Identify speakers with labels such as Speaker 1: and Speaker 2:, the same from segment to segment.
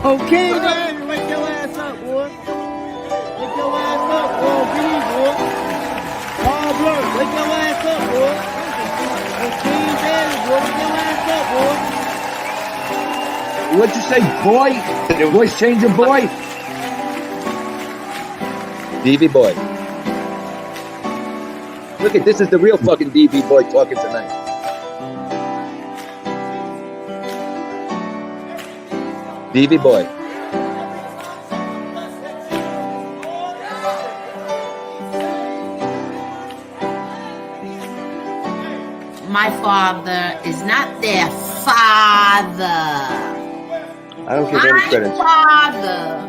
Speaker 1: Okay, man. Wake your ass up, boy. Wake your ass up, boy. Boy. Hard work. Wake your ass up, boy. Okay, daddy, boy. Wake your ass up, boy.
Speaker 2: What'd you say, boy? Did your voice change, boy? DV boy. Look at this is the real fucking DV boy talking tonight. DV boy.
Speaker 3: My father is not their father.
Speaker 2: I don't give any credit.
Speaker 3: My father.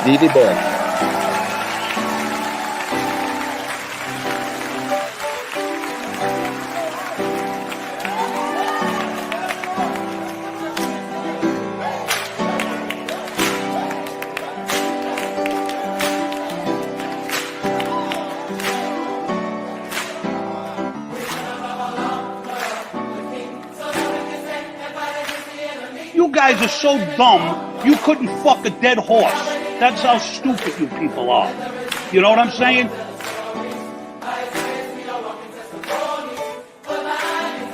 Speaker 2: DV boy.
Speaker 4: You guys are so dumb, you couldn't fuck a dead horse. That's how stupid you people are. You know what I'm saying?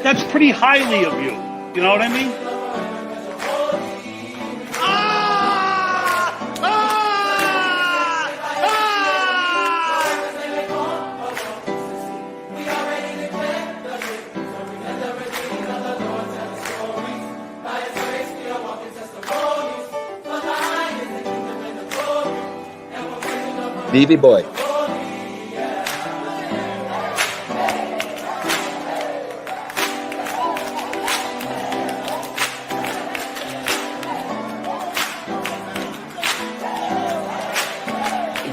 Speaker 4: That's pretty highly of you. You know what I mean?
Speaker 2: DV boy.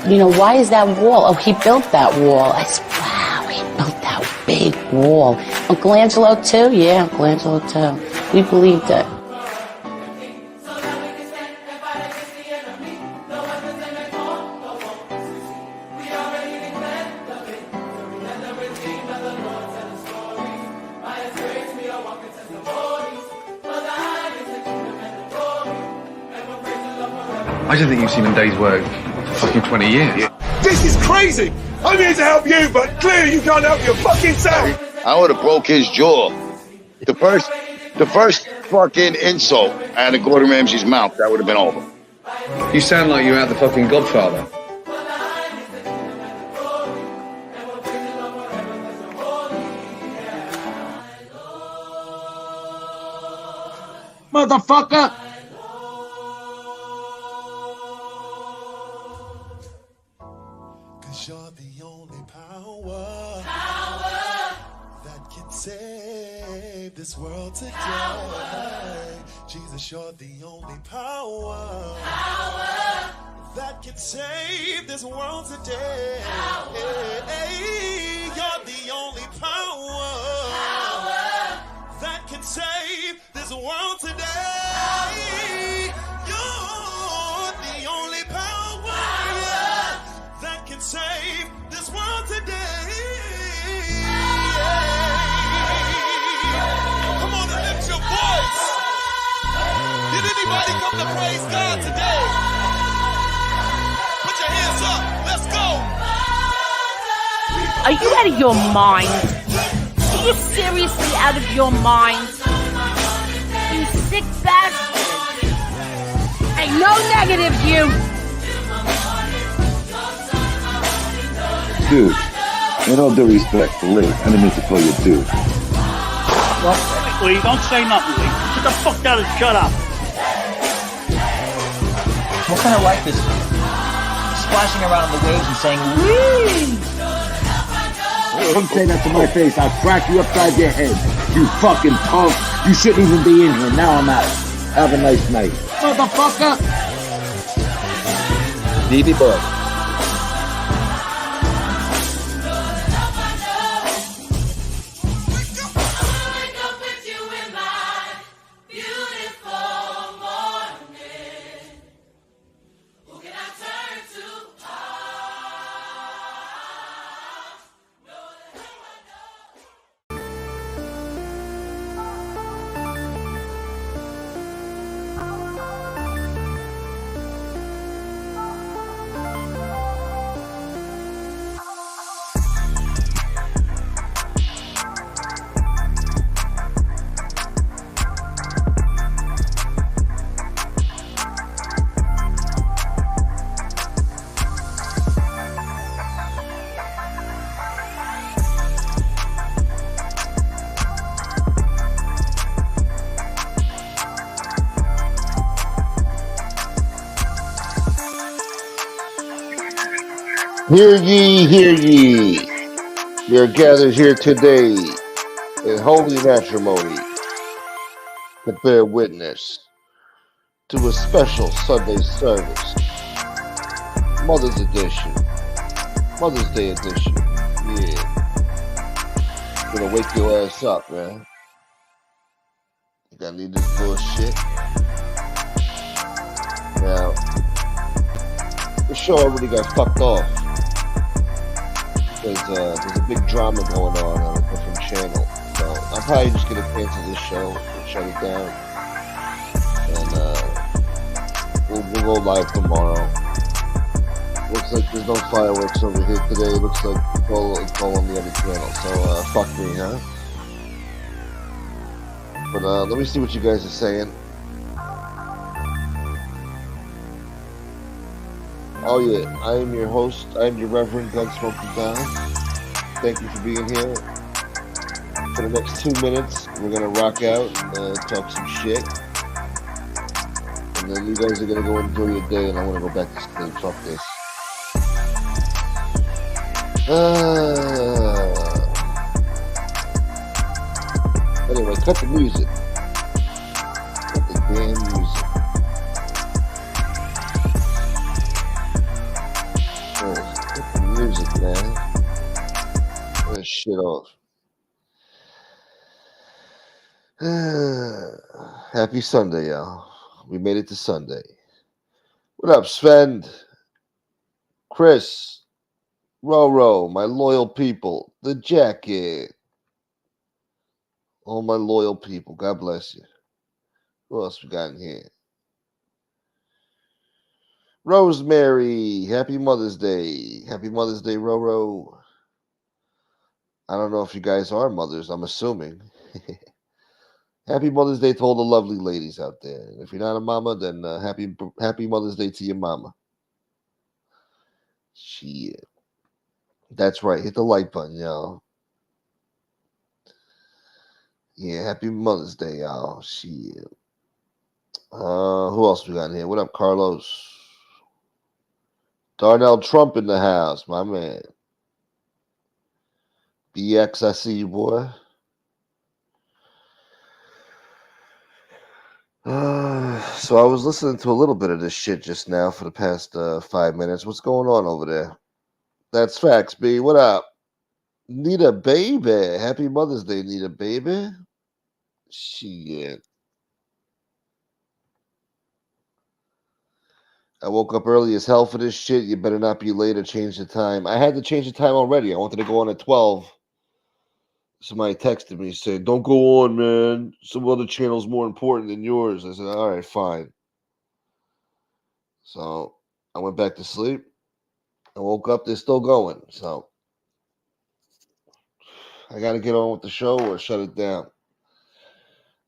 Speaker 5: You know, why is that wall? Oh, he built that wall. I said, wow, he built that big wall. Uncle Angelo too? Yeah, Uncle Angelo too. We believed it.
Speaker 6: I don't think you've seen a day's work for fucking 20 years.
Speaker 7: This is crazy! I'm here to help you, but clearly you can't help your fucking self!
Speaker 8: I would have broke his jaw. The first fucking insult out of Gordon Ramsay's mouth, that would have been over.
Speaker 6: You sound like you're out the fucking Godfather.
Speaker 2: Motherfucker!
Speaker 7: You're the only power that can save this world today. Jesus, you're the only power that can save this world today. You're the only power that can save this world today. You're the only power that can save this world today. Come on and lift your voice. Did anybody come to praise God today? Put your hands up. Let's go.
Speaker 3: Are you out of your mind? Are you seriously out of your mind? You sick bastard. Ain't no negative, you.
Speaker 2: Dude, in all due respect to Lee, I didn't mean to call you dude.
Speaker 4: Well, Lee, don't say nothing, Lee. Sit the fuck down and shut up.
Speaker 9: What kind of life is splashing around in the waves and saying, wee?
Speaker 2: Don't say that to my face. I'll crack you upside your head. You fucking punk. You shouldn't even be in here. Now I'm out. Have a nice night. Motherfucker! DV boy. Hear ye, hear ye. We are gathered here today in holy matrimony to bear witness to a special Sunday service. Mother's Edition. Mother's Day Edition. Yeah. Gonna wake your ass up, man. You gotta need this bullshit. Now, the show already got fucked off. There's a big drama going on a different channel. So I'm probably just gonna cancel this show and shut it down. And we'll go live tomorrow. Looks like there's no fireworks over here today. Looks like it's all on the other channel. So fuck me, huh? But let me see what you guys are saying. Oh yeah, I am your host. I am your Reverend Gunsmoke the Don. Thank you for being here. For the next 2 minutes, we're gonna rock out and talk some shit. And then you guys are gonna go enjoy your day, and I wanna go back to sleep. Fuck this. Anyway, cut the music. Cut the damn music. Cut the music, man. Turn this shit off. Happy Sunday, y'all. We made it to Sunday. What up, Sven? Chris? Roro, my loyal people. The jacket. All my loyal people. God bless you. Who else we got in here? Rosemary. Happy Mother's Day. Happy Mother's Day, Roro. I don't know if you guys are mothers. I'm assuming. Happy Mother's Day to all the lovely ladies out there. And if you're not a mama, then happy Mother's Day to your mama. Shit. That's right. Hit the like button, y'all. Yeah, happy Mother's Day, y'all. Shit. Who else we got in here? What up, Carlos? Darnell Trump in the house, my man. BX, I see you, boy. So I was listening to a little bit of this shit just now for the past 5 minutes. What's going on over there? That's facts, B. What up? Nita Baby. Happy Mother's Day, Nita Baby. Shit. I woke up early as hell for this shit. You better not be late or change the time. I had to change the time already. I wanted to go on at 12. Somebody texted me saying, don't go on, man. Some other channel's more important than yours. I said, all right, fine. So I went back to sleep. I woke up, they're still going. So I got to get on with the show or shut it down.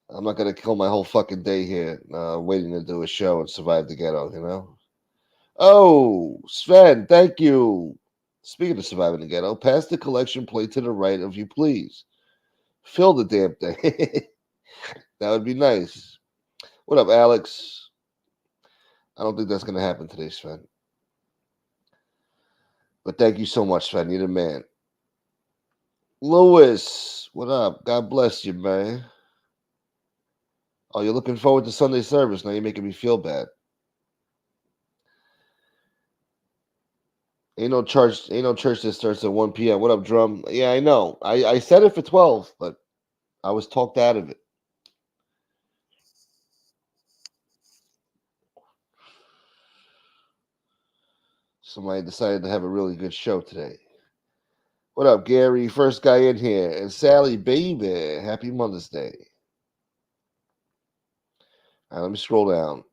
Speaker 2: I'm not going to kill my whole fucking day here waiting to do a show and survive the ghetto, you know? Oh, Sven, thank you. Speaking of surviving the ghetto, pass the collection plate to the right of you, please. Fill the damn thing. That would be nice. What up, Alex? I don't think that's going to happen today, Sven. But thank you so much, Sven. You're the man. Lewis, what up? God bless you, man. Oh, you're looking forward to Sunday service. Now you're making me feel bad. Ain't no church that starts at 1 p.m. What up, Drum? Yeah, I know. I said it for 12, but I was talked out of it. Somebody decided to have a really good show today. What up, Gary? First guy in here. And Sally, baby. Happy Mother's Day. All right, let me scroll down.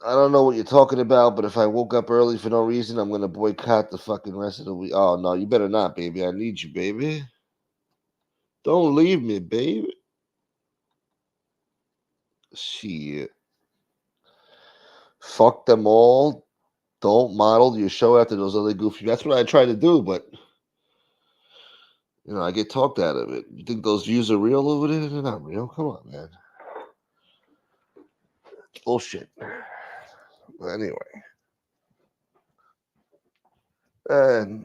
Speaker 2: I don't know what you're talking about, but if I woke up early for no reason, I'm going to boycott the fucking rest of the week. Oh, no, you better not, baby. I need you, baby. Don't leave me, baby. Shit. Fuck them all. Don't model your show after those other goofy. That's what I try to do, but you know, I get talked out of it. You think those views are real over there? They're not real. Come on, man. Bullshit. Anyway.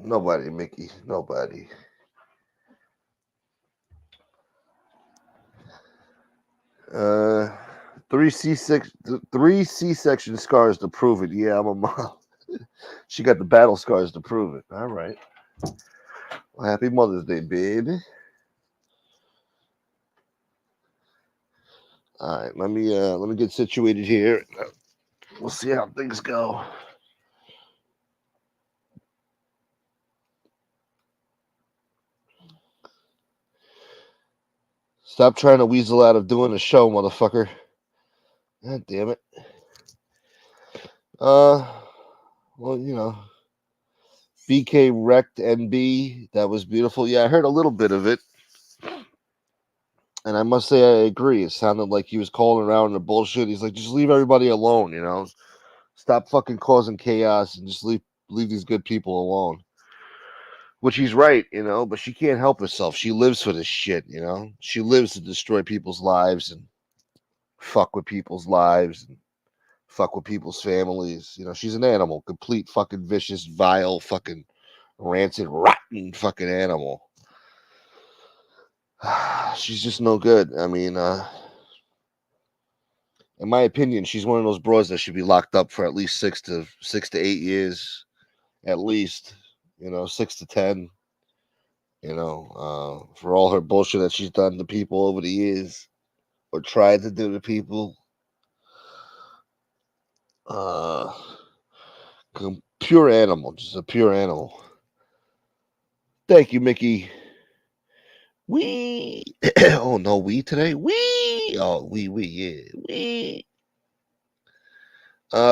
Speaker 2: Nobody, Mickey. Nobody. Three C-section scars to prove it. Yeah, I'm a mom. She got the battle scars to prove it. All right. Well, happy Mother's Day, baby. All right, let me get situated here. We'll see how things go. Stop trying to weasel out of doing a show, motherfucker. God damn it. Well, you know, BK wrecked NB. That was beautiful. Yeah, I heard a little bit of it. And I must say, I agree. It sounded like he was calling around the bullshit. He's like, just leave everybody alone, you know? Stop fucking causing chaos and just leave these good people alone. Which he's right, you know, but she can't help herself. She lives for this shit, you know? She lives to destroy people's lives and fuck with people's lives and fuck with people's families. You know, she's an animal. Complete fucking vicious, vile, fucking rancid, rotten fucking animal. She's just no good. I mean, in my opinion, she's one of those bros that should be locked up for at least 6 to 8 years, at least. You know, 6 to 10. You know, for all her bullshit that she's done to people over the years, or tried to do to people. Pure animal, just a pure animal. Thank you, Mickey. We oh no, we today? We yeah. We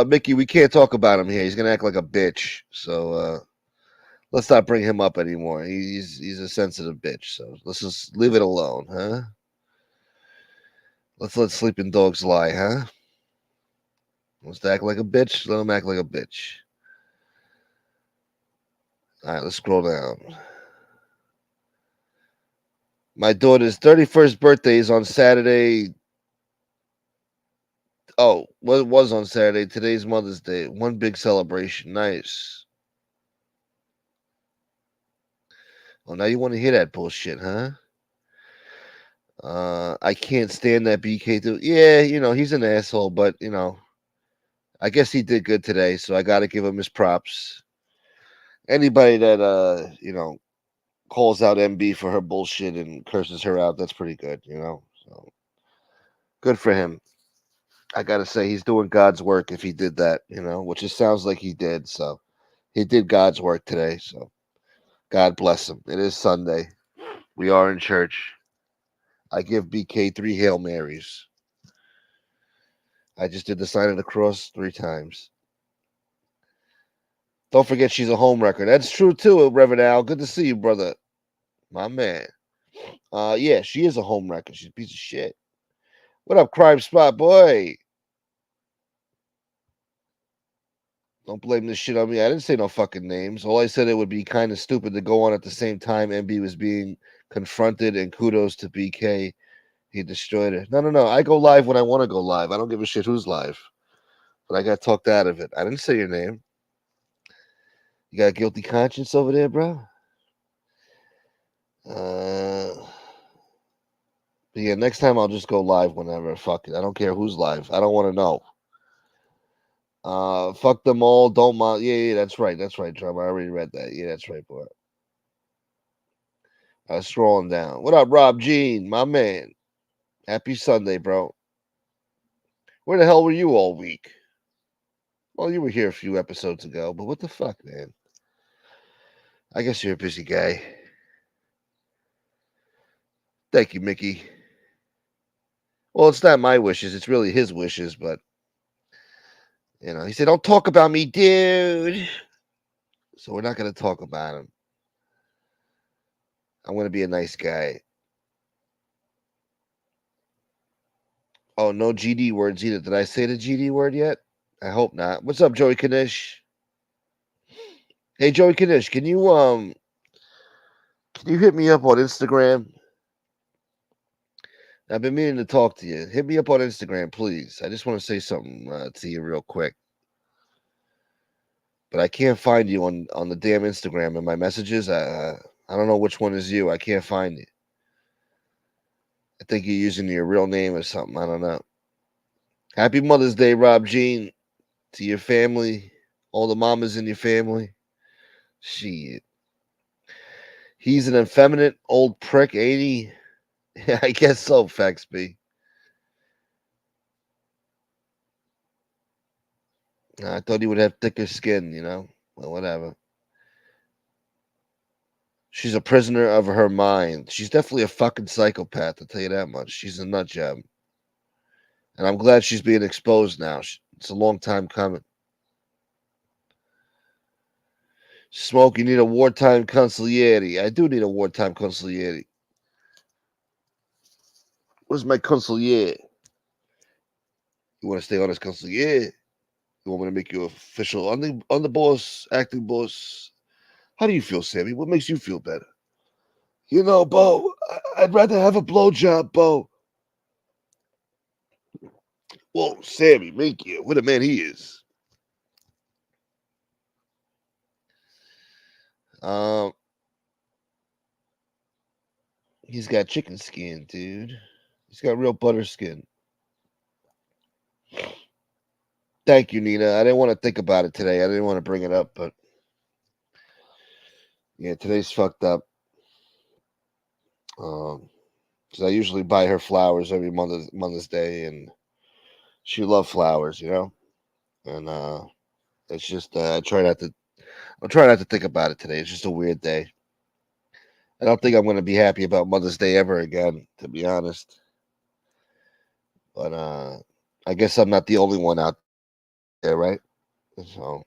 Speaker 2: Mickey, we can't talk about him here. He's gonna act like a bitch. So let's not bring him up anymore. He's a sensitive bitch. So let's just leave it alone, huh? Let's let sleeping dogs lie, huh? Wants to act like a bitch? Let him act like a bitch. All right, let's scroll down. My daughter's 31st birthday is on Saturday. Oh, well, it was on Saturday. Today's Mother's Day. One big celebration. Nice. Oh, now you want to hear that bullshit, huh? I can't stand that BK dude. Yeah, you know, he's an asshole, but, you know, I guess he did good today, so I got to give him his props. Anybody that, you know, calls out MB for her bullshit and curses her out, that's pretty good, you know? So good for him. I got to say, he's doing God's work if he did that, you know, which it sounds like he did. So he did God's work today. So God bless him. It is Sunday. We are in church. I give BK 3 Hail Marys. I just did the sign of the cross 3 times. Don't forget she's a home wrecker. That's true too, Reverend Al. Good to see you, brother. My man. Yeah, she is a home wrecker. She's a piece of shit. What up, Crime Spot boy? Don't blame this shit on me. I didn't say no fucking names. All I said it would be kind of stupid to go on at the same time MB was being confronted, and kudos to BK. He destroyed it. No. I go live when I want to go live. I don't give a shit who's live. But I got talked out of it. I didn't say your name. You got a guilty conscience over there, bro? But yeah, next time I'll just go live whenever. Fuck it. I don't care who's live. I don't want to know. Fuck them all. Don't mind. Yeah, that's right. That's right, Drum. I already read that. Yeah, that's right, boy. I was scrolling down. What up, Rob Jean? My man. Happy Sunday, bro. Where the hell were you all week? Well, you were here a few episodes ago, but what the fuck, man? I guess you're a busy guy. Thank you, Mickey. Well, it's not my wishes. It's really his wishes, but, you know, he said, don't talk about me, dude. So we're not going to talk about him. I'm going to be a nice guy. Oh, no GD words either. Did I say the GD word yet? I hope not. What's up, Joey Kanish? Hey, Joey Kanish, can you hit me up on Instagram? I've been meaning to talk to you. Hit me up on Instagram, please. I just want to say something to you real quick. but I can't find you on the damn Instagram in my messages. I don't know which one is you. I can't find you. I think you're using your real name or something. I don't know. Happy Mother's Day, Rob Jean, to your family, all the mamas in your family. Shit. He's an effeminate old prick, 80. Yeah, I guess so, Fax B. I thought he would have thicker skin, you know? Well, whatever. She's a prisoner of her mind. She's definitely a fucking psychopath, I'll tell you that much. She's a nut job. And I'm glad she's being exposed now. It's a long time coming. Smoke, you need a wartime consigliere. I do need a wartime consigliere. Where's my consigliere? You want to stay on as consigliere? You want me to make you official on the boss, acting boss? How do you feel, Sammy? What makes you feel better? You know, Bo, I'd rather have a blowjob, Bo. Well, Sammy, make you. What a man he is. He's got chicken skin, dude. He's got real butter skin. Thank you, Nina. I didn't want to think about it today. I didn't want to bring it up, but yeah, today's fucked up. Because I usually buy her flowers every Mother's Day, and she loves flowers, you know. And it's just I'm trying not to think about it today. It's just a weird day. I don't think I'm going to be happy about Mother's Day ever again, to be honest. But I guess I'm not the only one out there, right? So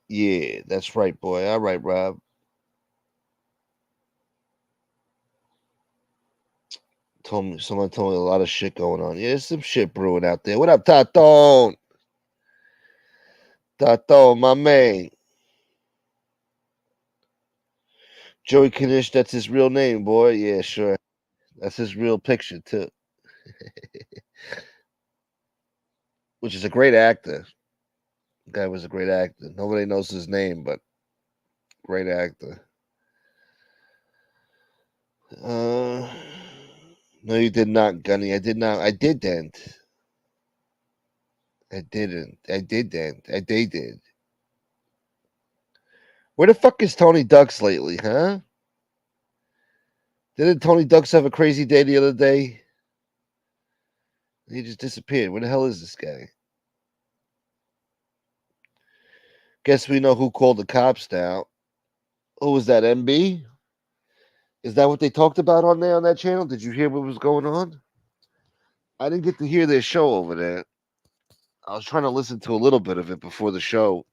Speaker 2: yeah, that's right, boy. All right, Rob. Someone told me a lot of shit going on. Yeah, there's some shit brewing out there. What up, Taton? Taton, my man. Joey Knish, that's his real name, boy. Yeah, sure. That's his real picture, too. Which is a great actor. The guy was a great actor. Nobody knows his name, but great actor. No, you did not, Gunny. I did not. I didn't. I didn't. I didn't. They did. Where the fuck is Tony Ducks lately, huh? Didn't Tony Ducks have a crazy day the other day? He just disappeared. Where the hell is this guy? Guess we know who called the cops now. Who was that, MB? Is that what they talked about on there on that channel? Did you hear what was going on? I didn't get to hear their show over there. I was trying to listen to a little bit of it before the show.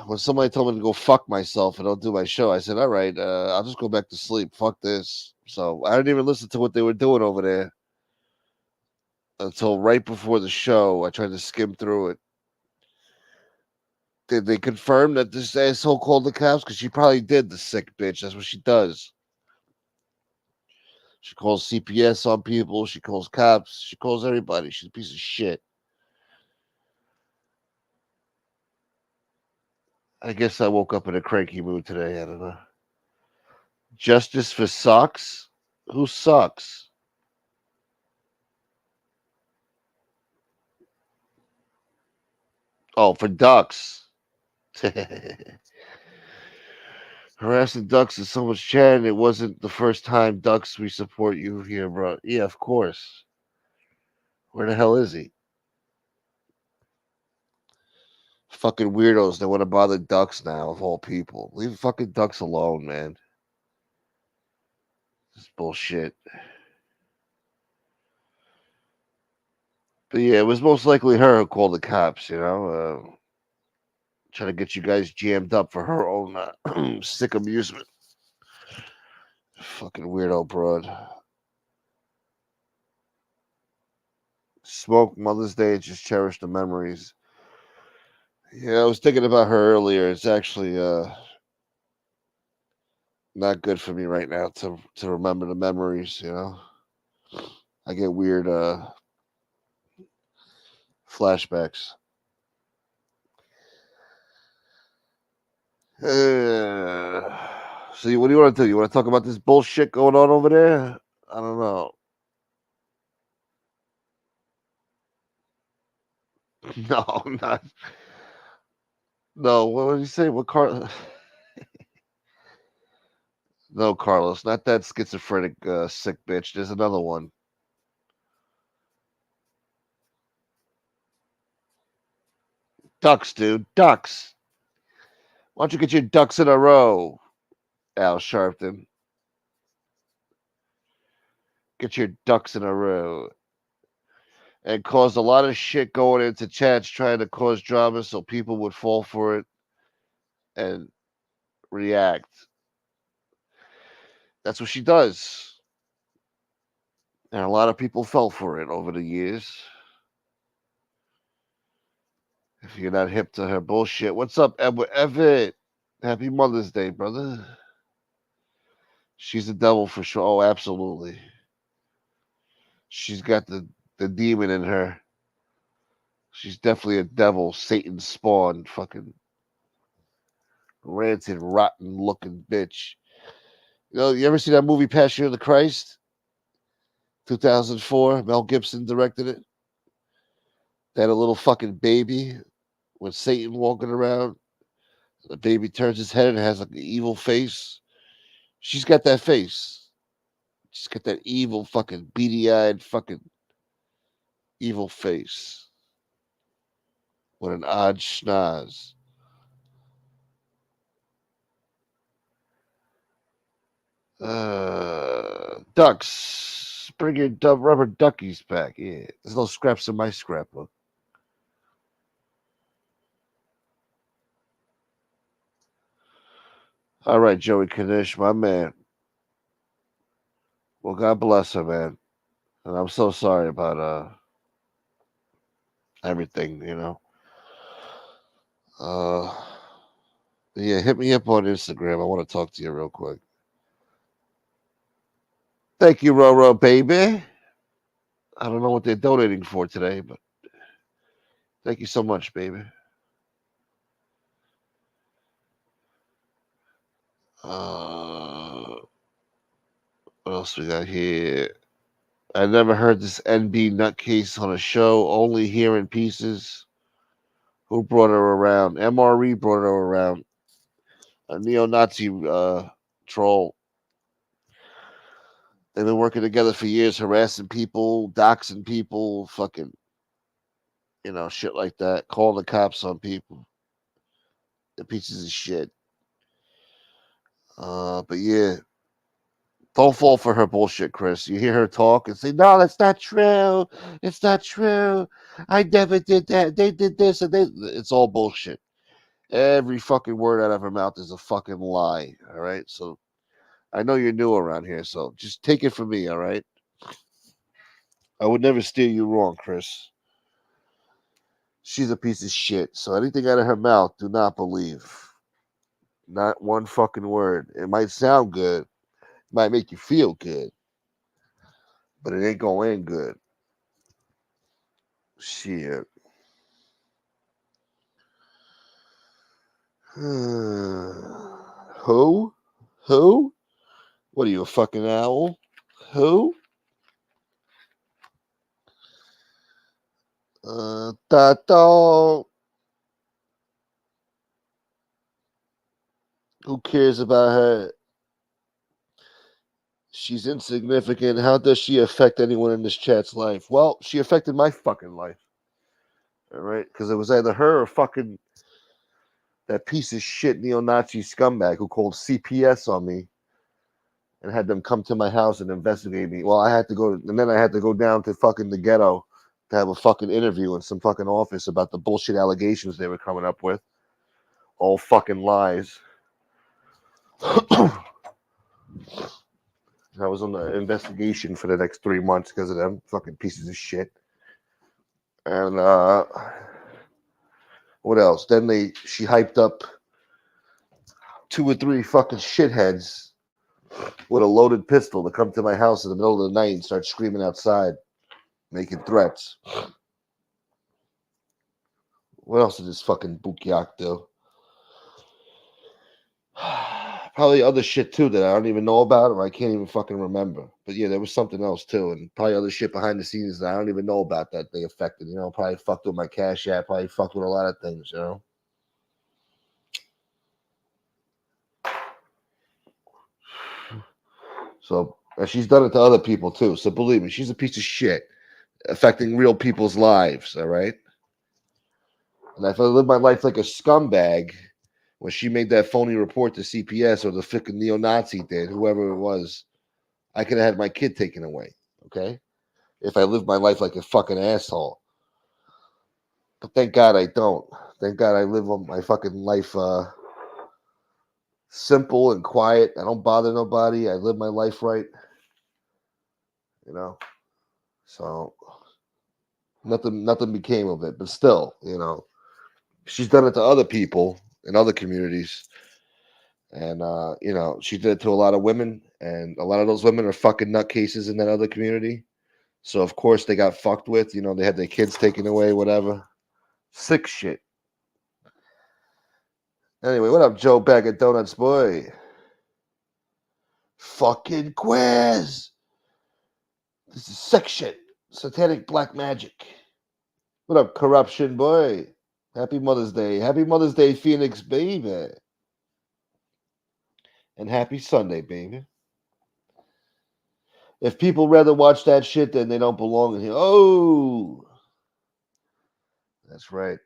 Speaker 2: When somebody told me to go fuck myself and don't do my show, I said, all right, I'll just go back to sleep. Fuck this. So I didn't even listen to what they were doing over there until right before the show. I tried to skim through it. Did they confirm that this asshole called the cops? Because she probably did, the sick bitch. That's what she does. She calls CPS on people. She calls cops. She calls everybody. She's a piece of shit. I guess I woke up in a cranky mood today. I don't know. Justice for sucks? Who sucks? Oh, for ducks. Harassing ducks is so much chat. It wasn't the first time, Ducks. We support you here, bro. Yeah, of course. Where the hell is he? Fucking weirdos that want to bother ducks now, of all people. Leave fucking ducks alone, man. This is bullshit. But yeah, it was most likely her who called the cops, you know? Trying to get you guys jammed up for her own sick amusement. Fucking weirdo broad. Smoke Mother's Day, just cherish the memories. Yeah, I was thinking about her earlier. It's actually not good for me right now to remember the memories, you know. I get weird flashbacks. So what do you want to do? You want to talk about this bullshit going on over there? I don't know. No, not. No, what did you say? What Carlos? No, Carlos, not that schizophrenic, sick bitch. There's another one. Ducks, dude. Ducks. Why don't you get your ducks in a row, Al Sharpton? Get your ducks in a row. And caused a lot of shit going into chats trying to cause drama so people would fall for it and react. That's what she does. And a lot of people fell for it over the years. If you're not hip to her bullshit. What's up, Edward Everett? Happy Mother's Day, brother. She's a devil for sure. Oh, absolutely. She's got the demon in her. She's definitely a devil, Satan spawned, fucking rancid, rotten looking bitch. You know, you ever see that movie Passion of the Christ? 2004, Mel Gibson directed it. They had a little fucking baby with Satan walking around. The baby turns his head and has like an evil face. She's got that face. She's got that evil fucking beady-eyed fucking evil face with an odd schnoz. Ducks. Bring your rubber duckies back. Yeah. There's no scraps in my scrapbook. All right, Joey Kanish, my man. Well, God bless her, man. And I'm so sorry about everything, you know. Yeah, hit me up on Instagram. I want to talk to you real quick. Thank you, Roro, baby. I don't know what they're donating for today, but thank you so much, baby. What else we got here? I never heard this NB nutcase on a show, only hearing pieces. Who brought her around? MRE brought her around. A neo-Nazi troll. They've been working together for years, harassing people, doxing people, fucking, you know, shit like that. Calling the cops on people. The pieces of shit. But yeah, don't fall for her bullshit, Chris. You hear her talk and say, "No, that's not true. It's not true. I never did that. They did this and they." It's all bullshit. Every fucking word out of her mouth is a fucking lie. All right, so I know you're new around here, so just take it from me. All right, I would never steer you wrong, Chris. She's a piece of shit. So anything out of her mouth, do not believe. Not one fucking word. It might sound good, might make you feel good, but it ain't gonna end good. Shit. Who? Who? What are you, a fucking owl? Who? Tato. Who cares about her? She's insignificant. How does she affect anyone in this chat's life? Well, she affected my fucking life. All right? Because it was either her or fucking that piece of shit neo-Nazi scumbag who called CPS on me and had them come to my house and investigate me. Well, I had to go, and then I had to go down to fucking the ghetto to have a fucking interview in some fucking office about the bullshit allegations they were coming up with. All fucking lies. I was on the investigation for the next 3 months because of them fucking pieces of shit. And what else? Then she hyped up 2 or 3 fucking shitheads with a loaded pistol to come to my house in the middle of the night and start screaming outside, making threats. What else did this fucking Bukiak do? Probably other shit too that I don't even know about or I can't even fucking remember. But yeah, there was something else too, and probably other shit behind the scenes that I don't even know about that they affected. You know, probably fucked with my Cash App, probably fucked with a lot of things. You know. So and she's done it to other people too. So believe me, she's a piece of shit, affecting real people's lives. All right. And if I live my life like a scumbag, when she made that phony report to CPS or the fucking neo-Nazi did, whoever it was, I could have had my kid taken away. Okay. If I lived my life like a fucking asshole. But thank God I don't. Thank God I live on my fucking life simple and quiet. I don't bother nobody. I live my life right. You know. So nothing became of it. But still, you know, she's done it to other people in other communities. And you know, she did it to a lot of women, and a lot of those women are fucking nutcases in that other community. So of course they got fucked with. You know, they had their kids taken away, whatever. Sick shit. Anyway, what up, Joe Bag of Donuts, boy? Fucking quiz. This is sick shit. Satanic black magic. What up, corruption, boy? Happy Mother's Day. Happy Mother's Day, Phoenix, baby. And happy Sunday, baby. If people rather watch that shit, then they don't belong in here. Oh, that's right.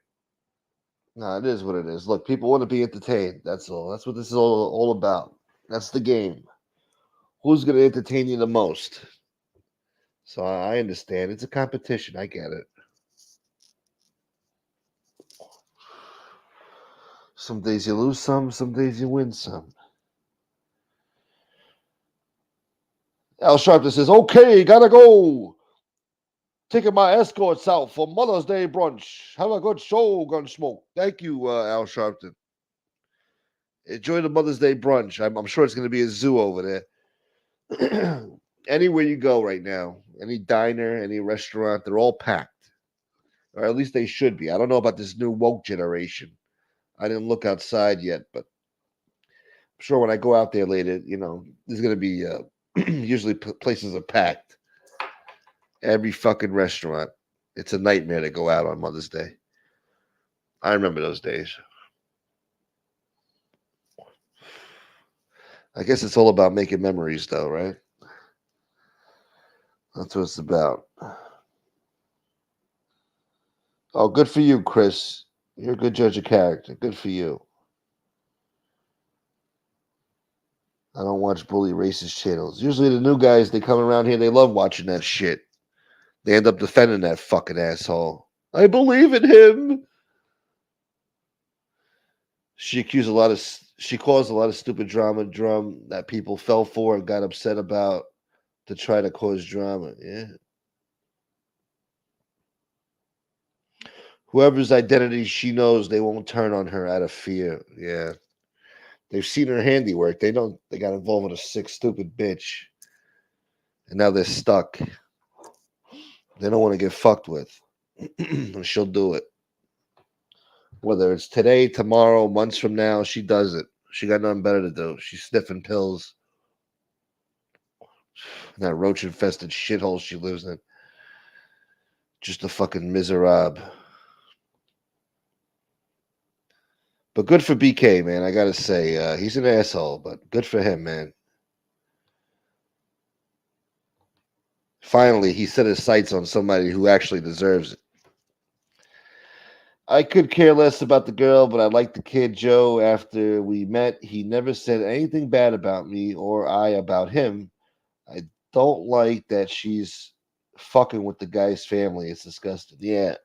Speaker 2: No, it is what it is. Look, people want to be entertained. That's all. That's what this is all about. That's the game. Who's going to entertain you the most? So I understand. It's a competition. I get it. Some days you lose some days you win some. Al Sharpton says, okay, gotta go. Taking my escorts out for Mother's Day brunch. Have a good show, Gunsmoke. Thank you, Al Sharpton. Enjoy the Mother's Day brunch. I'm sure it's going to be a zoo over there. Anywhere you go right now, any diner, any restaurant, they're all packed. Or at least they should be. I don't know about this new woke generation. I didn't look outside yet, but I'm sure when I go out there later, you know, there's going to be usually places are packed. Every fucking restaurant. It's a nightmare to go out on Mother's Day. I remember those days. I guess it's all about making memories, though, right? That's what it's about. Oh, good for you, Chris. You're a good judge of character. Good for you. I don't watch bully racist channels. Usually the new guys, they come around here, they love watching that shit. They end up defending that fucking asshole. I believe in him. She caused a lot of stupid drama that people fell for and got upset about to try to cause drama. Yeah. Whoever's identity she knows, they won't turn on her out of fear. Yeah. They've seen her handiwork. They got involved with a sick, stupid bitch. And now they're stuck. They don't want to get fucked with. And she'll do it. Whether it's today, tomorrow, months from now, she does it. She got nothing better to do. She's sniffing pills. That roach-infested shithole she lives in. Just a fucking miserable. But good for BK, man. I gotta say, he's an asshole, but good for him, man. Finally, he set his sights on somebody who actually deserves it. I could care less about the girl, but I like the kid, Joe. After we met, he never said anything bad about me or I about him. I don't like that she's fucking with the guy's family. It's disgusting. Yeah.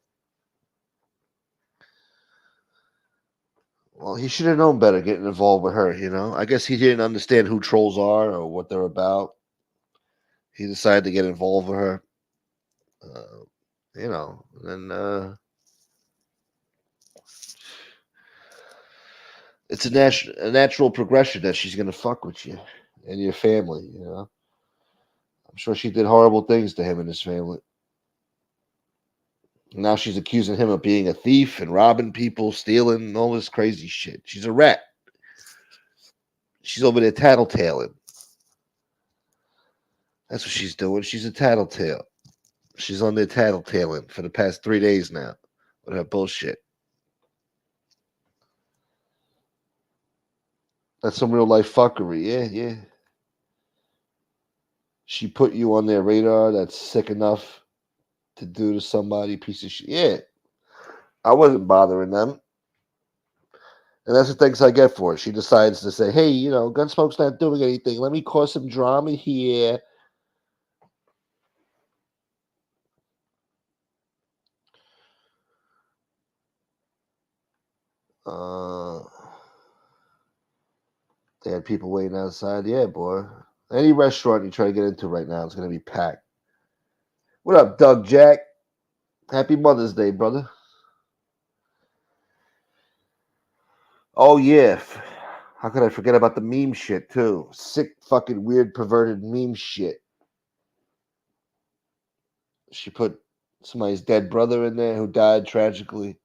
Speaker 2: Well, he should have known better getting involved with her, you know? I guess he didn't understand who trolls are or what they're about. He decided to get involved with her. You know, and it's a natural progression that she's going to fuck with you. and your family, you know. I'm sure she did horrible things to him and his family. Now she's accusing him of being a thief and robbing people, stealing, and all this crazy shit. She's a rat. She's over there tattletaling. That's what she's doing. She's a tattletale. She's on there tattletaling for the past 3 days now with her bullshit. That's some real life fuckery. Yeah, yeah. She put you on their radar. That's sick enough to do to somebody, piece of shit. Yeah. I wasn't bothering them. And that's the things I get for it. She decides to say, hey, you know, Gunsmoke's not doing anything. Let me cause some drama here. They had people waiting outside. Yeah, boy. Any restaurant you try to get into right now is going to be packed. What up, Doug Jack? Happy Mother's Day, brother. Oh, yeah. How could I forget about the meme shit, too? Sick, fucking, weird, perverted meme shit. She put somebody's dead brother in there who died tragically,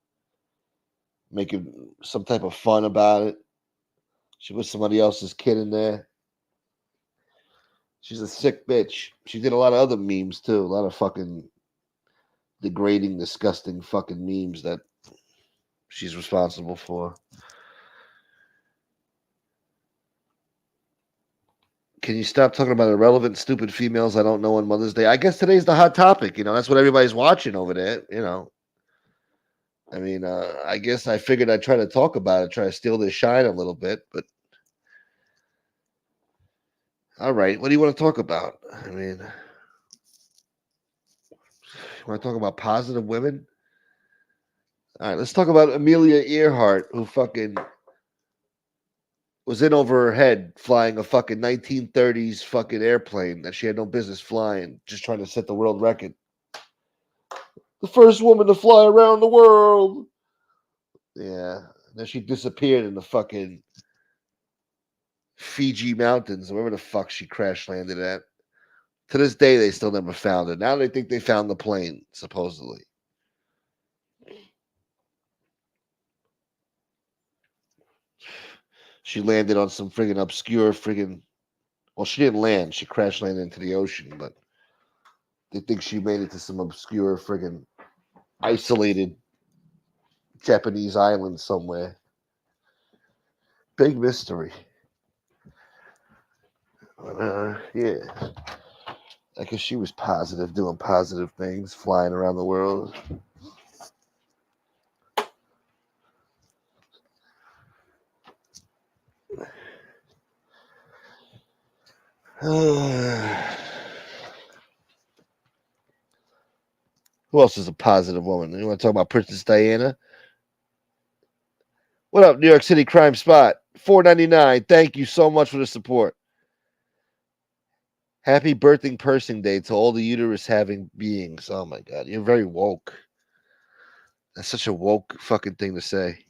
Speaker 2: making some type of fun about it. She put somebody else's kid in there. She's a sick bitch. She did a lot of other memes, too. A lot of fucking degrading, disgusting fucking memes that she's responsible for. Can you stop talking about irrelevant, stupid females I don't know on Mother's Day? I guess today's the hot topic. You know, that's what everybody's watching over there. You know, I mean, I guess I figured I'd try to talk about it, try to steal their shine a little bit. But all right, what do you want to talk about? I mean, you want to talk about positive women? All right, let's talk about Amelia Earhart, who fucking was in over her head flying a fucking 1930s fucking airplane that she had no business flying, just trying to set the world record. The first woman to fly around the world. Yeah. And then she disappeared in the fucking Fiji Mountains, wherever the fuck she crash landed at. To this day, they still never found her. Now they think they found the plane, supposedly. She landed on some friggin' obscure friggin'. Well, she didn't land. She crash landed into the ocean, but they think she made it to some obscure friggin' isolated Japanese island somewhere. Big mystery. But, yeah. I guess she was positive, doing positive things, flying around the world. Who else is a positive woman? You want to talk about Princess Diana? What up, New York City Crime Spot? $4.99. Thank you so much for the support. Happy birthing pursing day to all the uterus having beings. Oh my god, you're very woke. That's such a woke fucking thing to say.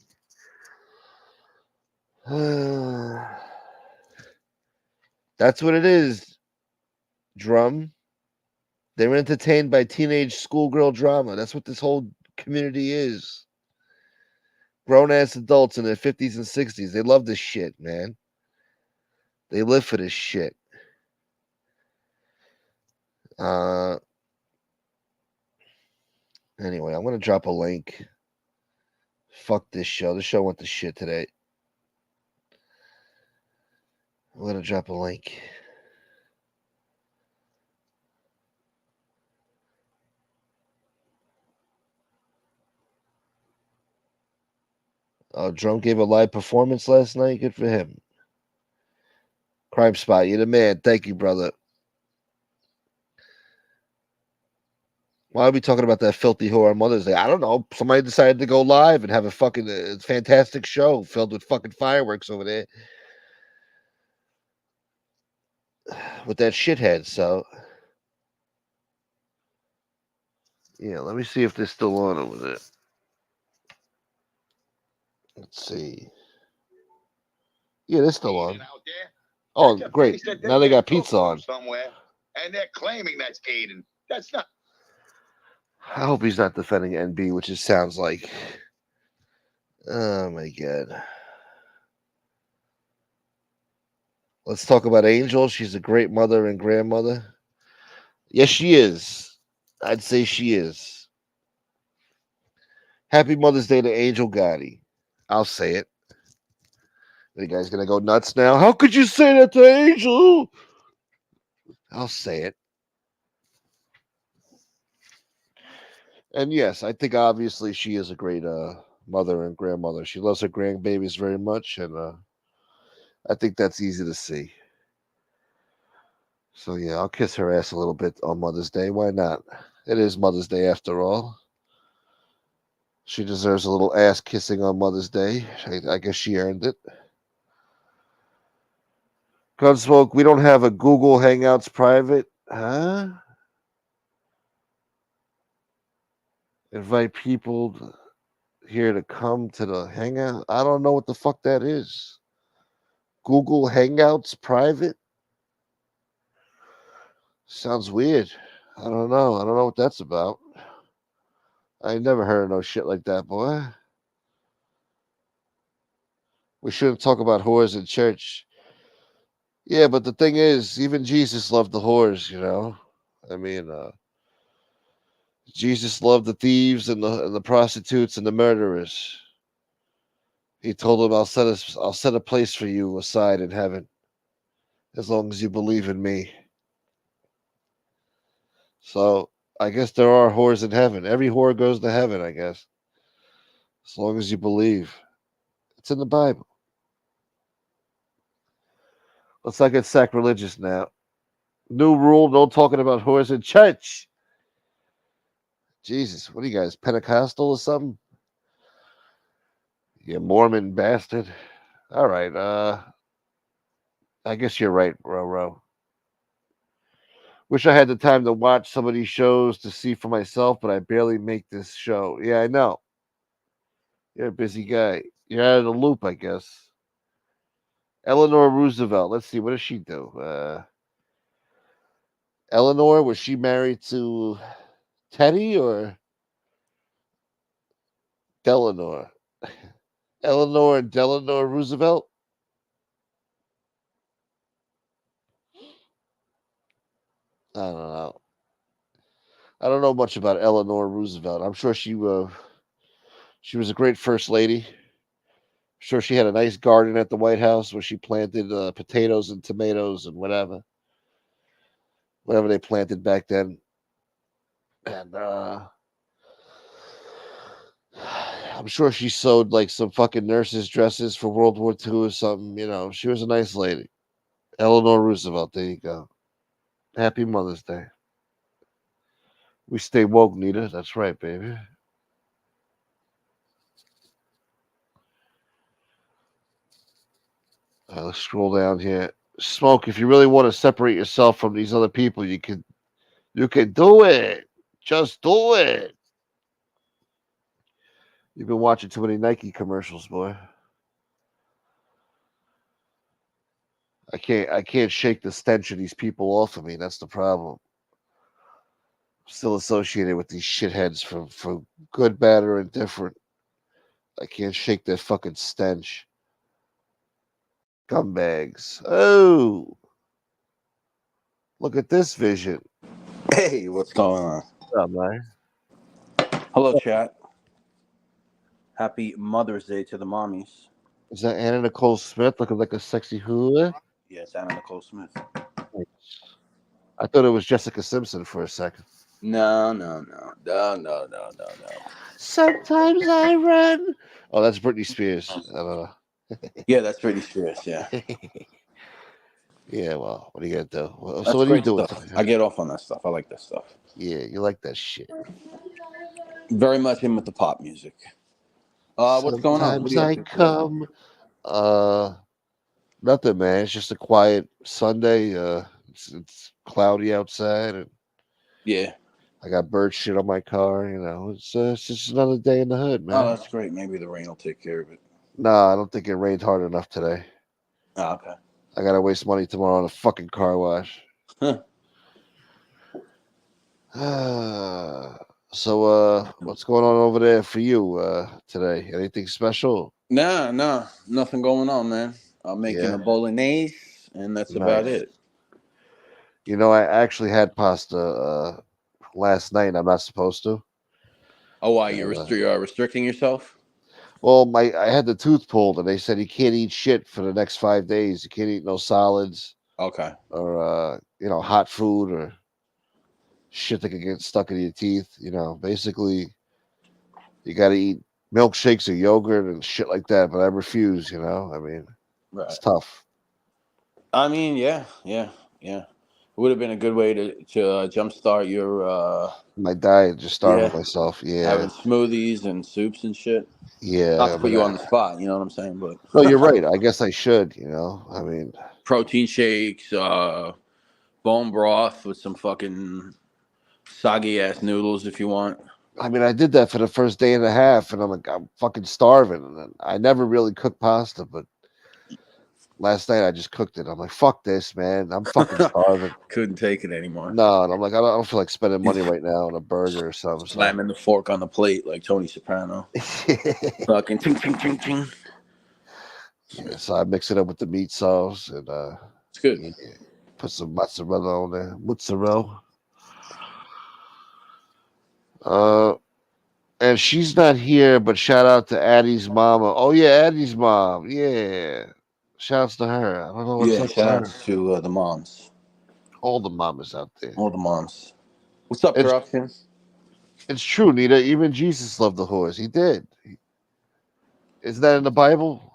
Speaker 2: That's what it is. Drum. They're entertained by teenage schoolgirl drama. That's what this whole community is. Grown ass adults in their 50s and 60s. They love this shit, man. They live for this shit. Anyway, I'm gonna drop a link. Fuck this show. This show went to shit today. I'm gonna drop a link. Drum gave a live performance last night. Good for him. Crime Spot, you're the man. Thank you, brother. Why are we talking about that filthy whore on Mother's Day? I don't know. Somebody decided to go live and have a fucking fantastic show filled with fucking fireworks over there with that shithead. So, yeah, let me see if they're still on over there. Let's see. Yeah, they're still on. Oh,
Speaker 8: That's a
Speaker 2: great.
Speaker 8: face that
Speaker 2: Now they
Speaker 8: get
Speaker 2: got
Speaker 8: took
Speaker 2: pizza on.
Speaker 8: somewhere, and they're claiming that's Aiden. That's not.
Speaker 2: I hope he's not defending NB, which it sounds like. Oh my god. Let's talk about Angel. She's a great mother and grandmother. Yes, she is. I'd say she is. Happy Mother's Day to Angel Gotti. I'll say it. The guy's gonna go nuts now. How could you say that to Angel? I'll say it. And yes, I think obviously she is a great mother and grandmother. She loves her grandbabies very much, and I think that's easy to see. So yeah, I'll kiss her ass a little bit on Mother's Day. Why not? It is Mother's Day after all. She deserves a little ass kissing on Mother's Day. I guess she earned it. Gunsmoke, we don't have a Google Hangouts private. Huh? Invite people here to come to the hangout. I don't know what the fuck that is. Google Hangouts private? Sounds weird. I don't know. I don't know what that's about. I ain't never heard of no shit like that, boy. We shouldn't talk about whores in church. Yeah, but the thing is, even Jesus loved the whores, you know? I mean, Jesus loved the thieves and the prostitutes and the murderers. He told them, I'll set a place for you aside in heaven, as long as you believe in me. So I guess there are whores in heaven. Every whore goes to heaven, I guess. As long as you believe. It's in the Bible. Let's not get sacrilegious now. New rule, no talking about whores in church. Jesus, what are you guys, Pentecostal or something? You Mormon bastard. All right, I guess you're right, Roro. Wish I had the time to watch some of these shows to see for myself, but I barely make this show. Yeah, I know. You're a busy guy. You're out of the loop, I guess. Eleanor Roosevelt. Let's see, what does she do? Eleanor, was she married to Teddy or Delanor? Eleanor and Delanor Roosevelt? I don't know. I don't know much about Eleanor Roosevelt. I'm sure she was a great first lady. Sure, she had a nice garden at the White House where she planted potatoes and tomatoes and whatever they planted back then. And I'm sure she sewed like some fucking nurses' dresses for World War II or something. You know, she was a nice lady. Eleanor Roosevelt. There you go. Happy Mother's Day. We stay woke, Nita. That's right, baby. Let's scroll down here. Smoke. If you really want to separate yourself from these other people, you can do it. Just do it. You've been watching too many Nike commercials, boy. I can't shake the stench of these people off of me. That's the problem. I'm still associated with these shitheads for good, bad, or indifferent. I can't shake their fucking stench. Gumbags. Oh, look at this vision.
Speaker 10: Hey, what's going on?
Speaker 2: What's up, man?
Speaker 10: Hello, chat. Happy Mother's Day to the mommies.
Speaker 2: Is that Anna Nicole Smith looking like a sexy hula?
Speaker 10: Yes, Anna Nicole Smith.
Speaker 2: I thought it was Jessica Simpson for a second.
Speaker 10: No.
Speaker 2: Sometimes I run. Oh, that's Britney Spears. I don't know.
Speaker 10: Yeah, that's Britney Spears, yeah.
Speaker 2: Yeah, well, what are you gonna do? Well,
Speaker 10: That's
Speaker 2: so what are you
Speaker 10: great
Speaker 2: doing
Speaker 10: stuff.
Speaker 2: today?
Speaker 10: I get off on that stuff. I like that stuff.
Speaker 2: Yeah, you like that shit.
Speaker 10: Very much in with the pop music. What's going on? What
Speaker 2: Sometimes
Speaker 10: are you up
Speaker 2: I
Speaker 10: to today?
Speaker 2: come. Nothing, man. It's just a quiet Sunday. It's cloudy outside, and
Speaker 10: Yeah.
Speaker 2: I got bird shit on my car. You know, it's just another day in the hood,
Speaker 10: Oh,
Speaker 2: man.
Speaker 10: that's great. Maybe the rain will take care of it.
Speaker 2: Nah, I don't think it rained hard enough today.
Speaker 10: Oh, okay.
Speaker 2: I gotta waste money tomorrow on a fucking car wash.
Speaker 10: Huh.
Speaker 2: So, what's going on over there for you today? Anything special?
Speaker 10: Nah, nothing going on, man. I'm making
Speaker 2: Yeah,
Speaker 10: a bolognese, and that's about
Speaker 2: nice.
Speaker 10: it.
Speaker 2: You know, I actually had pasta last night. I'm not supposed to.
Speaker 10: Oh, why
Speaker 2: And,
Speaker 10: you're restricting yourself?
Speaker 2: well, I had the tooth pulled, and they said you can't eat shit for the next 5 days. You can't eat no solids
Speaker 10: Okay.
Speaker 2: or hot food or shit that could get stuck in your teeth. Basically, you got to eat milkshakes or yogurt and shit like that. But I refuse. I mean,
Speaker 10: Right.
Speaker 2: it's tough.
Speaker 10: I mean, yeah. It would have been a good way to jumpstart your
Speaker 2: My diet, just starving
Speaker 10: yeah,
Speaker 2: myself.
Speaker 10: having
Speaker 2: Yeah,
Speaker 10: smoothies and soups and shit. Not
Speaker 2: yeah.
Speaker 10: to put you on the spot, you know what I'm saying? But
Speaker 2: No, you're right. I guess I should. I mean,
Speaker 10: protein shakes, bone broth with some fucking soggy ass noodles if you want.
Speaker 2: I did that for the first day and a half, and I'm like, I'm fucking starving. And then I never really cooked pasta, but last night I just cooked it. I'm like, fuck this, man. I'm fucking starving.
Speaker 10: Couldn't take it anymore.
Speaker 2: No, and I'm like, I don't feel like spending money right now on a burger or something. So,
Speaker 10: Slamming the fork on the plate like Tony Soprano. Fucking ting ting ting ting.
Speaker 2: yeah, so I mix it up with the meat sauce and
Speaker 10: It's good.
Speaker 2: yeah, put some mozzarella on there. Mozzarella. And she's not here, but shout out to Addie's mama. Oh yeah, Addie's mom. Yeah. Shouts to her. I don't know what's
Speaker 10: Yeah,
Speaker 2: up with
Speaker 10: shout
Speaker 2: her.
Speaker 10: outs to the moms.
Speaker 2: All the mamas out there.
Speaker 10: All the moms. What's up,
Speaker 2: It's
Speaker 10: corruption?
Speaker 2: it's true, Nita. Even Jesus loved the horse. He did. Isn't that in the Bible?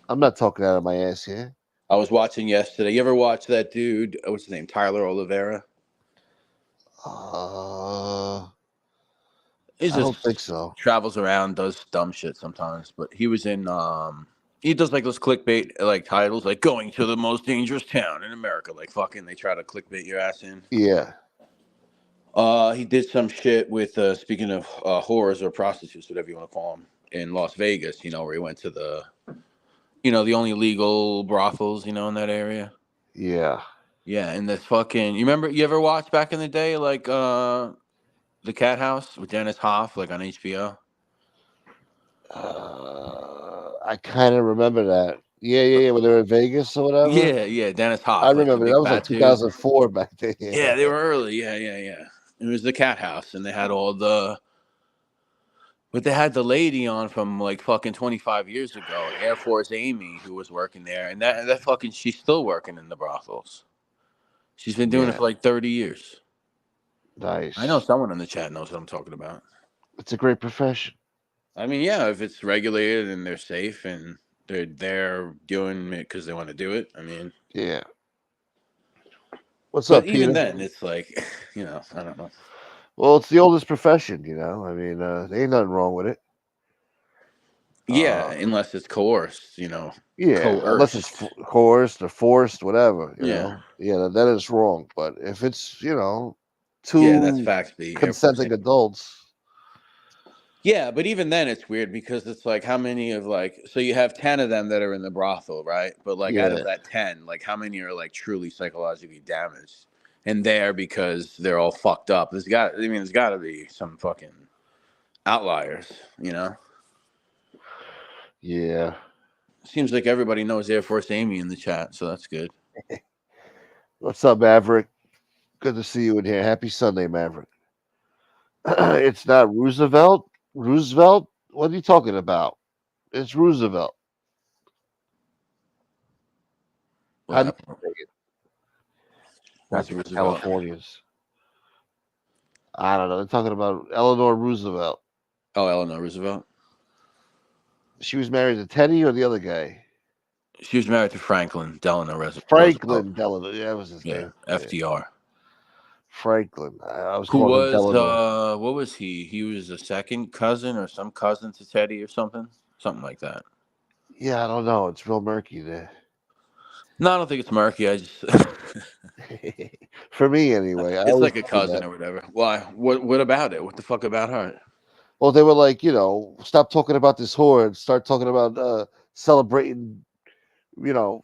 Speaker 2: I'm not talking out of my ass here.
Speaker 10: I was watching yesterday. You ever watch that dude? What's his name? Tyler Oliveira. He
Speaker 2: I don't
Speaker 10: just
Speaker 2: think so.
Speaker 10: travels around, does dumb shit sometimes. But he was in. He does like those clickbait like titles, like going to the most dangerous town in America. Like fucking, they try to clickbait your ass in.
Speaker 2: Yeah.
Speaker 10: He did some shit with speaking of whores or prostitutes, whatever you want to call them, in Las Vegas. Where he went to the, the only legal brothels, in that area.
Speaker 2: Yeah.
Speaker 10: Yeah, and the fucking. You ever watched back in the day, like the Cat House with Dennis Hoff, like on HBO?
Speaker 2: I kind of remember that. Yeah. When they were in Vegas or whatever.
Speaker 10: Yeah, Dennis
Speaker 2: I
Speaker 10: Hoff, like the
Speaker 2: remember that
Speaker 10: big
Speaker 2: was like
Speaker 10: fat dude.
Speaker 2: 2004 back then.
Speaker 10: Yeah, they were early. Yeah. It was the Cat House, and they had but they had the lady on from like fucking 25 years ago, Air Force Amy, who was working there, and that fucking she's still working in the brothels. She's been doing it
Speaker 2: Yeah.
Speaker 10: for like 30 years.
Speaker 2: Nice.
Speaker 10: I know someone in the chat knows what I'm talking about.
Speaker 2: It's a great profession.
Speaker 10: I mean, yeah, if it's regulated and they're safe and they're doing it because they want to do it. I mean,
Speaker 2: yeah. What's
Speaker 10: but
Speaker 2: up,
Speaker 10: even
Speaker 2: Peter?
Speaker 10: then, it's like, I don't know.
Speaker 2: Well, it's the oldest profession, I mean, there ain't nothing wrong with it.
Speaker 10: Yeah, unless it's coerced,
Speaker 2: Yeah,
Speaker 10: coerced.
Speaker 2: unless it's coerced or forced, whatever,
Speaker 10: Yeah.
Speaker 2: Yeah, that is wrong. But if it's, two
Speaker 10: that's facts. The Air Force
Speaker 2: consenting adults.
Speaker 10: Yeah, but even then it's weird because it's like how many of so you have 10 of them that are in the brothel, right? But like out
Speaker 2: Yeah.
Speaker 10: of that 10, like how many are like truly psychologically damaged and there because they're all fucked up? There's got to be some fucking outliers,
Speaker 2: Yeah.
Speaker 10: Seems like everybody knows Air Force Amy in the chat, so that's good.
Speaker 2: What's up, Maverick? Good to see you in here. Happy Sunday, Maverick. It's not Roosevelt. Roosevelt? What are you talking about? It's Roosevelt. How do you say it?
Speaker 10: What's
Speaker 2: Not
Speaker 10: Roosevelt?
Speaker 2: Californians. I don't know. They're talking about Eleanor Roosevelt.
Speaker 10: Oh, Eleanor Roosevelt.
Speaker 2: She was married to Teddy or the other guy?
Speaker 10: She was married to Franklin Delano Roosevelt.
Speaker 2: Franklin Delano. Yeah, that was his name.
Speaker 10: FDR.
Speaker 2: Franklin. I was
Speaker 10: Who
Speaker 2: calling him
Speaker 10: was
Speaker 2: Delano.
Speaker 10: what was he? He was a second cousin or some cousin to Teddy or something like that.
Speaker 2: Yeah, I don't know. It's real murky there.
Speaker 10: No, I don't think it's murky. I just
Speaker 2: for me anyway.
Speaker 10: It's like a cousin or whatever. Why? What about it? What the fuck about her?
Speaker 2: Well, they were like, stop talking about this whore and start talking about celebrating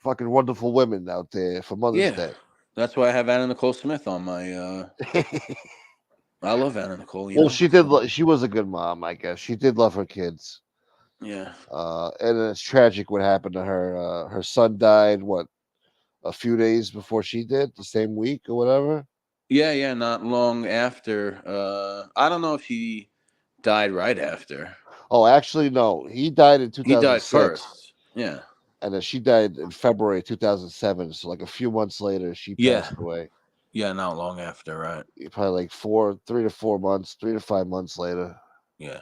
Speaker 2: fucking wonderful women out there for Mother's
Speaker 10: Yeah,
Speaker 2: Day.
Speaker 10: that's why I have Anna Nicole Smith on my. I love Anna Nicole.
Speaker 2: Well, she did. She was a good mom, I guess. She did love her kids.
Speaker 10: Yeah.
Speaker 2: And it's tragic what happened to her. Her son died. What, a few days before she did, the same week or whatever.
Speaker 10: Yeah, not long after. I don't know if she died right after.
Speaker 2: Oh, actually, no. He died in
Speaker 10: He died
Speaker 2: 2006.
Speaker 10: first. Yeah.
Speaker 2: And then she died in February 2007. So like a few months later, she
Speaker 10: Yeah.
Speaker 2: passed away.
Speaker 10: Yeah, not long after, right?
Speaker 2: Probably like 3 to 5 months later.
Speaker 10: Yeah.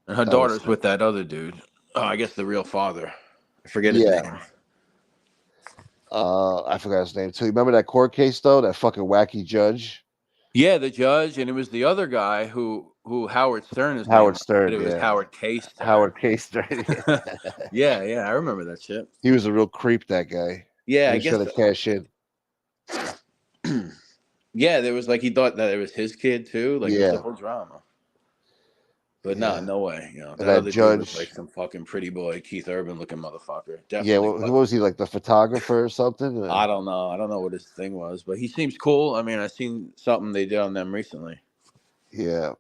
Speaker 10: And her
Speaker 2: That was
Speaker 10: daughter's
Speaker 2: sad.
Speaker 10: with that other dude. Oh, I guess the real father. I forget his
Speaker 2: Yeah.
Speaker 10: name.
Speaker 2: I forgot his name too. You remember that court case though? That fucking wacky judge.
Speaker 10: Yeah, the judge, and it was the other guy who Howard Stern is
Speaker 2: Howard
Speaker 10: named,
Speaker 2: Stern,
Speaker 10: but it was
Speaker 2: yeah.
Speaker 10: Howard K. Stern.
Speaker 2: Howard K. Stern.
Speaker 10: Yeah, I remember that shit.
Speaker 2: He was a real creep, that guy.
Speaker 10: Yeah,
Speaker 2: he
Speaker 10: I
Speaker 2: was
Speaker 10: guess.
Speaker 2: trying to cash in.
Speaker 10: Yeah, there was like he thought that it was his kid too. Like it was
Speaker 2: Yeah.
Speaker 10: a whole drama. But
Speaker 2: Yeah.
Speaker 10: no way.
Speaker 2: And
Speaker 10: that
Speaker 2: that
Speaker 10: other dude was
Speaker 2: judge-
Speaker 10: like some fucking pretty boy, Keith Urban looking motherfucker.
Speaker 2: Yeah,
Speaker 10: Definitely.
Speaker 2: who was he, like the photographer or something?
Speaker 10: I don't know. I don't know what his thing was, but he seems cool. I mean, I seen something they did on them recently.
Speaker 2: Yeah.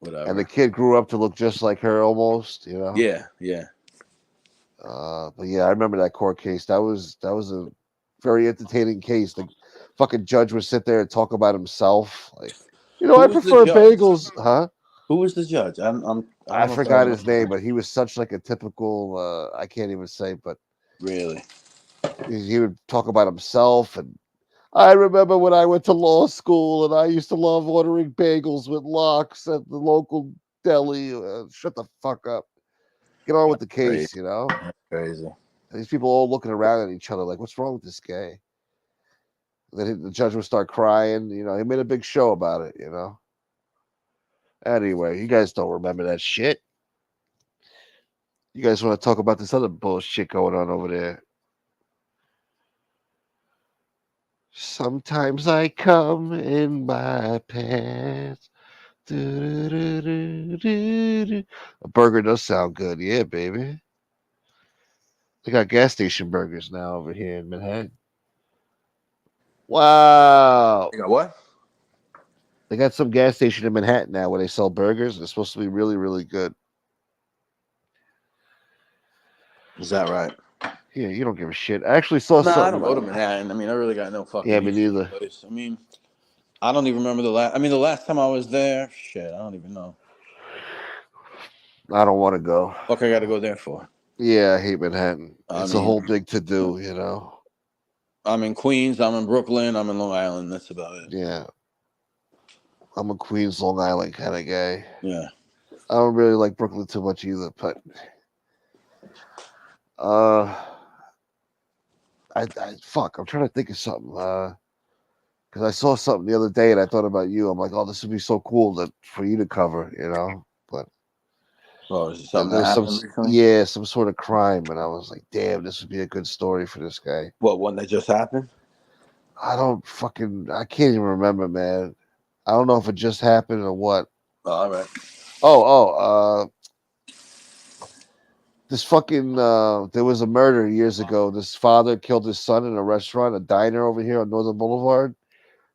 Speaker 10: Whatever.
Speaker 2: And the kid grew up to look just like her almost,
Speaker 10: Yeah.
Speaker 2: But yeah, I remember that court case. That was a very entertaining case. The fucking judge would sit there and talk about himself. Like, I
Speaker 10: was the
Speaker 2: prefer
Speaker 10: judge?
Speaker 2: bagels, huh?
Speaker 10: Who was the judge?
Speaker 2: I forgot his name, but he was such like a typical I can't even say, but
Speaker 10: Really?
Speaker 2: he would talk about himself. And I remember when I went to law school and I used to love ordering bagels with lox at the local deli. Shut the fuck up. Get on with the case,
Speaker 10: Crazy.
Speaker 2: And these people all looking around at each other like, what's wrong with this guy? Then the judge would start crying. He made a big show about it, Anyway, you guys don't remember that shit. You guys want to talk about this other bullshit going on over there? Sometimes I come in my pants. Do-do-do-do-do-do. A burger does sound good, yeah, baby. They got gas station burgers now over here in Manhattan. Wow.
Speaker 10: You got what?
Speaker 2: They got some gas station in Manhattan now where they sell burgers. They're supposed to be really, really good.
Speaker 10: Is that right?
Speaker 2: Yeah, you don't give a shit. I actually saw something.
Speaker 10: I don't go to Manhattan. I mean, I really got no fucking.
Speaker 2: Yeah, me neither.
Speaker 10: Place. I mean, I don't even remember the last. I mean, the last time I was there, shit, I don't even know.
Speaker 2: I don't want to go.
Speaker 10: Fuck, I got to go there for.
Speaker 2: Yeah, I hate Manhattan. It's a whole big to do,
Speaker 10: I'm in Queens. I'm in Brooklyn. I'm in Long Island. That's about it.
Speaker 2: Yeah. I'm a Queens, Long Island kind of guy.
Speaker 10: Yeah.
Speaker 2: I don't really like Brooklyn too much either, but fuck, I'm trying to think of something. Because I saw something the other day and I thought about you. I'm like, oh, this would be so cool for you to cover, But
Speaker 10: is it something that happened recently?
Speaker 2: Yeah, some sort of crime, and I was like, damn, this would be a good story for this guy.
Speaker 10: What one that just happened?
Speaker 2: I can't even remember, man. I don't know if it just happened or what.
Speaker 10: Oh, all right.
Speaker 2: This fucking there was a murder years ago. This father killed his son in a restaurant, a diner over here on Northern Boulevard,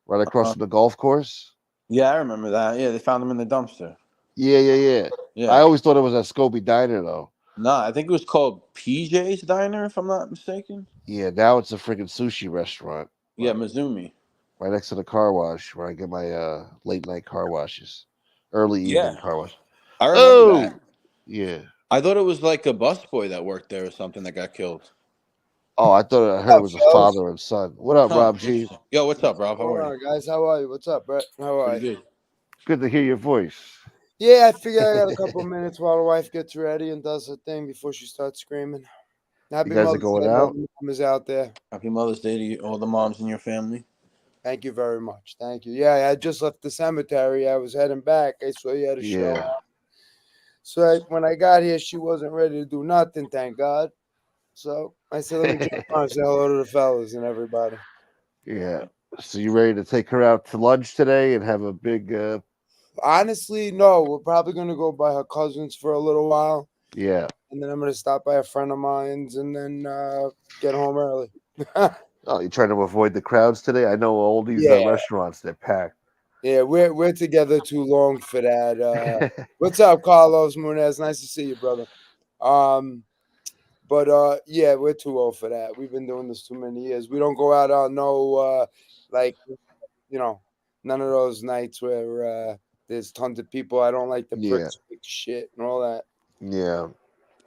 Speaker 2: right across from the golf course.
Speaker 10: Yeah, I remember that. Yeah, they found him in the dumpster.
Speaker 2: Yeah. I always thought it was at Scobie Diner though.
Speaker 10: Nah, I think it was called PJ's Diner, if I'm not mistaken.
Speaker 2: Yeah, now it's a freaking sushi restaurant.
Speaker 10: Yeah, Mizumi.
Speaker 2: Right next to the car wash where I get my late night car washes. Early evening car wash.
Speaker 10: I remember that.
Speaker 2: Yeah.
Speaker 10: I thought it was like a busboy that worked there or something that got killed.
Speaker 2: Oh, I heard it was a father and son. What up, Rob G?
Speaker 10: Yo, what's up, Rob? How are you?
Speaker 11: Guys? How are you? What's up, Brett? How are you?
Speaker 2: Good to hear your voice.
Speaker 11: Yeah, I figure I got a couple minutes while the wife gets ready and does her thing before she starts screaming. Happy
Speaker 2: You guys
Speaker 11: Mother's
Speaker 2: are going
Speaker 11: Day,
Speaker 2: out?
Speaker 11: all the moms out there.
Speaker 10: Happy Mother's Day to you, all the moms in your family.
Speaker 11: Thank you very much. Thank you. Yeah, I just left the cemetery. I was heading back. I saw you had a show. So when I got here, she wasn't ready to do nothing, thank God. So I said, let me jump on and say hello to the fellas and everybody.
Speaker 2: Yeah. So you ready to take her out to lunch today and have a big
Speaker 11: Honestly, no. We're probably going to go by her cousins for a little while.
Speaker 2: Yeah.
Speaker 11: and then I'm gonna stop by a friend of mine's, and then get home early.
Speaker 2: Oh, you're trying to avoid the crowds today? I know all these
Speaker 11: Yeah.
Speaker 2: restaurants, they're packed.
Speaker 11: Yeah, we're together too long for that. What's up, Carlos Munez? Nice to see you, brother. But yeah, we're too old for that. We've been doing this too many years. We don't go out on no like, you know, none of those nights where there's tons of people. I don't like the
Speaker 2: Yeah.
Speaker 11: pricks with shit and all that.
Speaker 2: Yeah.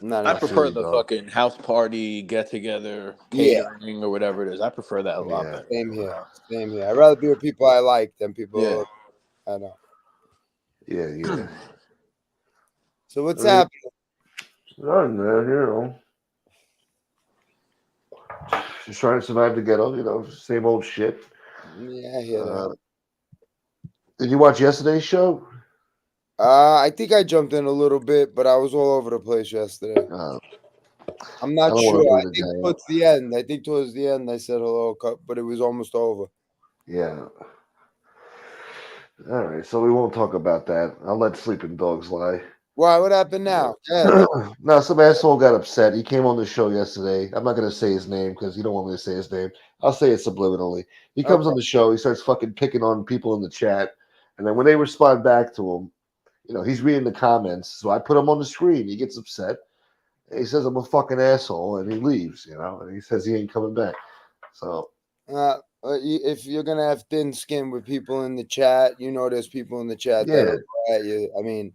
Speaker 11: Not
Speaker 10: I
Speaker 11: into
Speaker 10: prefer
Speaker 2: you,
Speaker 10: the
Speaker 2: dog.
Speaker 10: fucking house party, get together,
Speaker 11: Yeah.
Speaker 10: catering, or whatever it is. I prefer that a lot
Speaker 2: Yeah.
Speaker 10: better.
Speaker 11: Same here. Same here. I'd rather be with people I like than people
Speaker 10: Yeah.
Speaker 11: I know.
Speaker 2: Yeah.
Speaker 11: So what's
Speaker 2: I mean,
Speaker 11: happening?
Speaker 2: Nothing, man, you know. Just trying to survive the ghetto, you know, same old shit.
Speaker 11: Yeah, I hear that.
Speaker 2: Did you watch yesterday's show?
Speaker 11: I think I jumped in a little bit, but I was all over the place yesterday. I'm
Speaker 2: I
Speaker 11: not
Speaker 2: don't
Speaker 11: sure.
Speaker 2: want to
Speaker 11: I
Speaker 2: bring the
Speaker 11: think
Speaker 2: guy up.
Speaker 11: towards the end. I think towards the end I said hello, but it was almost over.
Speaker 2: Yeah. All right, so we won't talk about that. I'll let sleeping dogs lie.
Speaker 11: Why? What happened now? Yeah.
Speaker 2: No, some asshole got upset. He came on the show yesterday. I'm not going to say his name because you don't want me to say his name. I'll say it subliminally. He comes on the show. He starts fucking picking on people in the chat. And then when they respond back to him, you know, he's reading the comments. So I put him on the screen. He gets upset. He says I'm a fucking asshole. And he leaves, you know, and he says he ain't coming back. So.
Speaker 11: If you're gonna have thin skin with people in the chat, you know there's people in the chat
Speaker 2: Yeah.
Speaker 11: that'll go at you. I mean,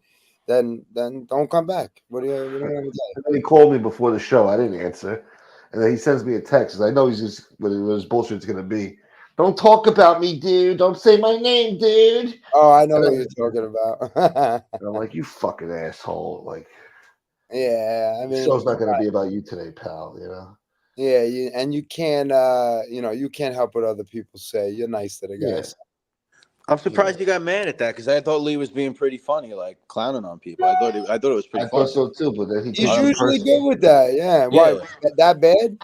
Speaker 11: then don't come back. What do you want to do?
Speaker 2: And then he called me before the show. I didn't answer. And then he sends me a text. I know he's just what his bullshit's gonna be. Don't talk about me, dude. Don't say my name, dude.
Speaker 11: Oh, I know what you're talking about.
Speaker 2: And I'm like, you fucking asshole. Like,
Speaker 11: yeah, I
Speaker 2: the
Speaker 11: mean,
Speaker 2: show's not gonna be about you today, pal. You know.
Speaker 11: yeah, you can't, you can't help what other people say. You're nice to the guys.
Speaker 10: I'm surprised you got mad at that because I thought Lee was being pretty funny, like clowning on people. I thought it was pretty
Speaker 2: I
Speaker 10: funny.
Speaker 2: thought so too, but then he
Speaker 11: He's
Speaker 2: takes it
Speaker 11: usually
Speaker 2: personal.
Speaker 11: good with that. Yeah. Why that bad?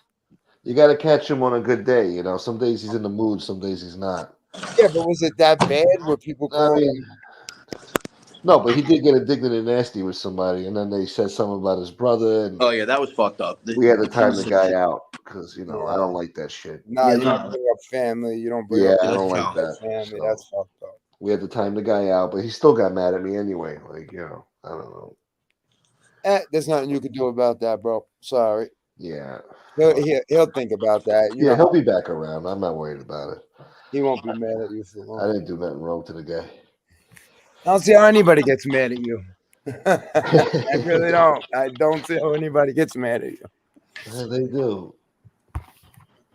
Speaker 2: You got to catch him on a good day. You know, some days he's in the mood, some days he's not.
Speaker 11: Yeah, but was it that bad where people call him?
Speaker 2: No, but he did get indignant and nasty with somebody, and then they said something about his brother. And
Speaker 10: Oh yeah, that was fucked up.
Speaker 2: we had to time the guy out because I don't like that shit.
Speaker 11: Nah, you don't bring up family. You don't bring
Speaker 2: Yeah,
Speaker 11: up
Speaker 2: I don't like that.
Speaker 11: family.
Speaker 2: So,
Speaker 11: That's fucked up.
Speaker 2: we had to time the guy out, but he still got mad at me anyway. Like, you know, I don't know.
Speaker 11: There's nothing you can do about that, bro. Sorry.
Speaker 2: Yeah.
Speaker 11: He'll think about that. You know,
Speaker 2: he'll be back around. I'm not worried about it.
Speaker 11: he won't be mad at you for long.
Speaker 2: I didn't do nothing wrong to the guy.
Speaker 11: I don't see how anybody gets mad at you. I really don't. I don't see how anybody gets mad at you.
Speaker 2: Yeah, they do.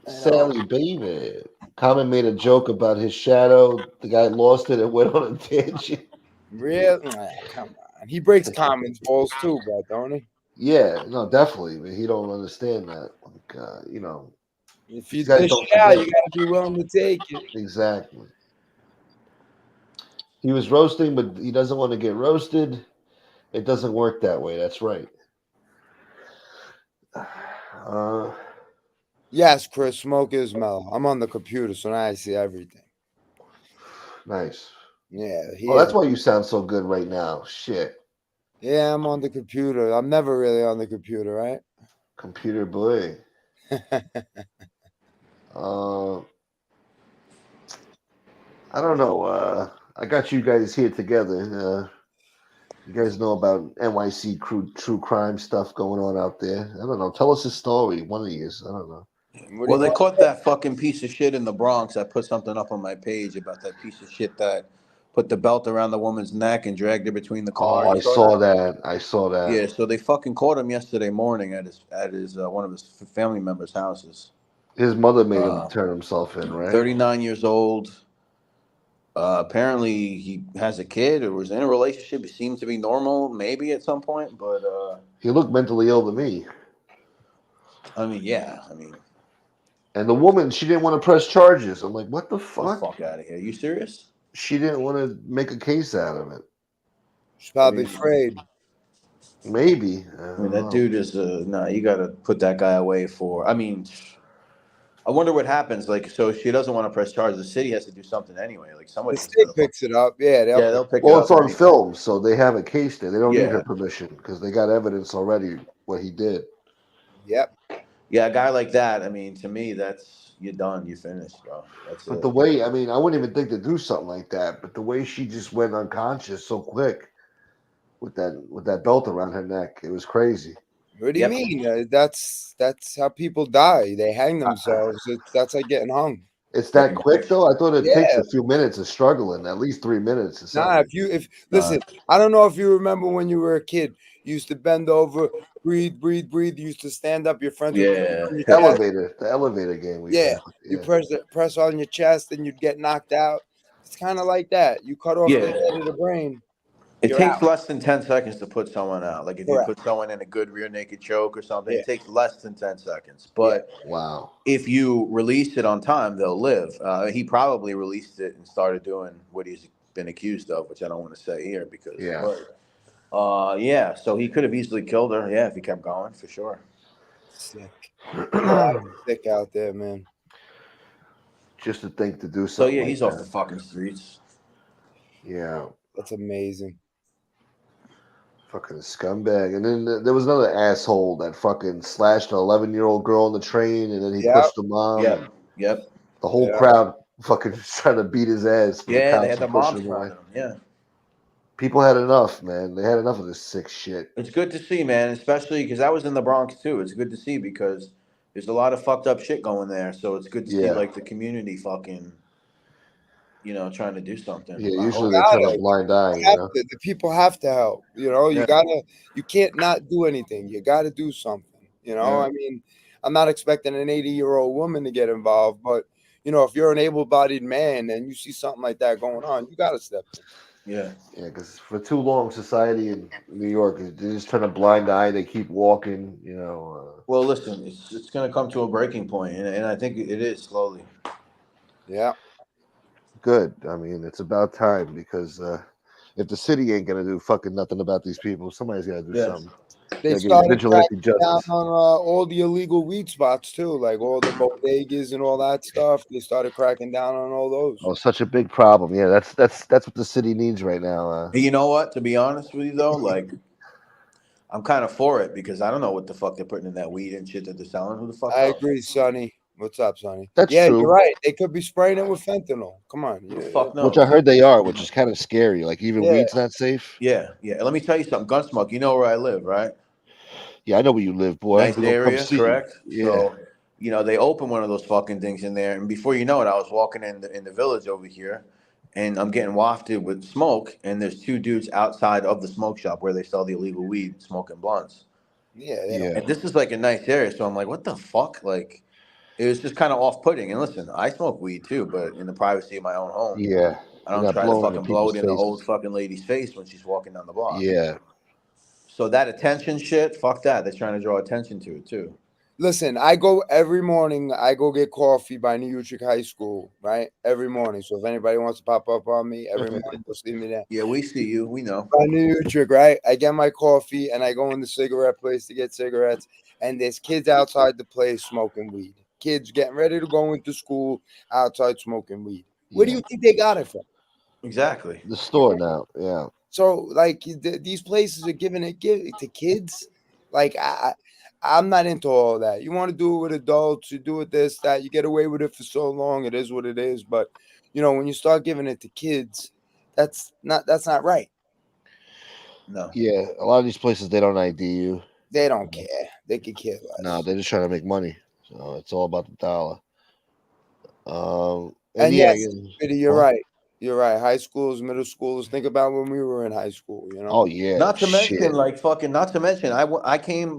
Speaker 2: Sally, baby. Common made a joke about his shadow. The guy lost it and went on a tangent.
Speaker 11: Really? Come on. He breaks Common's balls too, bro, don't he?
Speaker 2: Yeah, no, definitely. But he don't understand that. Like, you know,
Speaker 11: if you
Speaker 2: guys
Speaker 11: dish
Speaker 2: don't
Speaker 11: it out,
Speaker 2: forget.
Speaker 11: you gotta be willing to take it.
Speaker 2: Exactly. He was roasting, but he doesn't want to get roasted. It doesn't work that way. That's right.
Speaker 11: Yes, Chris, smoke is mellow. I'm on the computer, so now I see everything.
Speaker 2: Nice.
Speaker 11: Yeah.
Speaker 2: Well, that's why you sound so good right now. Shit.
Speaker 11: Yeah, I'm on the computer. I'm never really on the computer, right?
Speaker 2: Computer boy. I don't know. I got you guys here together. You guys know about NYC true crime stuff going on out there. I don't know. Tell us a story. One of you. I don't know.
Speaker 10: Well, they caught that fucking piece of shit in the Bronx. I put something up on my page about that piece of shit that put the belt around the woman's neck and dragged her between the cars.
Speaker 2: Oh, I saw that.
Speaker 10: Yeah, so they fucking caught him yesterday morning at his one of his family members' houses.
Speaker 2: His mother made him turn himself in, right?
Speaker 10: 39 years old. Apparently, he has a kid or was in a relationship. He seemed to be normal, maybe at some point, but
Speaker 2: he looked mentally ill to me.
Speaker 10: I mean, yeah,
Speaker 2: and the woman, she didn't want to press charges. I'm like, what the fuck?
Speaker 10: Get the fuck out of here! Are you serious?
Speaker 2: She didn't want to make a case out of it.
Speaker 11: She's probably afraid.
Speaker 2: Maybe.
Speaker 10: I mean, that dude is no. You got to put that guy away for. I mean, I wonder what happens. Like, so she doesn't want to press charges. The city has to do something anyway. Like, somebody.
Speaker 11: The state picks it up. Yeah,
Speaker 10: they'll pick it up.
Speaker 2: Well, it's on film, so they have a case there. They don't need
Speaker 10: Yeah.
Speaker 2: her permission because they got evidence already. what he did.
Speaker 11: Yep.
Speaker 10: Yeah, a guy like that. I mean, to me, that's you're done. You're finished, bro. That's
Speaker 2: But
Speaker 10: it.
Speaker 2: the way, I mean, I wouldn't even think to do something like that. But the way she just went unconscious so quick with that belt around her neck, it was crazy.
Speaker 11: What do you mean? That's how people die. They hang themselves. That's like getting hung.
Speaker 2: It's that quick though. I thought it takes
Speaker 11: Yeah.
Speaker 2: a few minutes of struggling, at least 3 minutes or
Speaker 11: Nah,
Speaker 2: something.
Speaker 11: if listen, I don't know if you remember when you were a kid. You used to bend over, breathe, breathe, breathe. You used to stand up. Your friends would press on your chest.
Speaker 2: The elevator game we
Speaker 11: Yeah,
Speaker 2: used to
Speaker 11: you
Speaker 2: play.
Speaker 11: press on your chest, and you'd get knocked out. It's kind of like that. You cut off
Speaker 10: Yeah.
Speaker 11: the head of the brain.
Speaker 10: It
Speaker 11: You're
Speaker 10: takes
Speaker 11: out.
Speaker 10: less than 10 seconds to put someone out. Like if you
Speaker 11: Correct.
Speaker 10: put someone in a good rear naked choke or something,
Speaker 11: Yeah.
Speaker 10: it takes less than 10 seconds. But
Speaker 2: Wow.
Speaker 10: if you release it on time, they'll live. He probably released it and started doing what he's been accused of, which I don't want to say here because.
Speaker 2: Yeah.
Speaker 10: But, yeah, so he could have easily killed her. Yeah, if he kept going, for sure.
Speaker 11: Sick. Sick out there, man.
Speaker 2: Just to think to do
Speaker 10: So
Speaker 2: something.
Speaker 10: yeah,
Speaker 2: like
Speaker 10: he's
Speaker 2: that.
Speaker 10: off the fucking streets.
Speaker 2: Yeah.
Speaker 11: That's amazing.
Speaker 2: Fucking scumbag. And then there was another asshole that fucking slashed an 11-year-old girl on the train, and then he pushed the mom.
Speaker 10: Yep.
Speaker 2: And
Speaker 10: Yep.
Speaker 2: the whole crowd fucking trying to beat his ass. The
Speaker 10: Yeah, they
Speaker 2: cops
Speaker 10: had the
Speaker 2: were pushing
Speaker 10: moms
Speaker 2: him away.
Speaker 10: surrounding him. Yeah.
Speaker 2: People had enough, man. They had enough of this sick shit.
Speaker 10: It's good to see, man, especially because I was in the Bronx too. It's good to see because there's a lot of fucked up shit going there. So it's good to see
Speaker 2: Yeah.
Speaker 10: like the community fucking, trying to do something.
Speaker 2: Yeah,
Speaker 10: I
Speaker 2: usually
Speaker 10: hope-
Speaker 2: they turn a blind eye, you know?
Speaker 11: The people have to help.
Speaker 10: Yeah.
Speaker 11: You can't not do anything. You gotta do something.
Speaker 10: Yeah.
Speaker 11: I mean, I'm not expecting an 80-year-old woman to get involved, but if you're an able-bodied man and you see something like that going on, you gotta step in.
Speaker 10: Yeah.
Speaker 2: Yeah, because for too long, society in New York, they just turn a blind eye. They keep walking,
Speaker 10: Well, listen, it's going to come to a breaking point, and I think it is slowly.
Speaker 11: Yeah.
Speaker 2: Good. I mean, it's about time because if the city ain't gonna do fucking nothing about these people, somebody's gotta do something.
Speaker 11: They
Speaker 2: Gotta get
Speaker 11: started
Speaker 2: vigilante
Speaker 11: cracking down
Speaker 2: justice.
Speaker 11: on all the illegal weed spots too, like all the bodegas and all that stuff. They started cracking down on all those.
Speaker 2: Oh, such a big problem. Yeah, that's what the city needs right now.
Speaker 10: Hey, you know what? To be honest with you, though, like, I'm kind of for it because I don't know what the fuck they're putting in that weed and shit that they're selling. Who the fuck
Speaker 11: I
Speaker 10: knows?
Speaker 11: agree, Sonny. What's up, Sonny?
Speaker 2: That's
Speaker 11: yeah,
Speaker 2: true.
Speaker 11: you're right. They could be spraying it with fentanyl. Come on.
Speaker 10: Who the fuck knows?
Speaker 2: Which I heard they are, which is kind of scary. Like even
Speaker 11: Yeah.
Speaker 2: weed's not safe.
Speaker 10: Yeah, yeah. Let me tell you something. Gunsmoke, you know where I live, right?
Speaker 2: Yeah, I know where you live, boy.
Speaker 10: Nice
Speaker 2: We're gonna come
Speaker 10: area,
Speaker 2: see you.
Speaker 10: correct?
Speaker 2: Yeah.
Speaker 10: So, they open one of those fucking things in there, and before you know it, I was walking in the village over here, and I'm getting wafted with smoke, and there's two dudes outside of the smoke shop where they sell the illegal weed, smoking blunts.
Speaker 11: Yeah.
Speaker 10: And this is like a nice area, so I'm like, what the fuck? Like, it was just kind of off-putting. And listen, I smoke weed too, but in the privacy of my own home.
Speaker 2: Yeah.
Speaker 10: I
Speaker 2: You're
Speaker 10: don't
Speaker 2: not
Speaker 10: try to
Speaker 2: blowing
Speaker 10: fucking
Speaker 2: in
Speaker 10: blow it
Speaker 2: people's
Speaker 10: in the
Speaker 2: faces.
Speaker 10: old fucking lady's face when she's walking down the block.
Speaker 2: Yeah.
Speaker 10: So that attention shit, fuck that. They're trying to draw attention to it too.
Speaker 11: Listen, I go every morning. I go get coffee by New Utrecht High School, right? Every morning. So if anybody wants to pop up on me, every morning, go see me there.
Speaker 10: Yeah, we see you. We know.
Speaker 11: By New Utrecht, right? I get my coffee and I go in the cigarette place to get cigarettes. And there's kids outside the place smoking weed. Kids getting ready to go into school outside smoking weed. Where do you think they got it from?
Speaker 10: Exactly.
Speaker 2: The store now. Yeah.
Speaker 11: So, like, these places are giving it to kids. Like, I'm not into all that. You want to do it with adults, you do it this, that. You get away with it for so long. It is what it is. But, when you start giving it to kids, that's not right.
Speaker 10: No.
Speaker 2: Yeah. A lot of these places they don't ID you.
Speaker 11: They don't care. They could care less.
Speaker 2: No, they're just trying to make money. So it's all about the dollar.
Speaker 11: And
Speaker 2: yeah,
Speaker 11: yes, you're right. You're right. High schools, middle schools. Think about when we were in high school.
Speaker 2: Oh yeah.
Speaker 10: Not to mention, I came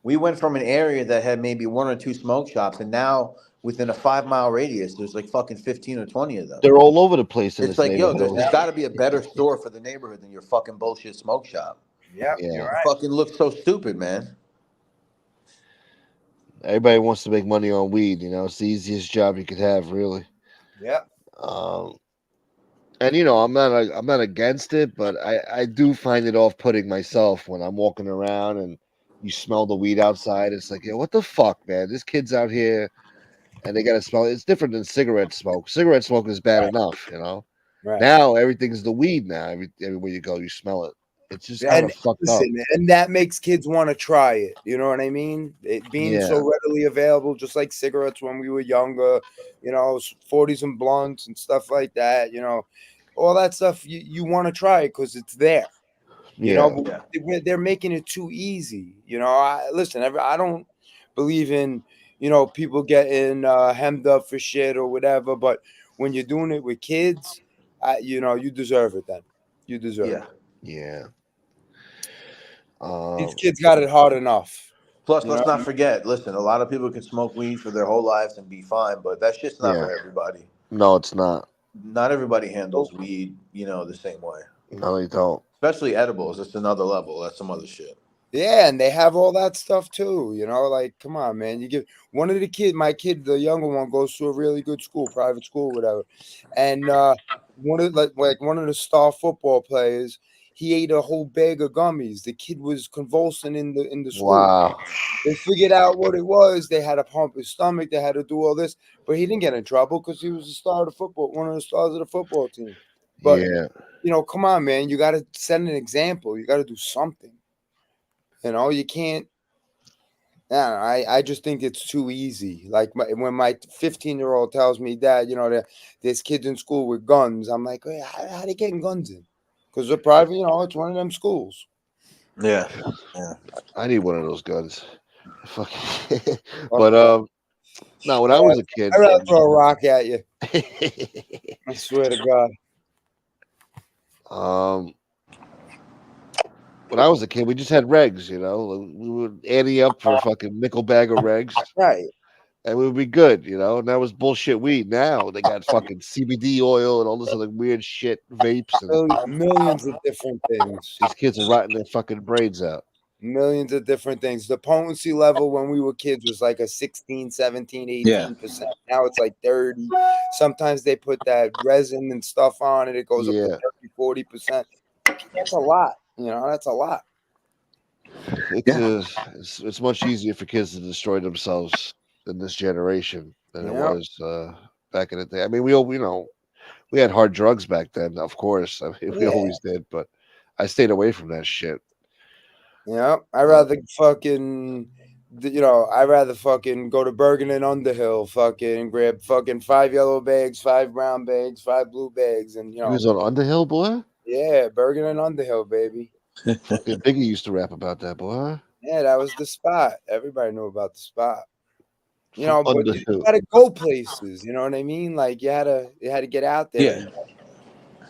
Speaker 10: we went from an area that had maybe one or two smoke shops, and now within a 5-mile radius, there's like fucking 15 or 20 of them.
Speaker 2: They're all over the place in
Speaker 10: It's
Speaker 2: this
Speaker 10: like, yo,
Speaker 2: neighborhood.
Speaker 10: there's got to be a better store for the neighborhood than your fucking bullshit smoke shop.
Speaker 11: Yep,
Speaker 2: Yeah.
Speaker 11: you're right.
Speaker 10: Fucking looks so stupid, man.
Speaker 2: Everybody wants to make money on weed. It's the easiest job you could have, really.
Speaker 11: Yeah.
Speaker 2: And I'm not against it, but I do find it off-putting myself when I'm walking around and you smell the weed outside. It's like, what the fuck, man? This kid's out here, and they gotta smell it. It's different than cigarette smoke. Cigarette smoke is bad enough,
Speaker 11: Right.
Speaker 2: Now everything's the weed. Now everywhere you go, you smell it. It's just kind
Speaker 11: And
Speaker 2: of fucked up.
Speaker 11: listen, and that makes kids want to try it. You know what I mean? It being so
Speaker 2: Yeah.
Speaker 11: readily available, just like cigarettes when we were younger, 40s and blunts and stuff like that. All that stuff you want to try it because it's there.
Speaker 2: Yeah.
Speaker 11: But they're making it too easy. Listen, I don't believe in people getting hemmed up for shit or whatever. But when you're doing it with kids, you deserve it. Then you deserve it.
Speaker 2: Yeah.
Speaker 11: These kids got it hard enough.
Speaker 10: Plus,
Speaker 11: You
Speaker 10: let's
Speaker 11: know?
Speaker 10: not forget. Listen, a lot of people can smoke weed for their whole lives and be fine, but that shit's not
Speaker 2: Yeah.
Speaker 10: for everybody.
Speaker 2: No, it's not.
Speaker 10: Not everybody handles weed, the same way.
Speaker 2: No, they don't.
Speaker 10: Especially edibles. It's another level. That's some other shit.
Speaker 11: Yeah, and they have all that stuff too. Like, come on, man. You give one of the kids, my kid, the younger one, goes to a really good school, private school, whatever. And one of one of the star football players, he ate a whole bag of gummies. The kid was convulsing in the school.
Speaker 2: Wow.
Speaker 11: They figured out what it was. They had to pump his stomach. They had to do all this, but he didn't get in trouble because he was the star of the football, one of the stars of the football team. But come on, man. You got to set an example. You got to do something. You can't. I just think it's too easy. Like when my 15-year-old tells me, Dad, there's kids in school with guns. I'm like, hey, how they getting guns in? Because they're private. It's one of them schools.
Speaker 10: Yeah.
Speaker 2: I need one of those guns. Fucking. But no, when I was a kid,
Speaker 11: I'd rather throw a rock at you. I swear to
Speaker 2: God. When I was a kid, we just had regs, we would ante up for a fucking nickel bag of regs.
Speaker 11: Right.
Speaker 2: And we would be good, and that was bullshit weed. Now they got fucking CBD oil and all this other weird shit, vapes, and
Speaker 11: millions of different things.
Speaker 2: These kids are rotting their fucking brains out.
Speaker 11: Millions of different things. The potency level when we were kids was like a 16, 17, 18%. Now it's like 30. Sometimes they put that resin and stuff on it. It goes up to 30, 40%. That's a lot. That's a lot.
Speaker 2: It's much easier for kids to destroy themselves in this generation than it was back in the day. I mean, we had hard drugs back then, of course. I mean, we always did, but I stayed away from that shit.
Speaker 11: Yeah, I'd rather fucking go to Bergen and Underhill, fucking grab fucking 5 yellow bags, 5 brown bags, 5 blue bags, and
Speaker 2: He was on Underhill, boy.
Speaker 11: Yeah, Bergen and Underhill, baby.
Speaker 2: Fucking Biggie used to rap about that, boy.
Speaker 11: Yeah, that was the spot. Everybody knew about the spot. But
Speaker 2: Underhill.
Speaker 11: you gotta go places. You know what I mean? Like you had to get out there.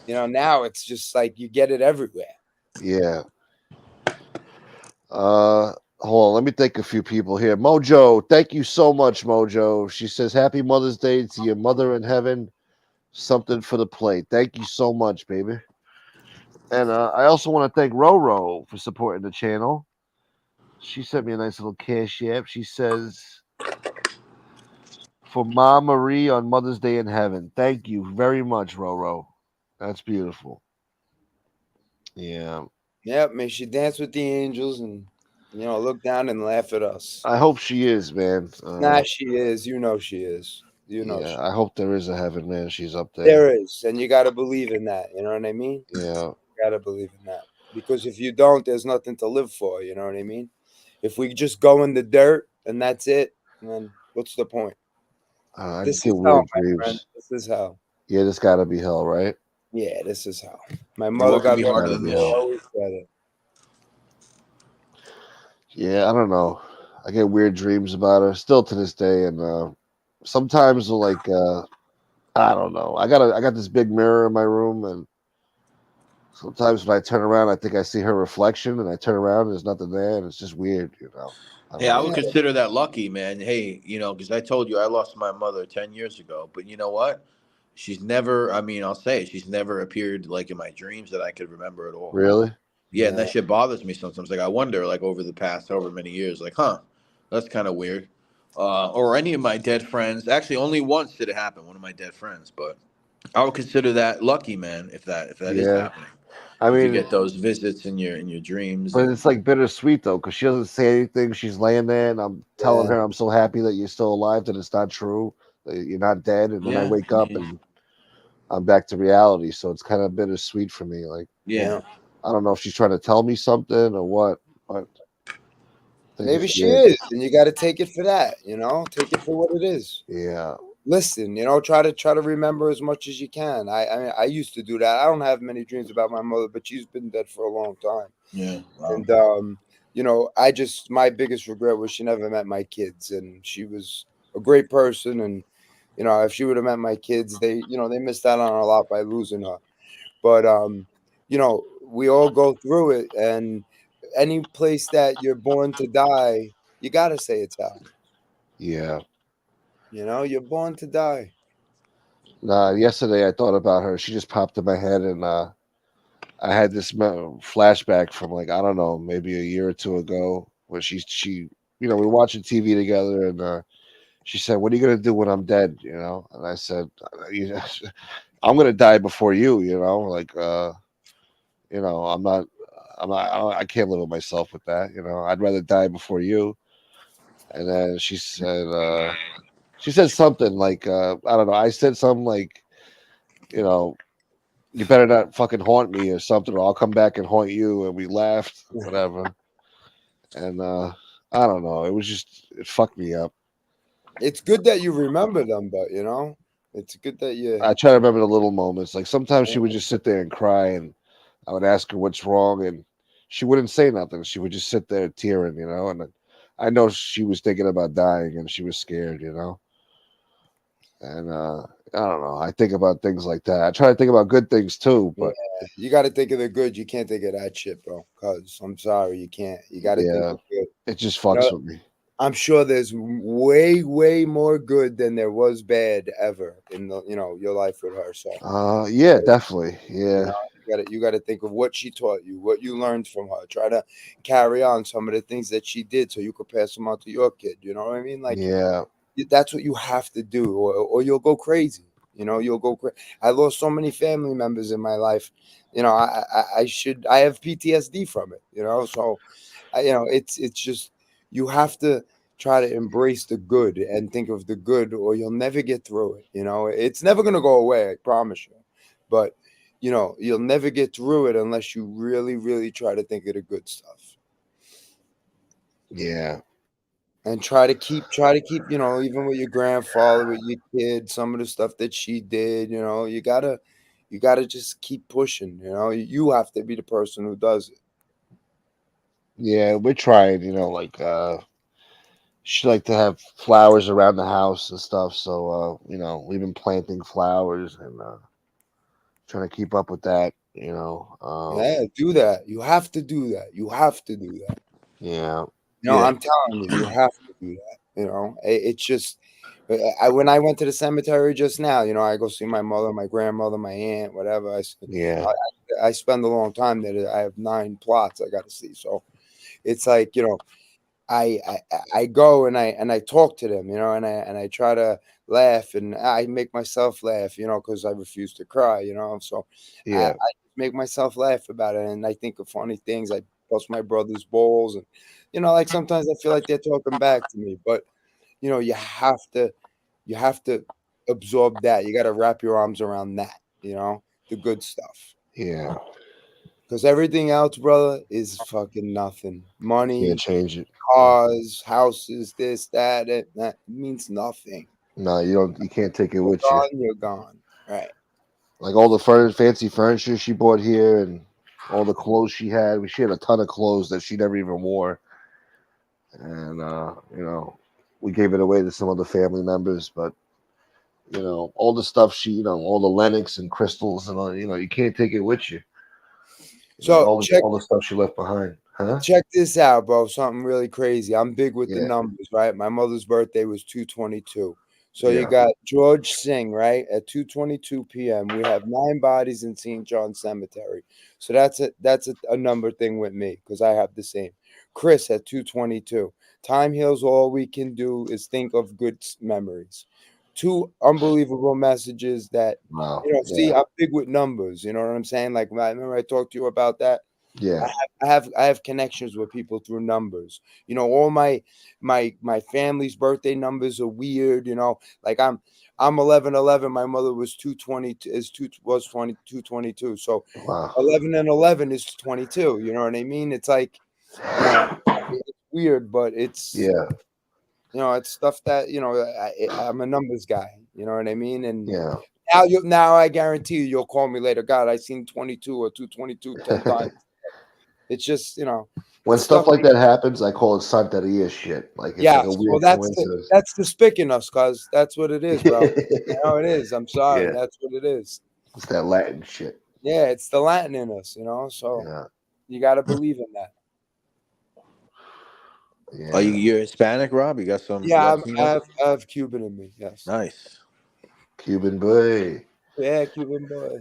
Speaker 10: Yeah.
Speaker 11: And, now it's just like you get it everywhere.
Speaker 2: Yeah. Hold on, let me thank a few people here. Mojo, thank you so much, Mojo. She says, Happy Mother's Day to your mother in heaven. Something for the plate. Thank you so much, baby. And I also want to thank Roro for supporting the channel. She sent me a nice little cash app. She says, for Ma Marie on Mother's Day in heaven. Thank you very much, Roro. That's beautiful. Yeah.
Speaker 11: Yep, may she dance with the angels and look down and laugh at us.
Speaker 2: I hope she is, man.
Speaker 11: She is. She is.
Speaker 2: Yeah, I hope there is a heaven, man. She's up there.
Speaker 11: There is, and you got to believe in that. You know what I mean?
Speaker 2: Yeah.
Speaker 11: You got to believe in that. Because if you don't, there's nothing to live for. You know what I mean? If we just go in the dirt and that's it, then what's the point?
Speaker 2: I
Speaker 11: This
Speaker 2: get
Speaker 11: is
Speaker 2: weird
Speaker 11: hell, my
Speaker 2: dreams.
Speaker 11: friend. This is hell.
Speaker 2: Yeah, this got to be hell, right?
Speaker 11: Yeah, this is hell. My mother got always said it.
Speaker 2: Yeah, I don't know. I get weird dreams about her still to this day, and sometimes like I don't know. I got this big mirror in my room, and sometimes when I turn around, I think I see her reflection, and I turn around, and there's nothing there, and it's just weird,
Speaker 10: Hey, I would consider that lucky, man. Hey, because I told you I lost my mother 10 years ago, but you know what? She's never, I'll say it, she's never appeared like in my dreams that I could remember at all.
Speaker 2: Really?
Speaker 10: Yeah, and that shit bothers me sometimes. Like I wonder, like over the past however many years, like, that's kind of weird. Or any of my dead friends. Actually, only once did it happen. One of my dead friends, but I would consider that lucky, man. If that is happening,
Speaker 2: I mean,
Speaker 10: you get those visits in your dreams.
Speaker 2: But it's like bittersweet though, because she doesn't say anything. She's laying there, and I'm telling her I'm so happy that you're still alive. That it's not true. That you're not dead. And then I wake up and I'm back to reality. So it's kind of bittersweet for me. Like, I don't know if she's trying to tell me something or what, but things
Speaker 11: Maybe
Speaker 2: are
Speaker 11: she
Speaker 2: weird.
Speaker 11: is, and you got to take it for that. Take it for what it is.
Speaker 2: Yeah.
Speaker 11: Listen, try to remember as much as you can. I mean, I used to do that. I don't have many dreams about my mother, but she's been dead for a long time.
Speaker 10: Yeah.
Speaker 11: And my biggest regret was she never met my kids, and she was a great person. And if she would have met my kids, they missed out on a lot by losing her. But we all go through it, and any place that you're born to die, you gotta say it's hell.
Speaker 2: Yeah.
Speaker 11: You're born to die.
Speaker 2: Nah, yesterday I thought about her. She just popped in my head, and I had this flashback from like I don't know, maybe a year or two ago, where she we were watching TV together, and she said, "What are you gonna do when I'm dead?" And I said, "I'm gonna die before you." Like I'm not, I can't live with myself with that. I'd rather die before you. And then she said something like, I don't know. I said something like, you know, you better not fucking haunt me or something, or I'll come back and haunt you. And we laughed, whatever. And I don't know. It fucked me up.
Speaker 11: It's good that you remember them, but it's good that
Speaker 2: I try to remember the little moments. Like sometimes she would just sit there and cry, and I would ask her what's wrong, and she wouldn't say nothing. She would just sit there tearing, and I know she was thinking about dying and she was scared. And I don't know. I think about things like that. I try to think about good things too, but
Speaker 11: you got to think of the good. You can't think of that shit, bro. Cause I'm sorry, you can't. You got to think of good.
Speaker 2: It just fucks with me.
Speaker 11: I'm sure there's way, way more good than there was bad ever in your life with her. So
Speaker 2: yeah, definitely. Yeah.
Speaker 11: You got to think of what she taught you, what you learned from her. Try to carry on some of the things that she did, so you could pass them on to your kid. You know what I mean? Like,
Speaker 2: yeah,
Speaker 11: that's what you have to do, or you'll go crazy. You'll go crazy. I lost so many family members in my life. I have PTSD from it. So it's just you have to try to embrace the good and think of the good, or you'll never get through it. It's never gonna go away, I promise you. But you'll never get through it unless you really, really try to think of the good stuff.
Speaker 2: Yeah.
Speaker 11: And try to keep, even with your grandfather, with your kid, some of the stuff that she did, you gotta just keep pushing. You have to be the person who does it.
Speaker 2: Yeah, we're trying, like she like to have flowers around the house and stuff. So we've been planting flowers and trying to keep up with that,
Speaker 11: Yeah, do that. You have to do that. You have to do that.
Speaker 2: Yeah.
Speaker 11: I'm telling you, you have to do that. It's just when I went to the cemetery just now, I go see my mother, my grandmother, my aunt, whatever.
Speaker 2: Yeah.
Speaker 11: I spend a long time there. I have 9 plots I got to see. So it's like, I go and I talk to them, and I try to laugh, and I make myself laugh, because I refuse to cry, so
Speaker 2: Yeah.
Speaker 11: I make myself laugh about it, and I think of funny things. I bust my brother's balls, and like sometimes I feel like they're talking back to me, but you have to absorb that. You got to wrap your arms around that, the good stuff.
Speaker 2: Yeah.
Speaker 11: Because everything else, brother, is fucking nothing. Money,
Speaker 2: Can't change it.
Speaker 11: cars, houses, this, that means nothing.
Speaker 2: No, you can't take it
Speaker 11: You're
Speaker 2: with you.
Speaker 11: gone, you're gone. Right.
Speaker 2: Like all the fancy furniture she bought here and all the clothes she had. She had a ton of clothes that she never even wore. And we gave it away to some other family members, but all the stuff all the Lennox and crystals and all, you can't take it with you.
Speaker 11: So
Speaker 2: all the stuff she left behind. Huh?
Speaker 11: Check this out, bro. Something really crazy. I'm big with the
Speaker 2: Yeah.
Speaker 11: numbers, right? My mother's birthday was 2/22. So you
Speaker 2: Yeah.
Speaker 11: got George Singh, right? At 2:22 p.m. We have 9 bodies in St. John Cemetery. So that's a number thing with me, because I have the same. Chris at 2:22. Time heals. All we can do is think of good memories. 2 unbelievable messages that
Speaker 2: Wow.
Speaker 11: see,
Speaker 2: Yeah.
Speaker 11: I'm big with numbers. You know what I'm saying? Like, I remember I talked to you about that.
Speaker 2: Yeah.
Speaker 11: I have connections with people through numbers. You know, all my family's birthday numbers are weird. You know, like I'm 11/11. My mother was 220 was 222. So
Speaker 2: Wow.
Speaker 11: 11 and 11 is 22. You know what I mean? It's like, you know, it's weird, but it's
Speaker 2: Yeah.
Speaker 11: you know, it's stuff that you know. I'm a numbers guy. You know what I mean? And
Speaker 2: Yeah.
Speaker 11: now I guarantee you'll call me later. God, I seen 22 or 222 10 times. It's just, you know,
Speaker 2: When
Speaker 11: it's
Speaker 2: stuff
Speaker 11: stuff
Speaker 2: like
Speaker 11: like
Speaker 2: that happens, I call it Santeria shit. Like it's like
Speaker 11: yeah.
Speaker 2: a
Speaker 11: Well,
Speaker 2: weird coincidence.
Speaker 11: that's despicing us, cuz that's what it is, bro. You know it is. I'm sorry.
Speaker 2: Yeah.
Speaker 11: That's what it is.
Speaker 2: It's that Latin shit.
Speaker 11: Yeah, it's the Latin in us, you know. So
Speaker 2: Yeah.
Speaker 11: you got to believe in that.
Speaker 2: Yeah.
Speaker 10: Are you're Hispanic, Rob? You got some
Speaker 11: Yeah,
Speaker 10: Latino?
Speaker 11: I have Cuban in me. Yes.
Speaker 10: Nice.
Speaker 2: Cuban boy.
Speaker 11: Yeah, Cuban boy.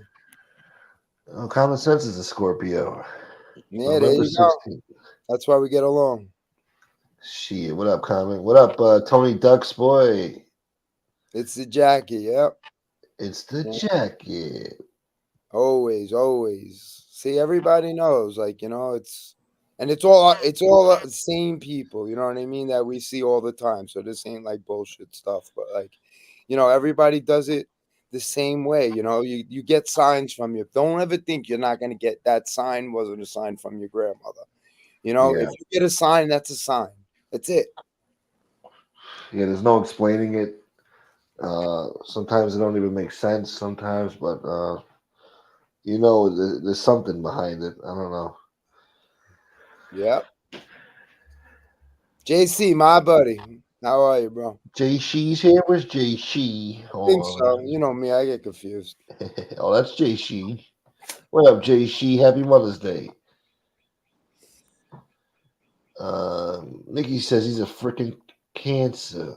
Speaker 2: Oh, common sense is a Scorpio.
Speaker 11: Yeah, there
Speaker 2: November
Speaker 11: you go.
Speaker 2: 16th.
Speaker 11: That's why we get along.
Speaker 2: Shit. What up, Common? What up, Tony Ducks boy?
Speaker 11: It's the jacket. Yep.
Speaker 2: It's the
Speaker 11: Yeah.
Speaker 2: jacket.
Speaker 11: Always, always. See, everybody knows, like, you know, it's all the same people, you know what I mean, that we see all the time. So this ain't like bullshit stuff, but like, you know, everybody does it the same way. You know, you get signs from you. Don't ever think you're not gonna get that sign wasn't a sign from your grandmother. You know,
Speaker 2: Yeah.
Speaker 11: if you get a sign, that's a sign. That's it.
Speaker 2: Yeah, there's no explaining it. Sometimes it don't even make sense sometimes, but you know, there's something behind it. I don't know.
Speaker 11: Yep. JC, my buddy. How are you, bro?
Speaker 2: Jay Shee's here. Where's Jay Shee?
Speaker 11: Think
Speaker 2: Hold
Speaker 11: so. You know me, I get confused.
Speaker 2: on. Oh, that's Jay Shee. What up, Jay Shee? Happy Mother's Day. Nikki says he's a freaking cancer.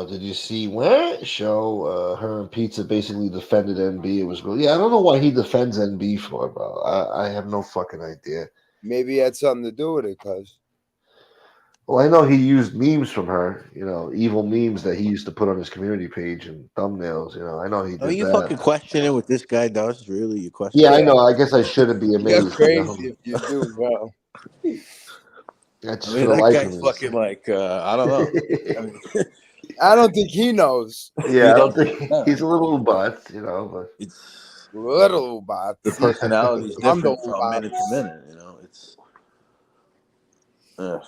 Speaker 2: Did you see what show? Her and Pizza basically defended NB. It was really, yeah. I don't know why he defends NB for, bro. I have no fucking idea.
Speaker 11: Maybe it had something to do with it, cuz.
Speaker 2: Well, I know he used memes from her, you know, evil memes that he used to put on his community page and thumbnails. You know, I know he
Speaker 10: Are
Speaker 2: did
Speaker 10: you
Speaker 2: that.
Speaker 10: fucking questioning what this guy does? Really, you question?
Speaker 2: Yeah, I
Speaker 11: Yeah,
Speaker 2: know. I guess I shouldn't be
Speaker 11: you're
Speaker 2: amazed. You know,
Speaker 11: crazy if you do, bro.
Speaker 2: that's
Speaker 10: I
Speaker 2: just for
Speaker 10: mean,
Speaker 2: the
Speaker 10: that
Speaker 2: life of
Speaker 10: guy's
Speaker 2: me.
Speaker 10: fucking like I don't know. I mean,
Speaker 11: I don't think he knows.
Speaker 2: Yeah,
Speaker 10: you
Speaker 2: I don't
Speaker 10: don't
Speaker 2: think
Speaker 10: know.
Speaker 2: he's a little butt, you know,
Speaker 10: It's
Speaker 11: Little
Speaker 10: the
Speaker 11: bots.
Speaker 10: personality is
Speaker 11: I'm the
Speaker 10: different from minute to
Speaker 11: bots.
Speaker 10: minute. You know, it's. Ugh.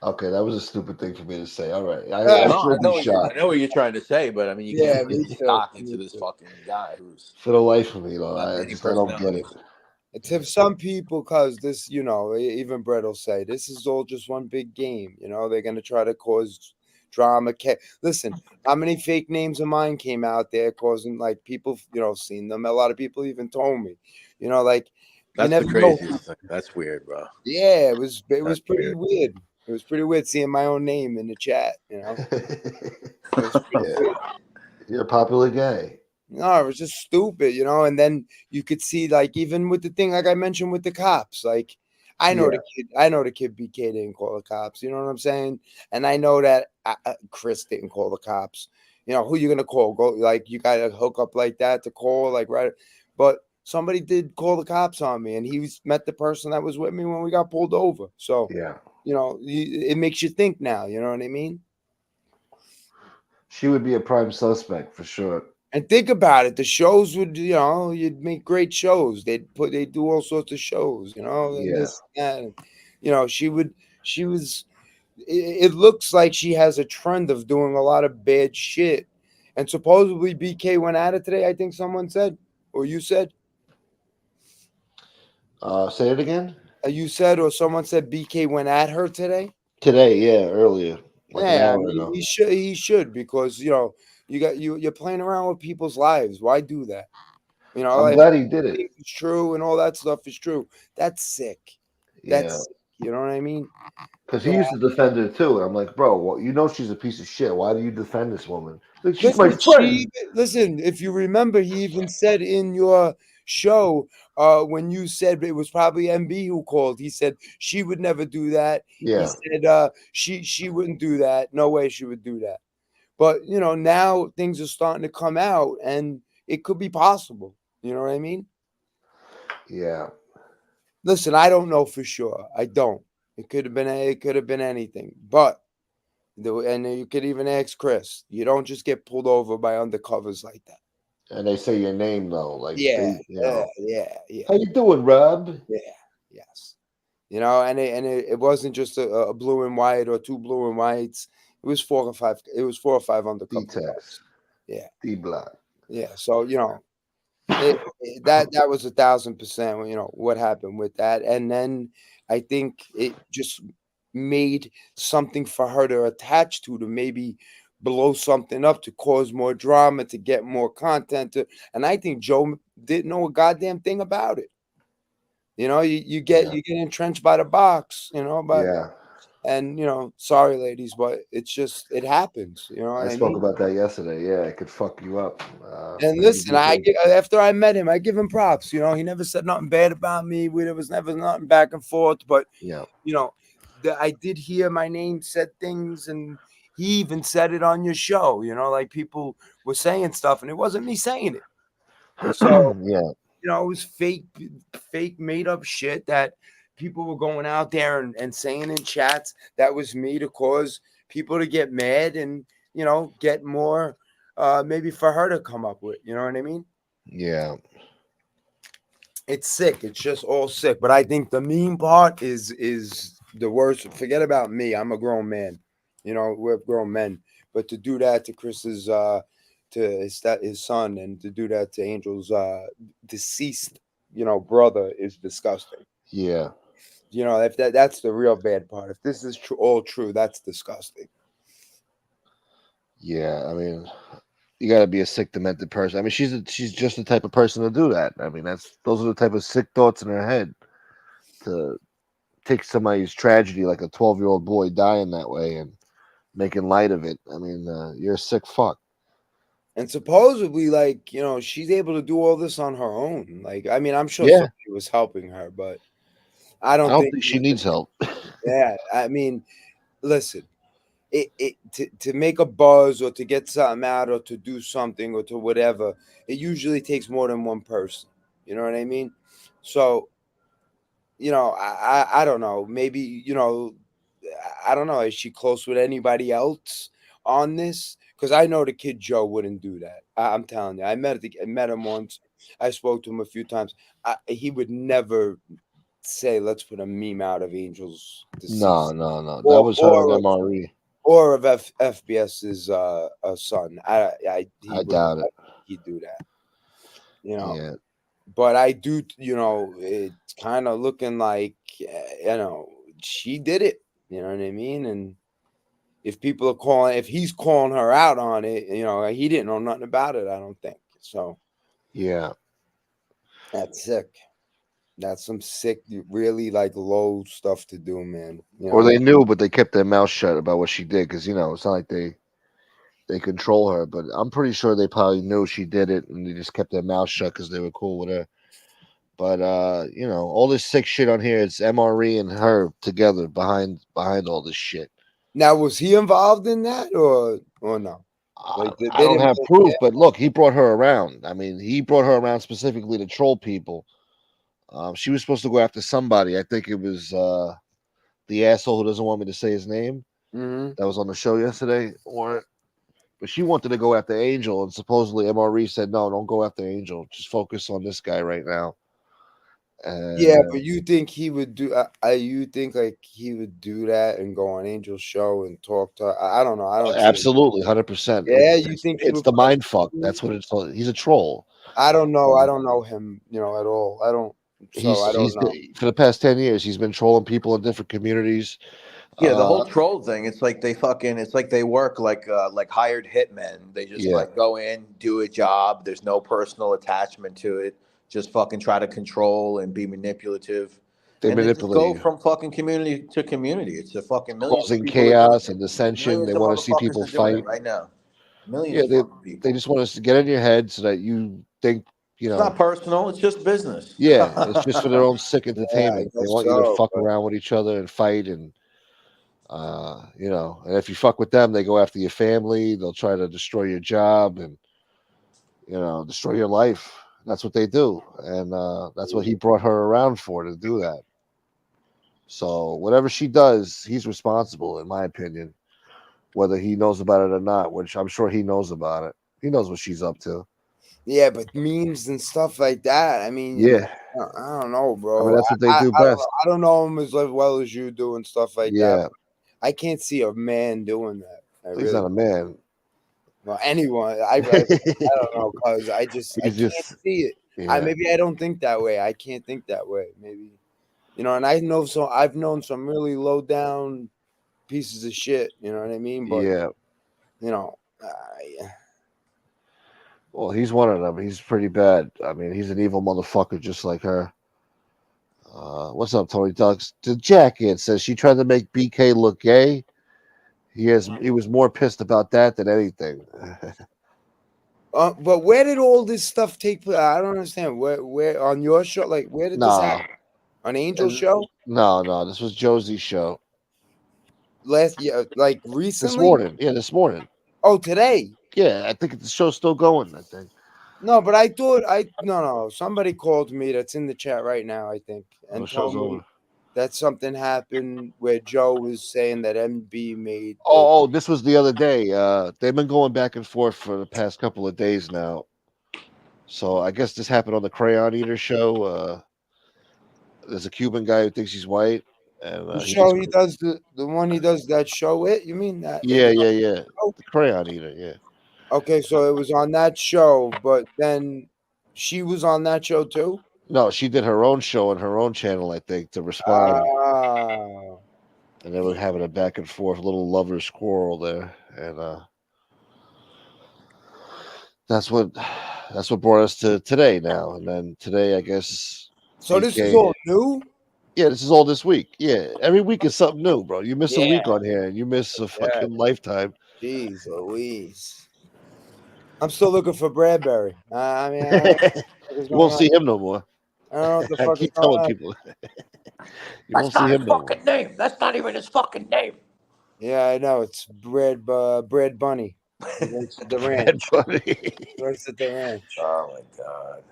Speaker 2: but okay, that was a stupid thing for me to say. All right, I
Speaker 11: Ah,
Speaker 10: No,
Speaker 2: should be
Speaker 10: I
Speaker 2: shocked.
Speaker 10: know what you're trying to say, but I mean, you
Speaker 11: yeah,
Speaker 10: can't
Speaker 11: me
Speaker 10: be
Speaker 11: too.
Speaker 10: talking to
Speaker 11: Me
Speaker 10: this
Speaker 11: too.
Speaker 10: fucking guy who's
Speaker 2: For the life of me, though,
Speaker 10: got
Speaker 2: I
Speaker 10: many
Speaker 2: just I don't get it.
Speaker 10: personalities.
Speaker 11: It's if some people, cause this, you know, even Brett will say this is all just one big game. You know, they're gonna try to cause drama. Listen, how many fake names of mine came out there causing like people, you know, seen them. A lot of people even told me, you know, like you
Speaker 10: That's the
Speaker 11: never know.
Speaker 10: craziest thing. That's weird, bro.
Speaker 11: Yeah, it was
Speaker 10: That's
Speaker 11: pretty
Speaker 10: weird.
Speaker 11: weird. It was pretty weird seeing my own name in the chat. You know, it was pretty
Speaker 2: Yeah,
Speaker 11: weird.
Speaker 2: you're a popular guy.
Speaker 11: No, it was just stupid, you know. And then you could see, like, even with the thing, like I mentioned with the cops, like
Speaker 2: Yeah,
Speaker 11: I know the kid BK didn't call the cops. You know what I'm saying? And I know that Chris didn't call the cops. You know who you gonna call? Go like you got to hook up like that to call, like right. But somebody did call the cops on me, and met the person that was with me when we got pulled over. So
Speaker 2: yeah.
Speaker 11: you know, it makes you think now. You know what I mean?
Speaker 2: She would be a prime suspect for sure.
Speaker 11: And think about it, the shows would, you know, you'd make great shows. They'd do all sorts of shows, you know, and
Speaker 2: Yeah.
Speaker 11: this and that. And, you know, she was. It looks like she has a trend of doing a lot of bad shit. And supposedly BK went at it today. I think someone said, or you said,
Speaker 2: Say it again.
Speaker 11: you said, or someone said BK went at her today.
Speaker 2: Today, yeah, earlier, like an
Speaker 11: Yeah, I
Speaker 2: hour
Speaker 11: mean,
Speaker 2: ago.
Speaker 11: he should because you know you're playing around with people's lives. Why do that? You know,
Speaker 2: I'm
Speaker 11: like
Speaker 2: glad he did it.
Speaker 11: it's true and all that stuff is true. That's sick.
Speaker 2: Yeah,
Speaker 11: That's sick. You know what I mean?
Speaker 2: because he
Speaker 11: Yeah.
Speaker 2: used to defend her too, and I'm like, bro, well, you know she's a piece of shit. Why do you defend this woman? Like, she's my friend.
Speaker 11: Listen, if you remember, he even said in your show, when you said it was probably MB who called, he said she would never do that. He
Speaker 2: Yeah,
Speaker 11: said she wouldn't do that. No way she would do that. But you know, now things are starting to come out and it could be possible. You know what I mean?
Speaker 2: Yeah.
Speaker 11: Listen, I don't know for sure. I don't. It could have been anything. But and you could even ask Chris. You don't just get pulled over by undercovers like that.
Speaker 2: And they say your name though, like
Speaker 11: Yeah,
Speaker 2: they, you know,
Speaker 11: yeah.
Speaker 2: how you doing, Rob?
Speaker 11: Yeah, yes. You know, and it wasn't just a blue and white or two blue and whites. It was 4 or 5. It was 4 or 5 undercover
Speaker 2: D-Tex,
Speaker 11: guys. Yeah,
Speaker 2: D-Block.
Speaker 11: yeah. So that was 1,000%. You know what happened with that, and then I think it just made something for her to attach to maybe blow something up to cause more drama to get more content and I think Joe didn't know a goddamn thing about it. You know, you get entrenched by the box, you know, but and sorry ladies, but it happens, you know what
Speaker 2: I
Speaker 11: I
Speaker 2: spoke
Speaker 11: mean?
Speaker 2: about that yesterday. Yeah, it could fuck you up.
Speaker 11: And
Speaker 2: Make you
Speaker 11: listen,
Speaker 2: do things.
Speaker 11: after I met him, I give him props. You know, he never said nothing bad about me. There was never nothing back and forth. But
Speaker 2: Yeah.
Speaker 11: you know, I did hear my name said things, and he even said it on your show. You know, like people were saying stuff, and it wasn't me saying it. So
Speaker 2: Yeah.
Speaker 11: it was fake, made up shit that people were going out there and saying in chats that was me to cause people to get mad and get more maybe for her to come up with. You know what I mean?
Speaker 2: Yeah.
Speaker 11: It's sick. It's just all sick. But I think the mean part is the worst. Forget about me. I'm a grown man. You know, we're grown men. But to do that to Chris's to his son, and to do that to Angel's deceased, brother, is disgusting.
Speaker 2: Yeah.
Speaker 11: You know, if that's the real bad part. If this is all true, that's disgusting.
Speaker 2: Yeah. I mean, you got to be a sick, demented person. I mean, she's just the type of person to do that. I mean, those are the type of sick thoughts in her head to take somebody's tragedy, like a 12-year-old boy dying that way, and making light of it. I mean, you're a sick fuck.
Speaker 11: And supposedly, like, she's able to do all this on her own. Like, I mean, I'm sure
Speaker 2: Yeah.
Speaker 11: somebody was helping her, but I don't think
Speaker 2: she needs help.
Speaker 11: Yeah, I mean, listen, to make a buzz or to get something out or to do something or to whatever, it usually takes more than one person. You know what I mean? So, I don't know. Maybe, I don't know. Is she close with anybody else on this? Because I know the kid Joe wouldn't do that. I'm telling you. I met him once. I spoke to him a few times. He would never say, "Let's put a meme out of Angel's deceased,"
Speaker 2: No. That was her and MRE.
Speaker 11: or of FBS's son.
Speaker 2: I doubt it.
Speaker 11: He'd do that.
Speaker 2: Yeah.
Speaker 11: But I do. It's kind of looking like she did it. You know what I mean? And if he's calling her out on it, he didn't know nothing about it. I don't think so.
Speaker 2: Yeah.
Speaker 11: That's sick. That's some sick, really like low stuff to do, man.
Speaker 2: Or they knew, but they kept their mouth shut about what she did, because it's not like they control her. But I'm pretty sure they probably knew she did it, and they just kept their mouth shut because they were cool with her. But all this sick shit on here, it's MRE and her together behind all this shit.
Speaker 11: Now, was he involved in that or no? Like,
Speaker 2: I don't have proof, but look, he brought her around. I mean, he brought her around specifically to troll people. She was supposed to go after somebody. I think it was the asshole who doesn't want me to say his name.
Speaker 11: Mm-hmm.
Speaker 2: That was on the show yesterday. But she wanted to go after Angel, and supposedly MRE said, "No, don't go after Angel. Just focus on this guy right now."
Speaker 11: Yeah, but you think he would do? You think like he would do that and go on Angel's show and talk to her? I don't know. I don't.
Speaker 2: Absolutely, 100%.
Speaker 11: Yeah, you think
Speaker 2: it's the mind fuck? That's what it's. He's a troll.
Speaker 11: I don't know. I don't know him, at all. I don't. So I don't know.
Speaker 2: For the past 10 years, he's been trolling people in different communities.
Speaker 10: Yeah, the whole troll thing. It's like they work like hired hitmen. They just like go in, do a job. There's no personal attachment to it. Just fucking try to control and be manipulative.
Speaker 2: They manipulate.
Speaker 10: They just go from fucking community to community. It's a fucking millions
Speaker 2: causing
Speaker 10: of people
Speaker 2: chaos and dissension. They want to see people fight
Speaker 10: right now. Millions.
Speaker 2: Yeah,
Speaker 10: of people.
Speaker 2: they just want us to get in your head so that you think
Speaker 10: It's not personal. It's just business.
Speaker 2: Yeah, it's just for their own sick entertainment. They want you to fuck
Speaker 11: but
Speaker 2: around with each other and fight, and and if you fuck with them, they go after your family. They'll try to destroy your job and destroy your life. That's what they do, and that's what he brought her around for, to do that. So whatever she does, he's responsible, in my opinion, whether he knows about it or not. Which I'm sure he knows about it. He knows what she's up to.
Speaker 11: Yeah, but memes and stuff like that. I mean,
Speaker 2: Yeah,
Speaker 11: I don't know,
Speaker 2: I mean
Speaker 11: bro.
Speaker 2: that's what they
Speaker 11: I,
Speaker 2: do
Speaker 11: I don't
Speaker 2: best.
Speaker 11: know. I don't know him as well as you do and stuff like that.
Speaker 2: Yeah,
Speaker 11: I can't see a man doing that. I
Speaker 2: he's
Speaker 11: really
Speaker 2: not a man.
Speaker 11: well, anyone. I don't know because I
Speaker 2: He's
Speaker 11: can't
Speaker 2: just
Speaker 11: see it.
Speaker 2: yeah,
Speaker 11: Maybe I don't think that way. I can't think that way. Maybe and I've known some really low down pieces of shit. You know what I mean? But
Speaker 2: yeah.
Speaker 11: you know, I,
Speaker 2: Well, he's one of them. He's pretty bad. I mean, he's an evil motherfucker, just like her. What's up, Tony Ducks? The jacket says she tried to make BK look gay. He was more pissed about that than anything.
Speaker 11: but where did all this stuff take place? I don't understand. Where on your show? Like, where did this
Speaker 2: Nah,
Speaker 11: happen? On Angel's show
Speaker 2: no. This was Josie's show
Speaker 11: last year? Like
Speaker 2: this
Speaker 11: recently?
Speaker 2: morning. Yeah, this morning.
Speaker 11: Oh, today?
Speaker 2: Yeah, I think the show's still going. I think.
Speaker 11: No, but I thought no. Somebody called me that's in the chat right now, I think,
Speaker 2: Oh, the
Speaker 11: and
Speaker 2: show's
Speaker 11: told me
Speaker 2: over.
Speaker 11: that something happened where Joe was saying that MB made the.
Speaker 2: Oh, this was the other day. They've been going back and forth for the past couple of days now. So I guess this happened on the Crayon Eater show. There's a Cuban guy who thinks he's white, and
Speaker 11: The
Speaker 2: he thinks,
Speaker 11: show he does the one he does that show it? You mean that
Speaker 2: yeah,
Speaker 11: the
Speaker 2: yeah, yeah,
Speaker 11: show?
Speaker 2: the Crayon Eater, yeah.
Speaker 11: Okay, so it was on that show, but then she was on that show too?
Speaker 2: No, she did her own show on her own channel, I think, to respond,
Speaker 11: Ah.
Speaker 2: and they were having a back and forth, little lovers quarrel there, and that's what brought us to today now, and then today, I guess,
Speaker 11: So this is
Speaker 2: BK.
Speaker 11: all new?
Speaker 2: Yeah, this is all this week. Yeah, every week is something new, bro. You miss a
Speaker 11: Yeah,
Speaker 2: week on here, and you miss a
Speaker 11: yeah.
Speaker 2: fucking lifetime.
Speaker 11: Jeez Louise. I'm still looking for Bradbury. I mean, I don't know what is
Speaker 2: You won't
Speaker 11: going on.
Speaker 2: see him no more.
Speaker 11: I don't know what the
Speaker 2: I
Speaker 11: fuck is
Speaker 2: keep
Speaker 11: going
Speaker 2: telling
Speaker 11: on.
Speaker 2: people, you won't
Speaker 3: That's
Speaker 2: see
Speaker 3: not his
Speaker 2: him no more.
Speaker 3: fucking name. That's not even his fucking name.
Speaker 11: Yeah, I know. It's Bread Bunny. He works at the
Speaker 2: Bad
Speaker 11: ranch.
Speaker 2: Bunny.
Speaker 11: He works at the ranch.
Speaker 3: Oh my god.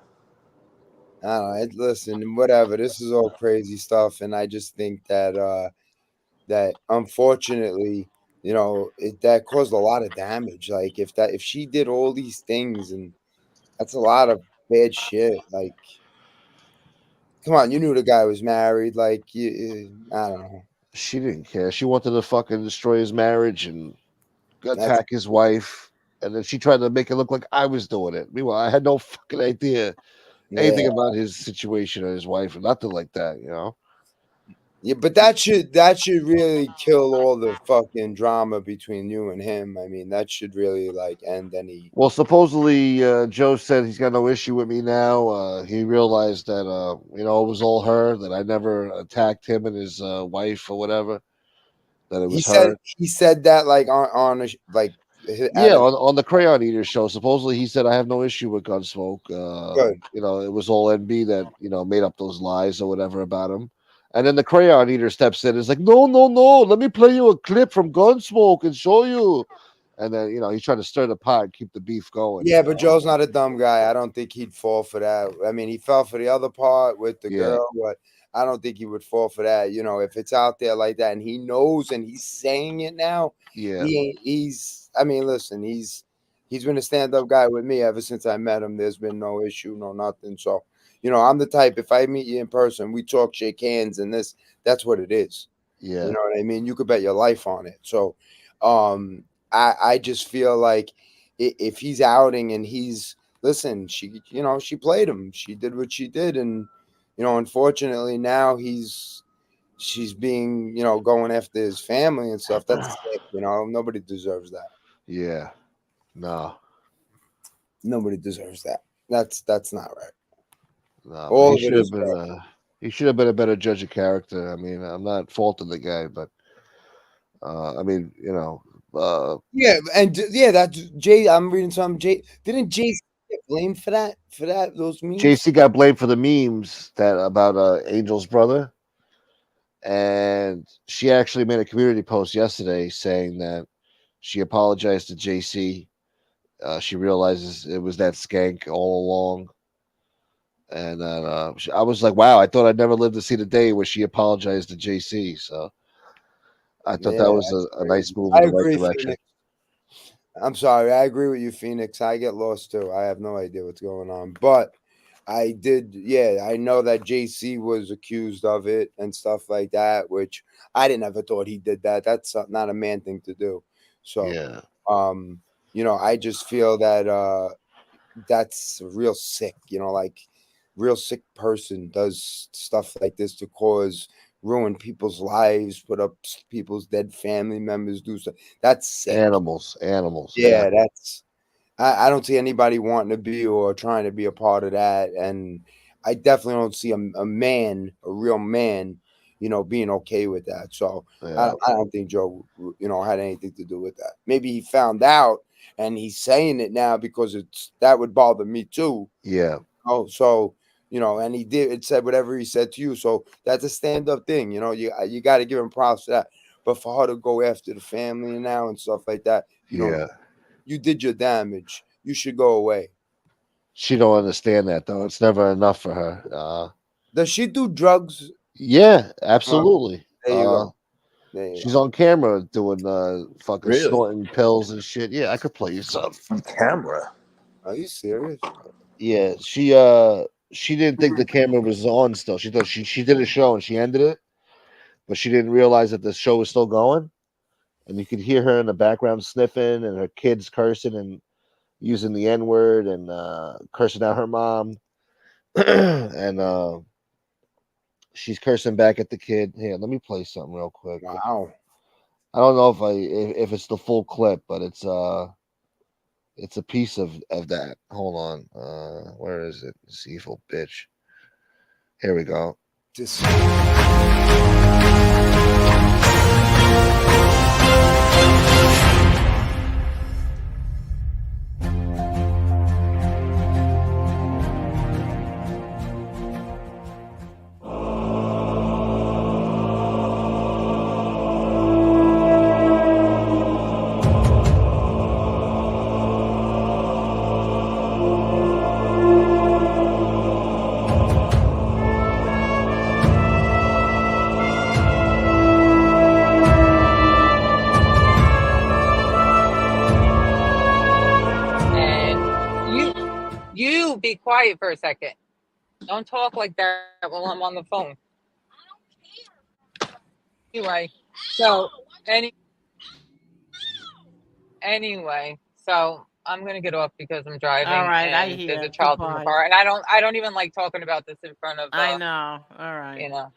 Speaker 11: I don't know. Listen, whatever. This is all crazy stuff, and I just think that unfortunately, that caused a lot of damage. Like if she did all these things, and that's a lot of bad shit. Like, come on, you knew the guy was married. Like, I don't know.
Speaker 2: She didn't care. She wanted to fucking destroy his marriage and
Speaker 11: That's
Speaker 2: attack his wife. And then she tried to make it look like I was doing it. Meanwhile, I had no fucking idea
Speaker 11: yeah.
Speaker 2: anything about his situation or his wife or nothing like that, you know?
Speaker 11: Yeah, but that should really kill all the fucking drama between you and him. I mean, that should really like end any.
Speaker 2: Well, supposedly Joe said he's got no issue with me now. He realized that it was all her, that I never attacked him and his wife or whatever. That it was her.
Speaker 11: He said that like like
Speaker 2: Yeah, on the Crayon Eater show, supposedly he said I have no issue with Gunsmoke.
Speaker 11: Good.
Speaker 2: It was all NB that made up those lies or whatever about him. And then the Crayon Eater steps in and is like, no, let me play you a clip from Gunsmoke and show you. And then he's trying to stir the pot and keep the beef going.
Speaker 11: Yeah, but Joe's not a dumb guy. I don't think he'd fall for that. I mean, he fell for the other part with the girl, but I don't think he would fall for that. If it's out there like that and he knows and he's saying it now,
Speaker 2: Yeah,
Speaker 11: I mean, listen, he's been a stand-up guy with me ever since I met him. There's been no issue, no nothing. So, I'm the type, if I meet you in person, we talk, shake hands, and that's what it is.
Speaker 2: yeah,
Speaker 11: You know what I mean? You could bet your life on it. So, I just feel like if he's outing and listen, she played him. She did what she did, and unfortunately now she's being going after his family and stuff. That's sick. Nobody deserves that.
Speaker 2: yeah. No,
Speaker 11: Nobody deserves that. That's not right.
Speaker 2: no.
Speaker 11: All
Speaker 2: He
Speaker 11: of it
Speaker 2: should have
Speaker 11: is
Speaker 2: been. He should have been a better judge of character. I mean, I'm not faulting the guy, but I mean,
Speaker 11: yeah, and that's Jay. I'm reading something. Didn't Jay get blamed for that? Those memes?
Speaker 2: JC got blamed for the memes that about Angel's brother, and she actually made a community post yesterday saying that she apologized to JC. She realizes it was that skank all along, And then I was like, wow, I thought I'd never live to see the day where she apologized to JC. So I thought
Speaker 11: Yeah,
Speaker 2: that was
Speaker 11: that's
Speaker 2: a nice
Speaker 11: crazy.
Speaker 2: move
Speaker 11: I
Speaker 2: in the right
Speaker 11: agree,
Speaker 2: direction.
Speaker 11: Phoenix. I'm sorry. I agree with you, Phoenix. I get lost too. I have no idea what's going on. But I did, yeah, I know that JC was accused of it and stuff like that, which I didn't ever thought he did that. That's not a man thing to do. So,
Speaker 2: Yeah.
Speaker 11: I just feel that that's real sick, like real sick person does stuff like this to ruin people's lives, put up people's dead family members, do stuff. That's sick.
Speaker 2: Animals. Yeah.
Speaker 11: Yeah, I don't see anybody wanting to be or trying to be a part of that. And I definitely don't see a real man, being okay with that. So
Speaker 2: Yeah.
Speaker 11: I don't think Joe, had anything to do with that. Maybe he found out and he's saying it now because that would bother me too.
Speaker 2: Yeah.
Speaker 11: Oh, so and it said whatever he said to you. So that's a stand up thing. You got to give him props for that. But for her to go after the family now and stuff like that,
Speaker 2: Yeah.
Speaker 11: you did your damage. You should go away.
Speaker 2: She don't understand that though. It's never enough for her.
Speaker 11: Does she do drugs?
Speaker 2: Yeah,
Speaker 11: Uh,
Speaker 2: absolutely.
Speaker 11: there you go. There you
Speaker 2: She's
Speaker 11: go.
Speaker 2: on camera doing fucking
Speaker 10: Really?
Speaker 2: snorting pills and shit. Yeah, I could play you some.
Speaker 10: On camera.
Speaker 11: Are you serious?
Speaker 2: Yeah, she didn't think the camera was on still. She thought she did a show and she ended it, but she didn't realize that the show was still going. And you could hear her in the background sniffing and her kids cursing and using the N word and cursing out her mom. And she's cursing back at the kid. Here, let me play something real quick.
Speaker 11: Wow.
Speaker 2: I don't know if it's the full clip, but it's a piece of that. Hold on. Where is it? This evil bitch. Here we go.
Speaker 11: Just
Speaker 12: And you be quiet for a second. Don't talk like that while I'm on the phone. Anyway, so anyway, so I'm gonna get off because I'm driving
Speaker 3: All right, I
Speaker 12: and there's a
Speaker 3: hear.
Speaker 12: child in the
Speaker 3: Goodbye.
Speaker 12: car, and I don't even like talking about this in front of
Speaker 3: I know. All right.
Speaker 12: you know,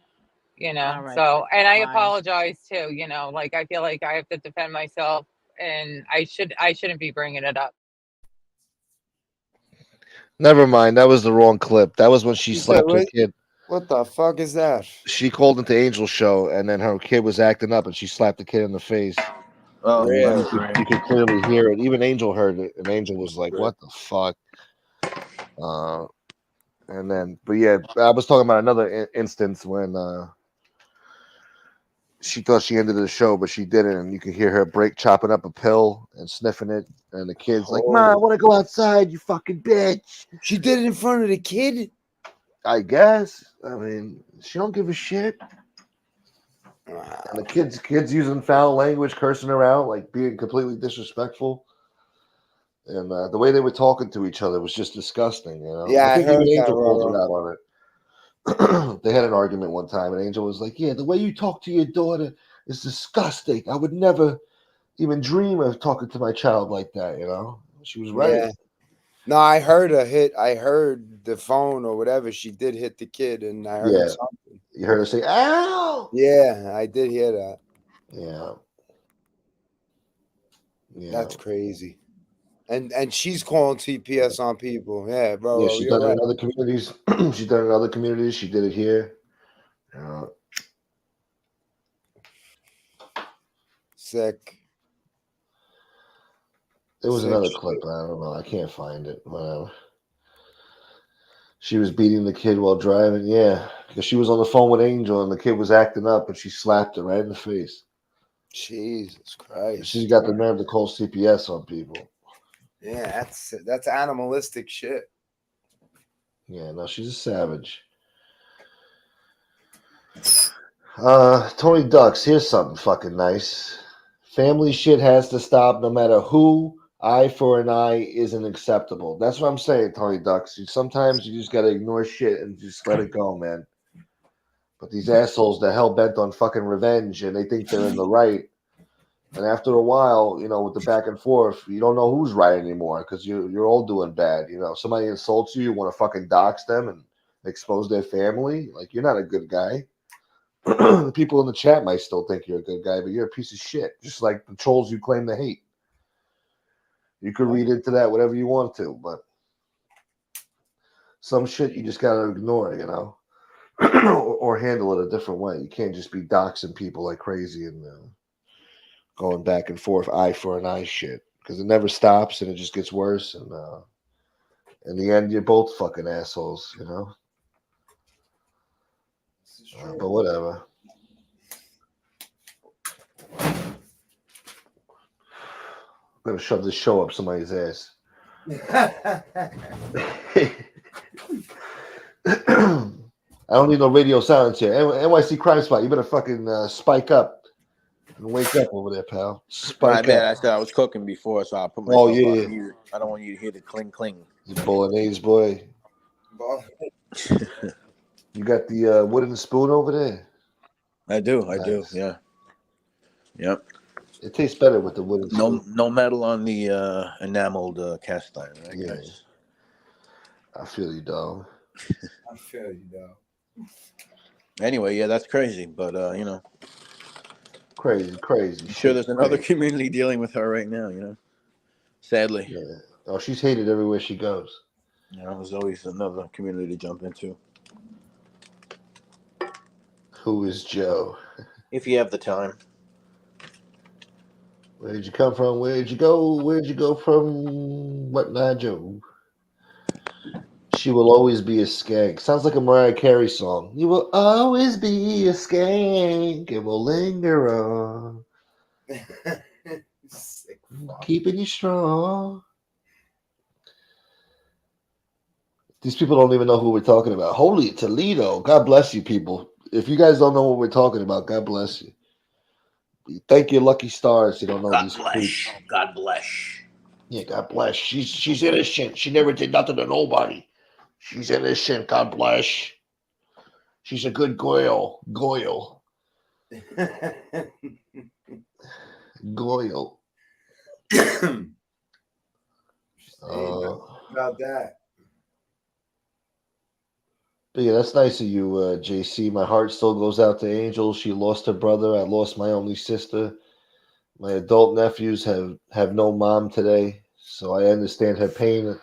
Speaker 3: All right.
Speaker 12: So, and I
Speaker 3: Bye.
Speaker 12: apologize too. Like I feel like I have to defend myself, and I shouldn't be bringing it up.
Speaker 2: Never mind. That was the wrong clip. That was when she
Speaker 11: you said
Speaker 2: slapped her kid.
Speaker 11: what the fuck is that?
Speaker 2: She called into Angel's show, and then her kid was acting up, and she slapped the kid in the face.
Speaker 10: Oh,
Speaker 2: And
Speaker 11: Really?
Speaker 2: you could clearly hear it. Even Angel heard it, and Angel was like, "What the fuck?" And then, but yeah, I was talking about another instance when she thought she ended the show, but she didn't. And you could hear her chopping up a pill and sniffing it. And the kid's like, "Ma, I
Speaker 11: Holy-
Speaker 2: want to go outside, you fucking bitch."
Speaker 11: She did it in front of the kid?
Speaker 2: I guess. I mean, she don't give a shit. And the kids using foul language, cursing her out, like being completely disrespectful. And the way they were talking to each other was just disgusting.
Speaker 11: Yeah,
Speaker 2: I
Speaker 11: I
Speaker 2: think
Speaker 11: heard
Speaker 2: even
Speaker 11: that,
Speaker 2: Angel called
Speaker 11: Roro.
Speaker 2: her out on it. They had an argument one time, and Angel was like, "Yeah, the way you talk to your daughter is disgusting. I would never even dream of talking to my child like that." She was right.
Speaker 11: Yeah. No, I heard her hit. I heard the phone or whatever. She did hit the kid, and I heard
Speaker 2: Yeah,
Speaker 11: something.
Speaker 2: you heard her say, "Ow!"
Speaker 11: Yeah, I did hear that.
Speaker 2: Yeah, yeah,
Speaker 11: That's crazy. And she's calling TPS on people. Yeah,
Speaker 2: yeah.
Speaker 11: bro,
Speaker 2: She's
Speaker 11: you're
Speaker 2: done it
Speaker 11: right.
Speaker 2: in other communities. She's done it in other communities. She did it here.
Speaker 11: Sick.
Speaker 2: There was
Speaker 11: Sick
Speaker 2: another
Speaker 11: shit.
Speaker 2: clip. I don't know. I can't find it. Whatever. She was beating the kid while driving. Yeah, because she was on the phone with Angel, and the kid was acting up, and she slapped her right in the face.
Speaker 11: Jesus Christ.
Speaker 2: She's got the nerve to call CPS on people.
Speaker 11: Yeah, that's animalistic shit.
Speaker 2: Yeah, no, she's a savage. Tony Ducks, here's something fucking nice. Family shit has to stop no matter who. Eye for an eye isn't acceptable. That's what I'm saying, Tony Ducks. Sometimes you just gotta ignore shit and just let it go, man. But these assholes, they're hell bent on fucking revenge and they think they're in the right. And after a while, you know, with the back and forth, you don't know who's right anymore because you're all doing bad. You know, somebody insults you, you want to fucking dox them and expose their family. Like, you're not a good guy. The people in the chat might still think you're a good guy, but you're a piece of shit. Just like the trolls you claim to hate. You could read into that whatever you want to, but some shit you just gotta ignore, you know, or handle it a different way. You can't just be doxing people like crazy and going back and forth, eye for an eye shit, because it never stops and it just gets worse. And in the end, you're both fucking assholes, you know. But whatever. I'm gonna shove this show up somebody's ass. I don't need no radio silence here. NYC Crime Spot, you better fucking spike up and wake up over there, pal.
Speaker 10: My
Speaker 2: Spike
Speaker 10: bad. I
Speaker 2: up.
Speaker 10: said I was cooking before, so I put
Speaker 2: Oh,
Speaker 10: myself
Speaker 2: yeah.
Speaker 10: on mute. I don't want you to hear the cling cling.
Speaker 2: You bolognese boy. You got the wooden spoon over there?
Speaker 10: I do. Yeah. Yep.
Speaker 2: It tastes better with the wooden spoon.
Speaker 10: No metal on the enameled cast iron, right,
Speaker 2: Yeah.
Speaker 10: guys?
Speaker 2: I feel you, dog.
Speaker 11: I feel you, dog.
Speaker 10: Anyway, yeah, that's crazy, but you know,
Speaker 2: crazy.
Speaker 10: I'm sure there's another community dealing with her right now. You know, sadly.
Speaker 2: Yeah. Oh, she's hated everywhere she goes.
Speaker 10: You know, there's always another community to jump into.
Speaker 2: Who is Joe?
Speaker 10: If you have the time.
Speaker 2: Where did you come from? Where'd you go? Where'd you go from? What now, Joe? She will always be a skank. Sounds like a Mariah Carey song. You will always be a skank. It will linger on.
Speaker 11: Sick fuck.
Speaker 2: Keeping you strong. These people don't even know who we're talking about. Holy Toledo. God bless you, people. If you guys don't know what we're talking about, God bless you. Thank your lucky stars you don't know these creeps.
Speaker 10: God bless.
Speaker 2: Yeah, God bless. She's innocent. She never did nothing to nobody. She's innocent. God bless. She's a good Goyle. Goyle.
Speaker 11: About that.
Speaker 2: But yeah, that's nice of you, JC. My heart still goes out to Angel. She lost her brother. I lost my only sister. My adult nephews have no mom today, so I understand her pain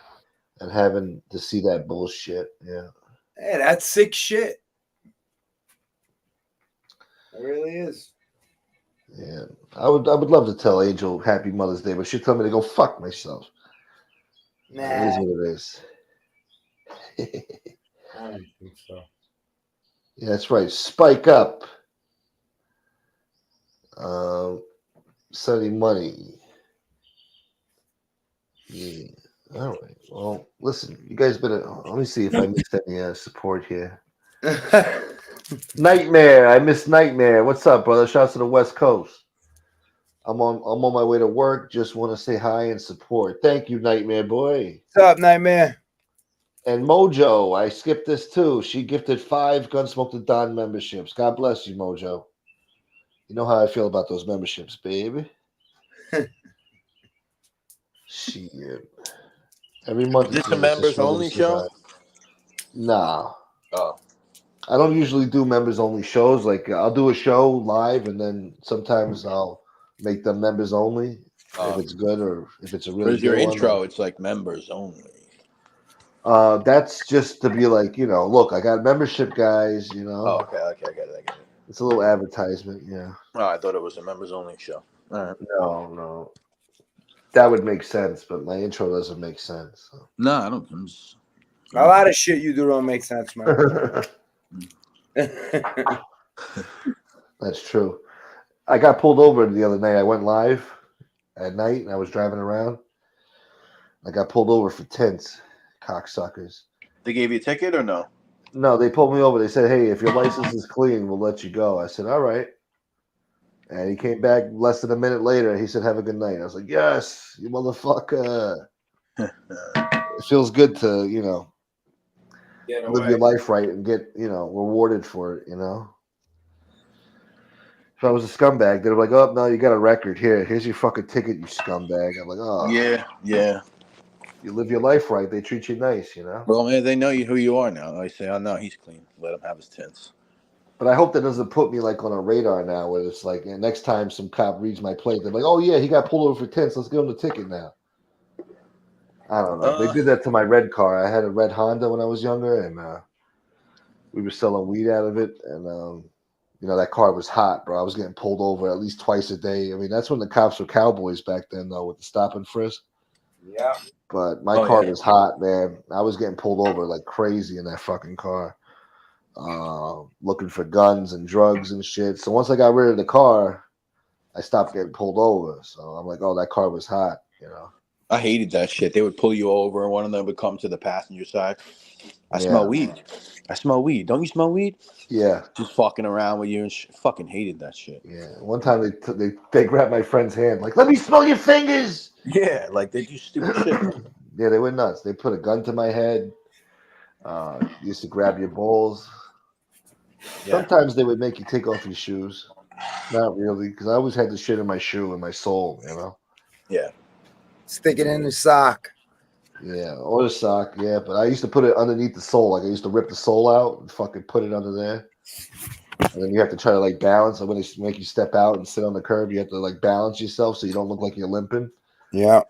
Speaker 2: and having to see that bullshit. Yeah.
Speaker 11: Hey, that's sick shit. It really is.
Speaker 2: Yeah. I would love to tell Angel Happy Mother's Day, but she'd tell me to go fuck myself.
Speaker 11: Nah.
Speaker 2: It is what it is.
Speaker 11: I don't think so.
Speaker 2: Yeah, that's right. Spike up. Sending money. Yeah. All right. Well, listen, you guys better. Let me see if I missed any support here. Nightmare. I missed Nightmare. What's up, brother? Shouts to the West Coast. I'm on my way to work. Just want to say hi and support. Thank you, Nightmare boy.
Speaker 11: What's up, Nightmare?
Speaker 2: And Mojo, I skipped this too. She gifted 5 Gunsmoke the Don memberships. God bless you, Mojo. You know how I feel about those memberships, baby. Shit. Every month.
Speaker 10: Is this a members only show?
Speaker 2: Nah.
Speaker 10: Oh.
Speaker 2: I don't usually do members only shows. Like I'll do a show live, and then sometimes I'll make them members only if it's good or if it's a really
Speaker 10: Where's your
Speaker 2: good
Speaker 10: intro?
Speaker 2: one.
Speaker 10: It's like members only.
Speaker 2: That's just to be like, you know, look, I got membership guys, you know.
Speaker 10: Oh, okay, I get it.
Speaker 2: It's a little advertisement, yeah.
Speaker 10: Oh, I thought it was a members only show. All right.
Speaker 2: No. That would make sense, but my intro doesn't make sense. So.
Speaker 10: No, I don't.
Speaker 11: A lot of shit you do don't make sense, man.
Speaker 2: That's true. I got pulled over the other night. I went live at night and I was driving around. I got pulled over for tints, cocksuckers.
Speaker 10: They gave you a ticket or no?
Speaker 2: No, they pulled me over. They said, "Hey, if your license is clean, we'll let you go." I said, "All right." And he came back less than a minute later. He said, "Have a good night." I was like, "Yes, you motherfucker." It feels good to,
Speaker 10: Get
Speaker 2: live your
Speaker 10: away.
Speaker 2: life right and get, rewarded for it, If I was a scumbag, they'd be like, "Oh, no, you got a record. Here's your fucking ticket, you scumbag." I'm like, "Oh,
Speaker 10: Yeah.
Speaker 2: you live your life right. They treat you nice,
Speaker 10: Well, man, they know who you are now. They say, "Oh no, he's clean. Let him have his tints."
Speaker 2: But I hope that doesn't put me like on a radar now where it's like, next time some cop reads my plate, they're like, "Oh, yeah, he got pulled over for tints. Let's give him the ticket now." I don't know. They did that to my red car. I had a red Honda when I was younger, and we were selling weed out of it. And, that car was hot, bro. I was getting pulled over at least twice a day. I mean, that's when the cops were cowboys back then, though, with the stop and frisk.
Speaker 11: Yeah.
Speaker 2: But my
Speaker 10: Oh,
Speaker 2: car
Speaker 10: yeah.
Speaker 2: was hot, man. I was getting pulled over like crazy in that fucking car, looking for guns and drugs and shit. So once I got rid of the car, I stopped getting pulled over. So I'm like, oh, that car was hot.
Speaker 10: I hated that shit. They would pull you over, and one of them would come to the passenger side. I
Speaker 2: Yeah.
Speaker 10: smell weed. I smell weed. Don't you smell weed?
Speaker 2: Yeah.
Speaker 10: Just fucking around with you and fucking hated that shit.
Speaker 2: Yeah. One time they grabbed my friend's hand, like, "Let me smell your fingers."
Speaker 10: Yeah, like they do stupid shit.
Speaker 2: Yeah, they went nuts. They put a gun to my head. Used to grab your balls.
Speaker 10: Yeah.
Speaker 2: Sometimes they would make you take off your shoes. Not really, because I always had the shit in my shoe and my sole.
Speaker 10: Yeah.
Speaker 11: Stick it in the sock.
Speaker 2: Yeah, or the sock. Yeah, but I used to put it underneath the sole. Like I used to rip the sole out and fucking put it under there. And then you have to try to like balance. And when they make you step out and sit on the curb, you have to like balance yourself so you don't look like you're limping.
Speaker 11: Yeah.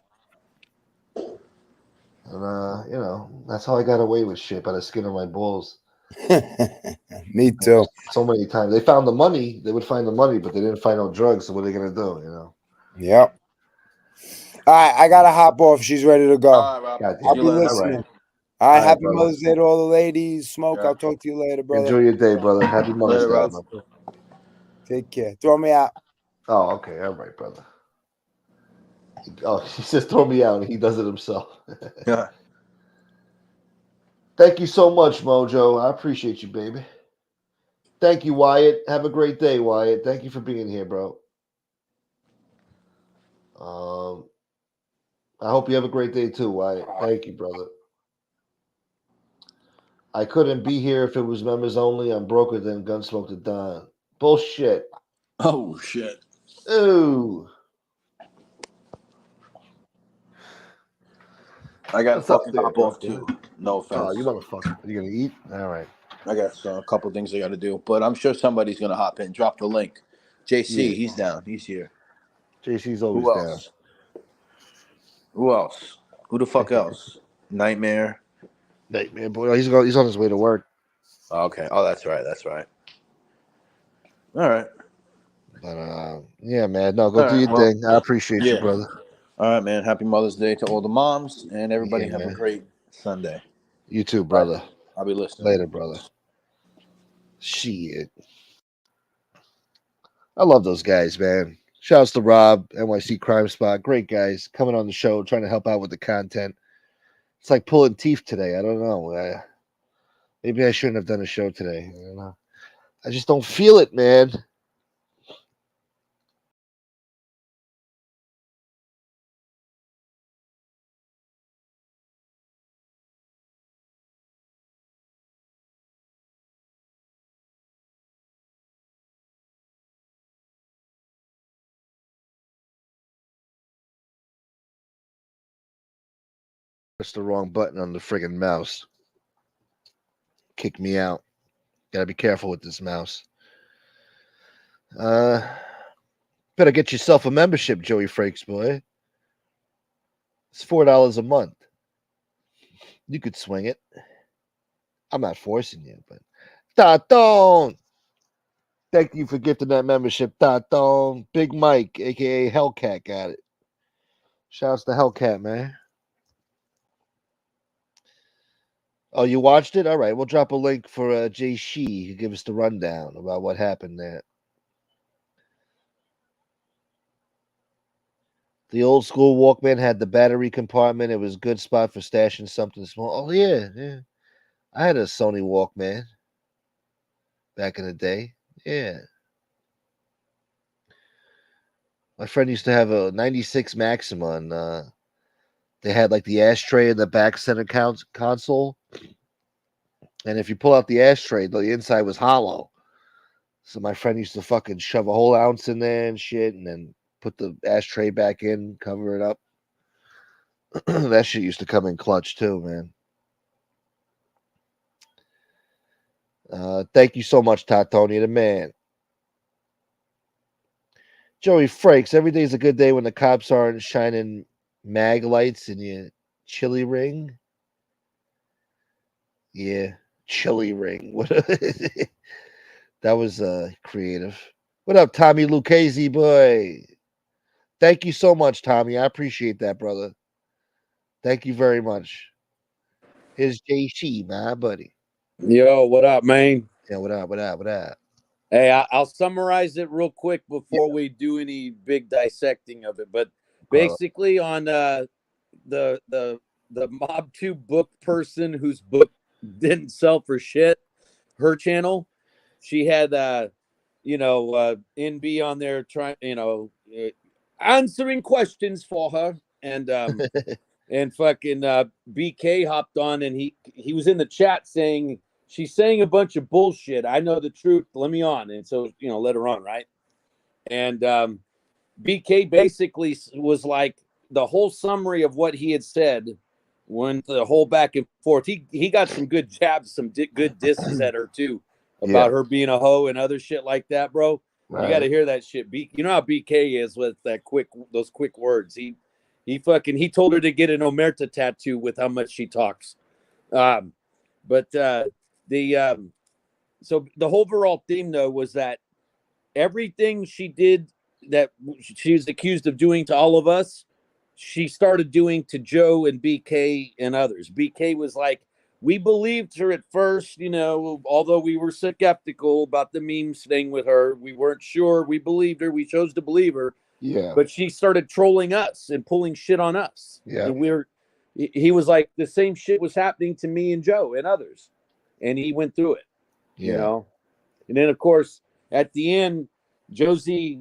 Speaker 2: And that's how I got away with shit by the skin of my balls.
Speaker 11: Me too.
Speaker 2: So many times they found the money. They would find the money, but they didn't find no drugs. So what are they gonna do?
Speaker 11: Yep. All right, I gotta hop off. She's ready to go.
Speaker 10: All right, Rob.
Speaker 2: God
Speaker 11: I'll
Speaker 2: damn.
Speaker 11: be
Speaker 2: All right.
Speaker 11: listening. All right,
Speaker 2: All right,
Speaker 11: happy
Speaker 2: brother.
Speaker 11: Mother's Day to all the ladies. Smoke.
Speaker 10: Yeah.
Speaker 11: I'll talk to you later, brother.
Speaker 2: Enjoy your day, brother. Happy Mother's
Speaker 10: Later,
Speaker 2: Day.
Speaker 10: Rob.
Speaker 11: Take care. Throw me out.
Speaker 2: Oh, okay. All right, brother. Oh, he says throw me out, and he does it himself.
Speaker 10: Yeah.
Speaker 2: Thank you so much, Mojo. I appreciate you, baby. Thank you, Wyatt. Have a great day, Wyatt. Thank you for being here, bro. I hope you have a great day too, Wyatt. Thank you, brother. I couldn't be here if it was members only. I'm broker than Gunsmoke to Don. Bullshit.
Speaker 10: Oh shit.
Speaker 2: Ooh.
Speaker 10: I gotta
Speaker 2: What's up
Speaker 10: fucking
Speaker 2: there,
Speaker 10: hop off
Speaker 2: broker?
Speaker 10: too. No
Speaker 2: Oh, you
Speaker 10: offense.
Speaker 2: motherfucker. Are you gonna eat? All right.
Speaker 10: I got a couple things I gotta do, but I'm sure somebody's gonna hop in. Drop the link. JC,
Speaker 2: Yeah.
Speaker 10: he's down. He's here.
Speaker 2: JC's always
Speaker 10: Who
Speaker 2: down.
Speaker 10: else? Who else? Who the fuck else? Nightmare.
Speaker 2: Nightmare boy. He's on his way to work.
Speaker 10: Okay. Oh, that's right. That's right. All right.
Speaker 2: But yeah, man. No, go
Speaker 10: All
Speaker 2: do
Speaker 10: right.
Speaker 2: your
Speaker 10: Well,
Speaker 2: thing. I appreciate you,
Speaker 10: yeah.
Speaker 2: brother.
Speaker 10: All right, man. Happy Mother's Day to all the moms, and everybody
Speaker 2: Yeah,
Speaker 10: have a
Speaker 2: man.
Speaker 10: great Sunday.
Speaker 2: You too,
Speaker 10: Bye.
Speaker 2: brother.
Speaker 10: I'll be listening.
Speaker 2: Later, brother. Shit. I love those guys, man. Shouts to Rob, NYC Crime Spot. Great guys coming on the show, trying to help out with the content. It's like pulling teeth today. I don't know. Maybe I shouldn't have done a show today. I don't know. I just don't feel it, man. Press the wrong button on the friggin' mouse. Kick me out. Gotta be careful with this mouse. Better get yourself a membership, Joey Frakes, boy. It's $4 a month. You could swing it. I'm not forcing you, but Taton. Thank you for gifting that membership, Taton. Big Mike, aka Hellcat, got it. Shouts to Hellcat, man. Oh, you watched it? All right, we'll drop a link for Jay Shee who give us the rundown about what happened there. The old school Walkman had the battery compartment. It was a good spot for stashing something small. Oh yeah. I had a Sony Walkman back in the day. Yeah. My friend used to have a 96 Maxima, and they had like the ashtray in the back center console. And if you pull out the ashtray, the inside was hollow. So my friend used to fucking shove a whole ounce in there and shit, and then put the ashtray back in, cover it up. That shit used to come in clutch too, man. Thank you so much, Tatoni, the man. Joey Frakes, every day's a good day when the cops aren't shining mag lights in your chili ring. Yeah, chili ring. What? That was creative. What up, Tommy Lucchese boy? Thank you so much, Tommy. I appreciate that, brother. Thank you very much. Here's JC, my buddy.
Speaker 13: Yo, what up, man?
Speaker 2: Yeah, what up, what up, what up?
Speaker 13: Hey, I'll summarize it real quick before we do any big dissecting of it. But basically, on the Mob 2 book person whose book didn't sell for shit, her channel, she had NB on there trying, answering questions for her, and and fucking BK hopped on, and he was in the chat saying she's saying a bunch of bullshit. I know the truth. Let me on. And so, let her on, right? And BK basically was like, the whole summary of what he had said went the whole back and forth. He got some good jabs, some good disses at her too, about her being a hoe and other shit like that, bro. Right. You got to hear that shit. You know how BK is with those quick words. He told her to get an Omerta tattoo with how much she talks. So the whole overall theme though was that everything she did that she was accused of doing to all of us, she started doing to Joe and BK and others. BK was like, we believed her at first, although we were skeptical about the memes thing with her. We weren't sure. We believed her. We chose to believe her.
Speaker 2: Yeah.
Speaker 13: But she started trolling us and pulling shit on us.
Speaker 2: Yeah.
Speaker 13: And he was like, the same shit was happening to me and Joe and others. And he went through it, And then, of course, at the end, Josie,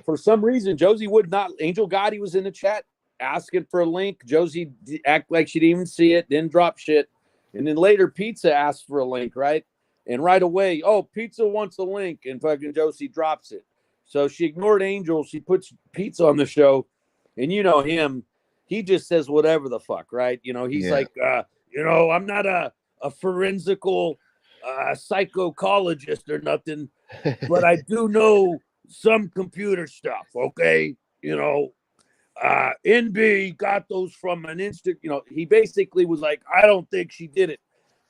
Speaker 13: for some reason, Josie would not. Angel Gotti was in the chat asking for a link. Josie act like she didn't even see it, didn't drop shit. And then later, Pizza asked for a link, right? And right away, Pizza wants a link, and fucking Josie drops it. So she ignored Angel. She puts Pizza on the show, and you know him. He just says whatever the fuck, right? He's like, I'm not a forensical psychologist or nothing, but I do know some computer stuff, okay? NB got those from an instant, he basically was like, I don't think she did it.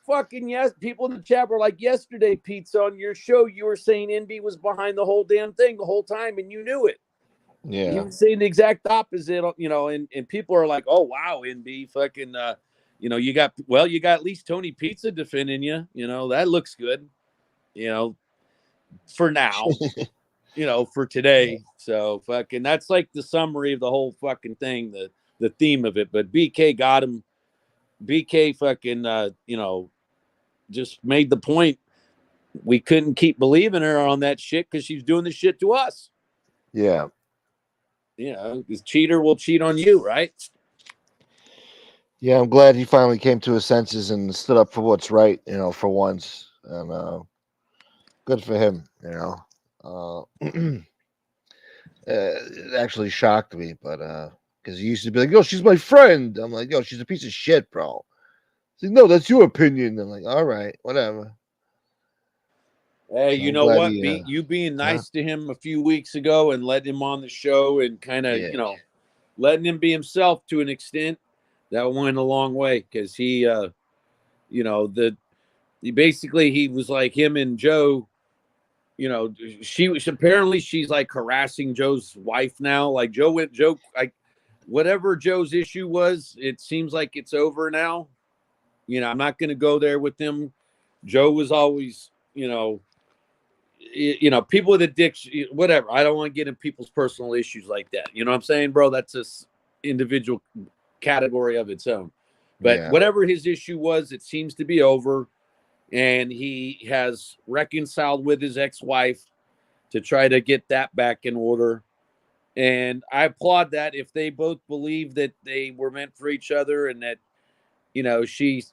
Speaker 13: Fucking yes, people in the chat were like, yesterday, Pizza, on your show, you were saying NB was behind the whole damn thing the whole time, and you knew it.
Speaker 2: Yeah.
Speaker 13: He was saying the exact opposite, and people are like, oh, wow, NB, fucking, you got at least Tony Pizza defending you, that looks good, for now. For today. So fucking that's like the summary of the whole fucking thing, the theme of it. But BK got him. BK fucking just made the point we couldn't keep believing her on that shit because she's doing the shit to us.
Speaker 2: Yeah.
Speaker 13: Because cheater will cheat on you, right?
Speaker 2: Yeah, I'm glad he finally came to his senses and stood up for what's right, for once. And good for him, it actually shocked me, but because he used to be like, "Yo, she's my friend." I'm like, "Yo, she's a piece of shit, bro." He's like, "No, that's your opinion." I'm like, "All right, whatever."
Speaker 13: Hey,
Speaker 2: So
Speaker 13: you know what? You being nice to him a few weeks ago and letting him on the show and kind of, letting him be himself to an extent, that went a long way because he basically he was like him and Joe. She's like harassing Joe's wife now. Like whatever Joe's issue was, it seems like it's over now. I'm not going to go there with them. Joe was always, people with addiction, whatever. I don't want to get in people's personal issues like that. You know what I'm saying, bro? That's this individual category of its own. But whatever his issue was, it seems to be over. and he has reconciled with his ex-wife to try to get that back in order. And I applaud that if they both believe that they were meant for each other and that, you know, she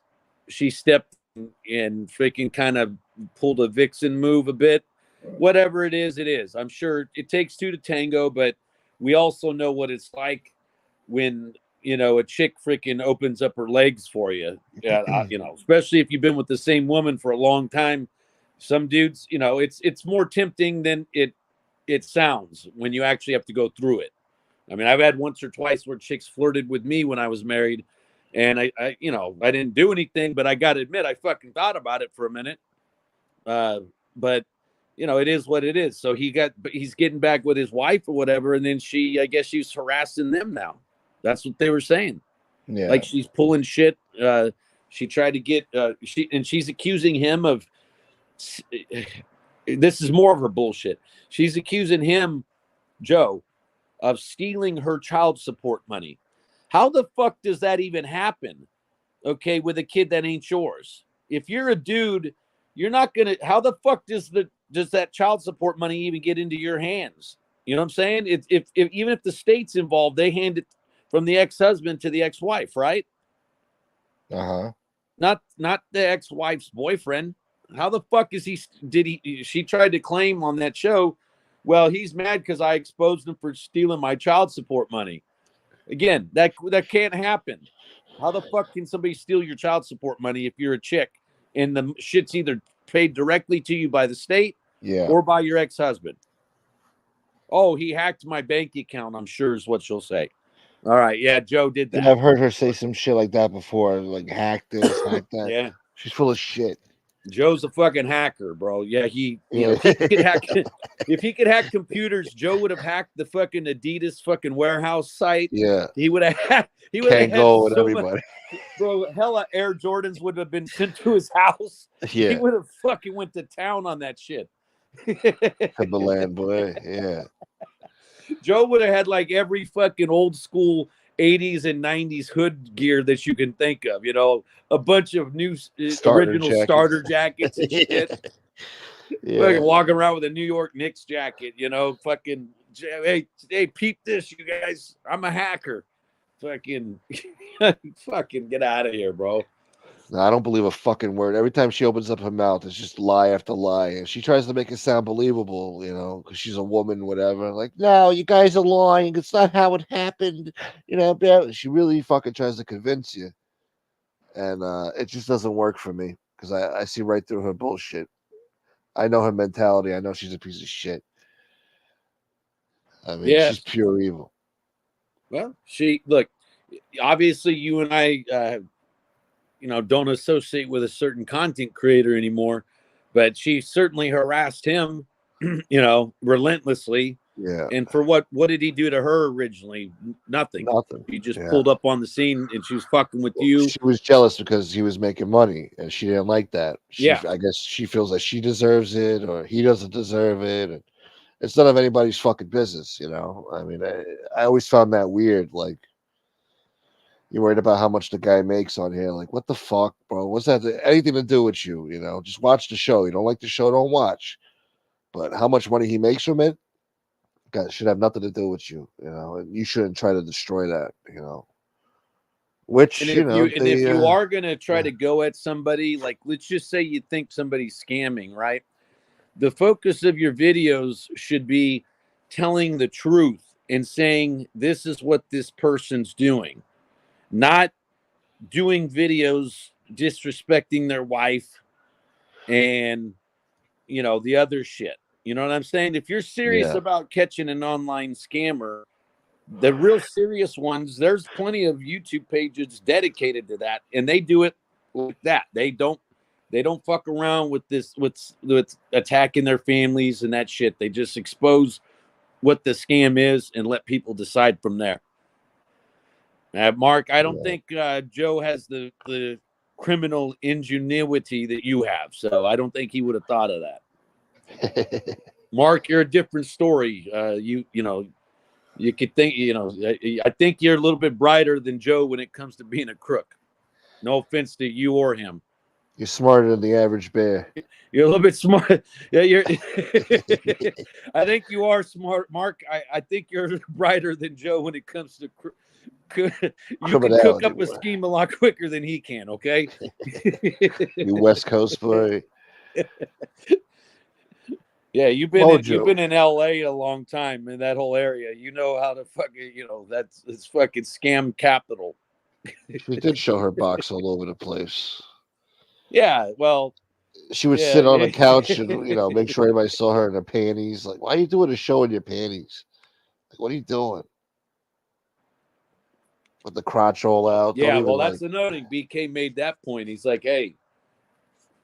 Speaker 13: stepped and freaking kind of pulled a vixen move a bit. Whatever it is, it is. I'm sure it takes two to tango, but we also know what it's like when, you know, a chick freaking opens up her legs for you. Yeah, you know, especially if you've been with the same woman for a long time. Some dudes, you know, it's more tempting than it sounds when you actually have to go through it. I mean, I've had once or twice where chicks flirted with me when I was married, and I you know, I didn't do anything, but I got to admit, I fucking thought about it for a minute. But you know, it is what it is. So he's getting back with his wife or whatever, and then I guess she's harassing them now. That's what they were saying.
Speaker 2: Yeah.
Speaker 13: Like she's pulling shit. She tried to get she's accusing him of. This is more of her bullshit. She's accusing him, Joe, of stealing her child support money. How the fuck does that even happen? Okay, with a kid that ain't yours. If you're a dude, you're not gonna. How the fuck does that child support money even get into your hands? You know what I'm saying? If even if the state's involved, they hand it from the ex-husband to the ex-wife, right?
Speaker 2: Uh-huh.
Speaker 13: Not the ex-wife's boyfriend. How the fuck is she tried to claim on that show, well, he's mad because I exposed him for stealing my child support money. Again, that can't happen. How the fuck can somebody steal your child support money if you're a chick and the shit's either paid directly to you by the state or by your ex-husband? Oh, he hacked my bank account, I'm sure is what she'll say. All right, yeah, Joe did that.
Speaker 2: Yeah, I've heard her say some shit like that before, like hack this, hack that.
Speaker 13: Yeah.
Speaker 2: She's full of shit.
Speaker 13: Joe's a fucking hacker, bro. Yeah, you know,
Speaker 2: Yeah.
Speaker 13: if he could hack computers, Joe would have hacked the fucking Adidas fucking warehouse site.
Speaker 2: Yeah.
Speaker 13: He would have had
Speaker 2: Can't go with
Speaker 13: so
Speaker 2: everybody.
Speaker 13: much, bro. Hella Air Jordans would have been sent to his house.
Speaker 2: Yeah.
Speaker 13: He would have fucking went to town on that shit.
Speaker 2: Timberland boy. Yeah.
Speaker 13: Joe would have had like every fucking old school 80s and 90s hood gear that you can think of, you know, a bunch of new original starter jackets and shit.
Speaker 2: Yeah.
Speaker 13: Fucking walking around with a New York Knicks jacket, you know, fucking, hey, peep this, you guys. I'm a hacker. Fucking get out of here, bro.
Speaker 2: No, I don't believe a fucking word. Every time she opens up her mouth, it's just lie after lie. And she tries to make it sound believable, you know, because she's a woman, whatever. Like, no, you guys are lying. It's not how it happened. You know, she really fucking tries to convince you. And it just doesn't work for me because I see right through her bullshit. I know her mentality. I know she's a piece of shit. I mean, she's pure evil.
Speaker 13: Well, look, obviously you and I, you know, don't associate with a certain content creator anymore, but she certainly harassed him, you know, relentlessly.
Speaker 2: Yeah.
Speaker 13: And for what did he do to her originally? Nothing. He just pulled up on the scene and she was fucking with you.
Speaker 2: She was jealous because he was making money and she didn't like that. I guess she feels like she deserves it or he doesn't deserve it. And it's none of anybody's fucking business, you know? I mean, I always found that weird. Like, you're worried about how much the guy makes on here. Like, what the fuck, bro? What's that anything to do with you? You know, just watch the show. You don't like the show, don't watch. But how much money he makes from it, God, should have nothing to do with you. You know, and you shouldn't try to destroy that. You know, which
Speaker 13: and if
Speaker 2: you know,
Speaker 13: if you are gonna try to go at somebody, like let's just say you think somebody's scamming, right? The focus of your videos should be telling the truth and saying this is what this person's doing. Not doing videos disrespecting their wife and, you know, the other shit. You know what I'm saying? If you're serious about catching an online scammer, the real serious ones, there's plenty of YouTube pages dedicated to that, and they do it like that. They don't fuck around with this with attacking their families and that shit. They just expose what the scam is and let people decide from there. Mark, I don't think Joe has the criminal ingenuity that you have, so I don't think he would have thought of that. Mark, you're a different story. You know, you could think, you know, I think you're a little bit brighter than Joe when it comes to being a crook. No offense to you or him.
Speaker 2: You're smarter than the average bear.
Speaker 13: You're a little bit smart. Yeah, you're. I think you are smart, Mark. I think you're brighter than Joe when it comes to. You can cook up a scheme a lot quicker than he can. Okay.
Speaker 2: You West Coast boy.
Speaker 13: Yeah, you've been in L.A. a long time in that whole area. You know how to fucking it's fucking scam capital.
Speaker 2: She did show her box all over the place.
Speaker 13: Yeah, well,
Speaker 2: she would sit on a couch and make sure everybody saw her in her panties. Like, why are you doing a show in your panties? Like, what are you doing? With the crotch all out.
Speaker 13: Yeah, well, that's another thing. BK made that point. He's like, hey,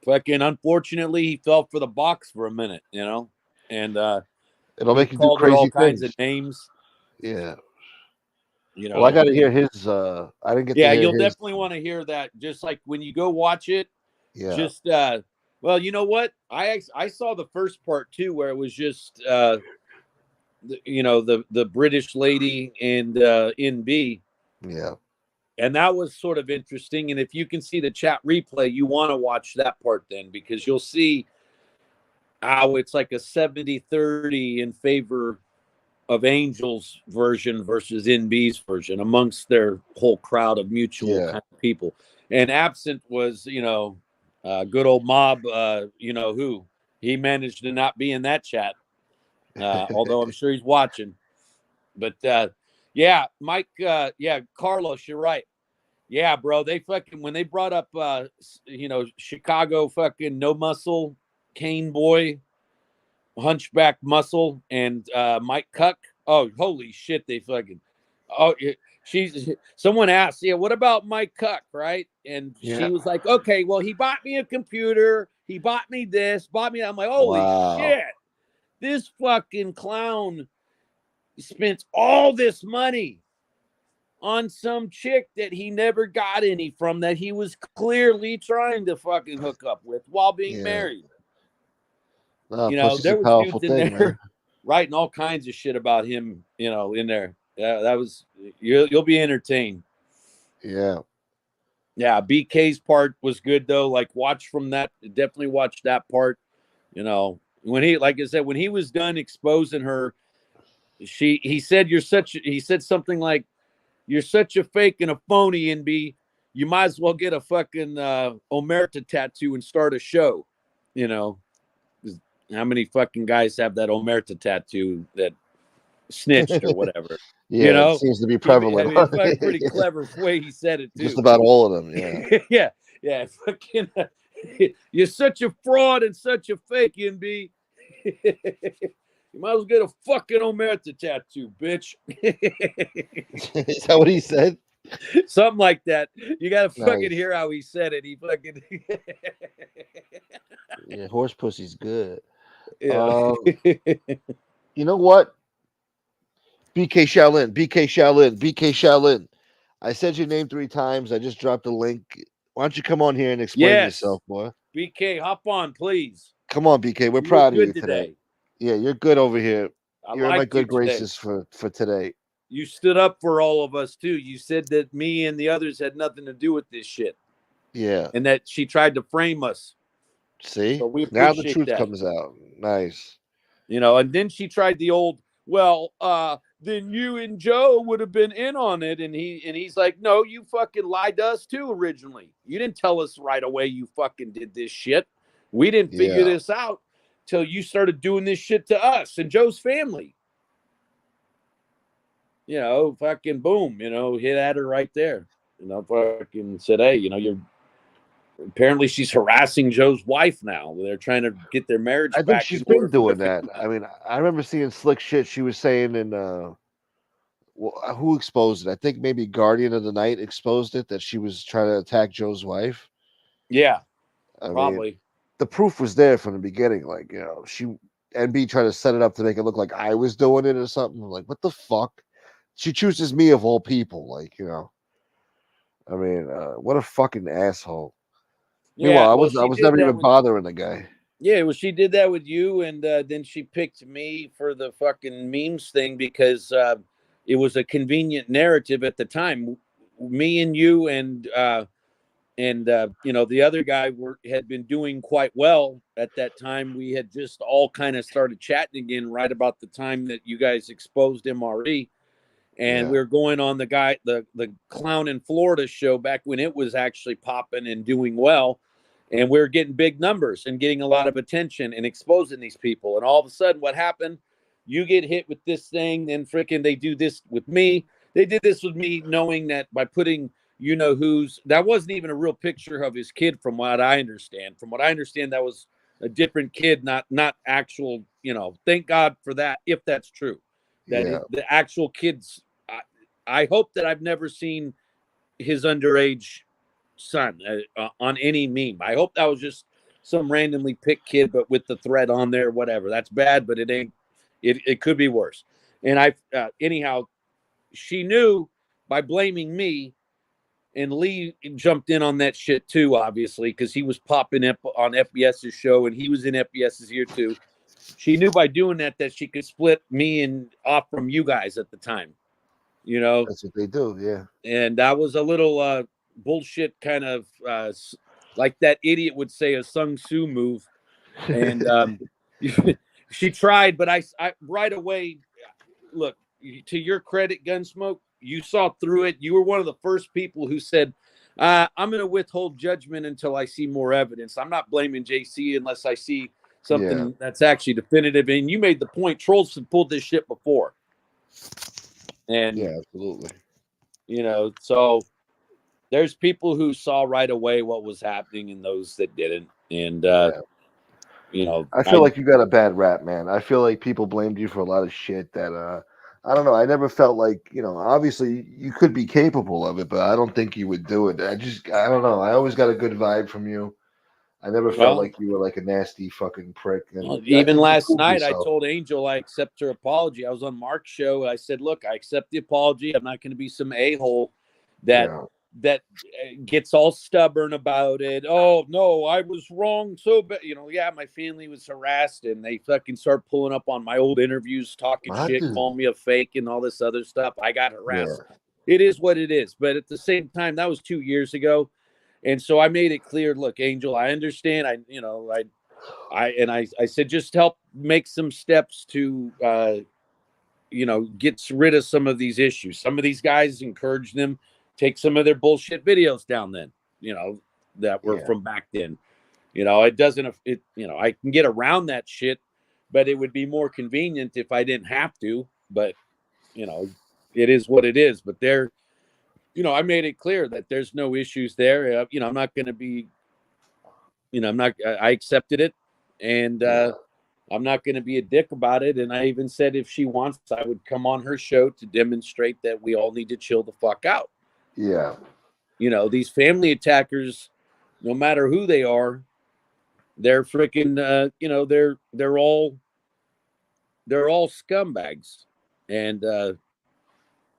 Speaker 13: fucking unfortunately, he fell for the box for a minute, and
Speaker 2: it'll make you do
Speaker 13: called her
Speaker 2: crazy
Speaker 13: all kinds
Speaker 2: things.
Speaker 13: of names.
Speaker 2: Yeah. Well, I got to hear his. I didn't get.
Speaker 13: Yeah,
Speaker 2: to hear
Speaker 13: you'll
Speaker 2: his.
Speaker 13: definitely want to hear that. Just like when you go watch it.
Speaker 2: Yeah.
Speaker 13: Just well, you know what? I saw the first part too, where it was just the British lady and NB.
Speaker 2: Yeah.
Speaker 13: And that was sort of interesting. And if you can see the chat replay, you want to watch that part then, because you'll see how it's like a 70-30 in favor of Angel's version versus NB's version amongst their whole crowd of mutual kind of people. And absent was, good old Mob, who he managed to not be in that chat, although I'm sure he's watching. But yeah, Mike, Carlos, you're right. Yeah, bro, they fucking when they brought up Chicago fucking no muscle, Cane Boy, Hunchback Muscle, and Mike Cuck. Oh, holy shit, they fucking someone asked, yeah, what about Mike Cuck, right? And she was like, okay, well, he bought me a computer, he bought me this, bought me that. I'm like, holy shit, this fucking clown spent all this money on some chick that he never got any from, that he was clearly trying to fucking hook up with while being married. There was dudes in there writing all kinds of shit about him, in there. Yeah, that was you'll be entertained.
Speaker 2: Yeah.
Speaker 13: Yeah, BK's part was good though. Like, definitely watch that part. When he, like I said, when he was done exposing her, he said something like, "You're such a fake and a phony, NB. You might as well get a fucking Omerta tattoo and start a show." How many fucking guys have that Omerta tattoo that snitched or whatever?
Speaker 2: It seems to be prevalent.
Speaker 13: It's like pretty clever way he said it too.
Speaker 2: Just about all of them. Yeah.
Speaker 13: yeah. Fucking, you're such a fraud and such a fake, NB. You might as well get a fucking Omerta tattoo, bitch.
Speaker 2: Is that what he said?
Speaker 13: Something like that. You gotta fucking hear how he said it. He fucking
Speaker 2: yeah, horse pussy's good.
Speaker 13: Yeah.
Speaker 2: You know what? BK Shaolin. I said your name 3 times. I just dropped a link. Why don't you come on here and explain yourself, boy?
Speaker 13: BK, hop on, please.
Speaker 2: Come on, BK. We're proud of you today. Yeah, you're good over here. You're in my good graces for today.
Speaker 13: You stood up for all of us too. You said that me and the others had nothing to do with this shit.
Speaker 2: Yeah.
Speaker 13: And that she tried to frame us.
Speaker 2: See?
Speaker 13: So we
Speaker 2: now the
Speaker 13: appreciate
Speaker 2: truth
Speaker 13: that.
Speaker 2: comes out. Nice.
Speaker 13: And then she tried the old, then you and Joe would have been in on it. And he's like, no, you fucking lied to us too originally. You didn't tell us right away you fucking did this shit. We didn't figure this out till you started doing this shit to us and Joe's family. Fucking boom, hit at her right there. Fucking said, hey, you're apparently she's harassing Joe's wife now. They're trying to get their marriage back.
Speaker 2: I think she's been doing that. I mean, I remember seeing slick shit she was saying in who exposed it? I think maybe Guardian of the Night exposed it, that she was trying to attack Joe's wife.
Speaker 13: Yeah.
Speaker 2: Probably. Mean, the proof was there from the beginning. Like, she NB tried to set it up to make it look like I was doing it or something. I'm like, what the fuck? She chooses me of all people. Like, I mean, what a fucking asshole.
Speaker 13: Yeah,
Speaker 2: meanwhile, I was never even bothering the guy.
Speaker 13: Yeah, well, she did that with you, and then she picked me for the fucking memes thing because it was a convenient narrative at the time. Me and you and And the other guy had been doing quite well at that time. We had just all kind of started chatting again right about the time that you guys exposed MRE, and we were going on the Clown in Florida show back when it was actually popping and doing well, and we were getting big numbers and getting a lot of attention and exposing these people. And all of a sudden, what happened? You get hit with this thing, and freaking they do this with me. They did this with me, knowing that by putting that wasn't even a real picture of his kid, from what I understand. From what I understand, that was a different kid, not actual. Thank God for that, if that's true. That the actual kids. I hope that I've never seen his underage son on any meme. I hope that was just some randomly picked kid, but with the thread on there, whatever. That's bad, but it ain't. It could be worse. And anyhow, she knew by blaming me. And Lee jumped in on that shit too, obviously, because he was popping up on FBS's show, and he was in FBS's ear too. She knew by doing that she could split me off from you guys at the time.
Speaker 2: That's what they do, yeah.
Speaker 13: And that was a little bullshit, kind of like that idiot would say, a Sung Tzu move. And she tried, but I right away. Look, to your credit, Gunsmoke, you saw through it. You were one of the first people who said, I'm going to withhold judgment until I see more evidence. I'm not blaming JC unless I see something that's actually definitive. And you made the point. Trolls have pulled this shit before. And
Speaker 2: yeah, absolutely.
Speaker 13: So there's people who saw right away what was happening and those that didn't. And,
Speaker 2: I feel like you got a bad rap, man. I feel like people blamed you for a lot of shit that, I don't know. I never felt like, obviously you could be capable of it, but I don't think you would do it. I don't know. I always got a good vibe from you. I never felt like you were like a nasty fucking prick. And
Speaker 13: even last night, I told Angel I accept her apology. I was on Mark's show. I said, look, I accept the apology. I'm not going to be some a-hole that gets all stubborn about it. Oh, no, I was wrong. So, my family was harassed, and they fucking start pulling up on my old interviews, talking shit, calling me a fake and all this other stuff. I got harassed. It is what it is. But at the same time, that was 2 years ago. And so I made it clear, look, Angel, I understand. I said, just help make some steps to, get rid of some of these issues. Some of these guys, encourage them, take some of their bullshit videos down then, that were from back then. I can get around that shit, but it would be more convenient if I didn't have to. But, it is what it is. But I made it clear that there's no issues there. I'm not going to be, I accepted it, and I'm not going to be a dick about it. And I even said, if she wants, I would come on her show to demonstrate that we all need to chill the fuck out.
Speaker 2: Yeah.
Speaker 13: These family attackers, no matter who they are, they're freaking, they're all scumbags. And,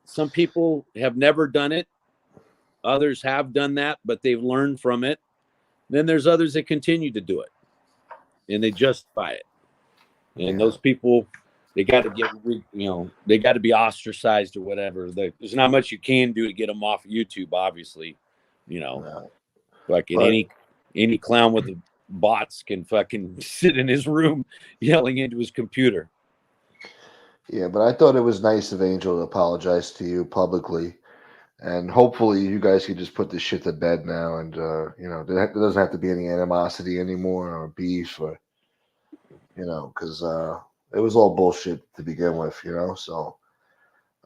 Speaker 13: some people have never done it. Others have done that, but they've learned from it. Then there's others that continue to do it, and they justify it. And those people, they got to get, they got to be ostracized or whatever. There's not much you can do to get them off of YouTube, obviously. Any clown with the bots can fucking sit in his room yelling into his computer.
Speaker 2: Yeah, but I thought it was nice of Angel to apologize to you publicly, and hopefully you guys can just put this shit to bed now, and there doesn't have to be any animosity anymore or beef, or because it was all bullshit to begin with, So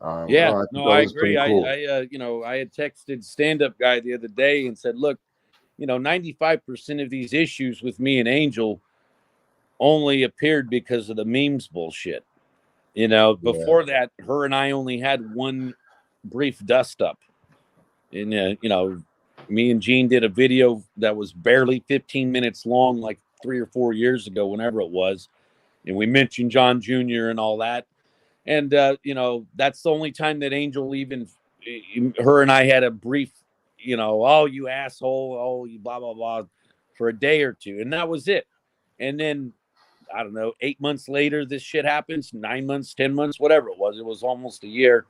Speaker 13: I
Speaker 2: agree.
Speaker 13: Cool. I had texted Stand Up Guy the other day and said, look, 95% of these issues with me and Angel only appeared because of the memes bullshit. Before that, her and I only had one brief dust up. And, me and Gene did a video that was barely 15 minutes long, like 3 or 4 years ago, whenever it was. And we mentioned John Jr. and all that. And, that's the only time that Angel her and I had a brief, oh, you asshole, oh, you blah, blah, blah, for a day or two. And that was it. And then, I don't know, 8 months later, this shit happens, 9 months, 10 months, whatever it was almost a year.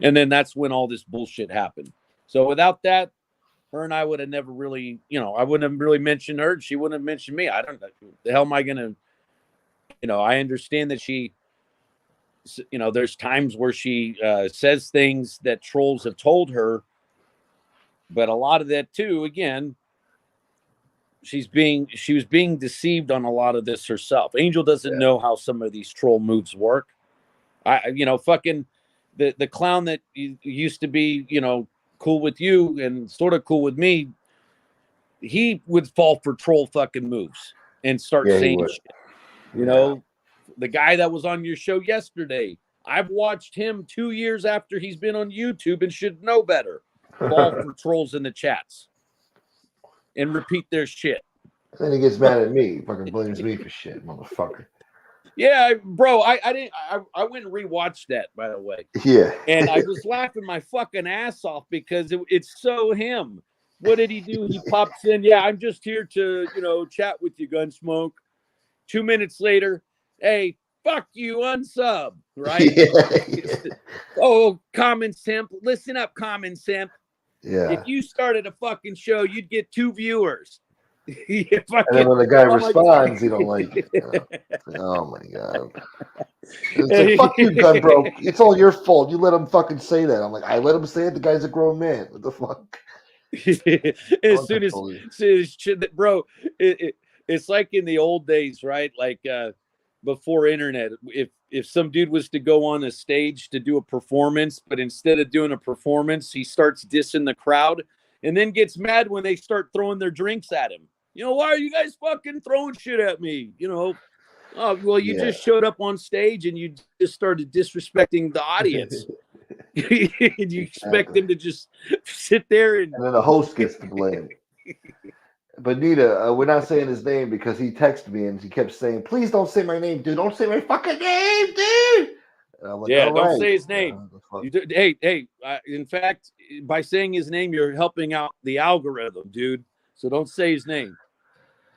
Speaker 13: And then that's when all this bullshit happened. So without that, her and I would have never really, I wouldn't have really mentioned her. She wouldn't have mentioned me. I don't know. The hell am I going to, I understand that she, there's times where she says things that trolls have told her, but a lot of that too, again, she was being deceived on a lot of this herself. Angel doesn't know how some of these troll moves work. Fucking the clown that used to be, cool with you and sort of cool with me, he would fall for troll fucking moves and start saying shit. The guy that was on your show yesterday, I've watched him 2 years after he's been on YouTube and should know better. Fall for trolls in the chats and repeat their shit.
Speaker 2: Then he gets mad at me. He fucking blames me for shit, motherfucker.
Speaker 13: Yeah, bro, I went and rewatched that, by the way.
Speaker 2: Yeah.
Speaker 13: And I was laughing my fucking ass off because it's so him. What did he do? He pops in. Yeah, I'm just here to, chat with you, Gunsmoke. 2 minutes later, hey, fuck you, unsub, right?
Speaker 2: Yeah.
Speaker 13: Oh, Common Simp. Listen up, Common Simp.
Speaker 2: Yeah.
Speaker 13: If you started a fucking show, you'd get 2 viewers.
Speaker 2: And then when the guy responds, he don't like it. Oh my God. It's like, fuck you, gun bro. It's all your fault. You let him fucking say that. I'm like, I let him say it. The guy's a grown man. What the fuck?
Speaker 13: As soon as bro, it's like in the old days, right? Like before internet, if some dude was to go on a stage to do a performance, but instead of doing a performance, he starts dissing the crowd and then gets mad when they start throwing their drinks at him. Why are you guys fucking throwing shit at me? Oh, well, you just showed up on stage and you just started disrespecting the audience. And you expect them to just sit there and
Speaker 2: then the host gets to blame. But Nita, we're not saying his name because he texted me and he kept saying, "Please don't say my name, dude. Don't say my fucking name, dude." And I'm like,
Speaker 13: don't say his name. In fact, by saying his name, you're helping out the algorithm, dude. So don't say his name.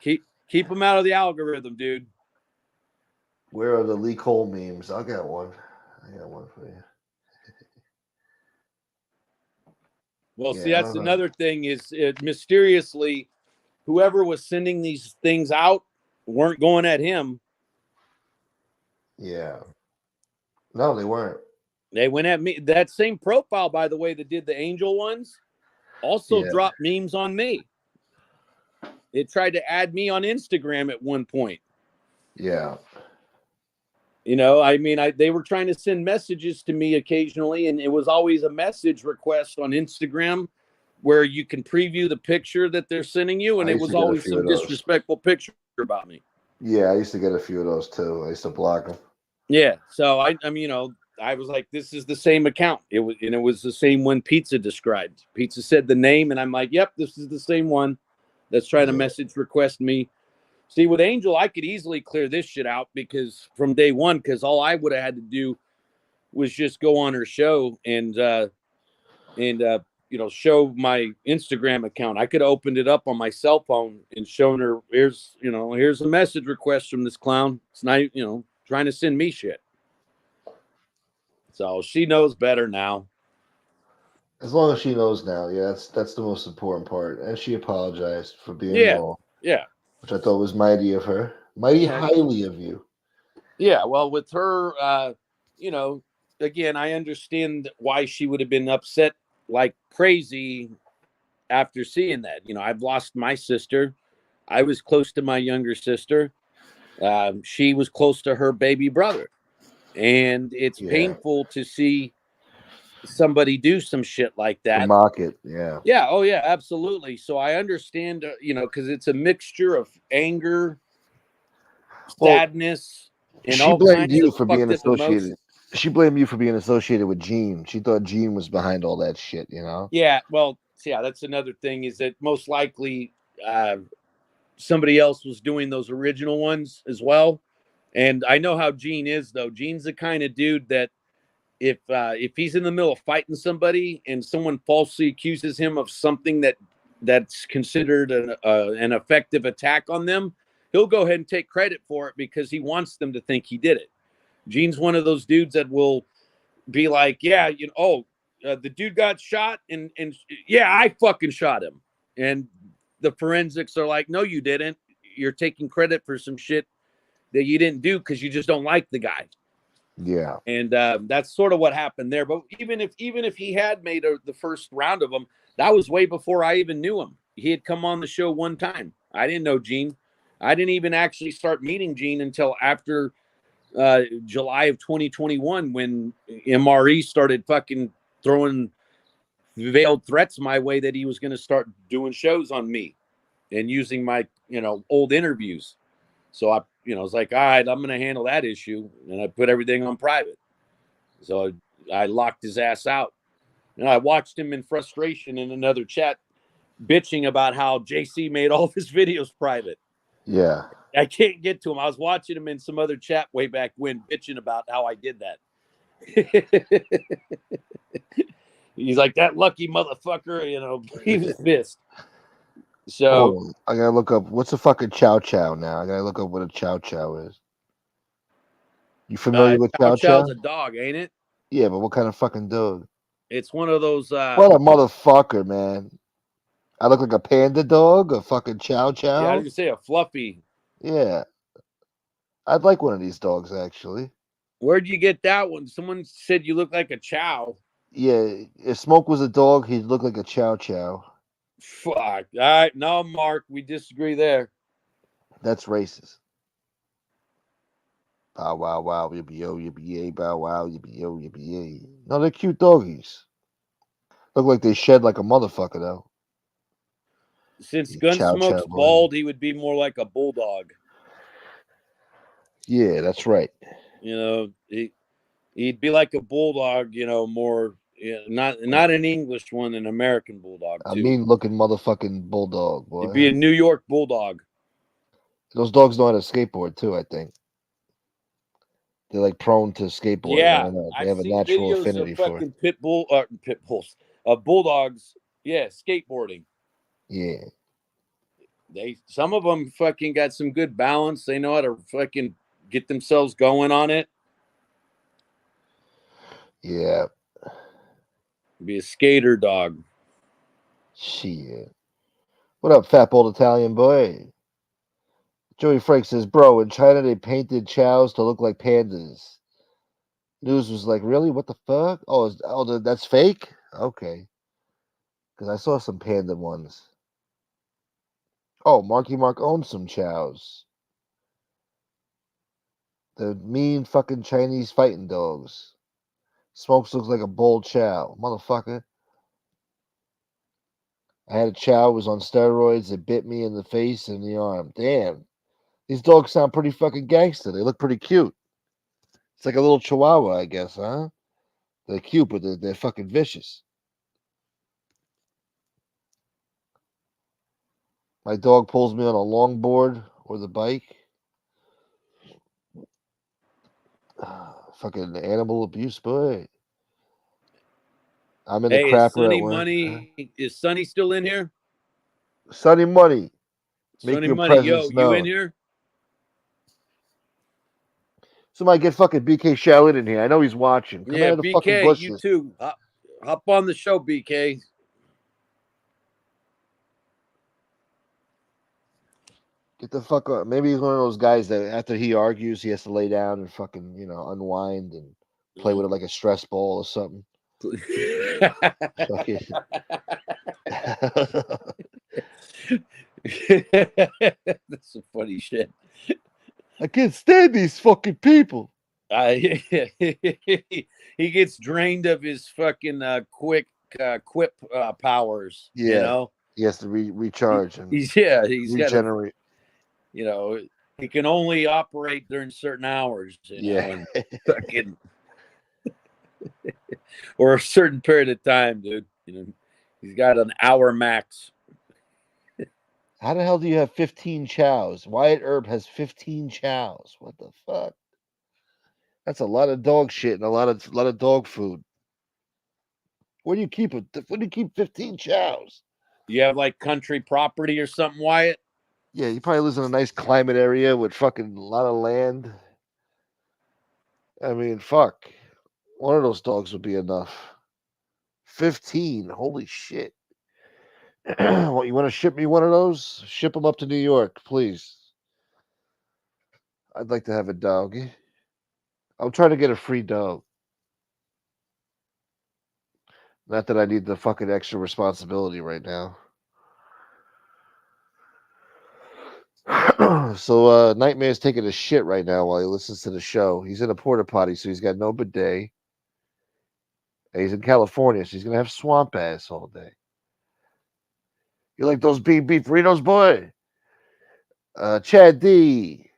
Speaker 13: Keep him out of the algorithm, dude.
Speaker 2: Where are the Lee Cole memes? I got one for you.
Speaker 13: Well, see, that's another thing is mysteriously, whoever was sending these things out weren't going at him.
Speaker 2: Yeah. No, they weren't.
Speaker 13: They went at me. That same profile, by the way, that did the Angel ones also dropped memes on me. It tried to add me on Instagram at one point.
Speaker 2: Yeah.
Speaker 13: They were trying to send messages to me occasionally, and it was always a message request on Instagram where you can preview the picture that they're sending you, and it was always some disrespectful picture about me.
Speaker 2: Yeah, I used to get a few of those too. I used to block them.
Speaker 13: Yeah, so I was like, this is the same account. It was the same one Pizza described. Pizza said the name, and I'm like, yep, this is the same one that's trying to message request me. See, with Angel, I could easily clear this shit out because from day one, because all I would have had to do was just go on her show and show my Instagram account. I could have opened it up on my cell phone and shown her, here's a message request from this clown. It's not, trying to send me shit. So she knows better now.
Speaker 2: As long as she knows now, that's the most important part. And she apologized for being wrong.
Speaker 13: Yeah.
Speaker 2: Which I thought was mighty of her. Mighty highly of you.
Speaker 13: Yeah, well, with her, again, I understand why she would have been upset like crazy after seeing that. I've lost my sister. I was close to my younger sister. She was close to her baby brother. And it's painful to see somebody do some shit like that.
Speaker 2: To mock it, yeah.
Speaker 13: Yeah, oh yeah, absolutely. So I understand, because it's a mixture of anger, sadness, and
Speaker 2: she
Speaker 13: all
Speaker 2: blamed
Speaker 13: kinds
Speaker 2: you
Speaker 13: of
Speaker 2: for being
Speaker 13: fucked up
Speaker 2: associated.
Speaker 13: emotions.
Speaker 2: She blamed you for being associated with Gene. She thought Gene was behind all that shit,
Speaker 13: Yeah, well, that's another thing is that most likely somebody else was doing those original ones as well. And I know how Gene is, though. Gene's the kind of dude that if he's in the middle of fighting somebody and someone falsely accuses him of something that's considered an effective attack on them, he'll go ahead and take credit for it because he wants them to think he did it. Gene's one of those dudes that will be like, the dude got shot and yeah, I fucking shot him. And the forensics are like, no, you didn't. You're taking credit for some shit that you didn't do because you just don't like the guy.
Speaker 2: Yeah.
Speaker 13: And that's sort of what happened there. But even if he had made the first round of them, that was way before I even knew him. He had come on the show one time. I didn't know Gene. I didn't even actually start meeting Gene until after July of 2021, when MRE started fucking throwing veiled threats my way that he was going to start doing shows on me and using my old interviews. So I was like, all right, I'm going to handle that issue, and I put everything on private. So I locked his ass out. And I watched him in frustration in another chat bitching about how JC made all of his videos private.
Speaker 2: Yeah.
Speaker 13: I can't get to him. I was watching him in some other chat way back when, bitching about how I did that. He's like, that lucky motherfucker, he was pissed. So
Speaker 2: I gotta look up what's a fucking chow chow now. I gotta look up what a chow chow is. You familiar with chow chow?
Speaker 13: Chow's a dog, ain't it?
Speaker 2: Yeah, but what kind of fucking dog?
Speaker 13: It's one of those.
Speaker 2: What a motherfucker, man! I look like a panda dog, a fucking chow chow.
Speaker 13: Yeah, I was gonna say a fluffy.
Speaker 2: Yeah, I'd like one of these dogs actually.
Speaker 13: Where'd you get that one? Someone said you look like a chow.
Speaker 2: Yeah, if Smoke was a dog, he'd look like a chow chow.
Speaker 13: Fuck. All right, no, Mark, we disagree there.
Speaker 2: That's racist. Bow wow wow yippee yo yippee yay bow wow yippee yo yippee yay. No, they're cute doggies. Look like they shed like a motherfucker though.
Speaker 13: Since
Speaker 2: Chow
Speaker 13: Gunsmoke's
Speaker 2: chow boy.
Speaker 13: bald, he would be more like a bulldog.
Speaker 2: Yeah, that's right.
Speaker 13: He'd be like a bulldog. More not an English one, an American bulldog too.
Speaker 2: A mean looking motherfucking bulldog, boy.
Speaker 13: He'd be a New York bulldog.
Speaker 2: Those dogs know how to skateboard too, I think. They're like prone to skateboarding.
Speaker 13: Yeah,
Speaker 2: I don't know. They
Speaker 13: I've
Speaker 2: have a
Speaker 13: seen
Speaker 2: natural
Speaker 13: videos
Speaker 2: affinity
Speaker 13: of
Speaker 2: for
Speaker 13: fucking
Speaker 2: it.
Speaker 13: pit bulls, bulldogs. Yeah, skateboarding.
Speaker 2: Yeah.
Speaker 13: Some of them fucking got some good balance. They know how to fucking get themselves going on it.
Speaker 2: Yeah.
Speaker 13: Be a skater dog.
Speaker 2: Shit. What up, fat bald Italian boy? Joey Frank says, bro, in China they painted chows to look like pandas. News was like, really? What the fuck? Oh, that's fake? Okay. Because I saw some panda ones. Oh, Marky Mark owns some chows. The mean fucking Chinese fighting dogs. Smokes looks like a bold chow. Motherfucker. I had a chow, was on steroids. It bit me in the face and the arm. Damn. These dogs sound pretty fucking gangster. They look pretty cute. It's like a little chihuahua, I guess, huh? They're cute, but they're fucking vicious. My dog pulls me on a longboard or the bike. Fucking animal abuse, boy. I'm in the
Speaker 13: Hey, is
Speaker 2: crapper
Speaker 13: Sonny
Speaker 2: at work.
Speaker 13: Money? Is Sonny still in here?
Speaker 2: Sonny Money. Make
Speaker 13: Sonny
Speaker 2: your
Speaker 13: Money,
Speaker 2: presence
Speaker 13: you in
Speaker 2: known.
Speaker 13: here?
Speaker 2: Somebody get fucking BK Shalit in here. I know he's watching. Come
Speaker 13: Yeah,
Speaker 2: out of the fucking
Speaker 13: BK, you
Speaker 2: bushes.
Speaker 13: too. Hop on the show, BK.
Speaker 2: Get the fuck up. Maybe he's one of those guys that after he argues, he has to lay down and fucking, unwind and play with it like a stress ball or something. Fucking.
Speaker 13: That's some funny shit.
Speaker 2: I can't stand these fucking people.
Speaker 13: He gets drained of his fucking quip powers.
Speaker 2: Yeah. He has to recharge and
Speaker 13: He's
Speaker 2: regenerate.
Speaker 13: He can only operate during certain hours. And fucking or a certain period of time, dude. He's got an hour max.
Speaker 2: How the hell do you have 15 chows? Wyatt Earp has 15 chows. What the fuck? That's a lot of dog shit and a lot of dog food. Where do you keep it? Where do you keep 15 chows?
Speaker 13: You have like country property or something, Wyatt?
Speaker 2: Yeah, he probably lives in a nice climate area with fucking a lot of land. I mean, fuck. One of those dogs would be enough. 15. Holy shit. What, you want to ship me one of those? Ship them up to New York, please. I'd like to have a dog. I'm trying to get a free dog. Not that I need the fucking extra responsibility right now. So Nightmare's taking a shit right now while he listens to the show. He's in a porta potty, so he's got no bidet. And he's in California, so he's gonna have swamp ass all day. You like those beef burritos, boy? Chad D.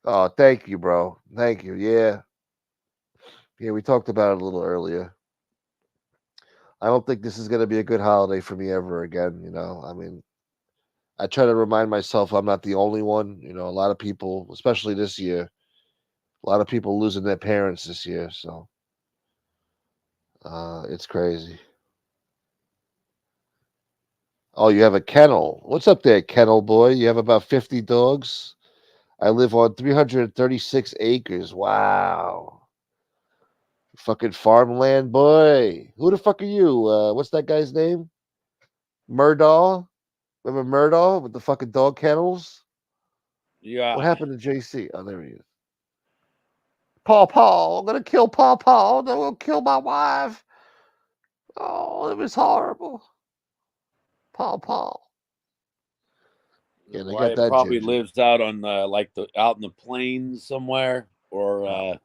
Speaker 2: Oh, thank you, bro. Thank you. Yeah. Yeah, we talked about it a little earlier. I don't think this is gonna be a good holiday for me ever again, you know. I mean, I try to remind myself I'm not the only one. You know, a lot of people, especially this year, a lot of people losing their parents this year. So it's crazy. Oh, you have a kennel. What's up there, kennel boy? You have about 50 dogs? I live on 336 acres. Wow. Fucking farmland boy. Who the fuck are you? What's that guy's name? Murdaugh? Remember Murdaugh with the fucking dog kennels?
Speaker 13: Yeah.
Speaker 2: What happened to JC? Oh, there he is. Paw, I'm gonna kill Paw. They're gonna kill my wife. Oh, it was horrible. Paw. Yeah, they got
Speaker 13: Wyatt
Speaker 2: that
Speaker 13: probably
Speaker 2: ginger.
Speaker 13: lives out on out in the plains somewhere, or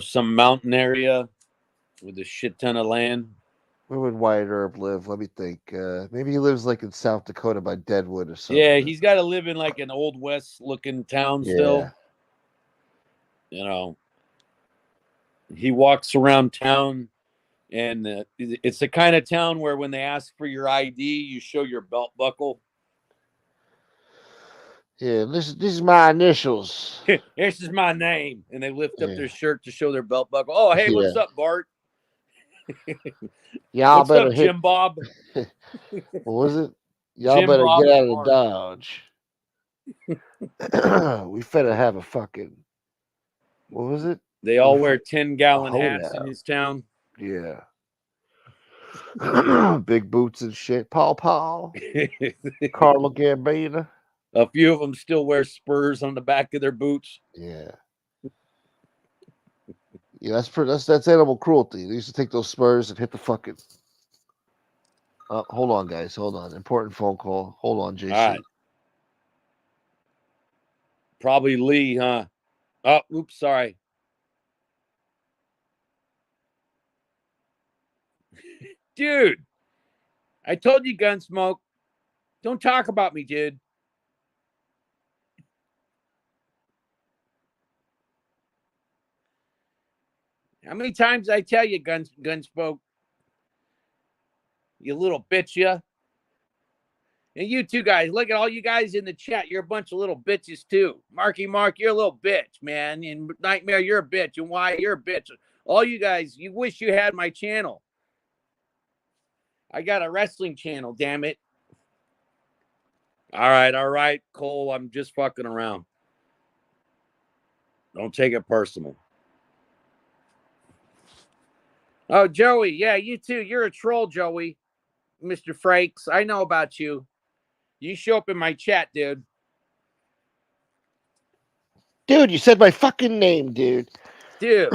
Speaker 13: some mountain area with a shit ton of land.
Speaker 2: Where would Wyatt Earp live? Let me think. Maybe he lives like in South Dakota by Deadwood or something.
Speaker 13: Yeah, he's got to live in like an old west looking town still. You know, he walks around town, and it's the kind of town where when they ask for your ID, you show your belt buckle.
Speaker 2: Yeah, this is my initials.
Speaker 13: This is my name, and they lift up
Speaker 2: Yeah.
Speaker 13: their shirt to show their belt buckle. Oh, hey, what's
Speaker 2: Yeah.
Speaker 13: up, Bart?
Speaker 2: Y'all
Speaker 13: what's
Speaker 2: better
Speaker 13: up,
Speaker 2: hit.
Speaker 13: Jim Bob?
Speaker 2: What was it? Y'all
Speaker 13: Jim
Speaker 2: better
Speaker 13: Bob
Speaker 2: get out
Speaker 13: and
Speaker 2: of
Speaker 13: Bart.
Speaker 2: Dodge. We finna have a fucking. What was it?
Speaker 13: They all wear 10-gallon hats
Speaker 2: Holdout.
Speaker 13: in his town.
Speaker 2: Yeah. Big boots and shit. Paw. Carlo Gambino.
Speaker 13: A few of them still wear spurs on the back of their boots.
Speaker 2: Yeah. Yeah, that's animal cruelty. They used to take those spurs and hit the fucking. Hold on, guys. Hold on. Important phone call. Hold on, JC.
Speaker 13: All right. Probably Lee, huh? Oh, oops, sorry. Dude, I told you, Gunsmoke. Don't talk about me, dude. How many times I tell you, Gunsmoke? You little bitch, ya. And you two guys, look at all you guys in the chat. You're a bunch of little bitches, too. Marky Mark, you're a little bitch, man. And Nightmare, you're a bitch. And Why, you're a bitch. All you guys, you wish you had my channel. I got a wrestling channel, damn it. All right, Cole. I'm just fucking around. Don't take it personal. Oh, Joey. Yeah, you too. You're a troll, Joey. Mr. Frakes. I know about you. You show up in my chat, dude.
Speaker 2: Dude, you said my fucking name, dude.
Speaker 13: Dude,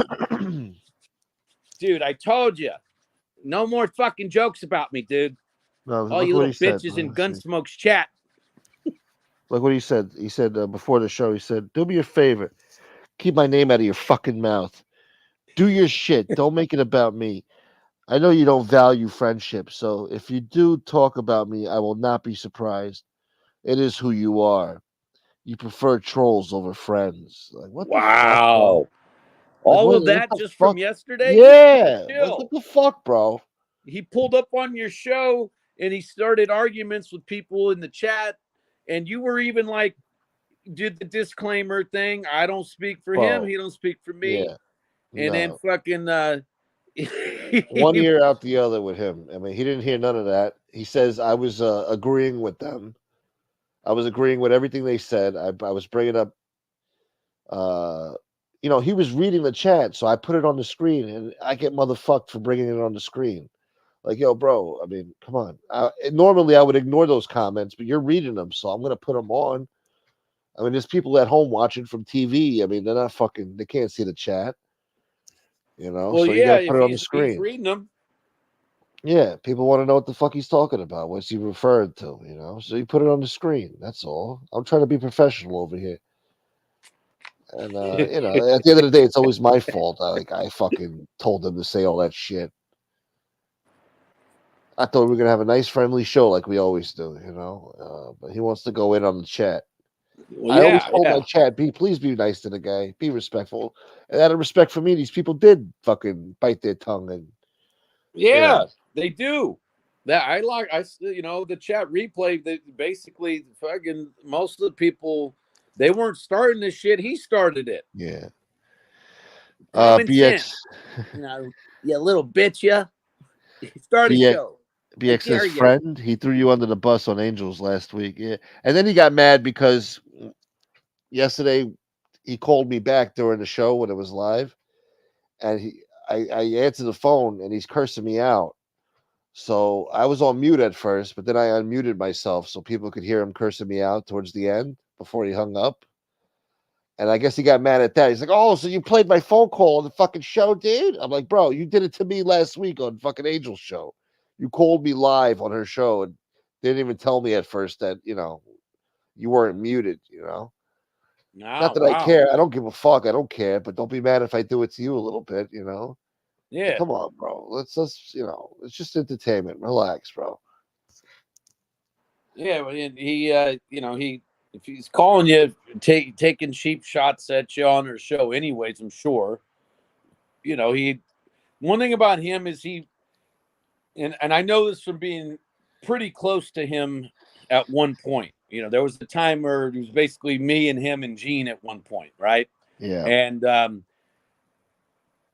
Speaker 13: I told you. No more fucking jokes about me, dude.
Speaker 2: No,
Speaker 13: All you little bitches in Gunsmoke's chat.
Speaker 2: Look what he said. He said before the show, he said, do me a favor. Keep my name out of your fucking mouth. Do your shit. Don't make it about me. I know you don't value friendship, so if you do talk about me, I will not be surprised. It is who you are. You prefer trolls over friends. Like, what the fuck, bro?
Speaker 13: All of
Speaker 2: what
Speaker 13: that
Speaker 2: the
Speaker 13: just
Speaker 2: fuck?
Speaker 13: from yesterday?
Speaker 2: Yeah.
Speaker 13: Chill.
Speaker 2: What the fuck, bro?
Speaker 13: He pulled up on your show and he started arguments with people in the chat. And you were even like, did the disclaimer thing. I don't speak for him. He don't speak for me.
Speaker 2: Yeah.
Speaker 13: And then fucking
Speaker 2: 1 year out the other with him. I mean, he didn't hear none of that. He says I was agreeing with them. I was agreeing with everything they said. I was bringing up, he was reading the chat, so I put it on the screen, and I get motherfucked for bringing it on the screen. Like, yo, bro, I mean, come on. Normally, I would ignore those comments, but you're reading them, so I'm going to put them on. I mean, there's people at home watching from TV. I mean, they're not fucking, they can't see the chat,
Speaker 13: Well,
Speaker 2: so you
Speaker 13: yeah,
Speaker 2: got to put
Speaker 13: if
Speaker 2: it on the
Speaker 13: he's
Speaker 2: screen.
Speaker 13: reading them.
Speaker 2: Yeah, people want to know what the fuck he's talking about. What's he referring to, So you put it on the screen. That's all. I'm trying to be professional over here. And, at the end of the day, it's always my fault. I fucking told them to say all that shit. I thought we were going to have a nice, friendly show like we always do, but he wants to go in on the chat.
Speaker 13: Well,
Speaker 2: I always
Speaker 13: yeah,
Speaker 2: told
Speaker 13: yeah.
Speaker 2: my chat, please be nice to the guy, be respectful. And out of respect for me, these people did fucking bite their tongue and
Speaker 13: Yeah, they do. That the chat replay. That basically, fucking most of the people, they weren't starting this shit. He started it.
Speaker 2: Yeah.
Speaker 13: Common
Speaker 2: BX,
Speaker 13: sense. You little bitch, ya. Start a
Speaker 2: BX,
Speaker 13: show. I
Speaker 2: BX
Speaker 13: dare
Speaker 2: his
Speaker 13: ya.
Speaker 2: friend. He threw you under the bus on Angels last week. Yeah, and then he got mad because yesterday he called me back during the show when it was live, and I answered the phone and he's cursing me out. So I was on mute at first, but then I unmuted myself so people could hear him cursing me out towards the end before he hung up. And I guess he got mad at that. He's like, "Oh, so you played my phone call on the fucking show, dude?" I'm like, "Bro, you did it to me last week on fucking Angel's show. You called me live on her show and didn't even tell me at first that, you weren't muted, Not that I
Speaker 13: Wow.
Speaker 2: care. I don't give a fuck. I don't care, but don't be mad if I do it to you a little bit,
Speaker 13: Yeah.
Speaker 2: Come on, bro. Let's it's just entertainment. Relax, bro.
Speaker 13: Yeah, well, and he, if he's calling you, taking cheap shots at you on her show, anyways, I'm sure. One thing about him is and I know this from being pretty close to him at one point. There was a time where it was basically me and him and Gene at one point, right?
Speaker 2: Yeah.
Speaker 13: And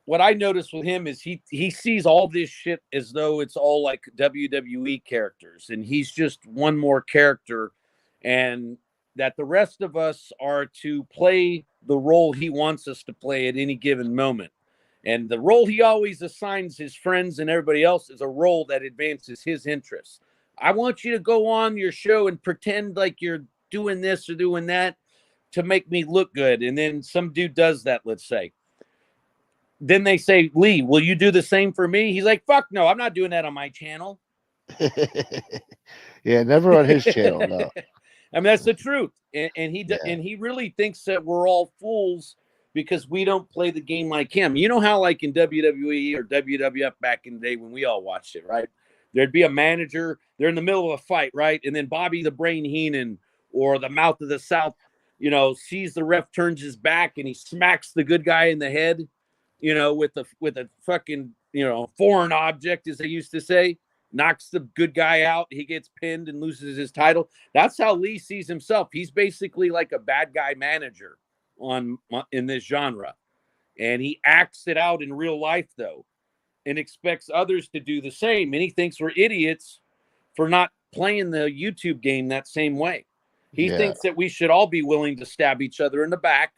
Speaker 13: what I noticed with him is he sees all this shit as though it's all like WWE characters, and he's just one more character, and that the rest of us are to play the role he wants us to play at any given moment. And the role he always assigns his friends and everybody else is a role that advances his interests. I want you to go on your show and pretend like you're doing this or doing that to make me look good. And then some dude does that, let's say. Then they say, "Lee, will you do the same for me?" He's like, "Fuck no, I'm not doing that on my channel."
Speaker 2: Yeah, never on his channel, no.
Speaker 13: I mean, that's the truth. And he really thinks that we're all fools because we don't play the game like him. You know how, like in WWE or WWF back in the day when we all watched it, right? There'd be a manager, they're in the middle of a fight, right? And then Bobby the Brain Heenan or the Mouth of the South, sees the ref, turns his back, and he smacks the good guy in the head, with a fucking, foreign object, as they used to say, knocks the good guy out. He gets pinned and loses his title. That's how Lee sees himself. He's basically like a bad guy manager in this genre. And he acts it out in real life, though, and expects others to do the same. And he thinks we're idiots for not playing the YouTube game that same way. He thinks that we should all be willing to stab each other in the back,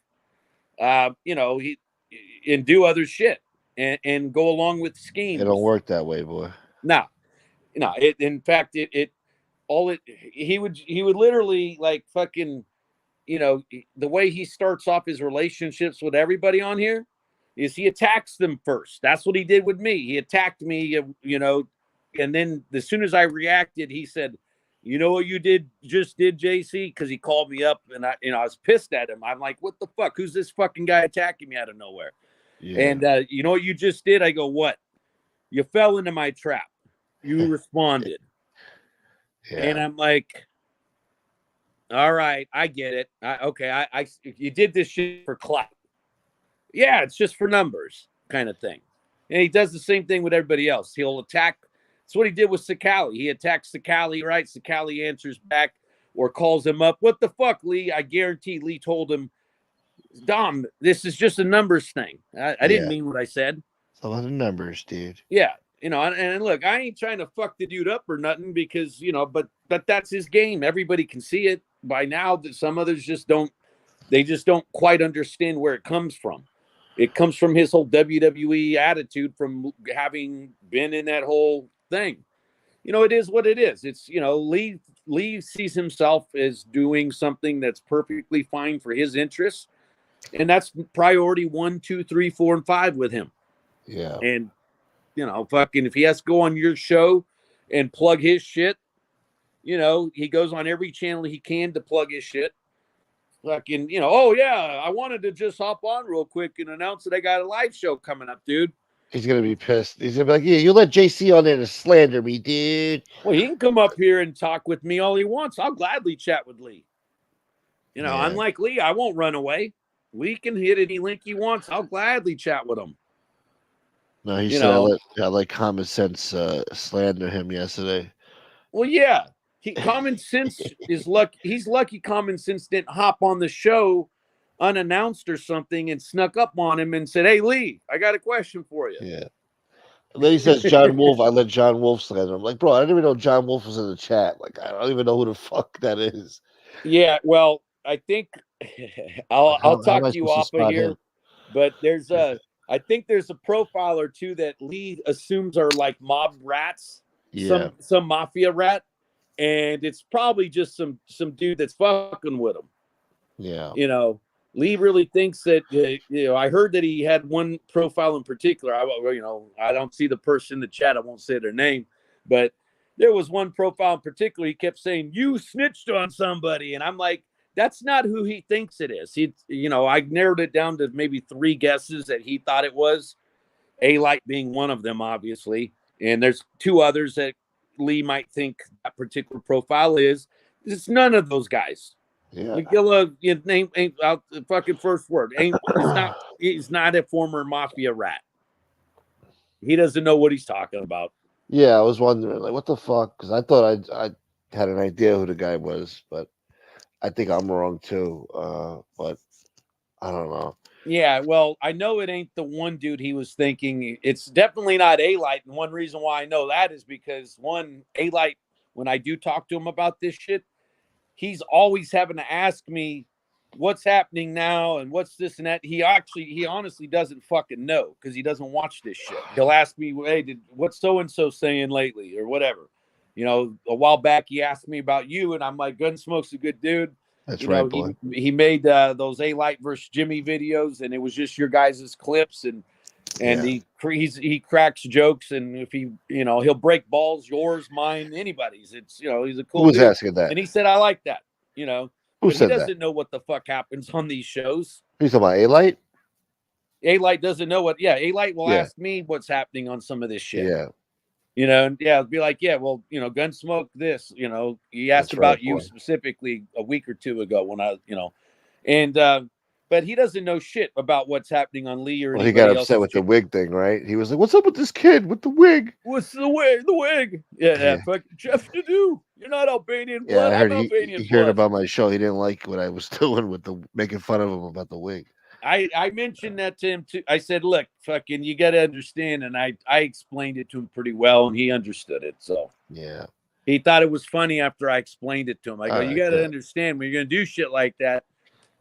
Speaker 13: and do other shit and go along with schemes.
Speaker 2: It don't work that way, boy.
Speaker 13: No. In fact, he would literally, like, fucking, the way he starts off his relationships with everybody on here is he attacks them first. That's what he did with me. He attacked me, and then as soon as I reacted, he said, "You know what you just did, JC?" Because he called me up, and I was pissed at him. I'm like, "What the fuck? Who's this fucking guy attacking me out of nowhere?"
Speaker 2: Yeah.
Speaker 13: And you know what you just did? I go, "What? You fell into my trap. You responded."
Speaker 2: Yeah.
Speaker 13: And I'm like, "All right, I get it. Okay, you did this shit for clout. Yeah, it's just for numbers," kind of thing. And he does the same thing with everybody else. He'll attack. That's what he did with Sakali. He attacks Sakali, right? Sakali answers back or calls him up. "What the fuck, Lee?" I guarantee Lee told him, "Dom, this is just a numbers thing. I didn't mean what I said."
Speaker 2: It's a lot of numbers, dude.
Speaker 13: Yeah. And look, I ain't trying to fuck the dude up or nothing because, but that's his game. Everybody can see it by now. That some others just don't quite understand where it comes from. It comes from his whole WWE attitude from having been in that whole thing. You know, it is what it is. It's, you know, Lee sees himself as doing something that's perfectly fine for his interests, and that's priority 1, 2, 3, 4, and 5 with him.
Speaker 2: Yeah.
Speaker 13: And you know, fucking, if he has to go on your show and plug his shit, you know, he goes on every channel he can to plug his shit. Fucking, you know, oh yeah, I wanted to just hop on real quick and announce that I got a live show coming up, dude.
Speaker 2: He's gonna be pissed. He's gonna be like, "Yeah, you let JC on there to slander me, dude."
Speaker 13: Well, he can come up here and talk with me all he wants. I'll gladly chat with Lee. You know,
Speaker 2: Yeah.
Speaker 13: unlike Lee, I won't run away. Lee can hit any link he wants. I'll gladly chat with him.
Speaker 2: No, he
Speaker 13: You
Speaker 2: said
Speaker 13: know.
Speaker 2: I let Common Sense slander him yesterday.
Speaker 13: Well, yeah. Common Sense is lucky. He's lucky Common Sense didn't hop on the show unannounced or something and snuck up on him and said, "Hey, Lee, I got a question for you."
Speaker 2: Yeah. And then he says John Wolf. I let John Wolf slander him. I'm like, bro, I didn't even know John Wolf was in the chat. Like, I don't even know who the fuck that is.
Speaker 13: Yeah, well, I think I'll
Speaker 2: How am
Speaker 13: talk
Speaker 2: I
Speaker 13: to you
Speaker 2: supposed to
Speaker 13: off of
Speaker 2: spot
Speaker 13: here,
Speaker 2: him?
Speaker 13: but I think there's a profile or two that Lee assumes are like mob rats,
Speaker 2: Yeah.
Speaker 13: some mafia rat, and it's probably just some dude that's fucking with him.
Speaker 2: Yeah.
Speaker 13: You know, Lee really thinks that, you know, I heard that he had one profile in particular. I don't see the person in the chat. I won't say their name, but there was one profile in particular. He kept saying, "You snitched on somebody." And I'm like, that's not who he thinks it is. I narrowed it down to maybe 3 guesses that he thought it was. A-Light being one of them, obviously. And there's 2 others that Lee might think that particular profile is. It's none of those guys.
Speaker 2: Yeah.
Speaker 13: McGilla, name ain't out the fucking first word. He's not a former mafia rat. He doesn't know what he's talking about.
Speaker 2: Yeah, I was wondering, like, what the fuck? Because I thought I had an idea who the guy was, but I think I'm wrong too. But I don't know.
Speaker 13: Yeah, well, I know it ain't the one dude he was thinking. It's definitely not A-Light. And one reason why I know that is because, one, A-Light, when I do talk to him about this shit, he's always having to ask me what's happening now and what's this and that. He honestly doesn't fucking know because he doesn't watch this shit. He'll ask me, "Hey, what's so-and-so saying lately?" or whatever. You know, a while back he asked me about you, and I'm like, Gunsmoke's a good dude.
Speaker 2: That's
Speaker 13: You know,
Speaker 2: right, boy.
Speaker 13: he made those A-Light versus Jimmy videos, and it was just your guys' clips, and
Speaker 2: Yeah.
Speaker 13: he cracks jokes, and if he'll break balls, yours, mine, anybody's. It's, he's a cool
Speaker 2: Who was
Speaker 13: dude.
Speaker 2: asking that?
Speaker 13: And he said, "I like that."
Speaker 2: Who
Speaker 13: But
Speaker 2: said
Speaker 13: he
Speaker 2: that?
Speaker 13: doesn't know what the fuck happens on these shows.
Speaker 2: He's talking about A-Light?
Speaker 13: A-Light doesn't know what. Yeah, A-Light will
Speaker 2: Yeah.
Speaker 13: ask me what's happening on some of this shit.
Speaker 2: Yeah.
Speaker 13: It'll be like, yeah, well, Gunsmoke this, he asked
Speaker 2: That's
Speaker 13: about
Speaker 2: right,
Speaker 13: you
Speaker 2: boy.
Speaker 13: specifically a week or 2 ago when and but he doesn't know shit about what's happening on Lee or
Speaker 2: Well, he
Speaker 13: anybody
Speaker 2: got upset
Speaker 13: else's
Speaker 2: with the wig thing, right? He was like, "What's up with this kid with the wig?"
Speaker 13: What's the wig? The wig. Yeah,
Speaker 2: Yeah.
Speaker 13: fuck Jeff to do. You're not Albanian
Speaker 2: Yeah,
Speaker 13: blood.
Speaker 2: I heard
Speaker 13: I'm
Speaker 2: he
Speaker 13: Albanian
Speaker 2: heard
Speaker 13: blood.
Speaker 2: about my show. He didn't like what I was doing with the making fun of him about the wig.
Speaker 13: I mentioned that to him too. I said, "Look, fucking, you got to understand," and I explained it to him pretty well, and he understood it. So
Speaker 2: yeah,
Speaker 13: he thought it was funny after I explained it to him. I go,
Speaker 2: All
Speaker 13: "You
Speaker 2: right,
Speaker 13: got to
Speaker 2: good.
Speaker 13: understand when you're gonna do shit like that.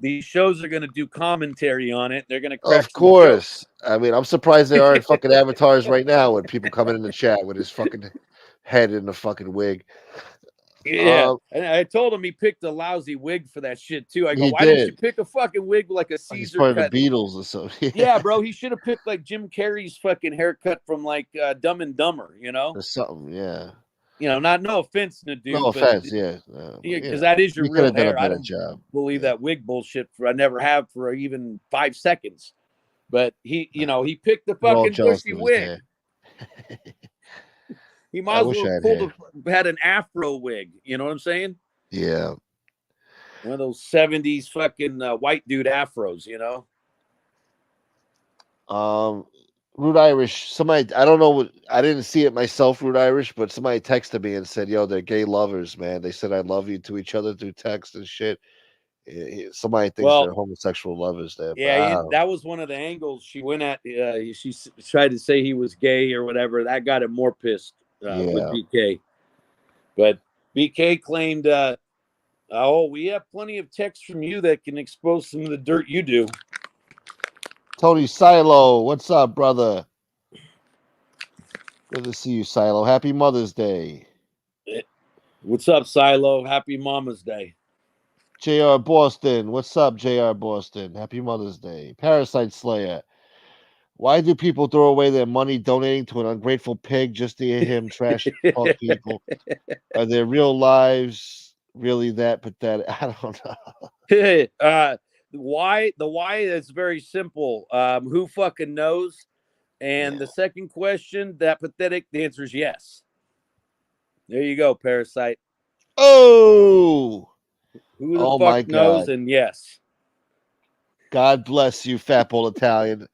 Speaker 13: These shows are gonna do commentary on it. They're gonna crack
Speaker 2: Of
Speaker 13: some jokes."
Speaker 2: course. I mean, I'm surprised there aren't fucking avatars right now with people coming in the chat with his fucking head in the fucking wig.
Speaker 13: Yeah, and I told him he picked a lousy wig for that shit too. I go,
Speaker 2: He
Speaker 13: "Why didn't you
Speaker 2: did.
Speaker 13: pick a fucking wig like a
Speaker 2: He's
Speaker 13: Caesar
Speaker 2: part of
Speaker 13: cut?"
Speaker 2: the Beatles or something.
Speaker 13: Yeah, bro, he should have picked like Jim Carrey's fucking haircut from like Dumb and Dumber,
Speaker 2: Or something, yeah.
Speaker 13: No offense, Nadeau,
Speaker 2: No
Speaker 13: but
Speaker 2: offense, yeah.
Speaker 13: because that is your
Speaker 2: You could
Speaker 13: real
Speaker 2: have done a
Speaker 13: hair. I
Speaker 2: better
Speaker 13: don't
Speaker 2: job.
Speaker 13: believe that wig bullshit. I never have for even 5 seconds. But he picked the
Speaker 2: We're all
Speaker 13: fucking
Speaker 2: jealous
Speaker 13: bushy
Speaker 2: of his
Speaker 13: wig.
Speaker 2: hair.
Speaker 13: He
Speaker 2: I
Speaker 13: might as
Speaker 2: wish I
Speaker 13: well
Speaker 2: had
Speaker 13: had an afro wig. You know what I'm saying?
Speaker 2: Yeah.
Speaker 13: One of those 70s fucking white dude afros,
Speaker 2: Rude Irish. Somebody, I don't know what, I didn't see it myself, Rude Irish, but somebody texted me and said, "Yo, they're gay lovers, man. They said I love you to each other through text and shit." Somebody thinks
Speaker 13: Well,
Speaker 2: they're homosexual lovers there. But
Speaker 13: Yeah, that was one of the angles she went at. She tried to say he was gay or whatever. That got him more pissed with
Speaker 2: Yeah.
Speaker 13: BK. But BK claimed, we have plenty of texts from you that can expose some of the dirt you do.
Speaker 2: Tony Silo, what's up, brother? Good to see you, Silo. Happy Mother's Day.
Speaker 13: What's up, Silo? Happy Mama's Day.
Speaker 2: JR Boston. What's up, JR Boston? Happy Mother's Day. Parasite Slayer. Why do people throw away their money donating to an ungrateful pig just to hear him trash talk people? Are their real lives really that pathetic? I don't know.
Speaker 13: Why? The why is very simple. Who fucking knows? And the second question, that pathetic, the answer is yes. There you go, Parasite.
Speaker 2: Oh!
Speaker 13: Who the
Speaker 2: Oh
Speaker 13: fuck
Speaker 2: my
Speaker 13: knows?
Speaker 2: God.
Speaker 13: And yes.
Speaker 2: God bless you, Fat Bull Italian.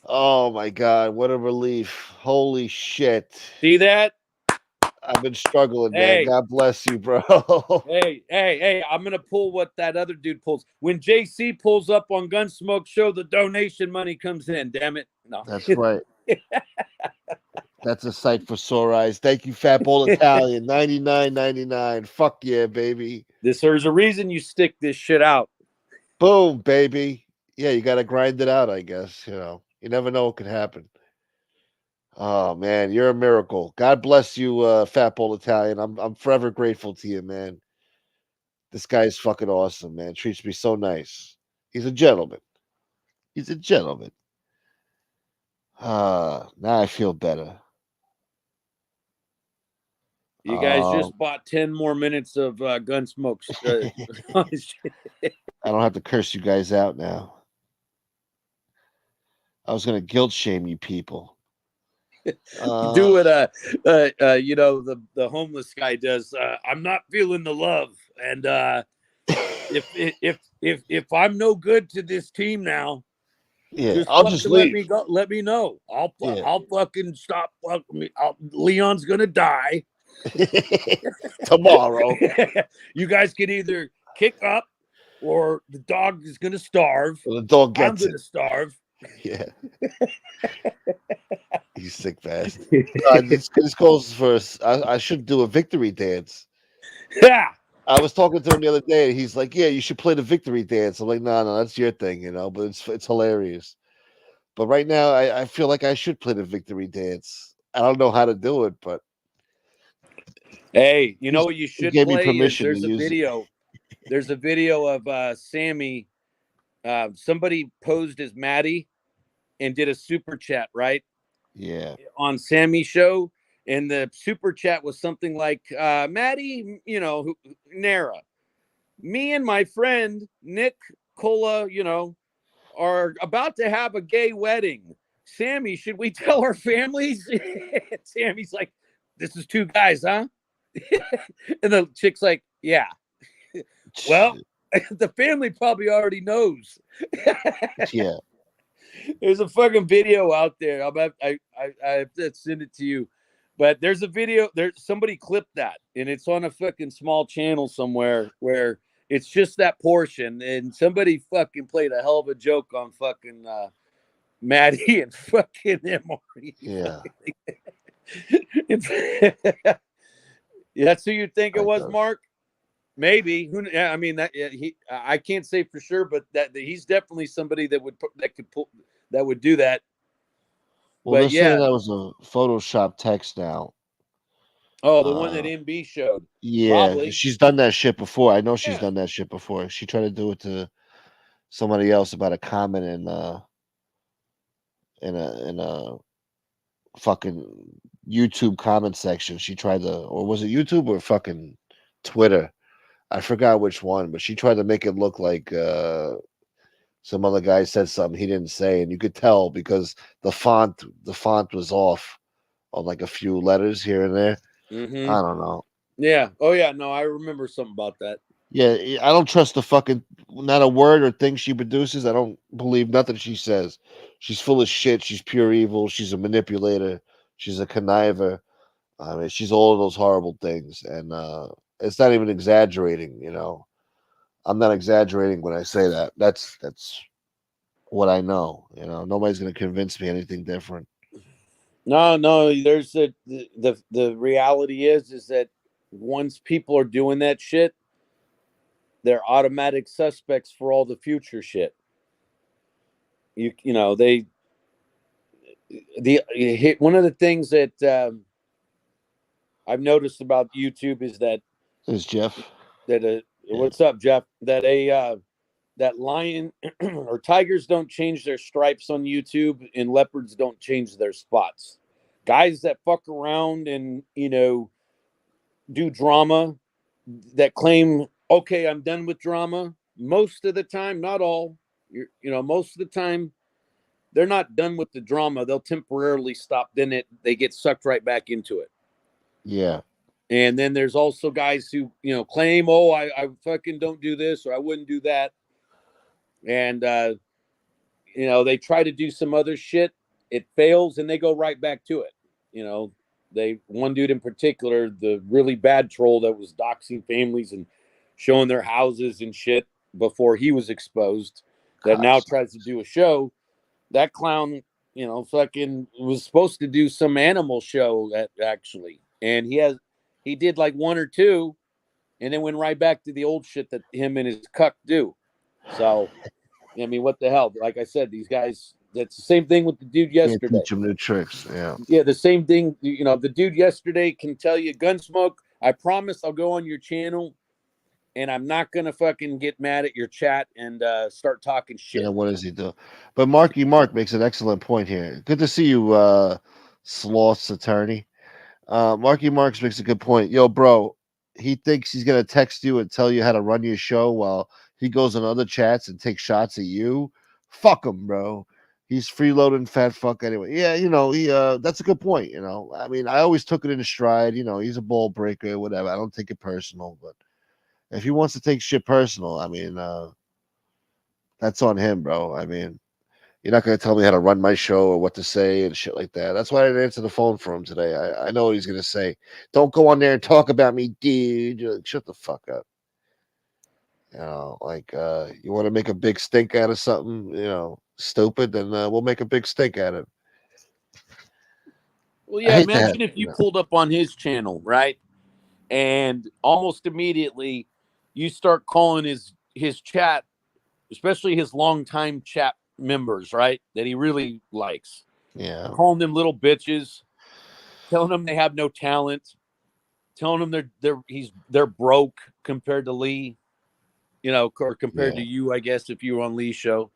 Speaker 2: Oh my God. What a relief. Holy shit.
Speaker 13: See that?
Speaker 2: I've been struggling, man.
Speaker 13: Hey.
Speaker 2: God bless you, bro.
Speaker 13: Hey, I'm going to pull what that other dude pulls. When JC pulls up on Gunsmoke Show, the donation money comes in. Damn it. No.
Speaker 2: That's right. That's a sight for sore eyes. Thank you, Fat Bull Italian. 99.99. Fuck yeah, baby.
Speaker 13: There's a reason you stick this shit out.
Speaker 2: Boom, baby. Yeah, you got to grind it out, I guess. You know, you never know what could happen. Oh man, you're a miracle. God bless you, Fat Bull Italian. I'm forever grateful to you, man. This guy's fucking awesome, man. Treats me so nice. He's a gentleman. He's a gentleman. Now I feel better.
Speaker 13: You guys just bought 10 more minutes of Gunsmoke.
Speaker 2: I don't have to curse you guys out now. I was gonna guilt shame you people.
Speaker 13: Do it, you know, the homeless guy does. I'm not feeling the love, and if I'm no good to this team now,
Speaker 2: yeah, I'll just leave.
Speaker 13: Let me go. Let me know. I'll fucking stop. Leon's gonna die
Speaker 2: tomorrow.
Speaker 13: You guys can either kick up, or the dog is gonna starve.
Speaker 2: Well, the dog gets
Speaker 13: I'm gonna starve.
Speaker 2: Yeah. You sick bastard. This calls for I should do a victory dance.
Speaker 13: Yeah.
Speaker 2: I was talking to him the other day, and he's like, "Yeah, you should play the victory dance." I'm like, "No, that's your thing, you know." But it's hilarious. But right now, I feel like I should play the victory dance. I don't know how to do it, but
Speaker 13: hey, you know what you should
Speaker 2: gave me
Speaker 13: play?
Speaker 2: permission
Speaker 13: There's
Speaker 2: to
Speaker 13: a
Speaker 2: use
Speaker 13: video. There's a video of Sammy. Somebody posed as Maddie and did a super chat, right?
Speaker 2: Yeah.
Speaker 13: On Sammy's show. And the super chat was something like, Maddie, you know, Nara, me and my friend Nick Cola, you know, are about to have a gay wedding. Sammy, should we tell our families? Sammy's like, this is two guys, huh? And the chick's like, yeah. Well, the family probably already knows.
Speaker 2: Yeah.
Speaker 13: There's a fucking video out there. I have to send it to you. But there's a video. There's somebody clipped that, and it's on a fucking small channel somewhere where it's just that portion, and somebody fucking played a hell of a joke on fucking Maddie and fucking Emory.
Speaker 2: Yeah.
Speaker 13: That's who you think it was, Mark? Maybe. I mean, I can't say for sure, but that he's definitely somebody that would do that.
Speaker 2: Well, they're saying that was a Photoshop text now.
Speaker 13: Oh, the one that MB showed.
Speaker 2: Yeah,
Speaker 13: Probably.
Speaker 2: she's done that shit before. I know she's done that shit before. She tried to do it to somebody else about a comment in a fucking YouTube comment section. She tried to, or was it YouTube or fucking Twitter? I forgot which one, but she tried to make it look like some other guy said something he didn't say, and you could tell because the font was off on like a few letters here and there.
Speaker 13: Mm-hmm.
Speaker 2: I don't know.
Speaker 13: Yeah. Oh yeah. No, I remember something about that.
Speaker 2: Yeah, I don't trust the fucking not a word or thing she produces. I don't believe nothing she says. She's full of shit. She's pure evil. She's a manipulator. She's a conniver. I mean, she's all of those horrible things, and it's not even exaggerating. You know, I'm not exaggerating when I say that. That's what I know. You know, nobody's gonna convince me anything different.
Speaker 13: No. There's the reality is that once people are doing that shit, they're automatic suspects for all the future shit. You know, one of the things that I've noticed about YouTube is that
Speaker 2: There's Jeff.
Speaker 13: What's up, Jeff? That lion or tigers don't change their stripes on YouTube, and leopards don't change their spots. Guys that fuck around and do drama, that claim, okay, I'm done with drama. Most of the time, not all. Most of the time, they're not done with the drama. They'll temporarily stop. Then they get sucked right back into it.
Speaker 2: Yeah.
Speaker 13: And then there's also guys who, claim, oh, I fucking don't do this or I wouldn't do that. And, they try to do some other shit. It fails and they go right back to it. One dude in particular, the really bad troll that was doxing families and showing their houses and shit before he was exposed, that now tries to do a show. That clown, fucking was supposed to do some animal show actually. And he did like one or two and then went right back to the old shit that him and his cuck do. So, I mean, what the hell? Like I said, these guys, that's the same thing with the dude yesterday.
Speaker 2: Can't teach them new tricks. Yeah.
Speaker 13: Yeah, the same thing. The dude yesterday can tell you, Gunsmoke, I promise I'll go on your channel and I'm not going to fucking get mad at your chat and start talking shit.
Speaker 2: Yeah, what does he do? But Marky Mark makes an excellent point here. Good to see you, Sloth's attorney. Marky Marks makes a good point. Yo, bro, he thinks he's going to text you and tell you how to run your show while he goes on other chats and takes shots at you. Fuck him, bro. He's freeloading fat fuck anyway. Yeah, he that's a good point, I mean, I always took it in stride, he's a ball breaker, whatever. I don't take it personal, but if he wants to take shit personal, I mean, that's on him, bro. I mean, you're not going to tell me how to run my show or what to say and shit like that. That's why I didn't answer the phone for him today. I know what he's going to say. Don't go on there and talk about me, dude. You're like, shut the fuck up. You want to make a big stink out of something, stupid, then we'll make a big stink out of it.
Speaker 13: Well, yeah, imagine if you pulled up on his channel, right? And almost immediately you start calling his chat, especially his longtime chat members, right, that he really likes.
Speaker 2: Yeah.
Speaker 13: Calling them little bitches, telling them they have no talent, telling them they're broke compared to Lee, or compared to you, I guess, if you were on Lee's show.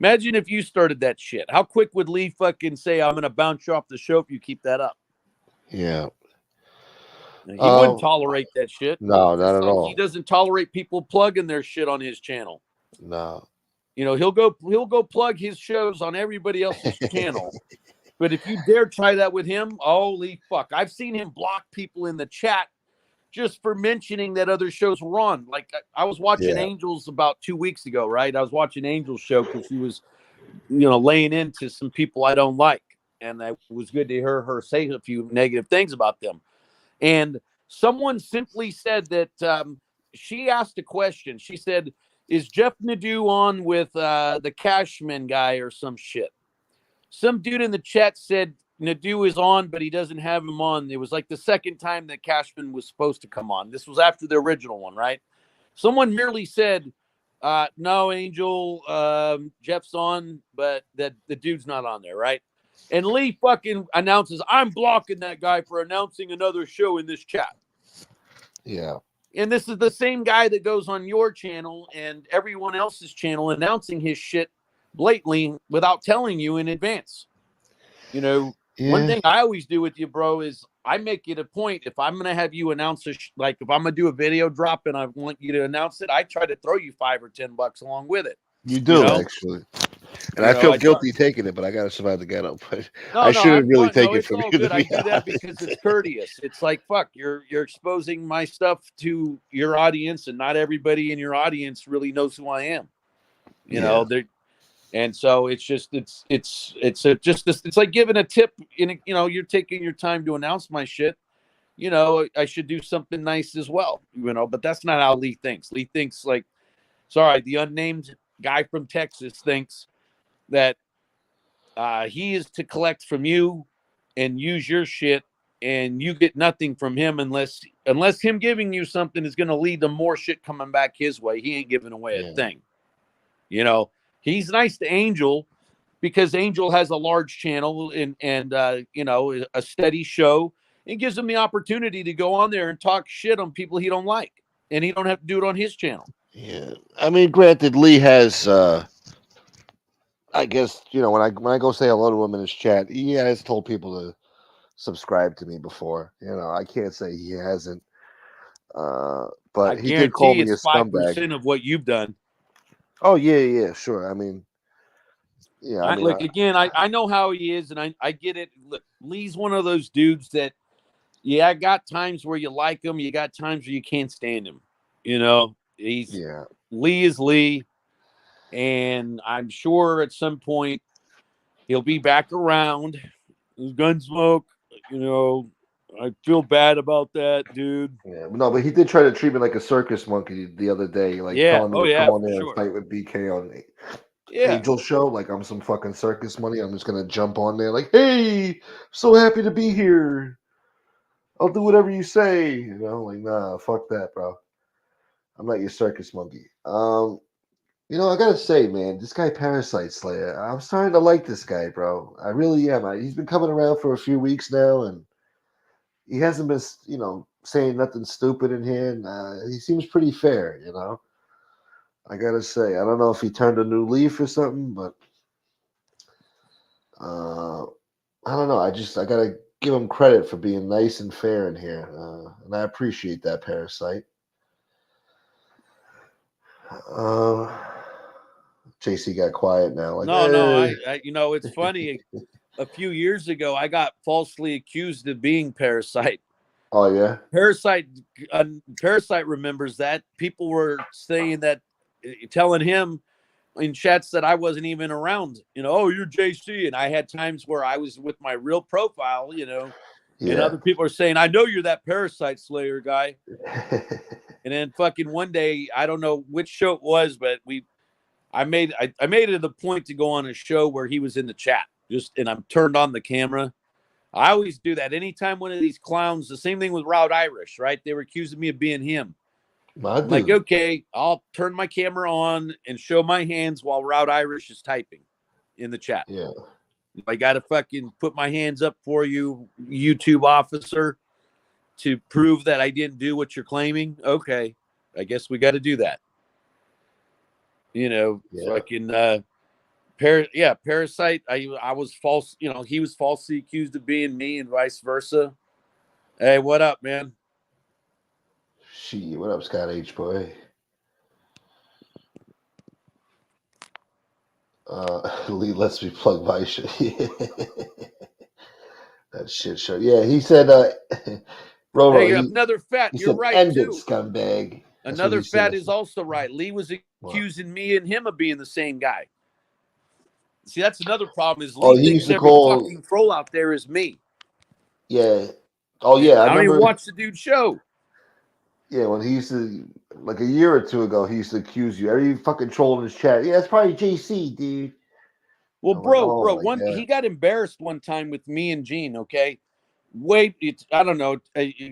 Speaker 13: Imagine if you started that shit. How quick would Lee fucking say, I'm going to bounce you off the show if you keep that up?
Speaker 2: Yeah.
Speaker 13: He wouldn't tolerate that shit.
Speaker 2: No, not at all.
Speaker 13: He doesn't tolerate people plugging their shit on his channel.
Speaker 2: No.
Speaker 13: He'll go plug his shows on everybody else's channel. But if you dare try that with him, holy fuck. I've seen him block people in the chat just for mentioning that other shows were on. Like I was watching Angel's about 2 weeks ago, right? I was watching Angel's show because she was, laying into some people I don't like. And it was good to hear her say a few negative things about them. And someone simply said that she asked a question. She said, is Jeff Nadeau on with the Cashman guy or some shit? Some dude in the chat said Nadeau is on, but he doesn't have him on. It was like the second time that Cashman was supposed to come on. This was after the original one, right? Someone merely said, no, Angel, Jeff's on, but that the dude's not on there, right? And Lee fucking announces, I'm blocking that guy for announcing another show in this chat.
Speaker 2: Yeah.
Speaker 13: And this is the same guy that goes on your channel and everyone else's channel announcing his shit blatantly without telling you in advance. One thing I always do with you, bro, is I make it a point. If I'm going to have you announce if I'm going to do a video drop and I want you to announce it, I try to throw you $5 or $10 along with it.
Speaker 2: You do, actually. And I feel guilty taking it, but I got to survive the ghetto. But I shouldn't really take it from you.
Speaker 13: I do that because it's courteous. It's like, fuck, you're exposing my stuff to your audience, and not everybody in your audience really knows who I am. And so it's just it's like giving a tip. You're taking your time to announce my shit. I should do something nice as well. But that's not how Lee thinks. Lee thinks like, sorry, the unnamed guy from Texas thinks that he is to collect from you and use your shit, and you get nothing from him unless him giving you something is going to lead to more shit coming back his way. He ain't giving away a thing. He's nice to Angel, because Angel has a large channel and you know, a steady show. It gives him the opportunity to go on there and talk shit on people he don't like, and he don't have to do it on his channel.
Speaker 2: Yeah, I mean, granted, Lee has. I guess when I go say hello to him in his chat, he has told people to subscribe to me before. I can't say he hasn't.
Speaker 13: I
Speaker 2: But he did call
Speaker 13: guarantee
Speaker 2: me a
Speaker 13: it's
Speaker 2: scumbag.
Speaker 13: 5% of what you've done.
Speaker 2: Oh yeah, sure. I mean, yeah, I mean,
Speaker 13: Look, again, I know how he is, and I get it. Look, Lee's one of those dudes that, I got times where you like him, you got times where you can't stand him. Lee is Lee, and I'm sure at some point he'll be back around. Gunsmoke, I feel bad about that, dude.
Speaker 2: Yeah, no, but he did try to treat me like a circus monkey the other day, like telling me to come on there and fight with BK on the Angel show, like I'm some fucking circus money. I'm just gonna jump on there, like, hey, so happy to be here. I'll do whatever you say. Like, nah, fuck that, bro. I'm not your circus monkey. I gotta say, man, this guy Parasite Slayer, I'm starting to like this guy, bro. I really am. He's been coming around for a few weeks now, and he hasn't been, saying nothing stupid in here. And, he seems pretty fair, I gotta say, I don't know if he turned a new leaf or something, but I don't know. I gotta give him credit for being nice and fair in here, and I appreciate that, Parasite. JC got quiet now. Like,
Speaker 13: No,
Speaker 2: hey.
Speaker 13: it's funny. A few years ago, I got falsely accused of being Parasite.
Speaker 2: Oh yeah,
Speaker 13: Parasite remembers that. People were saying that, telling him in chats that I wasn't even around. Oh, you're JC, and I had times where I was with my real profile. And other people are saying, I know you're that Parasite Slayer guy. And then fucking one day, I don't know which show it was, but I made it a point to go on a show where he was in the chat, and I'm turned on the camera. I always do that. Anytime one of these clowns, the same thing with Route Irish, right? They were accusing me of being him. I'm like, okay, I'll turn my camera on and show my hands while Route Irish is typing in the chat.
Speaker 2: Yeah.
Speaker 13: I got to fucking put my hands up for you, YouTube officer, to prove that I didn't do what you're claiming. Okay, I guess we got to do that. Fucking Parasite. I was false. He was falsely accused of being me, and vice versa. Hey, what up, man?
Speaker 2: Shit, what up, Scott H boy? Lee lets me plug my shit. That shit show. Yeah, he said. Roro,
Speaker 13: hey, another fat. You're
Speaker 2: said,
Speaker 13: right
Speaker 2: end
Speaker 13: too.
Speaker 2: It, scumbag.
Speaker 13: Another fat is also right. Lee was accusing me and him of being the same guy. See, that's another problem. Is Lee thinks every fucking troll out there is me.
Speaker 2: Yeah. Oh yeah,
Speaker 13: I don't even watch the dude's show.
Speaker 2: Yeah, when he used to, like a year or two ago, he used to accuse you. Every fucking troll in his chat. Yeah, it's probably JC, dude.
Speaker 13: Well, bro, he got embarrassed one time with me and Gene. Okay, I don't know,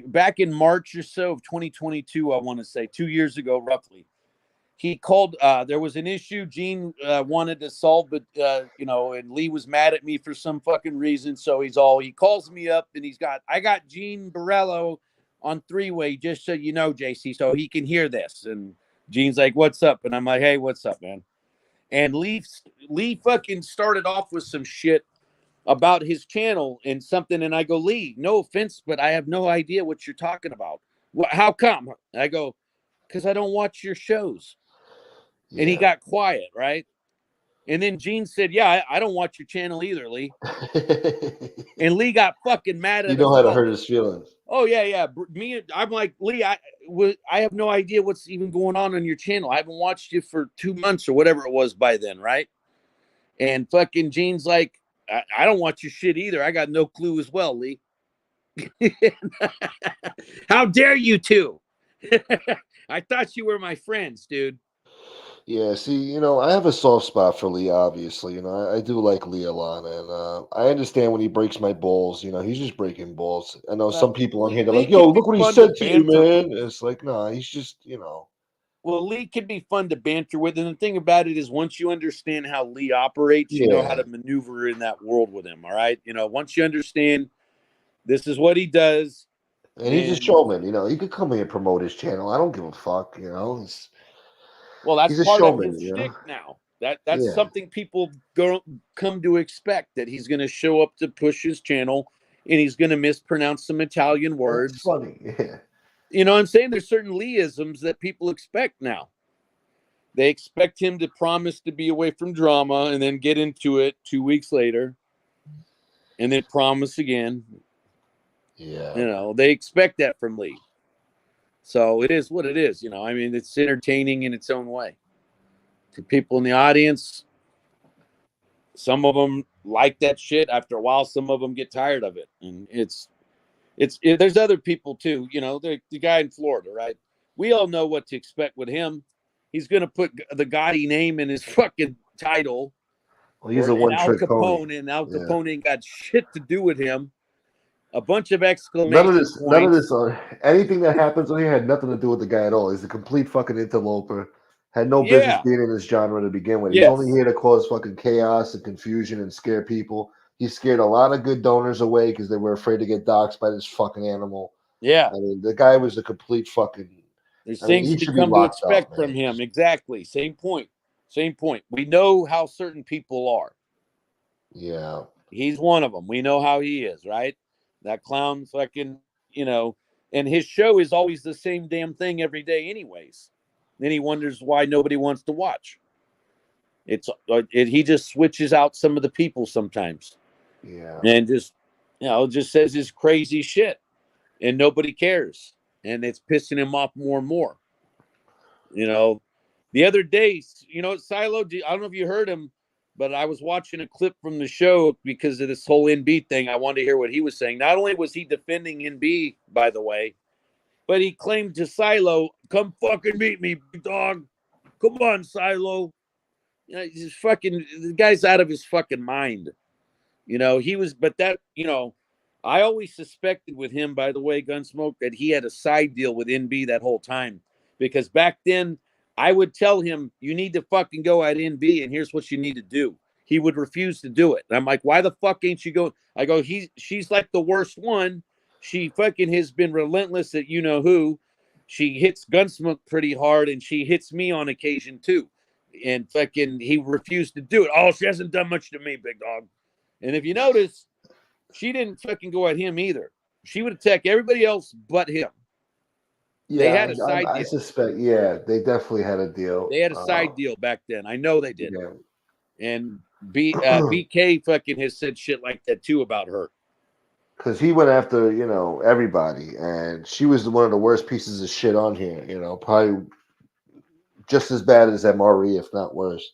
Speaker 13: back in March or so of 2022, I want to say 2 years ago, roughly. He called. There was an issue Gene wanted to solve, but and Lee was mad at me for some fucking reason. So he calls me up and I got Gene Borello on three-way, just so you know, JC, so he can hear this. And Gene's like, "What's up?" And I'm like, "Hey, what's up, man?" And Lee fucking started off with some shit about his channel and something. And I go, "Lee, no offense, but I have no idea what you're talking about. How come?" I go, "Because I don't watch your shows." Yeah. And he got quiet, right? And then Gene said, "Yeah, I don't watch your channel either, Lee." And Lee got fucking mad at us.
Speaker 2: You know how to hurt his feelings.
Speaker 13: Oh, yeah. I'm like, "Lee, I have no idea what's even going on your channel. I haven't watched you for 2 months or whatever it was by then, right?" And fucking Gene's like, I don't watch your shit either. I got no clue as well, Lee." How dare you two? I thought you were my friends, dude.
Speaker 2: Yeah, see, I have a soft spot for Lee, obviously. I do like Lee a lot, and I understand when he breaks my balls. He's just breaking balls. I know some people on here, they're like, "Yo, look what he said to you, man." It's like, no, he's just,
Speaker 13: Well, Lee can be fun to banter with, and the thing about it is, once you understand how Lee operates, you know how to maneuver in that world with him. All right, once you understand this is what he does,
Speaker 2: and he's a showman. He could come here and promote his channel. I don't give a fuck.
Speaker 13: Well, that's
Speaker 2: he's a
Speaker 13: part of
Speaker 2: showman.
Speaker 13: his shtick now. That's
Speaker 2: Yeah.
Speaker 13: something people come to expect, that he's going to show up to push his channel, and he's going to mispronounce some Italian words.
Speaker 2: That's funny. Yeah.
Speaker 13: You know what I'm saying? There's certain Lee-isms that people expect now. They expect him to promise to be away from drama and then get into it 2 weeks later and then promise again.
Speaker 2: Yeah.
Speaker 13: They expect that from Lee. So it is what it is. I mean, it's entertaining in its own way. For people in the audience, some of them like that shit. After a while, some of them get tired of it. And there's other people too. The guy in Florida, right? We all know what to expect with him. He's going to put the Gotti name in his fucking title.
Speaker 2: Well, he's a one-trick pony.
Speaker 13: And Al Capone ain't got shit to do with him. A bunch of exclamation points.
Speaker 2: None of this. Anything that happens on here had nothing to do with the guy at all. He's a complete fucking interloper. Had no business being in this genre to begin with. He's only here to cause fucking chaos and confusion and scare people. He scared a lot of good donors away because they were afraid to get doxxed by this fucking animal.
Speaker 13: Yeah.
Speaker 2: I mean, the guy was a complete fucking.
Speaker 13: There's things to come to expect from him. Exactly. Same point. We know how certain people are.
Speaker 2: Yeah.
Speaker 13: He's one of them. We know how he is, right? That clown fucking, and his show is always the same damn thing every day anyways. Then he wonders why nobody wants to watch. He just switches out some of the people sometimes.
Speaker 2: Yeah.
Speaker 13: And just says his crazy shit and nobody cares. And it's pissing him off more and more. The other day, Silo, I don't know if you heard him, but I was watching a clip from the show because of this whole NB thing. I wanted to hear what he was saying. Not only was he defending NB, by the way, but he claimed to Silo, come fucking meet me, big dog. Come on, Silo. He's the guy's out of his fucking mind. I always suspected with him, by the way, Gunsmoke, that he had a side deal with NB that whole time. Because back then, I would tell him, you need to fucking go at NB, and here's what you need to do. He would refuse to do it. And I'm like, why the fuck ain't you going? I go, she's like the worst one. She fucking has been relentless at you-know-who. She hits Gunsmoke pretty hard, and she hits me on occasion, too. And fucking he refused to do it. Oh, she hasn't done much to me, big dog. And if you notice, she didn't fucking go at him either. She would attack everybody else but him.
Speaker 2: Yeah,
Speaker 13: they had a side deal.
Speaker 2: I suspect, they definitely had a deal.
Speaker 13: They had a side deal back then. I know they did. Yeah. And BK fucking has said shit like that too about her.
Speaker 2: Because he went after, everybody. And she was one of the worst pieces of shit on here. Probably just as bad as MRE, if not worse.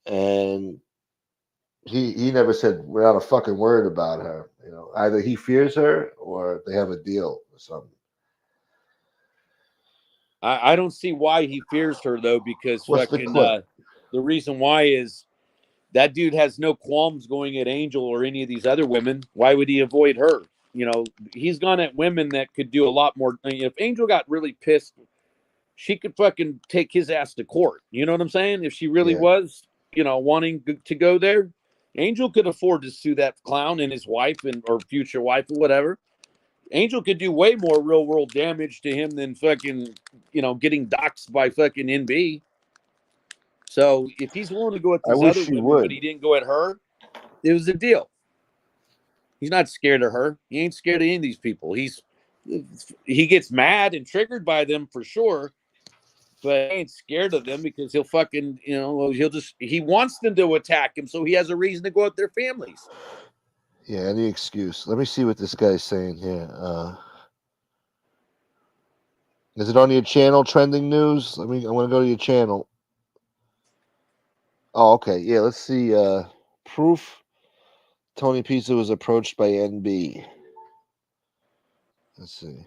Speaker 2: And he never said without a fucking word about her. Either he fears her or they have a deal or something.
Speaker 13: I don't see why he fears her though, because fucking the reason why is that dude has no qualms going at Angel or any of these other women. Why would he avoid her? He's gone at women that could do a lot more. If Angel got really pissed, she could fucking take his ass to court. You know what I'm saying? If she really was, wanting to go there, Angel could afford to sue that clown and his wife or future wife or whatever. Angel could do way more real world damage to him than fucking, getting doxxed by fucking NB. So if he's willing to go at these other women, but he didn't go at her, it was a deal. He's not scared of her. He ain't scared of any of these people. He gets mad and triggered by them for sure, but he ain't scared of them because he'll fucking, he wants them to attack him, so he has a reason to go at their families.
Speaker 2: Yeah, any excuse. Let me see what this guy's saying here. Is it on your channel, trending news? I want to go to your channel. Oh, okay. Yeah, let's see. Proof. Tony Pizza was approached by NB. Let's see.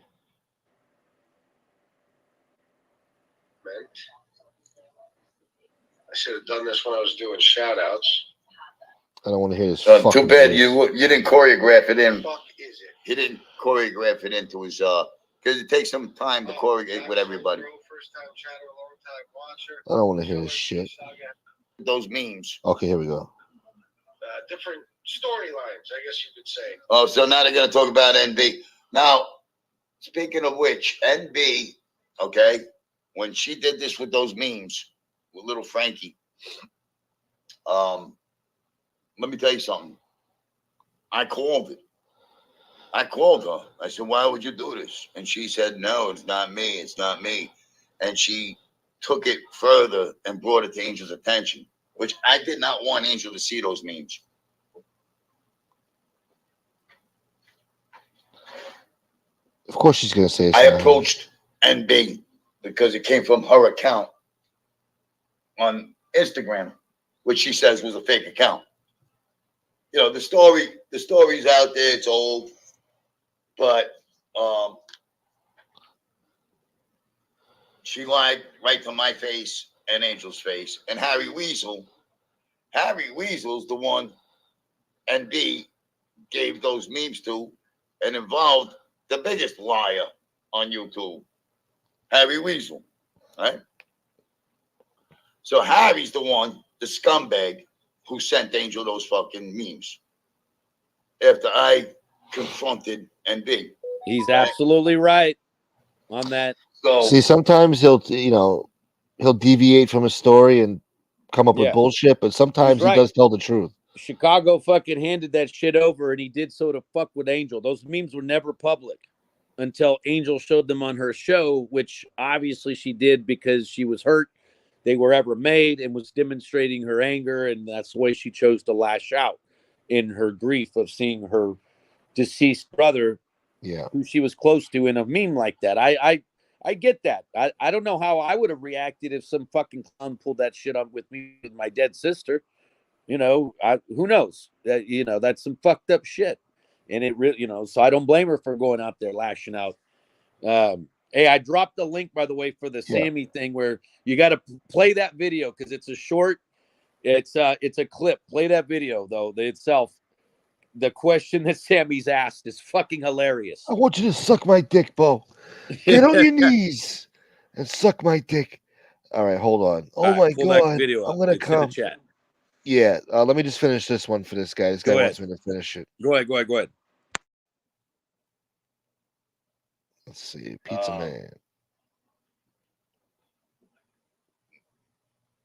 Speaker 14: I should have done this when I was doing shout outs.
Speaker 2: I don't want to hear this.
Speaker 8: Too bad you didn't choreograph it in. He didn't choreograph it into his because it takes some time to choreograph with everybody.
Speaker 2: I don't want to hear this shit.
Speaker 8: Those memes.
Speaker 2: Okay, here we go.
Speaker 14: Different storylines, I guess you could say.
Speaker 8: Oh, so now they're going to talk about NB. Now, speaking of which, NB, okay, when she did this with those memes with little Frankie, let me tell you something. I called it. I called her. I said, why would you do this? And she said, no, it's not me. It's not me. And she took it further and brought it to Angel's attention, which I did not want Angel to see those memes.
Speaker 2: Of course she's going to say
Speaker 8: I
Speaker 2: something.
Speaker 8: approached NB because it came from her account on Instagram, which she says was a fake account. You know, the story's out there, it's old, but she lied right to my face and Angel's face. And Harry Weasel's the one NB gave those memes to and involved the biggest liar on YouTube, Harry Weasel, right? So Harry's the one, the scumbag, who sent Angel those fucking memes after I confronted NB.
Speaker 13: He's absolutely right on that.
Speaker 8: So
Speaker 2: see, sometimes he'll deviate from a story and come up with
Speaker 13: Yeah.
Speaker 2: bullshit, but sometimes
Speaker 13: He's right.
Speaker 2: he does tell the truth.
Speaker 13: Chicago fucking handed that shit over, and he did so to fuck with Angel. Those memes were never public until Angel showed them on her show, which obviously she did because she was hurt they were ever made and was demonstrating her anger, and that's the way she chose to lash out in her grief of seeing her deceased brother, who she was close to, in a meme like that. I get that. I don't know how I would have reacted if some fucking clown pulled that shit up with me with my dead sister. You know, who knows? You know, that's some fucked up shit. And it really, you know, so I don't blame her for going out there lashing out. Hey, I dropped the link, by the way, for the Sammy thing where you got to play that video because it's a short. It's a clip. Play that video though itself. The question that Sammy's asked is fucking hilarious.
Speaker 2: I want you to suck my dick, Bo. Get on your knees and suck my dick. All right, hold on. Oh
Speaker 13: All right,
Speaker 2: my
Speaker 13: pull that
Speaker 2: God.
Speaker 13: video up.
Speaker 2: I'm going to
Speaker 13: It's in the
Speaker 2: come.
Speaker 13: chat.
Speaker 2: Yeah, let me just finish this one for this guy. This guy
Speaker 13: Go
Speaker 2: wants
Speaker 13: ahead.
Speaker 2: me to finish it.
Speaker 13: Go ahead.
Speaker 2: Let's see. Pizza Man.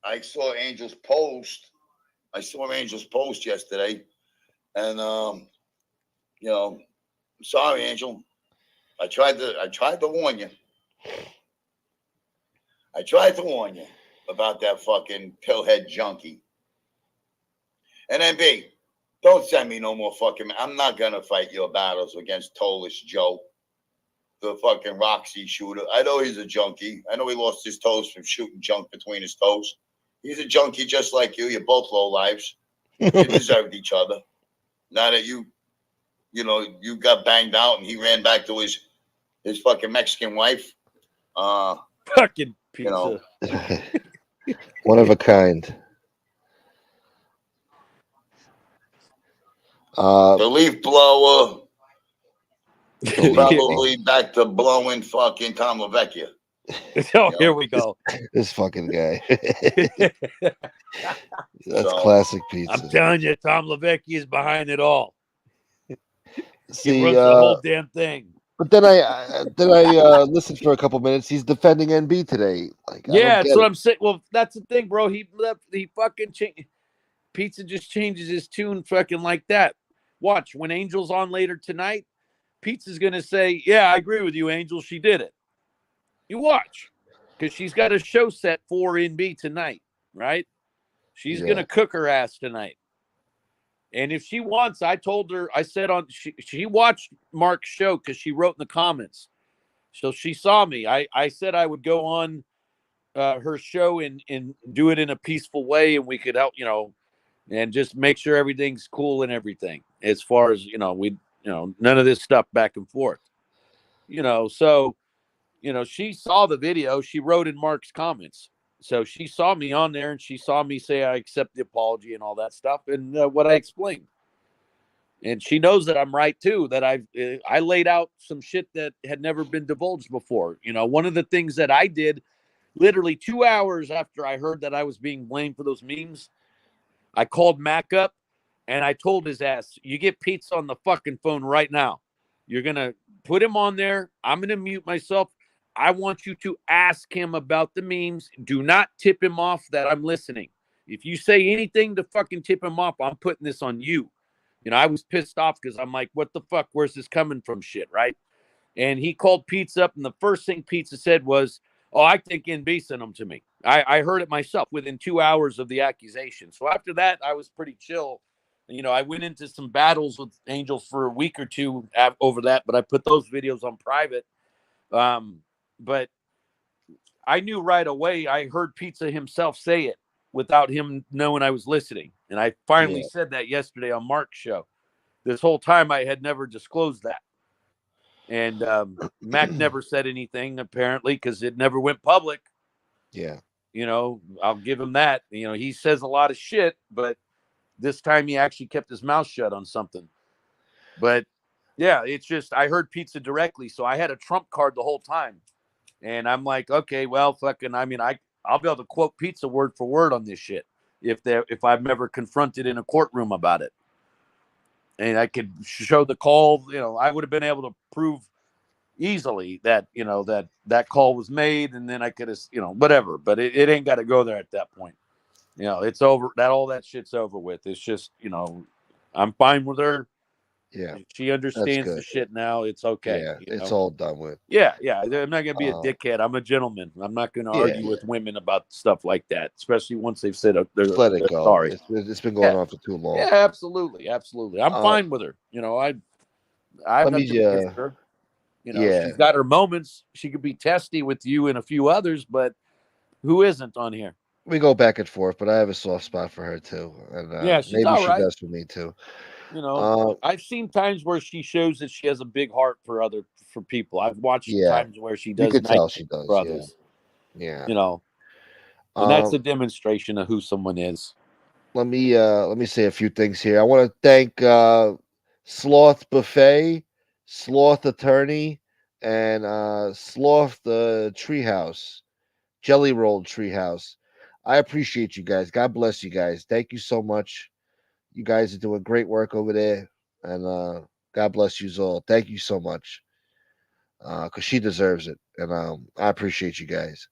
Speaker 8: I saw Angel's post. Yesterday, and you know, I'm sorry, Angel. I tried to warn you. I tried to warn you about that fucking pillhead junkie. And then B, don't send me no more fucking. I'm not gonna fight your battles against Tolish Joe, the fucking Roxy shooter. I know he's a junkie. I know he lost his toes from shooting junk between his toes. He's a junkie just like you. You're both low lives. You deserved each other. Now that you got banged out and he ran back to his fucking Mexican wife.
Speaker 13: Fucking pizza.
Speaker 8: You know,
Speaker 2: One of a kind.
Speaker 8: the leaf blower. Probably back to blowing fucking Tom LaVecchia.
Speaker 13: Oh, here we go.
Speaker 2: This fucking guy. That's classic pizza.
Speaker 13: I'm telling you, Tom LaVecchia is behind it all.
Speaker 2: See,
Speaker 13: he runs the whole damn thing.
Speaker 2: But then I listened for a couple minutes. He's defending NB today. Like,
Speaker 13: Yeah, that's what I'm saying. Well, that's the thing, bro. He fucking Pizza just changes his tune fucking like that. Watch, when Angel's on later tonight, Pizza's going to say, yeah, I agree with you, Angel. She did it. You watch. Because she's got a show set for NB tonight, right? She's going to cook her ass tonight. And if she wants, I told her, I said she watched Mark's show because she wrote in the comments. So she saw me. I said I would go on her show and do it in a peaceful way, and we could help, and just make sure everything's cool and everything. As far as, none of this stuff back and forth. So, she saw the video. She wrote in Mark's comments. So she saw me on there and she saw me say I accept the apology and all that stuff and what I explained. And she knows that I'm right too, that I laid out some shit that had never been divulged before. One of the things that I did literally 2 hours after I heard that I was being blamed for those memes, I called Mac up and I told his ass, you get Pizza on the fucking phone right now. You're going to put him on there. I'm going to mute myself. I want you to ask him about the memes. Do not tip him off that I'm listening. If you say anything to fucking tip him off, I'm putting this on you. You know, I was pissed off because I'm like, what the fuck? Where's this coming from shit, right? And he called Pizza up, and the first thing Pizza said was, oh, I think NB sent them to me. I heard it myself within 2 hours of the accusation. So after that, I was pretty chill. You know, I went into some battles with Angel for a week or two over that, but I put those videos on private. But I knew right away. I heard Pizza himself say it without him knowing I was listening. And I finally said that yesterday on Mark's show. This whole time I had never disclosed that. And Mac never said anything, apparently, because it never went public.
Speaker 2: Yeah.
Speaker 13: You know, I'll give him that. You know, he says a lot of shit, but this time he actually kept his mouth shut on something. But yeah, it's just, I heard Pizza directly. So I had a trump card the whole time. And I'm like, okay, well, fucking, I mean, I'll be able to quote Pizza word for word on this shit if I'm ever confronted in a courtroom about it. And I could show the call, you know, I would have been able to prove easily that, you know, that call was made, and then I could have, you know, whatever, but it ain't got to go there at that point. You know, it's over, all that shit's over with. It's just, you know, I'm fine with her.
Speaker 2: Yeah.
Speaker 13: She understands the shit now. It's okay.
Speaker 2: Yeah.
Speaker 13: You
Speaker 2: It's
Speaker 13: know?
Speaker 2: all done with.
Speaker 13: Yeah. I'm not going to be a dickhead. I'm a gentleman. I'm not going to argue with women about stuff like that, especially once they've said they're
Speaker 2: Let it go.
Speaker 13: sorry.
Speaker 2: It's been going on for too long.
Speaker 13: Yeah, absolutely. I'm fine with her. You know, I have nothing against her. You know, she's got her moments. She could be testy with you and a few others, but who isn't on here?
Speaker 2: We go back and forth, but I have a soft spot for her too, and
Speaker 13: yeah, she's
Speaker 2: maybe
Speaker 13: all
Speaker 2: she
Speaker 13: right.
Speaker 2: does for me too.
Speaker 13: You know, I've seen times where she shows that she has a big heart for people. I've watched times where she does.
Speaker 2: You could
Speaker 13: nice
Speaker 2: tell she does.
Speaker 13: for others.
Speaker 2: Yeah.
Speaker 13: You know, and that's a demonstration of who someone is.
Speaker 2: Let me say a few things here. I want to thank Sloth Buffet, Sloth Attorney, and Sloth Treehouse, Jelly Roll Treehouse. I appreciate you guys. God bless you guys. Thank you so much. You guys are doing great work over there, and God bless you all. Thank you so much, because she deserves it, and I appreciate you guys.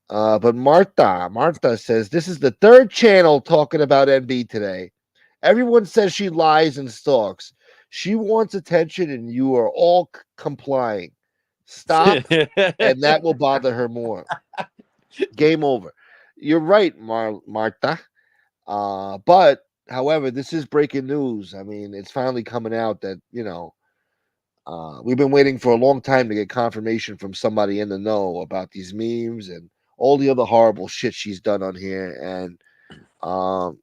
Speaker 2: But Martha says this is the third channel talking about NB today. Everyone says she lies and stalks. She wants attention, and you are all complying. Stop, and that will bother her more. Game over. You're right, Martha. But however, this is breaking news. I mean, it's finally coming out that, you know, we've been waiting for a long time to get confirmation from somebody in the know about these memes and all the other horrible shit she's done on here. And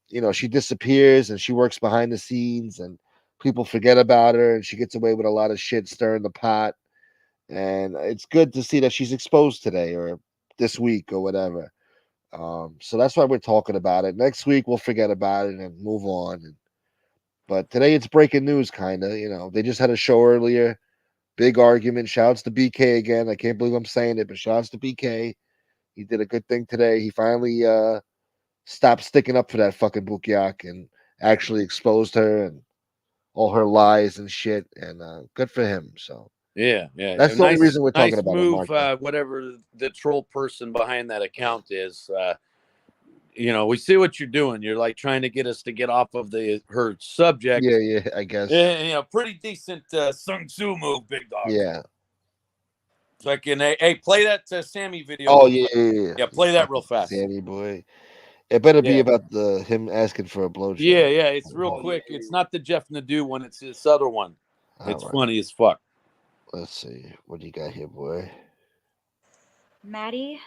Speaker 2: you know, she disappears and she works behind the scenes and people forget about her, and she gets away with a lot of shit stirring the pot. And it's good to see that she's exposed today or this week or whatever. So that's why we're talking about it. Next week we'll forget about it and move on. But today it's breaking news, kind of. You know, they just had a show earlier. Big argument. Shouts to BK again. I can't believe I'm saying it, but shouts to BK. He did a good thing today. He finally stopped sticking up for that fucking Bukyak and actually exposed her and all her lies and shit. And good for him. So
Speaker 13: yeah,
Speaker 2: that's the only reason we're talking about
Speaker 13: move,
Speaker 2: it.
Speaker 13: whatever the troll person behind that account is. You know, we see what you're doing. You're like trying to get us to get off of her subject.
Speaker 2: Yeah, I guess.
Speaker 13: You know, pretty decent Sun Tzu move, big dog.
Speaker 2: Yeah.
Speaker 13: Fucking, hey, play that Sammy video.
Speaker 2: Oh yeah.
Speaker 13: Play that real fast.
Speaker 2: Sammy boy. It better be about him asking for a blowjob.
Speaker 13: Yeah, it's real quick. It's not the Jeff Nadeau one. It's this other one. It's funny as fuck.
Speaker 2: Let's see. What do you got here, boy?
Speaker 15: Maddie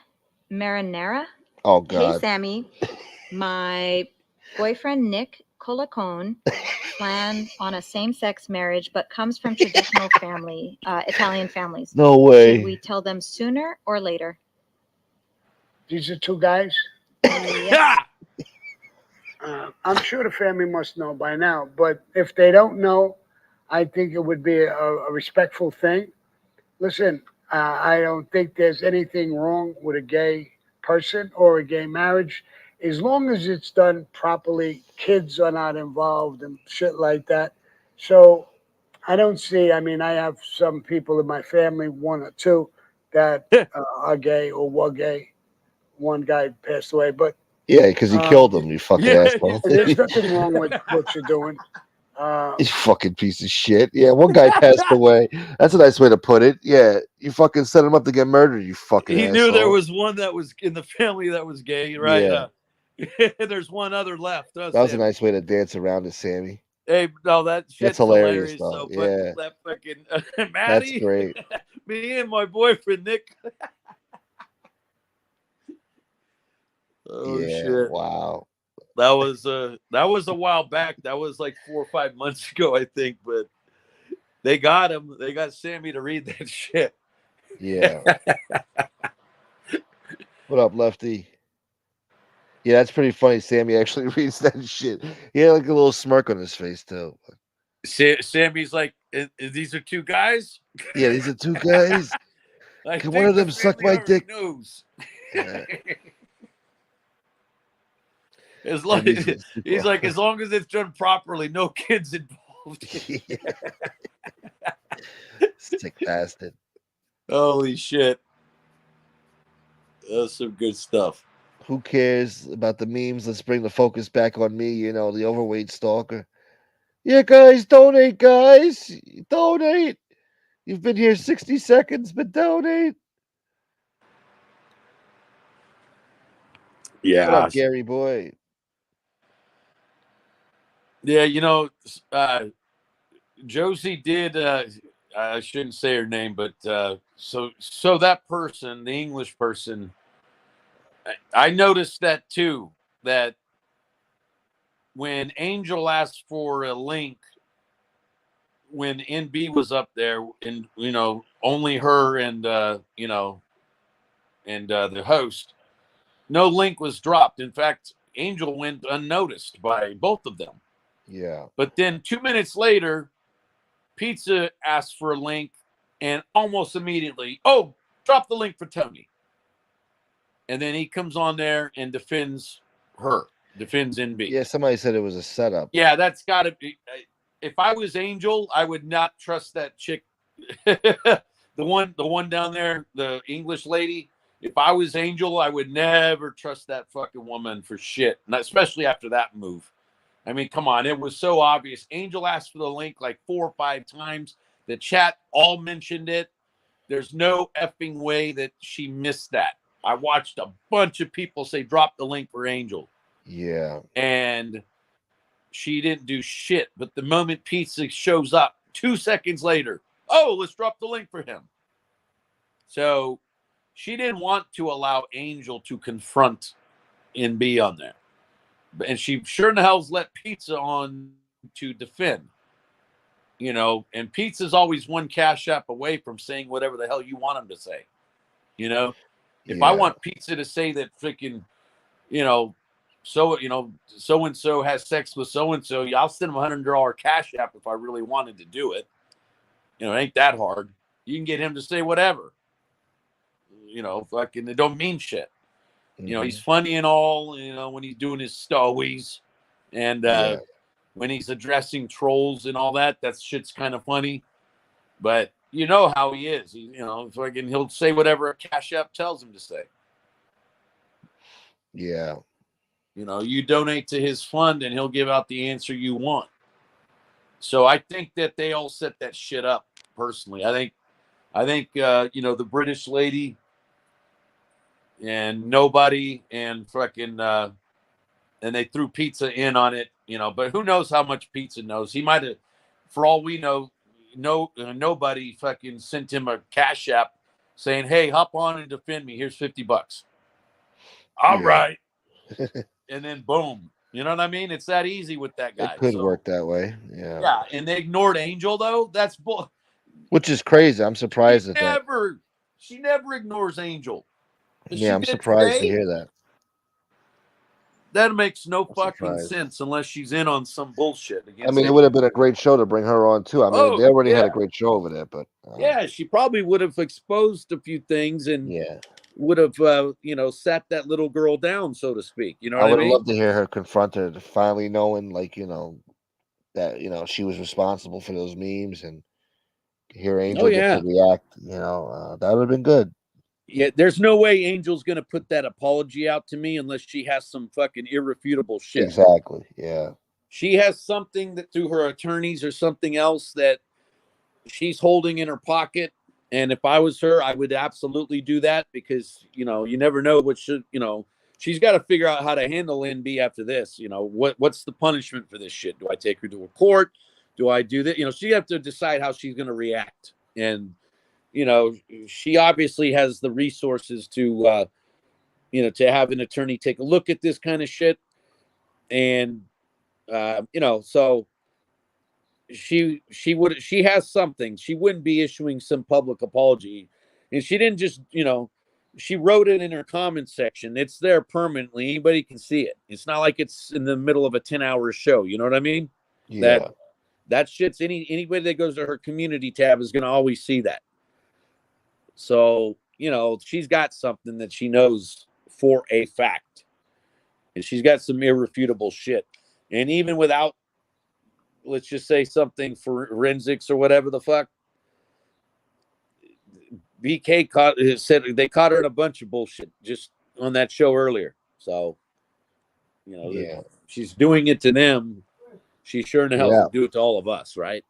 Speaker 15: Marinara.
Speaker 2: Oh, God.
Speaker 15: Hey, Sammy. My boyfriend, Nick Colacone, plans on a same-sex marriage, but comes from traditional family, Italian families.
Speaker 2: No way.
Speaker 15: Should we tell them sooner or later?
Speaker 16: These are two guys?
Speaker 15: Yes.
Speaker 16: I'm sure the family must know by now, but if they don't know, I think it would be a respectful thing. Listen, I don't think there's anything wrong with a gay person or a gay marriage, as long as it's done properly, kids are not involved and shit like that. So I don't see, I mean, I have some people in my family, one or two, that are gay or were gay. One guy passed away, but
Speaker 2: Yeah, because he killed him, you fucking asshole.
Speaker 16: there's nothing wrong with what you're doing.
Speaker 2: You fucking piece of shit. Yeah, one guy passed away. That's a nice way to put it. Yeah, you fucking set him up to get murdered, you fucking
Speaker 17: He
Speaker 2: asshole.
Speaker 17: knew there was one that was in the family that was gay, right?
Speaker 2: Yeah.
Speaker 17: There's one other left.
Speaker 2: That was a nice way to dance around it, Sammy.
Speaker 17: Hey, no, that shit's
Speaker 2: That's hilarious,
Speaker 17: hilarious.
Speaker 2: though.
Speaker 17: So,
Speaker 2: Yeah.
Speaker 17: that fucking
Speaker 2: That's
Speaker 17: Maddie,
Speaker 2: great.
Speaker 17: me and my boyfriend Nick. Oh
Speaker 2: Yeah,
Speaker 17: shit!
Speaker 2: wow.
Speaker 17: That was a while back. That was like 4 or 5 months ago, I think. But they got him. They got Sammy to read that shit.
Speaker 2: Yeah. What up, Lefty? Yeah, that's pretty funny. Sammy actually reads that shit. He had like a little smirk on his face too.
Speaker 17: Sammy's like, these are two guys.
Speaker 2: Yeah, these are two guys.
Speaker 17: I
Speaker 2: Can
Speaker 17: think
Speaker 2: one of
Speaker 17: the
Speaker 2: them suck
Speaker 17: family
Speaker 2: my
Speaker 17: already
Speaker 2: dick?
Speaker 17: knows.
Speaker 2: Yeah.
Speaker 17: As long,
Speaker 2: And he's
Speaker 17: he's like, as long as it's done properly, no kids involved.
Speaker 2: Sick bastard.
Speaker 17: Holy shit. That's some good stuff.
Speaker 2: Who cares about the memes? Let's bring the focus back on me, you know, the overweight stalker. Yeah, guys, donate, guys. Donate. You've been here 60 seconds, but donate.
Speaker 17: Yeah.
Speaker 2: What up, Gary boy?
Speaker 17: Yeah, you know, Josie did, I shouldn't say her name, but so that person, the English person, I noticed that too, that when Angel asked for a link, when NB was up there, and you know, only her and you know, and the host, no link was dropped. In fact, Angel went unnoticed by both of them.
Speaker 2: Yeah.
Speaker 17: But then 2 minutes later, Pizza asked for a link, and almost immediately, oh, drop the link for Tony. And then he comes on there and defends her, defends NB.
Speaker 2: Yeah, somebody said it was a setup.
Speaker 17: Yeah, that's got to be. If I was Angel, I would not trust that chick. the one down there, the English lady. If I was Angel, I would never trust that fucking woman for shit, not especially after that move. I mean, come on, it was so obvious. Angel asked for the link like 4 or 5 times. The chat all mentioned it. There's no effing way that she missed that. I watched a bunch of people say, drop the link for Angel.
Speaker 2: Yeah.
Speaker 17: And she didn't do shit. But the moment Pizza shows up 2 seconds later, oh, let's drop the link for him. So she didn't want to allow Angel to confront NB on there. And she sure in the hell's let Pizza on to defend. You know, and Pizza's always one cash app away from saying whatever the hell you want him to say. You know, if I want Pizza to say that freaking, you know, so and so has sex with so and so, I'll send him $100 cash app if I really wanted to do it. You know, it ain't that hard. You can get him to say whatever. You know, fucking, it don't mean shit. You know, he's funny and all, you know, when he's doing his stowies and when he's addressing trolls and all that, that shit's kind of funny. But you know how he is. He, you know, fucking, he'll say whatever a cash app tells him to say.
Speaker 2: Yeah.
Speaker 17: You know, you donate to his fund and he'll give out the answer you want. So I think that they all set that shit up personally. I think you know, the British lady and nobody and fucking and they threw Pizza in on it, you know, but who knows how much Pizza knows. He might have, for all we know, nobody fucking sent him a cash app saying, hey, hop on and defend me. Here's $50. All right. And then boom. You know what I mean? It's that easy with that guy.
Speaker 2: It could work that way. Yeah.
Speaker 17: Yeah. And they ignored Angel though. That's bull.
Speaker 2: Which is crazy. I'm surprised at that.
Speaker 17: She never ignores Angel.
Speaker 2: Yeah, I'm surprised to hear that.
Speaker 17: That makes no fucking sense unless she's in on some bullshit.
Speaker 2: I mean, it would have been a great show to bring her on too. I mean, they already had a great show over there, but
Speaker 17: yeah, she probably would have exposed a few things, and would have sat that little girl down, so to speak. You know
Speaker 2: I
Speaker 17: what I
Speaker 2: would have
Speaker 17: mean?
Speaker 2: loved to hear her confront her, finally knowing, like, that she was responsible for those memes, and hear
Speaker 17: Oh
Speaker 2: Angel get to
Speaker 17: yeah.
Speaker 2: react. That would have been good.
Speaker 17: Yeah, there's no way Angel's gonna put that apology out to me unless she has some fucking irrefutable shit.
Speaker 2: Exactly. Yeah.
Speaker 17: She has something that through her attorneys or something else that she's holding in her pocket. And if I was her, I would absolutely do that because you never know what should she's got to figure out how to handle NB after this. What's the punishment for this shit? Do I take her to a court? Do I do that? She have to decide how she's gonna react. And she obviously has the resources to to have an attorney take a look at this kind of shit. And so she has something. She wouldn't be issuing some public apology. And she didn't just, she wrote it in her comment section. It's there permanently. Anybody can see it. It's not like it's in the middle of a 10-hour show. You know what I mean?
Speaker 2: Yeah.
Speaker 17: That shit's anybody that goes to her community tab is going to always see that. So, she's got something that she knows for a fact. And she's got some irrefutable shit. And even without, let's just say something forensics or whatever the fuck, BK said they caught her in a bunch of bullshit just on that show earlier. So,
Speaker 2: Yeah.
Speaker 17: she's doing it to them. She sure in the hell
Speaker 2: Yeah.
Speaker 17: will do it to all of us, right?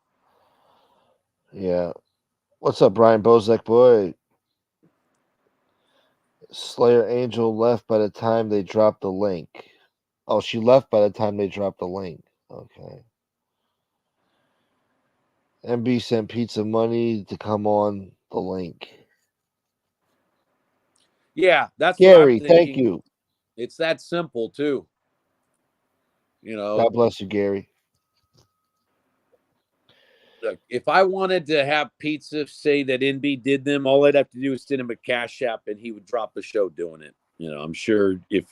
Speaker 2: Yeah. What's up, Brian Bozek boy? Slayer Angel left by the time they dropped the link. Oh, she left by the time they dropped the link. Okay. MB sent pizza money to come on the link.
Speaker 17: Yeah, that's
Speaker 2: Gary,
Speaker 17: what I'm thinking.
Speaker 2: thank you.
Speaker 17: It's that simple too.
Speaker 2: God bless you, Gary.
Speaker 17: Look, if I wanted to have pizza say that NB did them, all I'd have to do is send him a cash app and he would drop a show doing it. I'm sure if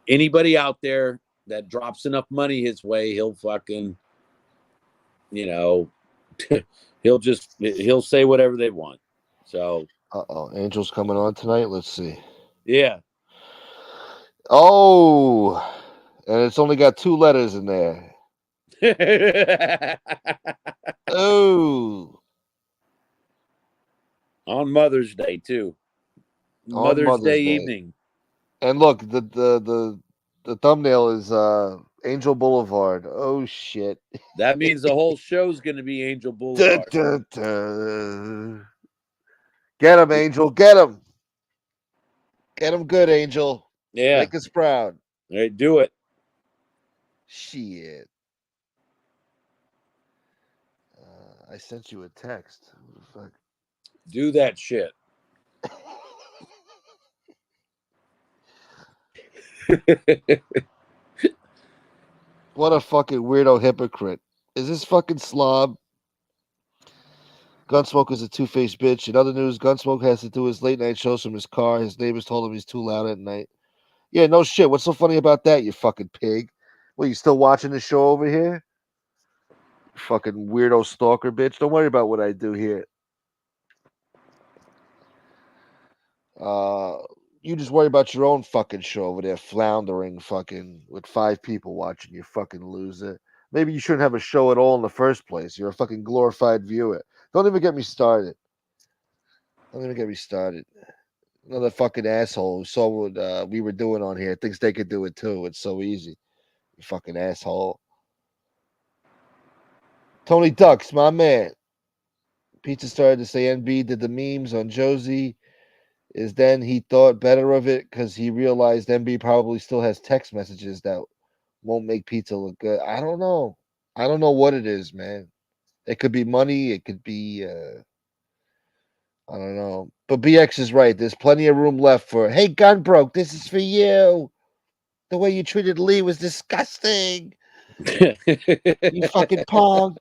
Speaker 17: anybody out there that drops enough money his way, he'll fucking, he'll say whatever they want. So,
Speaker 2: Angel's coming on tonight. Let's see.
Speaker 17: Yeah.
Speaker 2: Oh, and it's only got 2 letters in there. Oh.
Speaker 17: On Mother's Day too. Mother's Day evening.
Speaker 2: And look, the thumbnail is Angel Boulevard. Oh shit.
Speaker 17: That means the whole show's going to be Angel Boulevard.
Speaker 2: Dun, dun, dun. Get him, Angel. Get him. Get him good, Angel.
Speaker 17: Yeah.
Speaker 2: Make us proud.
Speaker 17: Hey, do it.
Speaker 2: Shit. I sent you a text. Fuck.
Speaker 17: Do that shit.
Speaker 2: What a fucking weirdo hypocrite. Is this fucking slob? Gunsmoke is a two-faced bitch. In other news, Gunsmoke has to do his late-night shows from his car. His neighbors told him he's too loud at night. Yeah, no shit. What's so funny about that, you fucking pig? Well, you still watching the show over here? Fucking weirdo stalker bitch. Don't worry about what I do here. You just worry about your own fucking show over there, floundering fucking with 5 people watching you, fucking loser. Maybe you shouldn't have a show at all in the first place. You're a fucking glorified viewer. Don't even get me started. Another fucking asshole who saw what we were doing on here thinks they could do it too. It's so easy. You fucking asshole. Tony Ducks, my man. Pizza started to say NB did the memes on Josie. Is then he thought better of it because he realized NB probably still has text messages that won't make Pizza look good. I don't know. I don't know what it is, man. It could be money. It could be, I don't know. But BX is right. There's plenty of room left for, hey, Gunbroke, this is for you. The way you treated Lee was disgusting. You fucking punk.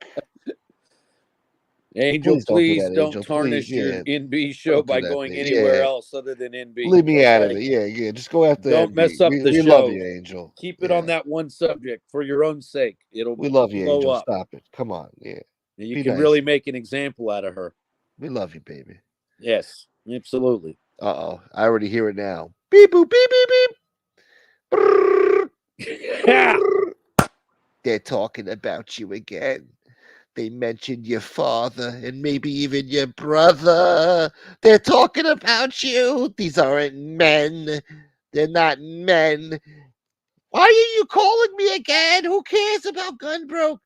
Speaker 17: Angel, please don't
Speaker 2: Angel.
Speaker 17: tarnish
Speaker 2: Please,
Speaker 17: your
Speaker 2: yeah.
Speaker 17: NB show
Speaker 2: Don't do
Speaker 17: by
Speaker 2: that,
Speaker 17: going
Speaker 2: man.
Speaker 17: anywhere
Speaker 2: Yeah.
Speaker 17: else other than NB.
Speaker 2: Leave me out of
Speaker 17: okay?
Speaker 2: it. Yeah. Just go after
Speaker 17: Don't
Speaker 2: NB.
Speaker 17: mess up the
Speaker 2: we
Speaker 17: show.
Speaker 2: love you, Angel.
Speaker 17: Keep it on that one subject for your own sake. It'll
Speaker 2: We love you,
Speaker 17: blow
Speaker 2: Angel.
Speaker 17: up.
Speaker 2: Stop it. Come on. Yeah.
Speaker 17: And you
Speaker 2: Be
Speaker 17: can
Speaker 2: nice.
Speaker 17: really make an example out of her.
Speaker 2: We love you, baby.
Speaker 17: Yes, absolutely.
Speaker 2: Uh-oh. I already hear it now. Beep, boop, beep, beep, beep. Brrr,
Speaker 13: Yeah.
Speaker 2: brrr. They're talking about you again. They mentioned your father and maybe even your brother. They're talking about you. These aren't men. They're not men. Why are you calling me again? Who cares about Gunbroke?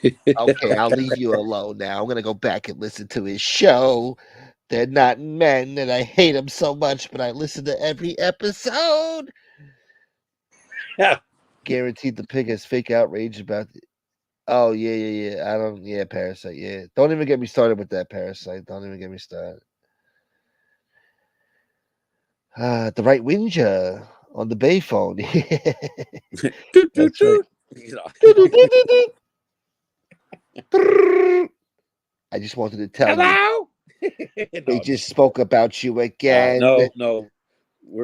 Speaker 2: Okay, I'll leave you alone now. I'm going to go back and listen to his show. They're not men, and I hate them so much, but I listen to every episode.
Speaker 13: Yeah.
Speaker 2: Guaranteed the pig has fake outrage about the... Oh, yeah. Parasite, yeah. Don't even get me started with that, Parasite. Don't even get me started. The right Winja on the Bay phone. That's right. I just wanted to tell you.
Speaker 13: Hello.
Speaker 2: They just spoke about you again.
Speaker 13: No.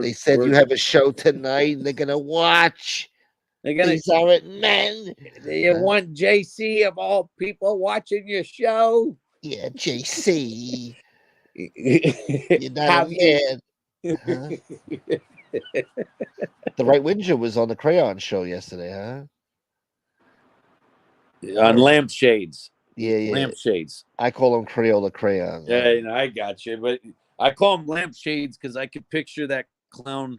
Speaker 2: They said you have a show tonight and they're going to watch.
Speaker 13: They're gonna.
Speaker 2: These aren't men.
Speaker 13: Do you want JC of all people watching your show?
Speaker 2: Yeah, JC. You're not a man. Huh? The Right Winja was on the Crayon Show yesterday, huh?
Speaker 13: On lampshades.
Speaker 2: Yeah.
Speaker 13: Lampshades.
Speaker 2: I call them Crayola crayons.
Speaker 13: Yeah, I got you. But I call them lampshades because I could picture that clown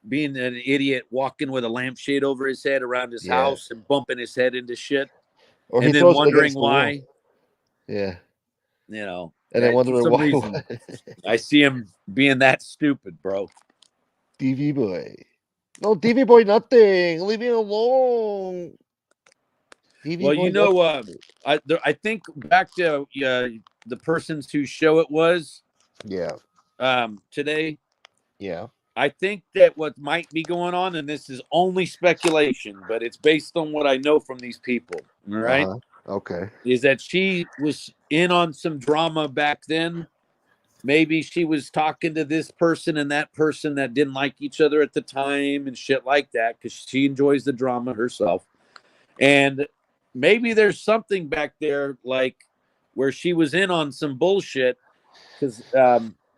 Speaker 13: being an idiot walking with a lampshade over his head around his house and bumping his head into shit.
Speaker 2: Or
Speaker 13: and
Speaker 2: he
Speaker 13: then
Speaker 2: throws it
Speaker 13: wondering
Speaker 2: against the wall.
Speaker 13: why.
Speaker 2: Yeah.
Speaker 13: You know.
Speaker 2: And then
Speaker 13: for
Speaker 2: wondering
Speaker 13: some
Speaker 2: why.
Speaker 13: reason, I see him being that stupid, bro.
Speaker 2: DV boy. No, DV boy, nothing. Leave me alone. DV
Speaker 13: Well,
Speaker 2: boy,
Speaker 13: you know,
Speaker 2: nothing.
Speaker 13: I think back to the person's whose show it was.
Speaker 2: Yeah.
Speaker 13: Today.
Speaker 2: Yeah.
Speaker 13: I think that what might be going on, and this is only speculation, but it's based on what I know from these people. All right.
Speaker 2: Okay.
Speaker 13: Is that she was in on some drama back then. Maybe she was talking to this person and that person that didn't like each other at the time and shit like that because she enjoys the drama herself. And maybe there's something back there like where she was in on some bullshit because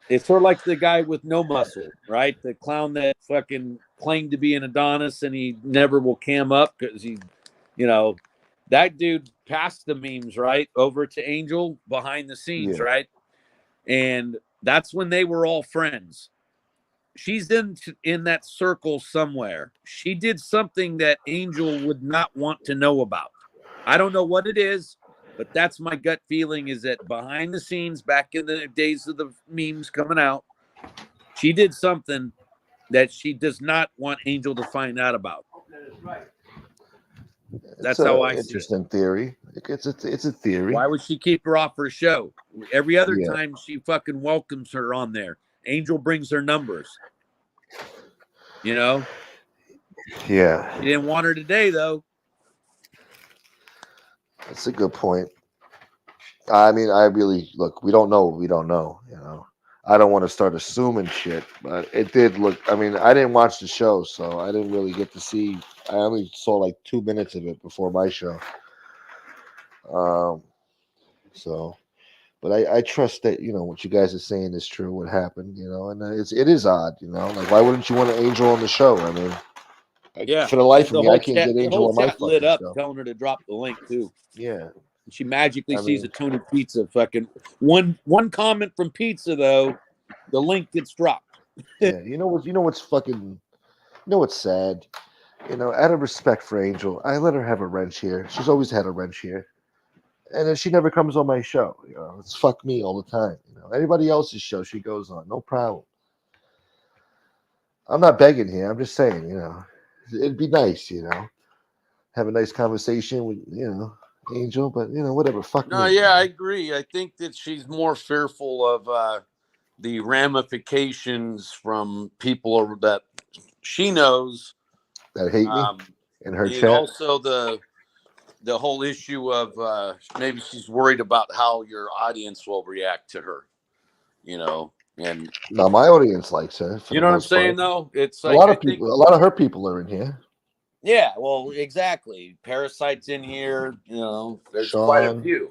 Speaker 13: it's sort of like the guy with no muscle, right? The clown that fucking claimed to be an Adonis and he never will cam up because he, that dude passed the memes, right? Over to Angel behind the scenes, right? And that's when they were all friends. She's in that circle somewhere. She did something that Angel would not want to know about. I don't know what it is, but that's my gut feeling is that behind the scenes, back in the days of the memes coming out, she did something that she does not want Angel to find out about. That's how I see it.
Speaker 2: Interesting theory. It's a theory.
Speaker 13: Why would she keep her off her show? Every other time she fucking welcomes her on there. Angel brings her numbers.
Speaker 2: Yeah.
Speaker 13: She didn't want her today, though.
Speaker 2: That's a good point. I mean, I really look. We don't know. We don't know. I don't want to start assuming shit, but it did look. I mean, I didn't watch the show, so I didn't really get to see. I only saw like 2 minutes of it before my show. But I trust that what you guys are saying is true. What happened, and it is odd, like why wouldn't you want an Angel on the show? I mean, for the life of me, I can't get Angel on my
Speaker 13: lit
Speaker 2: fucking
Speaker 13: up,
Speaker 2: show.
Speaker 13: telling her to drop the link too.
Speaker 2: Yeah.
Speaker 13: She magically sees a Tony Pizza fucking one comment from Pizza though, the link gets dropped.
Speaker 2: Yeah, what's sad. Out of respect for Angel, I let her have a wrench here. She's always had a wrench here, and then she never comes on my show. It's fuck me all the time. Anybody else's show she goes on, no problem. I'm not begging here. I'm just saying, it'd be nice, have a nice conversation with Angel, but whatever. Fuck
Speaker 13: No,
Speaker 2: me.
Speaker 13: yeah, I agree. I think that she's more fearful of the ramifications from people that she knows
Speaker 2: that hate me in her
Speaker 13: and
Speaker 2: chat.
Speaker 13: Also the whole issue of maybe she's worried about how your audience will react to her, and
Speaker 2: now my audience likes her.
Speaker 13: You know what I'm saying, though? It's like
Speaker 2: a lot of people. A lot of her people are in here.
Speaker 13: Yeah, well, exactly. Parasite's in here. There's
Speaker 2: Sean,
Speaker 13: quite a few.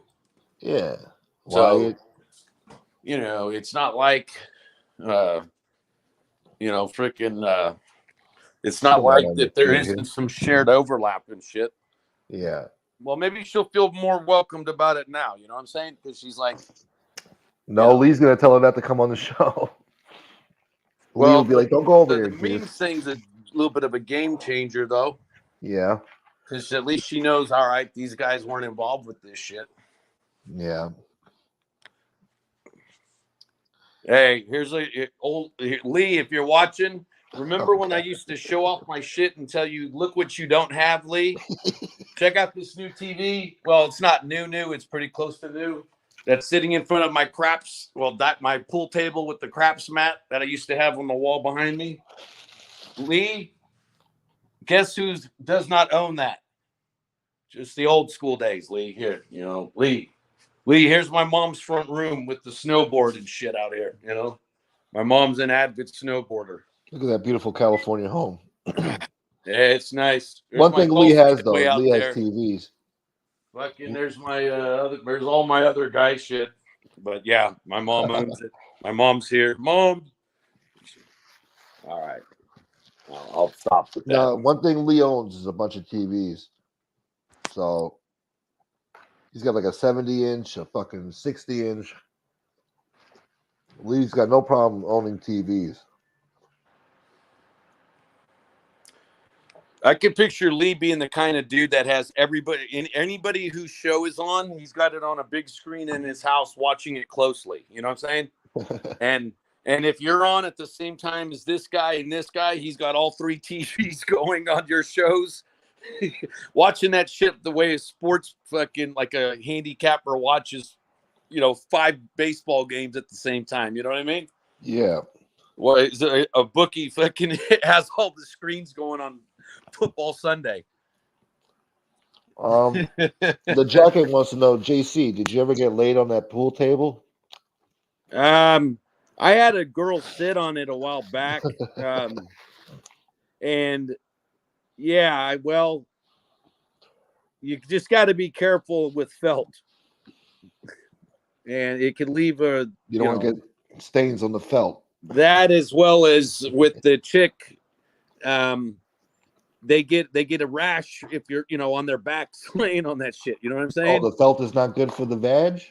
Speaker 2: Yeah, Why?
Speaker 17: So, it's not like, freaking, it's not
Speaker 2: Still not
Speaker 17: like
Speaker 2: on the
Speaker 17: that there
Speaker 2: kid
Speaker 17: isn't
Speaker 2: here.
Speaker 17: some shared overlap and shit.
Speaker 2: Yeah.
Speaker 17: Well, maybe she'll feel more welcomed about it now. You know what I'm saying? Because she's like,
Speaker 2: No, Lee's gonna tell her not to come on the show. Lee will
Speaker 17: well,
Speaker 2: be like, "Don't go over
Speaker 17: the
Speaker 2: there, kid."
Speaker 17: memes thing's a little bit of a game changer, though.
Speaker 2: Yeah.
Speaker 17: Because at least she knows, all right, these guys weren't involved with this shit.
Speaker 2: Yeah.
Speaker 17: Hey, here's old Lee. If you're watching, remember when I used to show off my shit and tell you, "Look what you don't have, Lee." Check out this new TV. Well, it's not new. It's pretty close to new. That's sitting in front of my craps. Well, my pool table with the craps mat that I used to have on the wall behind me. Lee, guess who does not own that? Just the old school days, Lee. Here, Lee. Here's my mom's front room with the snowboard and shit out here. My mom's an avid snowboarder.
Speaker 2: Look at that beautiful California home.
Speaker 17: Yeah, it's nice. There's
Speaker 2: One
Speaker 17: my
Speaker 2: thing Lee
Speaker 17: Tulsa
Speaker 2: has
Speaker 17: kid
Speaker 2: though,
Speaker 17: way out
Speaker 2: Lee has
Speaker 17: there.
Speaker 2: TVs.
Speaker 17: Fucking, there's my there's all my other guy shit. But yeah, my mom owns it. My mom's here. Mom. All right. I'll stop with that.
Speaker 2: No, one thing Lee owns is a bunch of TVs. So he's got like a 70-inch, a fucking 60-inch. Lee's got no problem owning TVs.
Speaker 17: I can picture Lee being the kind of dude that has anybody whose show is on, he's got it on a big screen in his house watching it closely. You know what I'm saying? And if you're on at the same time as this guy and this guy, he's got all 3 TVs going on your shows. Watching that shit the way a sports fucking like a handicapper watches, 5 baseball games at the same time. You know what I mean?
Speaker 2: Yeah.
Speaker 17: Well, is a bookie fucking has all the screens going on football Sunday.
Speaker 2: The jacket wants to know, JC, did you ever get laid on that pool table?
Speaker 17: I had a girl sit on it a while back. And yeah, well, you just got to be careful with felt. And it could leave
Speaker 2: You don't want to get stains on the felt.
Speaker 17: That, as well as with the chick, they get a rash if you're, on their backs laying on that shit. You know what I'm saying?
Speaker 2: Oh, the felt is not good for the vag?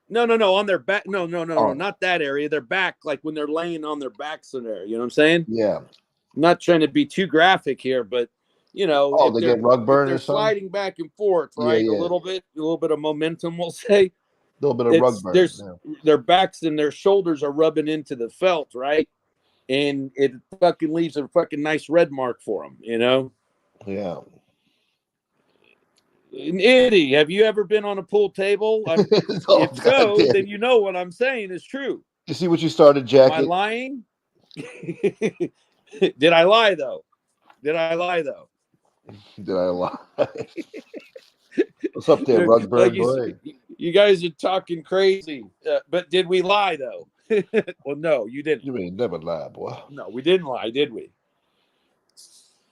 Speaker 17: No, on their back. No, not that area. Their back, like when they're laying on their backs in there. You know what I'm saying?
Speaker 2: Yeah.
Speaker 17: I'm not trying to be too graphic here, but
Speaker 2: they get rug burn
Speaker 17: they're
Speaker 2: or something?
Speaker 17: sliding back and forth, right?
Speaker 2: Yeah.
Speaker 17: A little bit of momentum, we'll say.
Speaker 2: A little bit of rug burn.
Speaker 17: Their backs and their shoulders are rubbing into the felt, right? And it fucking leaves a fucking nice red mark for them,
Speaker 2: Yeah.
Speaker 17: Eddie, have you ever been on a pool table? If so, then you know what I'm saying is true.
Speaker 2: You see what you started, Jackie?
Speaker 17: Am I lying? Did I lie though?
Speaker 2: Did I lie? What's up there, rug burn?
Speaker 17: You guys are talking crazy. But did we lie though? Well, no, you didn't.
Speaker 2: You ain't never lie, boy.
Speaker 17: No, we didn't lie, did we?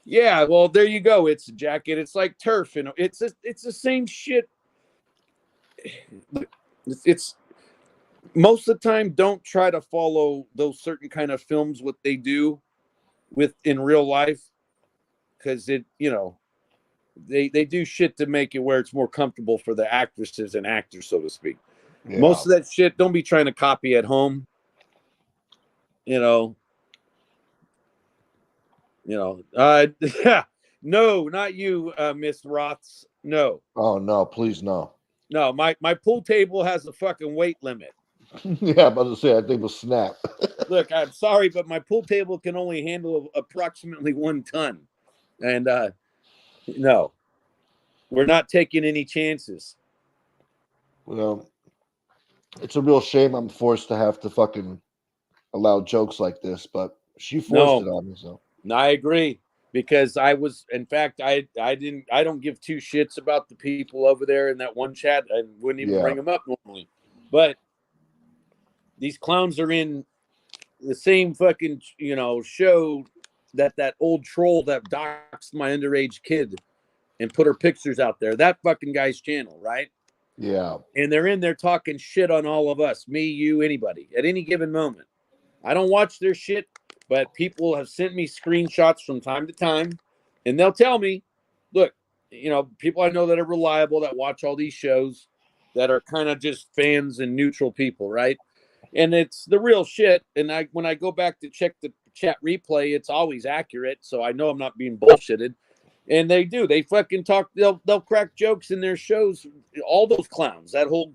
Speaker 17: Yeah, well, there you go. It's a jacket. It's like turf, it's the same shit. It's most of the time, don't try to follow those certain kind of films, what they do in real life, because they do shit to make it where it's more comfortable for the actresses and actors, so to speak. Yeah. Most of that shit, don't be trying to copy at home. No, not you, Miss Roths. No.
Speaker 2: Oh no, please no.
Speaker 17: No, my pool table has a fucking weight limit.
Speaker 2: Yeah, I'm about to say, I think will snap.
Speaker 17: Look, I'm sorry, but my pool table can only handle approximately 1 ton. And no, we're not taking any chances.
Speaker 2: Well, it's a real shame I'm forced to have to fucking allow jokes like this, but she forced it on me. So
Speaker 17: I agree, because I was, in fact, I don't give 2 shits about the people over there in that one chat. I wouldn't even bring them up normally, but these clowns are in the same fucking show that old troll that doxed my underage kid and put her pictures out there. That fucking guy's channel, right?
Speaker 2: Yeah.
Speaker 13: And they're in there talking shit on all of us, me, you, anybody, at any given moment. I don't watch their shit, but people have sent me screenshots from time to time, and they'll tell me, look, people I know that are reliable, that watch all these shows, that are kind of just fans and neutral people, right? And it's the real shit. And when I go back to check the chat replay, it's always accurate, so I know I'm not being bullshitted. And they do. They fucking talk. They'll crack jokes in their shows. All those clowns. The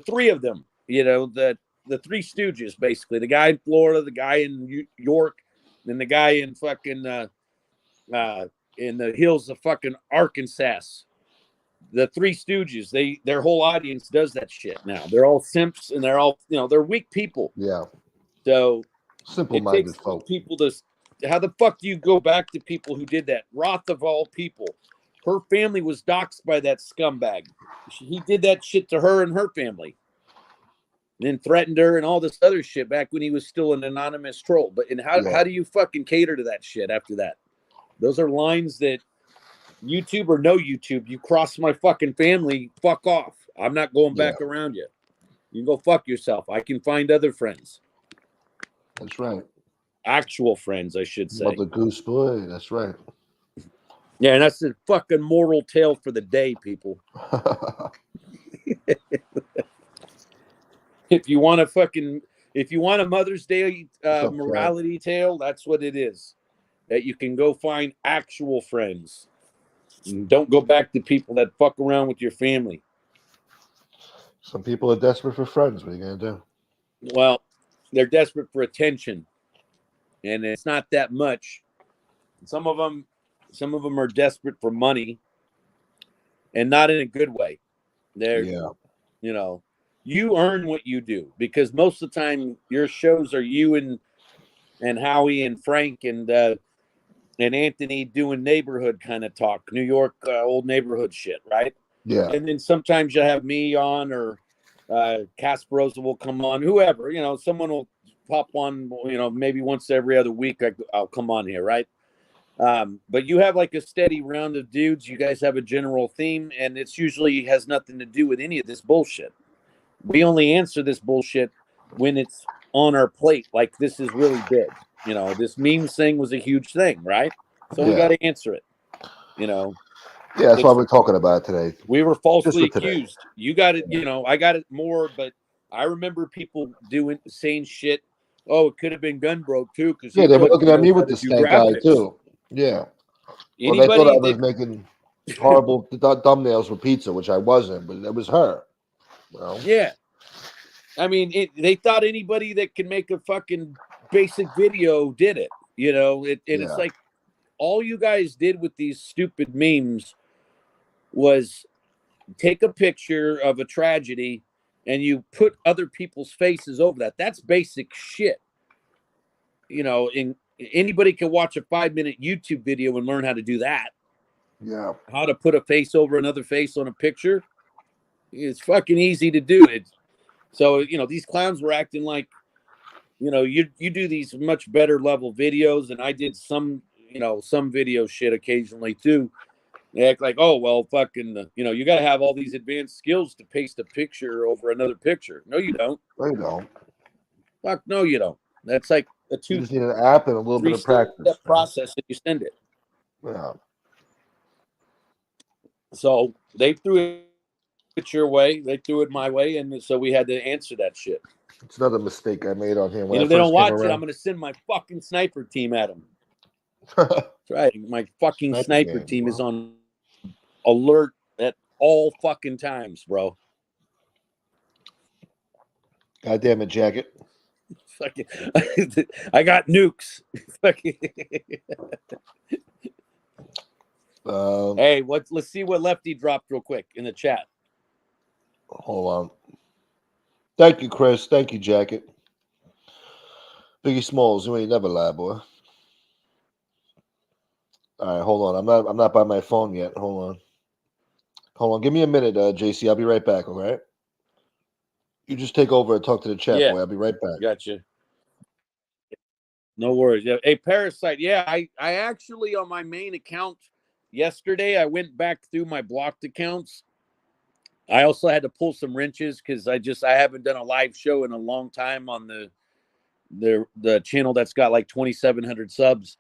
Speaker 13: three of them. The Three Stooges, basically. The guy in Florida, the guy in York, and the guy in fucking in the hills of fucking Arkansas. The Three Stooges. Their whole audience does that shit now. They're all simps, and they're all they're weak people.
Speaker 2: Yeah.
Speaker 13: So
Speaker 2: Simple-minded
Speaker 13: it takes
Speaker 2: folk.
Speaker 13: people to. How the fuck do you go back to people who did that? Roth of all people. Her family was doxxed by that scumbag. He did that shit to her and her family. And then threatened her and all this other shit back when he was still an anonymous troll. How do you fucking cater to that shit after that? Those are lines that YouTube or no YouTube, you cross my fucking family, fuck off. I'm not going back around you. You can go fuck yourself. I can find other friends.
Speaker 2: That's right.
Speaker 13: Actual friends, I should say.
Speaker 2: Mother Goose boy, that's right.
Speaker 13: Yeah, and that's the fucking moral tale for the day, people. If you want a Mother's Day morality tale, that's what it is. That you can go find actual friends. And don't go back to people that fuck around with your family.
Speaker 2: Some people are desperate for friends. What are you gonna do?
Speaker 13: Well, they're desperate for attention, and it's not that much. Some of them are desperate for money, and not in a good way. They're, you earn what you do, because most of the time your shows are you and Howie and Frank and Anthony doing neighborhood kind of talk, New York old neighborhood shit, right?
Speaker 2: Yeah.
Speaker 13: And then sometimes you have me on, or Casperosa will come on, whoever, someone will pop on, maybe once every other week I'll come on here, right? But you have like a steady round of dudes. You guys have a general theme, and it's usually has nothing to do with any of this bullshit. We only answer this bullshit when it's on our plate. Like, this is really big. This memes thing was a huge thing, right? So we got to answer it.
Speaker 2: Yeah, that's why we're talking about it today.
Speaker 13: We were falsely
Speaker 2: Just for today.
Speaker 13: accused. You got it. I got it more, but I remember people saying shit. Oh, it could have been Gunbroke too, because
Speaker 2: Yeah, they were looking at me with the stank eye too. Yeah. Well, they thought I was making horrible thumbnails for pizza, which I wasn't, but it was her.
Speaker 13: Yeah. I mean, they thought anybody that can make a fucking basic video did it. It's like all you guys did with these stupid memes was take a picture of a tragedy and you put other people's faces over that. That's basic shit. And anybody can watch a 5-minute YouTube video and learn how to do that.
Speaker 2: Yeah.
Speaker 13: How to put a face over another face on a picture. It's fucking easy to do it. So, these clowns were acting like, you do these much better level videos, and I did some video shit occasionally too. They act like, oh, well, fucking, you got to have all these advanced skills to paste a picture over another picture. No, you don't.
Speaker 2: No, you don't.
Speaker 13: Fuck, no, you don't. That's like a
Speaker 2: You just need an app and a little bit of practice.
Speaker 13: Process and you send it.
Speaker 2: Yeah.
Speaker 13: So they threw it your way. They threw it my way. And so we had to answer that shit.
Speaker 2: It's another mistake I made on here.
Speaker 13: And if they don't watch it, I'm going to send my fucking sniper team at them. That's right. My fucking sniper team is on alert at all fucking times, bro.
Speaker 2: God damn it, Jacket.
Speaker 13: Fucking, I got nukes. Hey, let's see what Lefty dropped real quick in the chat.
Speaker 2: Hold on. Thank you, Chris. Thank you, Jacket. Biggie Smalls, you ain't never lie, boy. All right, hold on. I'm not by my phone yet. Hold on. Give me a minute, JC. I'll be right back. All right. You just take over and talk to the chat, boy. I'll be right back.
Speaker 13: Gotcha. No worries. Yeah. Hey, Parasite. Yeah, I actually on my main account yesterday, I went back through my blocked accounts, I also had to pull some wrenches because I haven't done a live show in a long time on the channel that's got like 2,700 subs,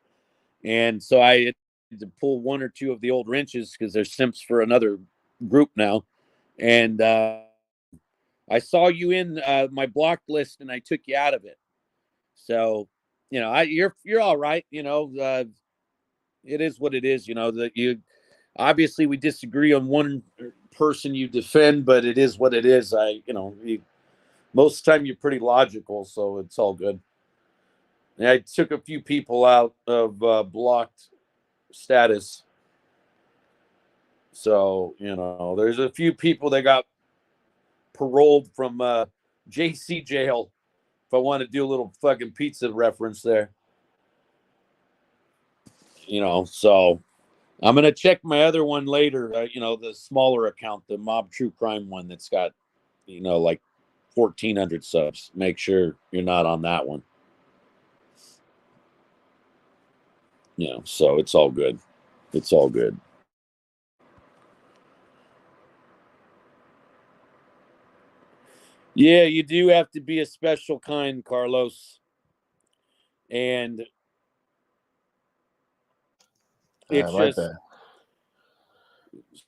Speaker 13: and so I had to pull one or two of the old wrenches because they're simps for another group now, and I saw you in my blocked list and I took you out of it. So, you know, you're all right. You know, it is what it is. You know, that you obviously we disagree on one person you defend, but it is what it is. Most of the time you're pretty logical, so it's all good. And I took a few people out of blocked status. So, you know, there's a few people that got paroled from JC jail. If I want to do a little fucking pizza reference there, you know, so I'm going to check my other one later, you know, the smaller account, the Mob True Crime one that's got, you know, like 1,400 subs. Make sure you're not on that one. You know, so it's all good. It's all good. Yeah, you do have to be a special kind, Carlos. And it's
Speaker 2: right
Speaker 13: just
Speaker 2: there.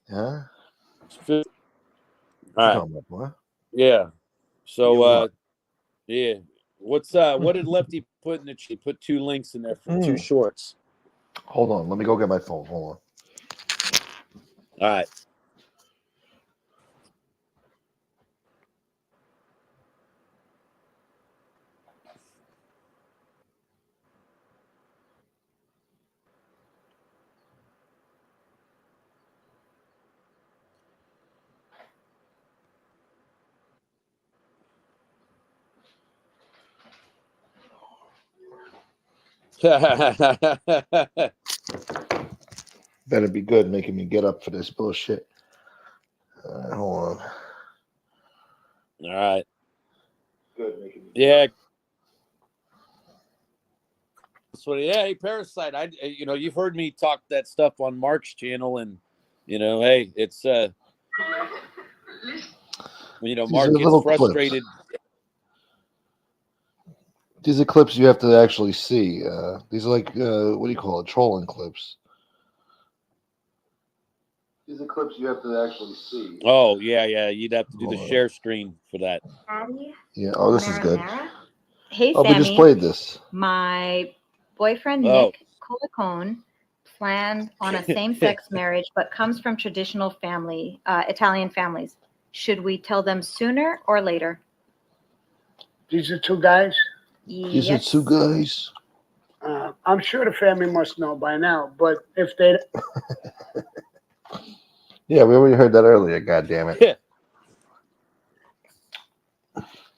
Speaker 2: Yeah.
Speaker 13: All right.
Speaker 2: What?
Speaker 13: Yeah. So
Speaker 2: what?
Speaker 13: yeah. What did Lefty put in the chat? Put 2 links in there for 2 shorts.
Speaker 2: Hold on, let me go get my phone. Hold on.
Speaker 13: All right.
Speaker 2: Better be good making me get up for this bullshit. Hold on.
Speaker 13: All right. Good making me yeah. So yeah, hey Parasite, you know, you've heard me talk that stuff on Mark's channel, and you know, hey, it's you know, Mark gets frustrated.
Speaker 2: These are clips you have to actually see. These are like what do you call it? Trolling clips. These are clips you have to actually see.
Speaker 13: Oh yeah, you'd have to do the share screen for that.
Speaker 2: Yeah. Oh, this is good.
Speaker 15: Hey,
Speaker 2: oh,
Speaker 15: Sammy.
Speaker 2: we just played this.
Speaker 15: My boyfriend Nick Colicone planned on a same-sex marriage, but comes from traditional family, Italian families. Should we tell them sooner or later?
Speaker 16: These are 2 guys?
Speaker 2: These are 2 guys.
Speaker 16: I'm sure the family must know by now, but if they...
Speaker 2: Yeah, we already heard that earlier, God damn it.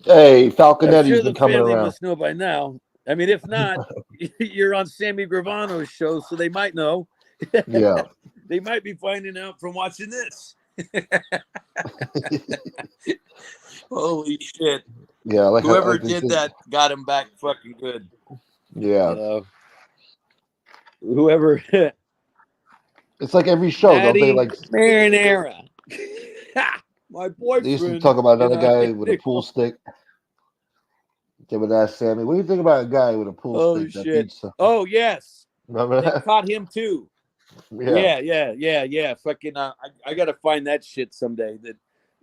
Speaker 2: Hey, Falconetti's
Speaker 13: sure
Speaker 2: been
Speaker 13: the
Speaker 2: coming
Speaker 13: family
Speaker 2: around.
Speaker 13: must know by now. I mean, if not, you're on Sammy Gravano's show, so they might know.
Speaker 2: Yeah.
Speaker 13: They might be finding out from watching this. Holy shit.
Speaker 2: Yeah, like
Speaker 13: whoever did that got him back fucking good.
Speaker 2: Yeah.
Speaker 13: You know? Whoever
Speaker 2: it's like every show, don't they like
Speaker 13: marinara. My boyfriend.
Speaker 2: They used to talk about another guy with a pool stick. They would ask Sammy, what do you think about a guy with a pool stick that beats something?
Speaker 13: Oh yes.
Speaker 2: Remember that?
Speaker 13: They caught him too. Yeah. Fucking I gotta find that shit someday.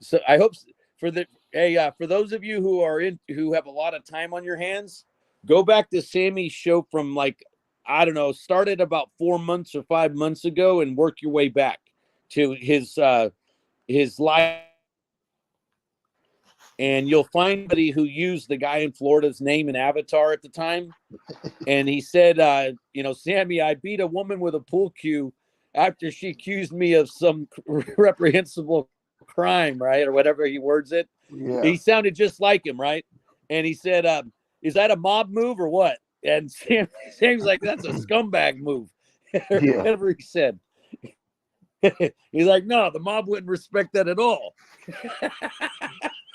Speaker 13: So I hope for those of you who have a lot of time on your hands, go back to Sammy's show from like, I don't know, started about 4 months or 5 months ago and work your way back to his live. And you'll find somebody who used the guy in Florida's name and avatar at the time. And he said, you know, Sammy, I beat a woman with a pool cue after she accused me of some reprehensible crime, right? Or whatever he words it.
Speaker 2: Yeah.
Speaker 13: He sounded just like him, right? And he said, is that a mob move or what? And Sammy's like, that's a scumbag move. Whatever he said. He's like, no, the mob wouldn't respect that at all.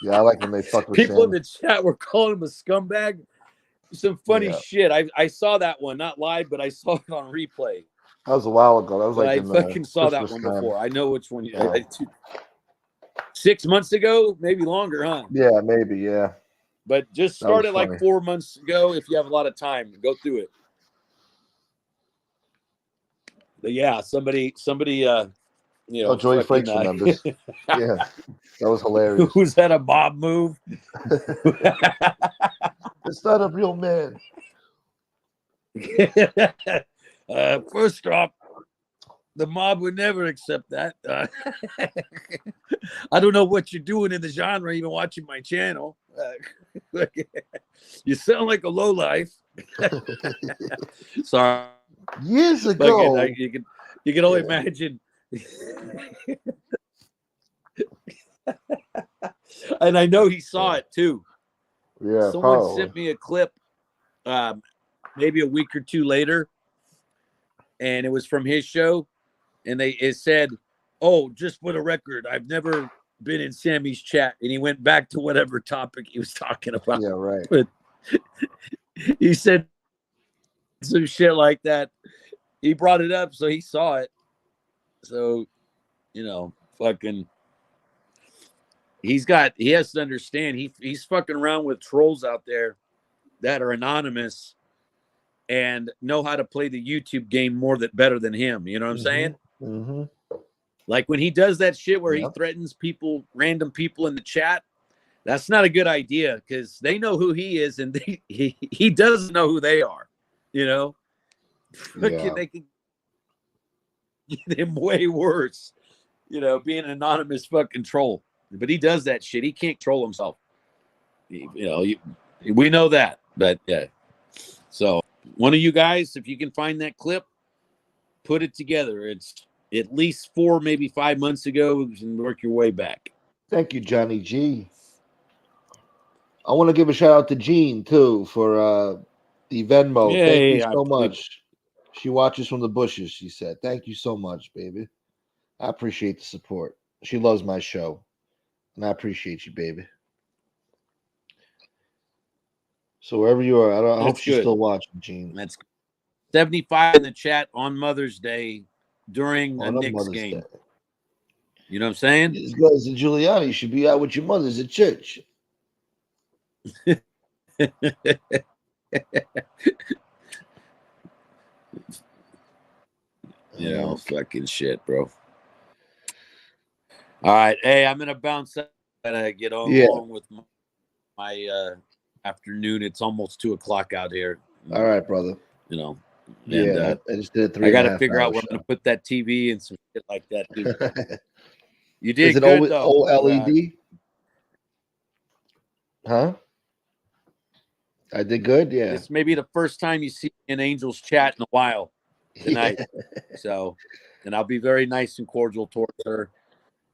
Speaker 2: Yeah, I like when they fuck with
Speaker 13: people
Speaker 2: Sammy.
Speaker 13: in the chat were calling him a scumbag. Some funny shit. I saw that one, not live, but I saw it on replay.
Speaker 2: That was a while ago. That was
Speaker 13: But
Speaker 2: like
Speaker 13: I
Speaker 2: in
Speaker 13: fucking saw that
Speaker 2: Christmas
Speaker 13: one
Speaker 2: time.
Speaker 13: before. I know which one.
Speaker 2: Yeah.
Speaker 13: 6 months ago, maybe longer, huh?
Speaker 2: Yeah, maybe. Yeah.
Speaker 13: But just
Speaker 2: That was
Speaker 13: start it like
Speaker 2: funny.
Speaker 13: 4 months ago if you have a lot of time. Go through it. But yeah, somebody,
Speaker 2: Oh, Joey Frakes remembers. Yeah, that was hilarious.
Speaker 13: Was that a mob move?
Speaker 2: It's not a real man.
Speaker 13: First off, the mob would never accept that. I don't know what you're doing in the genre, even watching my channel. You sound like a lowlife. Sorry.
Speaker 2: Years ago.
Speaker 13: You can only imagine. And I know he saw it too.
Speaker 2: Yeah,
Speaker 13: someone
Speaker 2: probably.
Speaker 13: sent me a clip maybe a week or two later, and it was from his show, and it said, "Oh, just for the record, I've never been in Sammy's chat," and he went back to whatever topic he was talking about.
Speaker 2: Yeah, right.
Speaker 13: But he said some shit like that. He brought it up, so he saw it. So, fucking, he has to understand he's fucking around with trolls out there that are anonymous and know how to play the YouTube game better than him. You know what I'm saying?
Speaker 2: Mm-hmm.
Speaker 13: Like when he does that shit where he threatens random people in the chat, that's not a good idea because they know who he is and he doesn't know who they are.
Speaker 2: Yeah.
Speaker 13: They can get him way worse, being an anonymous fucking troll. But he does that shit. He can't control himself. We know that. But yeah. So one of you guys, if you can find that clip, put it together. It's at least 4, maybe 5 months ago, and work your way back.
Speaker 2: Thank you, Johnny G. I want to give a shout out to Jean too for the Venmo.
Speaker 13: Yeah,
Speaker 2: Thank you so much. She watches from the bushes, she said. Thank you so much, baby. I appreciate the support. She loves my show. And I appreciate you, baby. So wherever you are, I hope she's still watching, Jean.
Speaker 13: That's 75 in the chat on Mother's Day during a Knicks game.
Speaker 2: Day.
Speaker 13: You know what I'm saying?
Speaker 2: These guys in Giuliani should be out with your mothers at church.
Speaker 13: Fucking shit, bro. All right. Hey, I'm going to bounce out and get on with my afternoon. It's almost 2:00 out here.
Speaker 2: All right, brother.
Speaker 13: And,
Speaker 2: I just did 3.
Speaker 13: I got to figure out where I'm going to put that TV and some shit like that, too. You did
Speaker 2: Is it
Speaker 13: good, though.
Speaker 2: OLED? Huh? I did good, yeah.
Speaker 13: This may be the first time you see an Angels chat in a while tonight. So, and I'll be very nice and cordial towards her.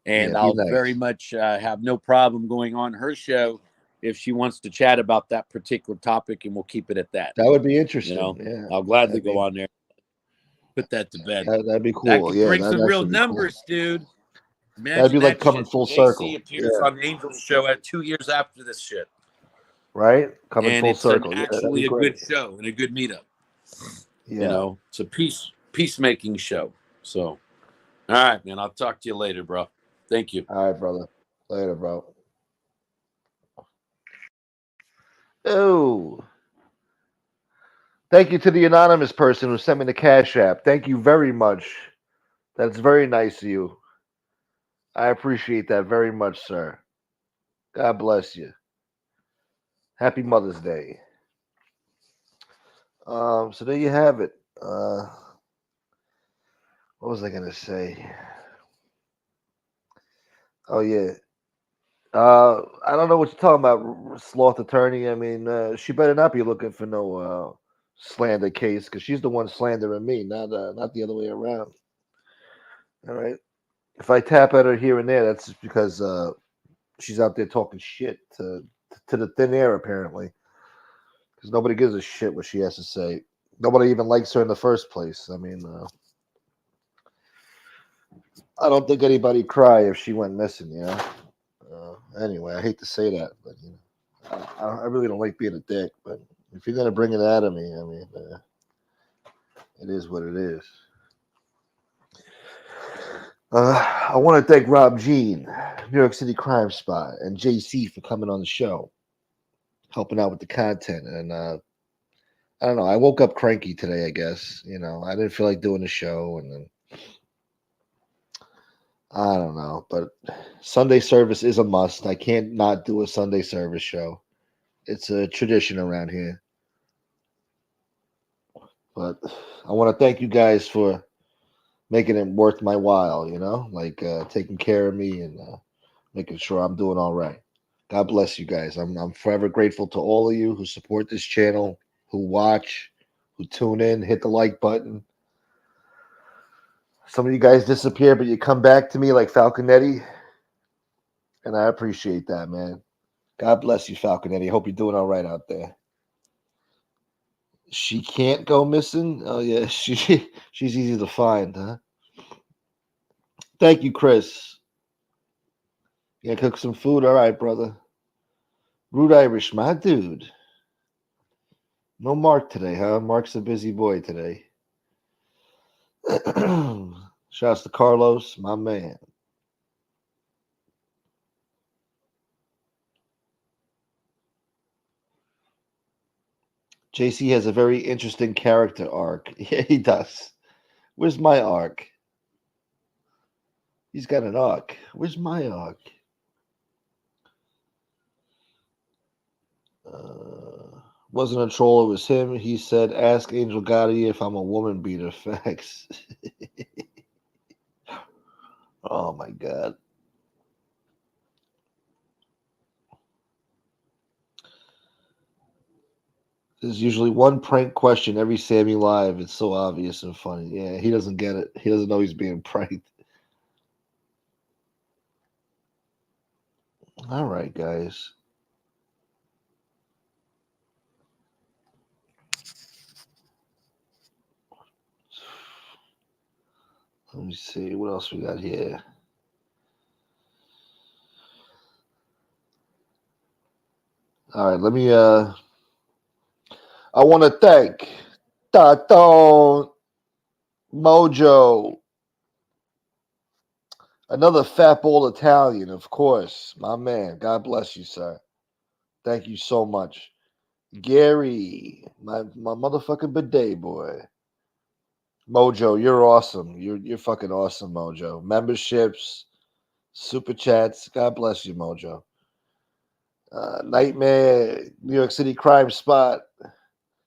Speaker 13: And I'll very much have no problem going on her show if she wants to chat about that particular topic, and we'll keep it at that.
Speaker 2: That would be interesting.
Speaker 13: I'll gladly go on there. Put that to bed.
Speaker 2: That'd be cool.
Speaker 13: That could bring some real numbers, dude. Imagine
Speaker 2: that'd be like coming full circle.
Speaker 13: JC appears on the Angels show at 2 years after this shit.
Speaker 2: Right? Coming full circle.
Speaker 13: It's actually a good show and a good meetup.
Speaker 2: Yeah.
Speaker 13: It's a peacemaking show. So, all right, man. I'll talk to you later, bro. Thank you.
Speaker 2: All right, brother. Later, bro. Oh. Thank you to the anonymous person who sent me the Cash App. Thank you very much. That's very nice of you. I appreciate that very much, sir. God bless you. Happy Mother's Day. So there you have it. What was I gonna say? Oh yeah. I don't know what you're talking about, Sloth Attorney. I mean, she better not be looking for no slander case because she's the one slandering me, not the other way around. All right. If I tap at her here and there, that's just because she's out there talking shit to the thin air, apparently. Because nobody gives a shit what she has to say. Nobody even likes her in the first place. I mean, I don't think anybody'd cry if she went missing, you know? Anyway, I hate to say that, but I really don't like being a dick. But if you're gonna bring it out of me, I mean, it is what it is. I want to thank Rob Jean, New York City Crime Spot, and JC for coming on the show, helping out with the content. And I don't know. I woke up cranky today, I guess. I didn't feel like doing the show, and then I don't know. But Sunday service is a must. I can't not do a Sunday service show. It's a tradition around here. But I want to thank you guys for making it worth my while, like taking care of me and making sure I'm doing all right. God bless you guys. I'm forever grateful to all of you who support this channel, who watch, who tune in, hit the like button. Some of you guys disappear, but you come back to me like Falconetti, and I appreciate that, man. God bless you, Falconetti. Hope you're doing all right out there. She can't go missing? Oh, yeah, she's easy to find, huh? Thank you, Chris. You gonna cook some food? All right, brother. Rude Irish, my dude. No Mark today, huh? Mark's a busy boy today. Shouts to Carlos, my man. JC has a very interesting character arc. Yeah, he does. Where's my arc? He's got an arc. Where's my arc? Wasn't a troll, it was him. He said, ask Angel Gotti if I'm a woman beater. Facts. Oh, my God. There's usually one prank question every Sammy Live. It's so obvious and funny. Yeah, he doesn't get it. He doesn't know he's being pranked. All right, guys. Let me see. What else we got here? All right, let me I want to thank Taton Mojo. Another fat ball Italian, of course. My man. God bless you, sir. Thank you so much. Gary, my motherfucking bidet boy. Mojo, you're awesome. You're fucking awesome, Mojo. Memberships, super chats. God bless you, Mojo. Nightmare, New York City Crime Spot,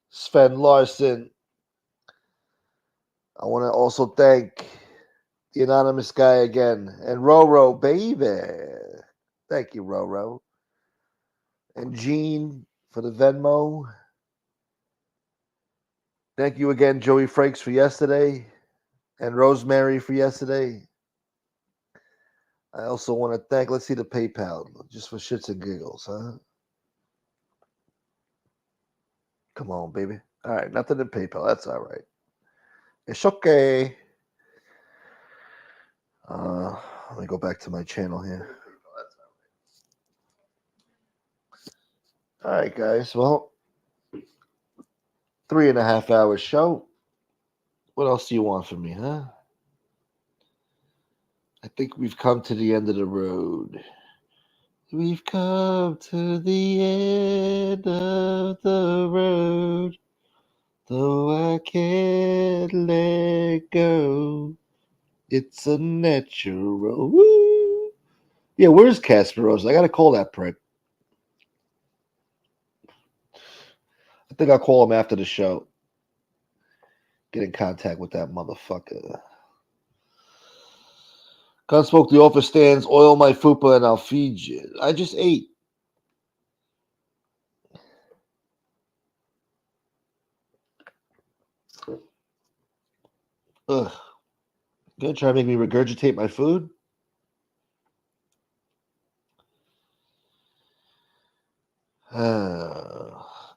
Speaker 2: Sven Larson. I want to also thank the anonymous guy again, and Roro, baby. Thank you, Roro. And Gene for the Venmo. Thank you again, Joey Frakes, for yesterday, and Rosemary for yesterday. I also want to thank, let's see the PayPal, just for shits and giggles, huh? Come on, baby. All right, nothing in PayPal. That's all right. It's okay. Let me go back to my channel here. All right, guys. Well, 3.5 hour show. What else do you want from me, huh? I think we've come to the end of the road. We've come to the end of the road, though I can't let go. It's a natural. Woo! Yeah, where's Kasparos? I gotta call that prick. I think I'll call him after the show. Get in contact with that motherfucker. Gunsmoke, the offer stands. Oil my fupa and I'll feed you. I just ate. Ugh. You gonna try to make me regurgitate my food?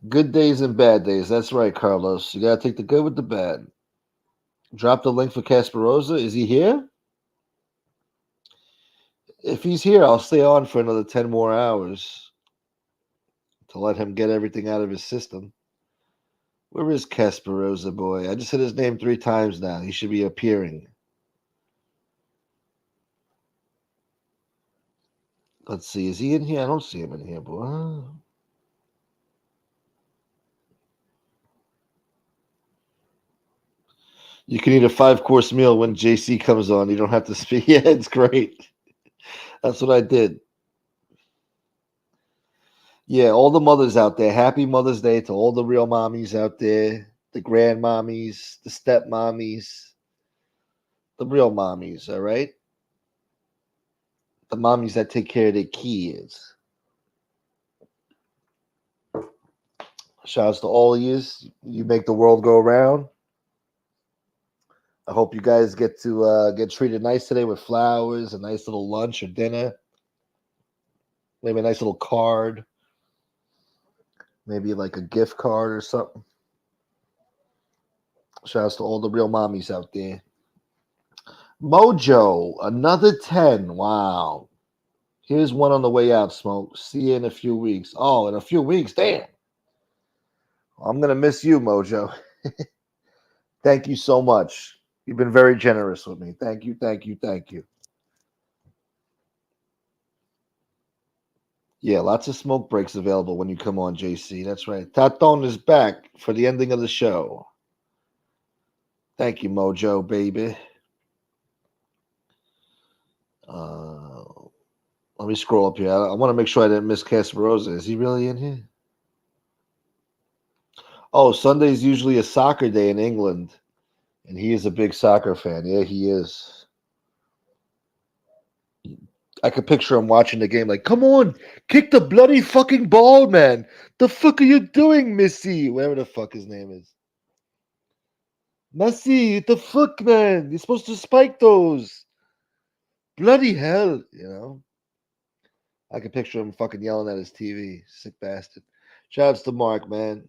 Speaker 2: Good days and bad days. That's right, Carlos. You gotta take the good with the bad. Drop the link for Kasparosa. Is he here? If he's here, I'll stay on for another 10 more hours to let him get everything out of his system. Where is Kasparosa, boy? I just said his name 3 times now. He should be appearing. Let's see. Is he in here? I don't see him in here, boy. You can eat a 5-course meal when JC comes on. You don't have to speak. Yeah, it's great. That's what I did. Yeah, all the mothers out there. Happy Mother's Day to all the real mommies out there. The grandmommies, the stepmommies, the real mommies, all right? The mommies that take care of their kids. Shouts to all of you. You make the world go around. I hope you guys get to get treated nice today with flowers, a nice little lunch or dinner, maybe a nice little card, maybe like a gift card or something. Shouts to all the real mommies out there. Mojo, another 10. Wow. Here's one on the way out, Smoke. See you in a few weeks. Oh, in a few weeks. Damn. I'm going to miss you, Mojo. Thank you so much. You've been very generous with me. Thank you, thank you, thank you. Yeah, lots of smoke breaks available when you come on, JC. That's right. Taton is back for the ending of the show. Thank you, Mojo, baby. Let me scroll up here. I want to make sure I didn't miss Casparosa. Is he really in here? Oh, Sunday's usually a soccer day in England, and he is a big soccer fan. Yeah, he is. I could picture him watching the game like, come on, kick the bloody fucking ball, man. The fuck are you doing, Missy? Whatever the fuck his name is. Messi, the fuck, man? You're supposed to spike those. Bloody hell, you know? I can picture him fucking yelling at his TV. Sick bastard. Shouts to Mark, man.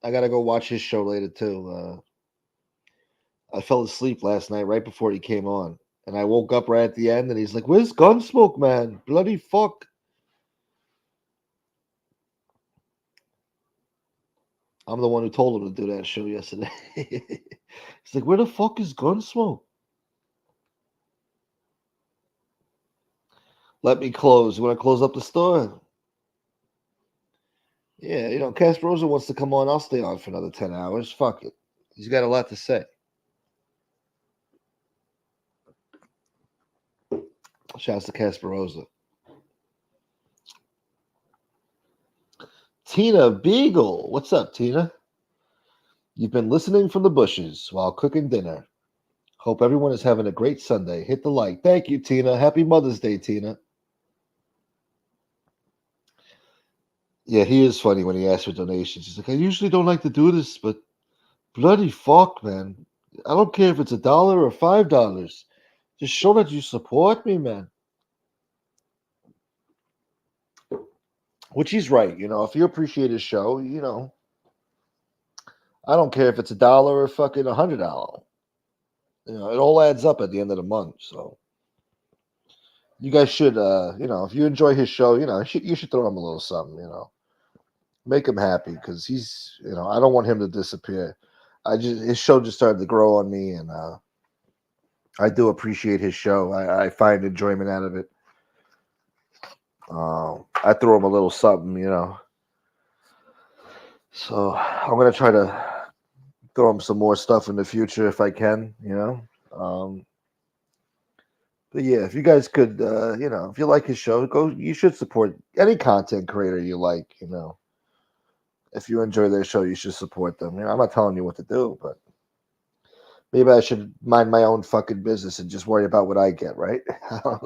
Speaker 2: I gotta go watch his show later, too. I fell asleep last night right before he came on. And I woke up right at the end, and he's like, where's Gunsmoke, man? Bloody fuck. I'm the one who told him to do that show yesterday. He's like, where the fuck is Gunsmoke? Let me close. You want to close up the store? Yeah, you know, Casparosa wants to come on. I'll stay on for another 10 hours. Fuck it. He's got a lot to say. Shouts to Casparosa. Tina Beagle. What's up, Tina? You've been listening from the bushes while cooking dinner. Hope everyone is having a great Sunday. Hit the like. Thank you, Tina. Happy Mother's Day, Tina. Yeah, he is funny when he asks for donations. He's like, I usually don't like to do this, but bloody fuck, man. I don't care if it's $1 or $5. Just show that you support me, man. Which he's right. You know, if you appreciate his show, you know, I don't care if it's $1 or fucking $100. You know, it all adds up at the end of the month. So you guys should, you know, if you enjoy his show, you know, you should throw him a little something, you know. Make him happy because he's, you know, I don't want him to disappear. His show just started to grow on me, and I do appreciate his show. I find enjoyment out of it. I throw him a little something, you know. So I'm gonna try to throw him some more stuff in the future if I can, you know. But yeah, if you guys could, you know, if you like his show, you should support any content creator you like, you know. If you enjoy their show, you should support them. You know, I'm not telling you what to do, but maybe I should mind my own fucking business and just worry about what I get, right? I don't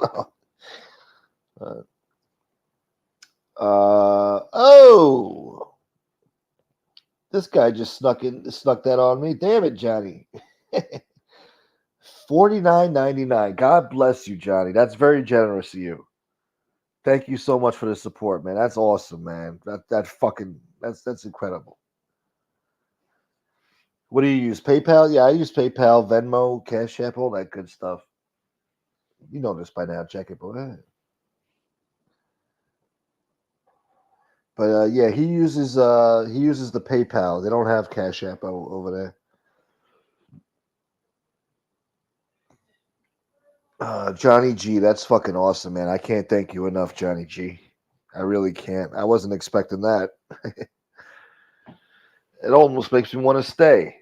Speaker 2: know. Oh, this guy just snuck that on me. Damn it, Johnny. $49.99. God bless you, Johnny. That's very generous of you. Thank you so much for the support, man. That's awesome, man. That's incredible. What do you use? PayPal? Yeah, I use PayPal, Venmo, Cash App, all that good stuff. You know this by now. Check it, boy. But yeah, he uses the PayPal. They don't have Cash App over there. Johnny G, that's fucking awesome, man. I can't thank you enough, Johnny G. I really can't. I wasn't expecting that. It almost makes me want to stay.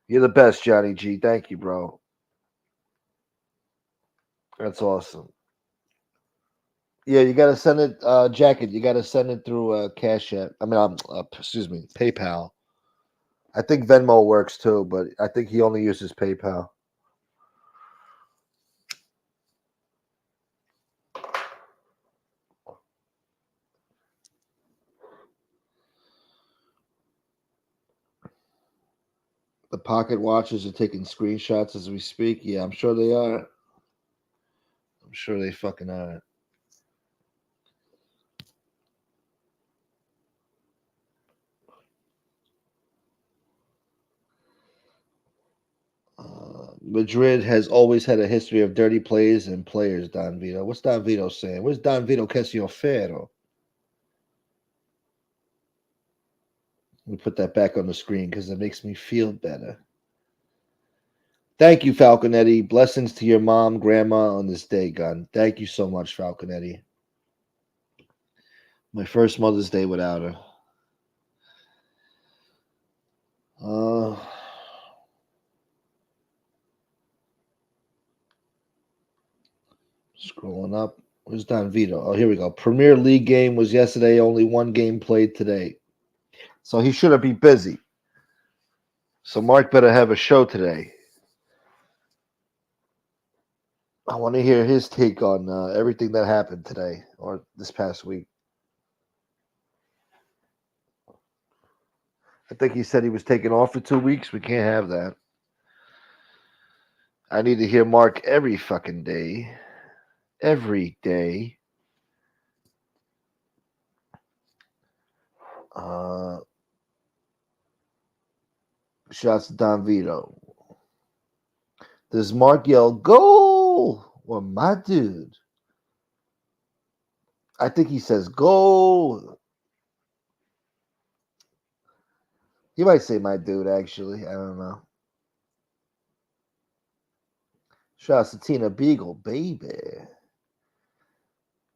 Speaker 2: You're the best, Johnny G. Thank you, bro. That's awesome. Yeah, you gotta send it, jacket. You gotta send it through Cash App. I mean, excuse me, PayPal. I think Venmo works too, but I think he only uses PayPal. The pocket watches are taking screenshots as we speak. Yeah, I'm sure they are. I'm sure they fucking are. Madrid has always had a history of dirty plays and players, Don Vito. What's Don Vito saying? Where's Don Vito Cassiofero? Let me put that back on the screen because it makes me feel better. Thank you, Falconetti. Blessings to your mom, grandma on this day, Gun. Thank you so much, Falconetti. My first Mother's Day without her. Scrolling up. Where's Don Vito? Oh, here we go. Premier League game was yesterday. Only one game played today. So he shouldn't be busy. So Mark better have a show today. I want to hear his take on everything that happened today or this past week. I think he said he was taking off for 2 weeks. We can't have that. I need to hear Mark every fucking day. Every day. Shouts to Don Vito. Does Mark yell, goal? Or my dude? I think he says, goal. He might say my dude, actually. I don't know. Shouts to Tina Beagle, baby.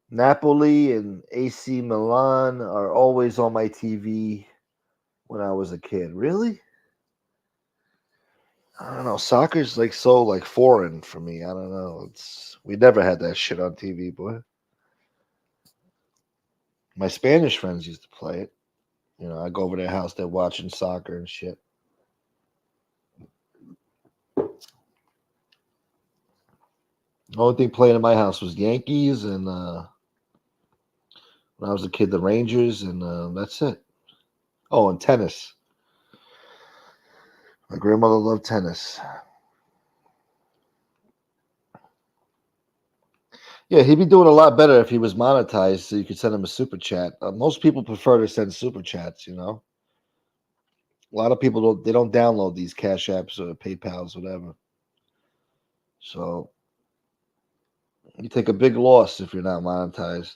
Speaker 2: Napoli and AC Milan are always on my TV when I was a kid. Really? I don't know. Soccer's like so like foreign for me. I don't know. We never had that shit on TV, boy. My Spanish friends used to play it. You know, I go over to their house, they're watching soccer and shit. The only thing playing in my house was Yankees and when I was a kid, the Rangers, and that's it. Oh, and tennis. My grandmother loved tennis. Yeah, he'd be doing a lot better if he was monetized so you could send him a super chat. Most people prefer to send super chats, you know. A lot of people don't download these Cash Apps or PayPals, whatever. So you take a big loss if you're not monetized.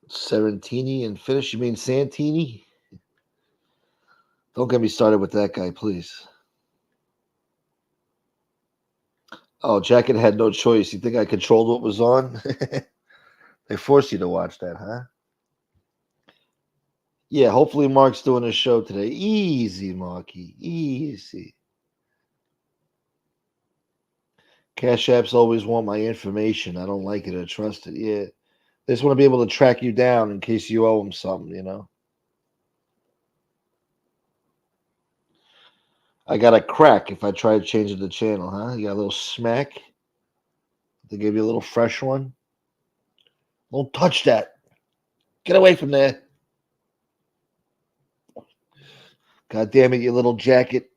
Speaker 2: Serentini and finish. You mean Santini? Don't get me started with that guy, please. Oh, Jacket had no choice. You think I controlled what was on? They forced you to watch that, huh? Yeah, hopefully Mark's doing a show today. Easy, Marky. Easy. Cash apps always want my information. I don't like it or trust it. Yeah. They just want to be able to track you down in case you owe them something, you know? I got a crack if I try to change the channel, huh? You got a little smack? They gave you a little fresh one? Don't touch that. Get away from there. God damn it, you little jacket.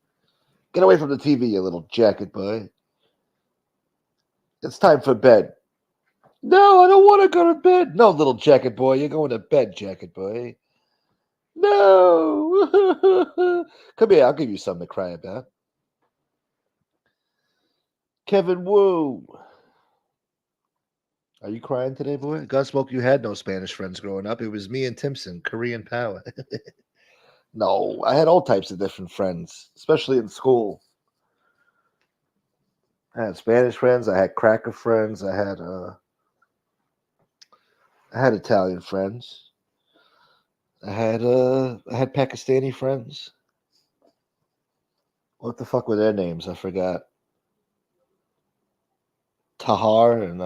Speaker 2: Get away from the TV, you little jacket boy. It's time for bed. No, I don't want to go to bed. No, little jacket boy, you're going to bed, jacket boy. No. Come here, I'll give you something to cry about. Kevin Wu. Are you crying today, boy? Gunsmoke, you had no Spanish friends growing up. It was me and Timson, Korean power. No, I had all types of different friends, especially in school. I had Spanish friends. I had cracker friends. I had Italian friends. I had Pakistani friends. What the fuck were their names? I forgot. Tahar and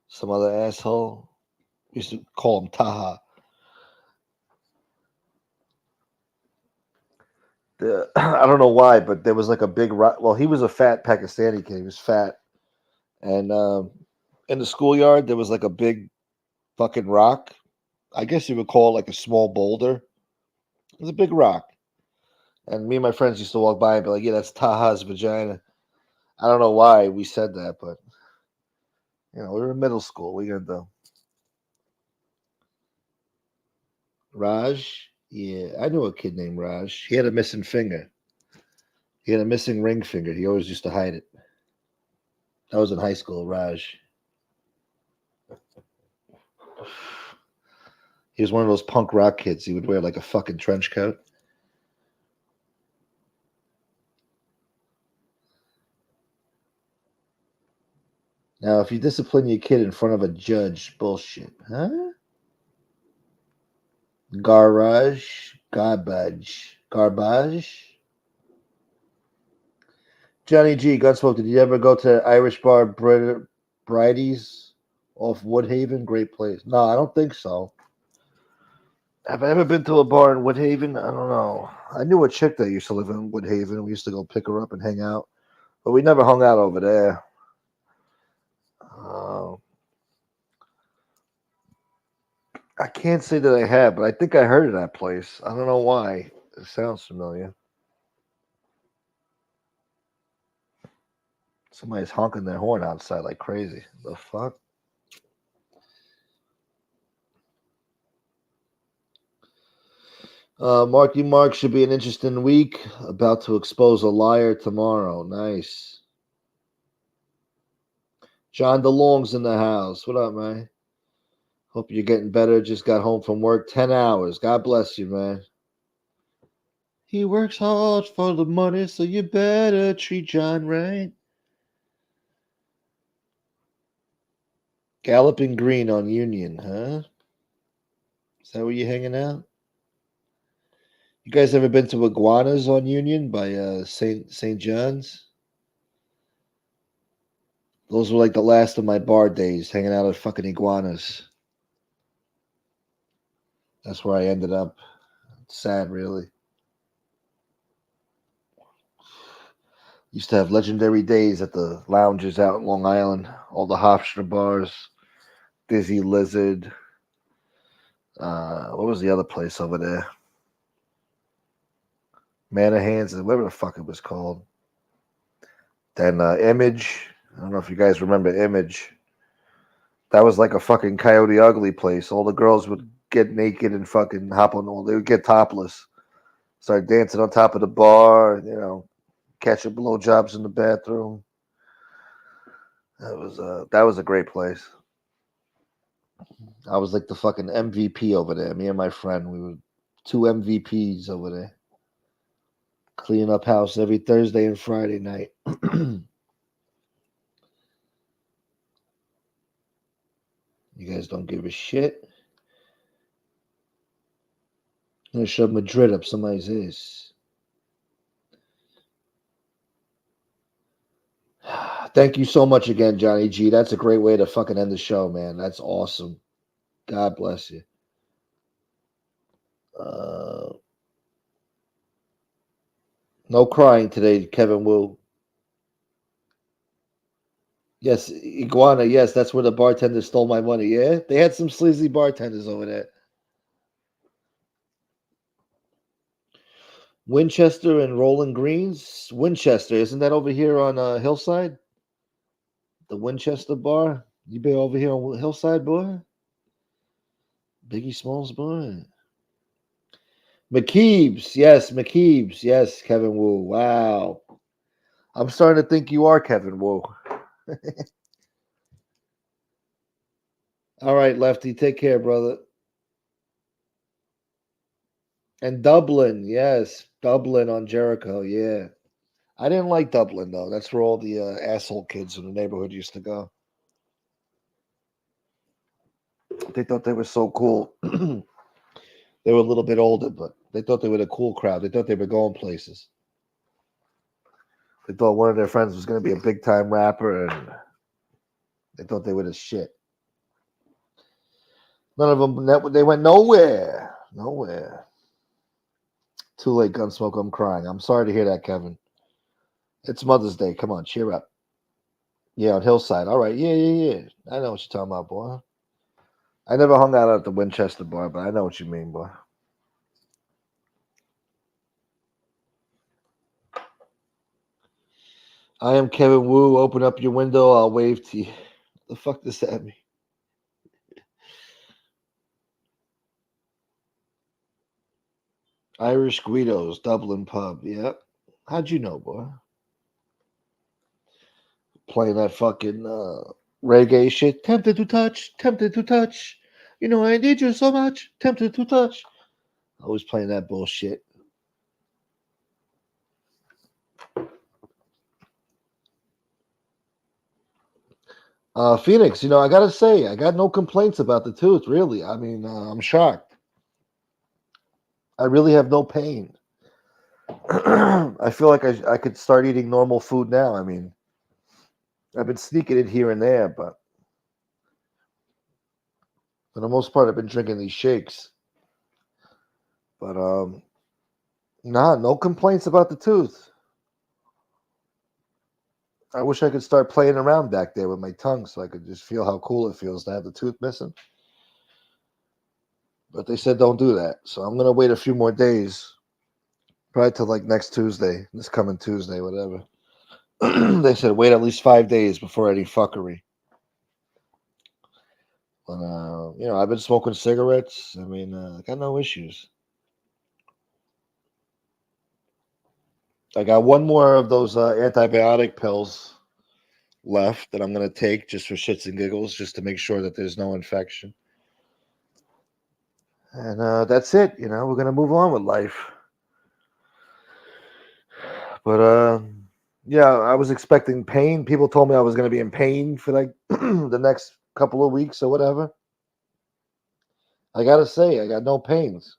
Speaker 2: some other asshole. We used to call him Taha. I don't know why, but there was like a big rock. Well, he was a fat Pakistani kid. He was fat, and in the schoolyard there was like a big fucking rock. I guess you would call it like a small boulder. It was a big rock, and me and my friends used to walk by and be like, "Yeah, that's Taha's vagina." I don't know why we said that, but we were in middle school. What are you gonna do? Raj, yeah, I knew a kid named Raj. He had a missing finger. He had a missing ring finger. He always used to hide it. I was in high school, Raj. He was one of those punk rock kids. He would wear like a fucking trench coat. Now, if you discipline your kid in front of a judge, bullshit, huh? Garbage. Johnny G, Gunsmoke, did you ever go to Irish bar Bridie's off Woodhaven? Great place. No, I don't think so. Have I ever been to a bar in Woodhaven? I don't know. I knew a chick that used to live in Woodhaven. We used to go pick her up and hang out, but we never hung out over there. I can't say that I have, but I think I heard of that place. I don't know why. It sounds familiar. Somebody's honking their horn outside like crazy. The fuck? Marky Mark should be an interesting week. About to expose a liar tomorrow. Nice. John DeLong's in the house. What up, man? Hope you're getting better. Just got home from work. 10 hours. God bless you, man. He works hard for the money, so you better treat John right. Galloping Green on Union, huh? Is that where you're hanging out? You guys ever been to Iguanas on Union by St. John's? Those were like the last of my bar days, hanging out at fucking Iguanas. That's where I ended up. It's sad, really. Used to have legendary days at the lounges out in Long Island. All the Hofstra bars, Dizzy Lizard. What was the other place over there? Manahan's, whatever the fuck it was called. Then Image. I don't know if you guys remember Image. That was like a fucking Coyote Ugly place. All the girls would get naked and fucking hop on. They would get topless, start dancing on top of the bar. Catching blowjobs in the bathroom. That was a great place. I was like the fucking MVP over there. Me and my friend, we were 2 MVPs over there. Clean up house every Thursday and Friday night. You guys don't give a shit. I'm gonna shove Madrid up somebody's ass. Thank you so much again, Johnny G. That's a great way to fucking end the show, man. That's awesome. God bless you. No crying today, Kevin Wu. Yes, Iguana. Yes, that's where the bartender stole my money. Yeah, they had some sleazy bartenders over there. Winchester and Rolling Greens. Winchester, isn't that over here on Hillside? The Winchester bar. You been over here on Hillside, boy? Biggie Smalls, boy. McKeeb's, yes, McKeeb's, yes, Kevin Wu. Wow. I'm starting to think you are Kevin Wu. All right, Lefty, take care, brother. And Dublin, yes. Dublin on Jericho, yeah. I didn't like Dublin, though. That's where all the asshole kids in the neighborhood used to go. They thought they were so cool. They were a little bit older, but they thought they were the cool crowd. They thought they were going places. They thought one of their friends was going to be a big-time rapper, and they thought they were the shit. None of them, they went nowhere. Nowhere. Too late, Gunsmoke. I'm crying. I'm sorry to hear that, Kevin. It's Mother's Day. Come on, cheer up. Yeah, on Hillside. All right. Yeah. I know what you're talking about, boy. I never hung out at the Winchester bar, but I know what you mean, boy. I am Kevin Wu. Open up your window. I'll wave to you. What the fuck does that mean? Irish Guido's Dublin pub. Yep. How'd you know, boy? Playing that fucking reggae shit. Tempted to touch. Tempted to touch. You know I need you so much. Tempted to touch. Always playing that bullshit. Phoenix, I gotta say, I got no complaints about the tooth, really. I mean, I'm shocked. I really have no pain. I feel like I could start eating normal food now. I mean, I've been sneaking it here and there, but for the most part, I've been drinking these shakes. But no complaints about the tooth. I wish I could start playing around back there with my tongue so I could just feel how cool it feels to have the tooth missing. But they said don't do that. So I'm going to wait a few more days. Probably till like next Tuesday, this coming Tuesday, whatever. They said wait at least 5 days before any fuckery. But, I've been smoking cigarettes. I mean, I got no issues. I got one more of those antibiotic pills left that I'm going to take just for shits and giggles, just to make sure that there's no infection. And that's it. We're going to move on with life. But, yeah, I was expecting pain. People told me I was going to be in pain for like the next couple of weeks or whatever. I got to say, I got no pains.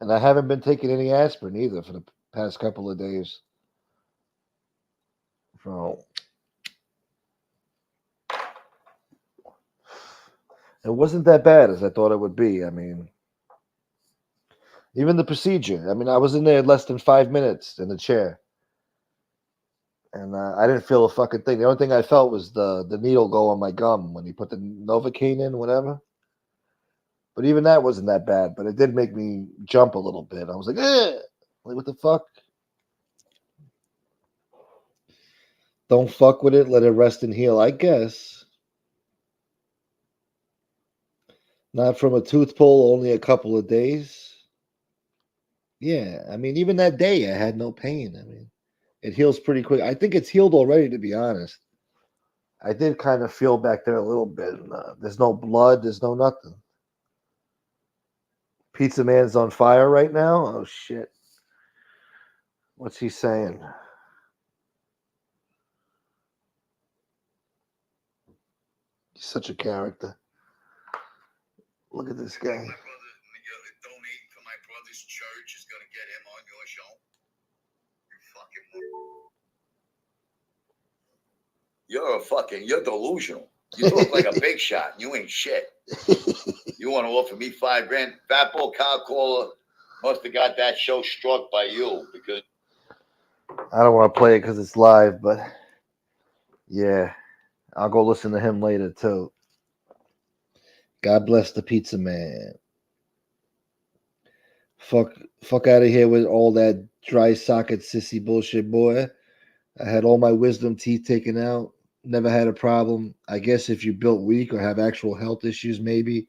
Speaker 2: And I haven't been taking any aspirin either for the past couple of days. So it wasn't that bad as I thought it would be. I mean, even the procedure. I mean, I was in there less than 5 minutes in the chair. And I didn't feel a fucking thing. The only thing I felt was the needle go on my gum when he put the Novocaine in, whatever. But even that wasn't that bad. But it did make me jump a little bit. I was like, eh! Like, what the fuck? Don't fuck with it. Let it rest and heal, I guess. Not from a tooth pull, only a couple of days. Yeah, I mean, even that day, I had no pain. I mean, it heals pretty quick. I think it's healed already, to be honest. I did kind of feel back there a little bit. There's no blood. There's no nothing. Pizza Man's on fire right now? Oh, shit. What's he saying? He's such a character. Look at this guy.
Speaker 8: Donate for my brother's church is going to get him on your show. You're delusional. You look like a big shot. You ain't shit. You want to offer me $5,000? Fat Boy Cow Caller must have got that show struck by you because
Speaker 2: I don't want to play it because it's live, but yeah, I'll go listen to him later too. God bless the Pizza Man. Fuck out of here with all that dry socket sissy bullshit, boy. I had all my wisdom teeth taken out. Never had a problem. I guess if you built weak or have actual health issues, maybe.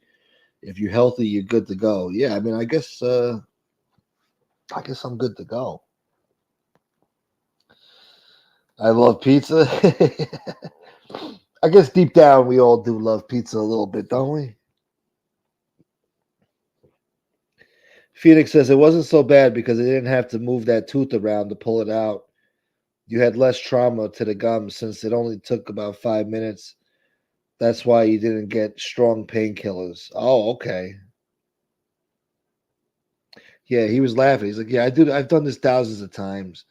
Speaker 2: If you're healthy, you're good to go. Yeah, I mean, I guess I'm good to go. I love pizza. I guess deep down we all do love pizza a little bit, don't we? Phoenix says it wasn't so bad because they didn't have to move that tooth around to pull it out. You had less trauma to the gum since it only took about 5 minutes. That's why you didn't get strong painkillers. Oh, okay. Yeah, he was laughing. He's like, "Yeah, I've done this thousands of times.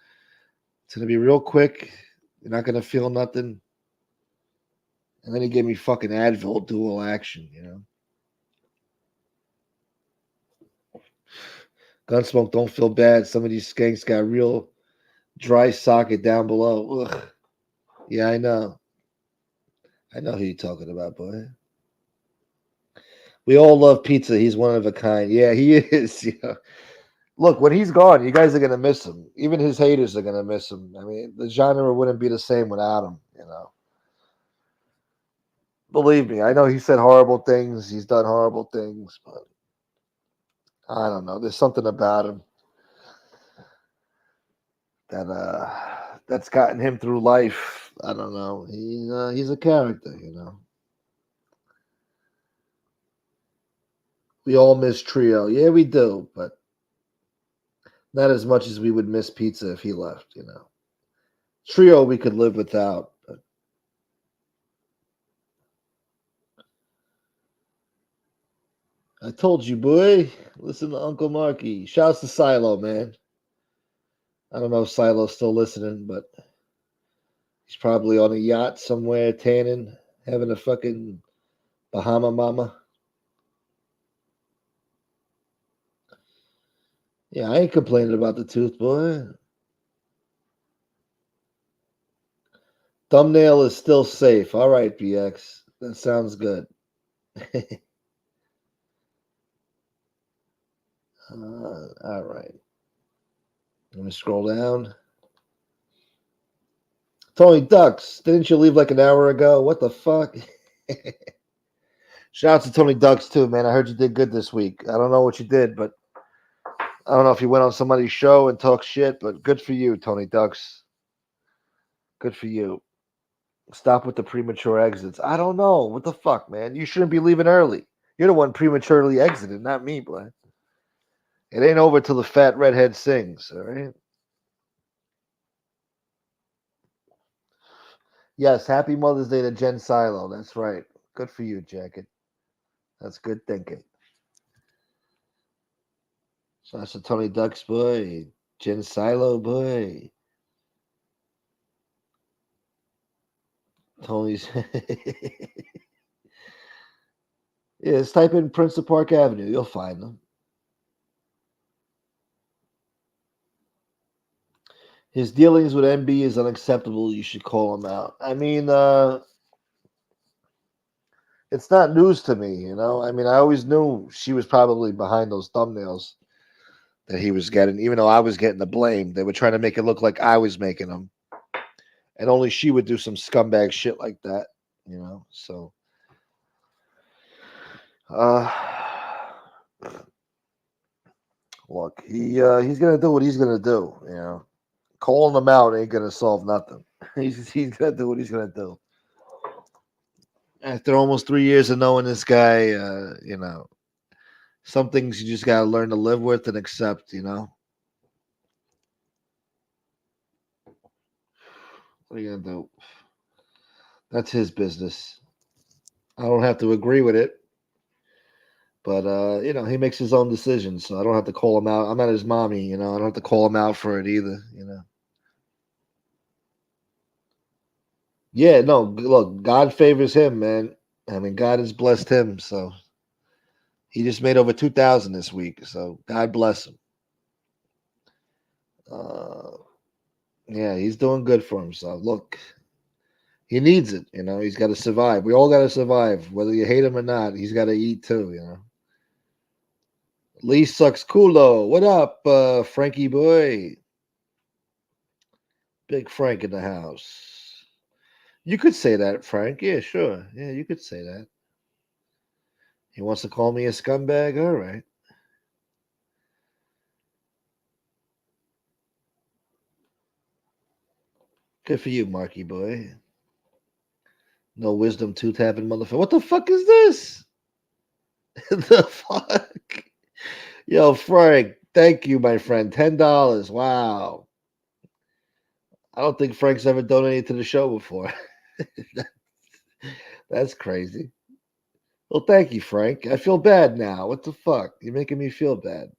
Speaker 2: It's gonna be real quick. You're not gonna feel nothing." And then he gave me fucking Advil dual action, you know. Gunsmoke, don't feel bad. Some of these skanks got real dry socket down below. Ugh. Yeah, I know. I know who you're talking about, boy. We all love pizza. He's one of a kind. Yeah, he is. You know. Look, when he's gone, you guys are gonna miss him. Even his haters are gonna miss him. I mean, the genre wouldn't be the same without him. You know. Believe me, I know he said horrible things. He's done horrible things, but I don't know. There's something about him that's gotten him through life. I don't know. He's a character, you know. We all miss Trio. Yeah, we do, but not as much as we would miss Pizza if he left, you know. Trio we could live without. But I told you, boy. Listen to Uncle Marky. Shouts to Silo, man. I don't know if Silo's still listening, but he's probably on a yacht somewhere, tanning, having a fucking Bahama mama. Yeah, I ain't complaining about the tooth, boy. Thumbnail is still safe. All right, BX. That sounds good. All right. Let me scroll down. Tony Ducks, didn't you leave like an hour ago? What the fuck? Shout out to Tony Ducks too, man. I heard you did good this week. I don't know what you did, but I don't know if you went on somebody's show and talked shit, but good for you, Tony Ducks. Good for you. Stop with the premature exits. I don't know. What the fuck, man? You shouldn't be leaving early. You're the one prematurely exited, not me, boy. It ain't over till the fat redhead sings, all right? Yes, happy Mother's Day to Jen Silo. That's right. Good for you, Jacket. That's good thinking. So that's a Tony Ducks, boy. Jen Silo, boy. Tony's. Yeah, just type in Prince of Park Avenue. You'll find them. His dealings with MB is unacceptable. You should call him out. I mean, it's not news to me, you know. I mean, I always knew she was probably behind those thumbnails that he was getting, even though I was getting the blame. They were trying to make it look like I was making them, and only she would do some scumbag shit like that, you know. So, look, he's gonna do what he's gonna do, you know. Calling him out ain't gonna solve nothing. He's gonna do what he's gonna do. After almost 3 years of knowing this guy, you know, some things you just gotta learn to live with and accept, you know. What are you gonna do? That's his business. I don't have to agree with it, but you know, he makes his own decisions, so I don't have to call him out. I'm not his mommy, you know. I don't have to call him out for it either, you know. Yeah, no, look, God favors him, man. I mean, God has blessed him, so he just made over 2,000 this week, so God bless him. Yeah, he's doing good for himself. Look, he needs it, you know. He's got to survive. We all got to survive, whether you hate him or not. He's got to eat too, you know. Lee sucks culo. What up, Frankie boy? Big Frank in the house. You could say that, Frank. Yeah, sure. Yeah, you could say that. He wants to call me a scumbag. All right. Good for you, Marky boy. No wisdom, two tapping motherfucker. What the fuck is this? The fuck? Yo, Frank, thank you, my friend. $10. Wow. I don't think Frank's ever donated to the show before. That's crazy. Well, thank you, Frank. I feel bad now. What the fuck? You're making me feel bad.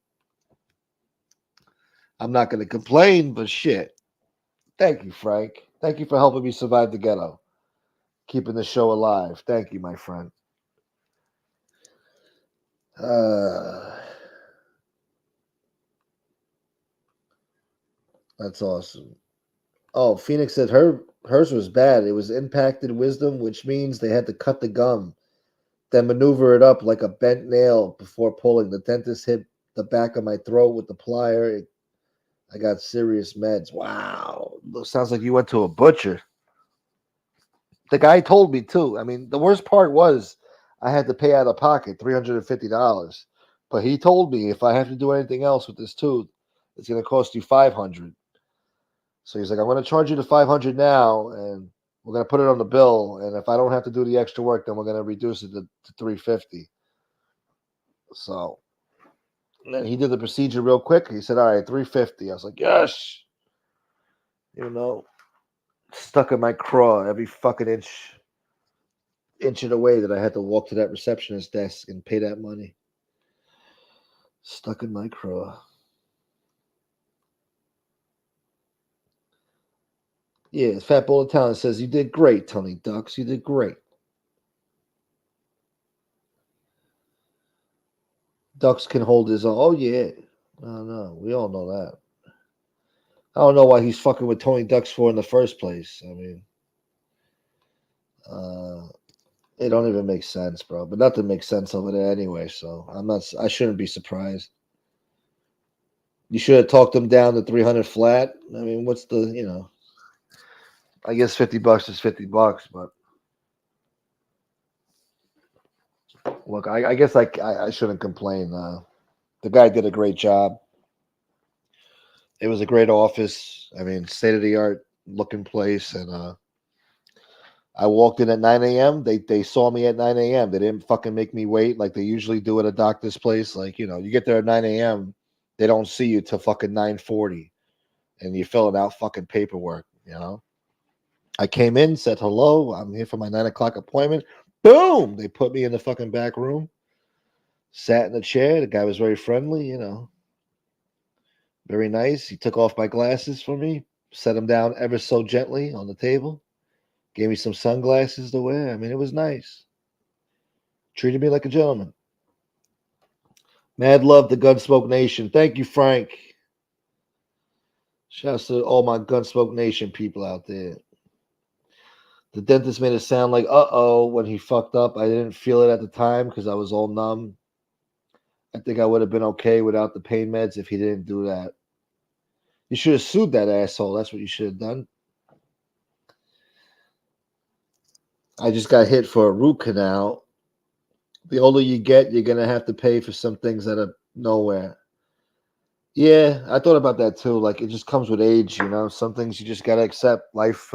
Speaker 2: I'm not going to complain, but shit. Thank you, Frank. Thank you for helping me survive the ghetto, keeping the show alive. Thank you, my friend. That's awesome. Oh, Phoenix said hers was bad. It was impacted wisdom, which means they had to cut the gum, then maneuver it up like a bent nail before pulling. The dentist hit the back of my throat with the plier. I got serious meds. Wow. Sounds like you went to a butcher. The guy told me too. I mean, the worst part was I had to pay out of pocket $350. But he told me if I have to do anything else with this tooth, it's going to cost you $500. So he's like, I'm going to charge you the $500 now, and we're going to put it on the bill. And if I don't have to do the extra work, then we're going to reduce it to $350. So and then he did the procedure real quick. He said, all right, $350. I was like, yes. You know, stuck in my craw every fucking inch of the way that I had to walk to that receptionist desk and pay that money. Stuck in my craw. Yeah, Fat Bowl of Talent says, you did great, Tony Ducks. You did great. Ducks can hold his own. Oh, yeah. No, we all know that. I don't know why he's fucking with Tony Ducks for in the first place. I mean, it don't even make sense, bro. But nothing makes sense over there anyway, so I shouldn't be surprised. You should have talked him down to 300 flat. I mean, what's the, I guess $50 is $50, but look, I guess I shouldn't complain. The guy did a great job. It was a great office. I mean, state of the art looking place, and I walked in at 9 a.m. They saw me at 9 a.m. They didn't fucking make me wait like they usually do at a doctor's place. Like, you get there at 9 a.m. They don't see you till fucking 9:40, and you're filling out fucking paperwork. I came in, said hello. I'm here for my 9 o'clock appointment. Boom! They put me in the fucking back room. Sat in the chair. The guy was very friendly. Very nice. He took off my glasses for me, set them down ever so gently on the table. Gave me some sunglasses to wear. I mean, it was nice. Treated me like a gentleman. Mad love to Gunsmoke Nation. Thank you, Frank. Shouts to all my Gunsmoke Nation people out there. The dentist made it sound like, uh-oh, when he fucked up. I didn't feel it at the time because I was all numb. I think I would have been okay without the pain meds if he didn't do that. You should have sued that asshole. That's what you should have done. I just got hit for a root canal. The older you get, you're going to have to pay for some things that are nowhere. Yeah, I thought about that too. Like, it just comes with age, Some things you just got to accept. Life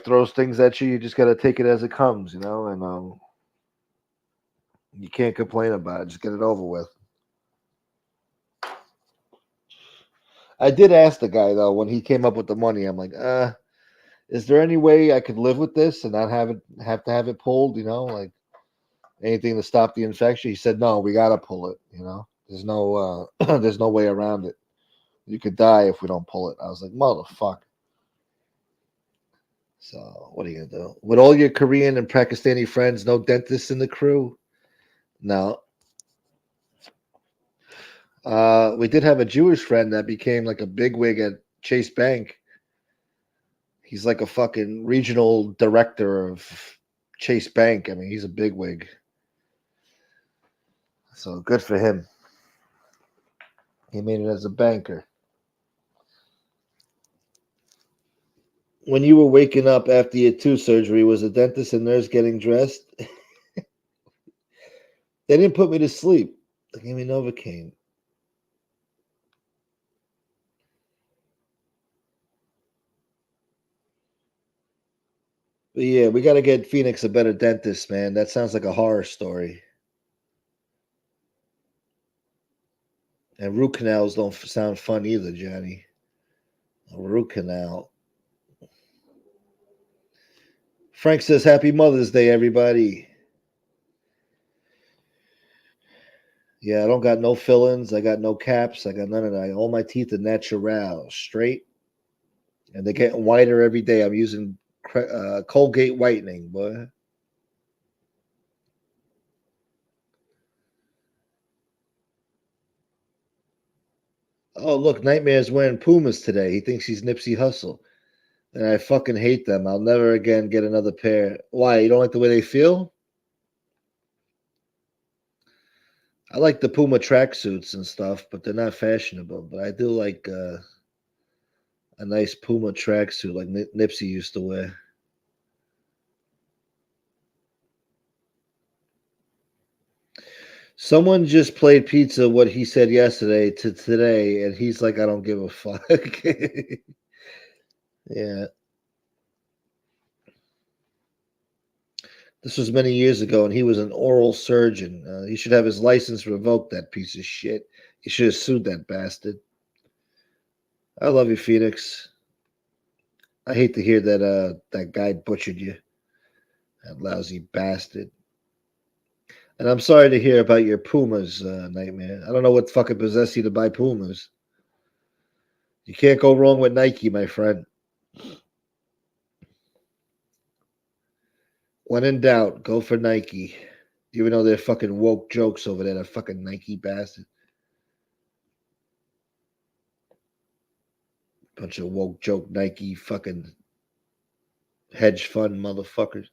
Speaker 2: throws things at you. You just got to take it as it comes, and you can't complain about it. Just get it over with. I did ask the guy, though, when he came up with the money. I'm like, is there any way I could live with this and not have to have it pulled, like anything to stop the infection? He said, no, we got to pull it, There's no there's no way around it. You could die if we don't pull it. I was like, motherfucker. So what are you gonna do? With all your Korean and Pakistani friends, no dentists in the crew? No. We did have a Jewish friend that became like a bigwig at Chase Bank. He's like a fucking regional director of Chase Bank. I mean, he's a bigwig. So good for him. He made it as a banker. When you were waking up after your tooth surgery, was the dentist and nurse getting dressed? They didn't put me to sleep. They gave me Novocaine. But yeah, we got to get Phoenix a better dentist, man. That sounds like a horror story. And root canals don't sound fun either, Johnny. A root canal. Frank says, Happy Mother's Day, everybody. Yeah, I don't got no fillings. I got no caps. I got none of that. All my teeth are natural, straight. And they're getting whiter every day. I'm using Colgate whitening, boy. Oh, look, Nightmare's wearing Pumas today. He thinks he's Nipsey Hussle. And I fucking hate them. I'll never again get another pair. Why? You don't like the way they feel? I like the Puma tracksuits and stuff, but they're not fashionable. But I do like a nice Puma tracksuit like Nipsey used to wear. Someone just played pizza what he said yesterday to today, and he's like, I don't give a fuck. Yeah. This was many years ago, and he was an oral surgeon. He should have his license revoked, that piece of shit. He should have sued that bastard. I love you, Phoenix. I hate to hear that that guy butchered you. That lousy bastard. And I'm sorry to hear about your Pumas, Nightmare. I don't know what fucking possessed you to buy Pumas. You can't go wrong with Nike, my friend. When in doubt, go for Nike. Even though they're fucking woke jokes over there, that fucking Nike bastard. Bunch of woke joke Nike fucking hedge fund motherfuckers.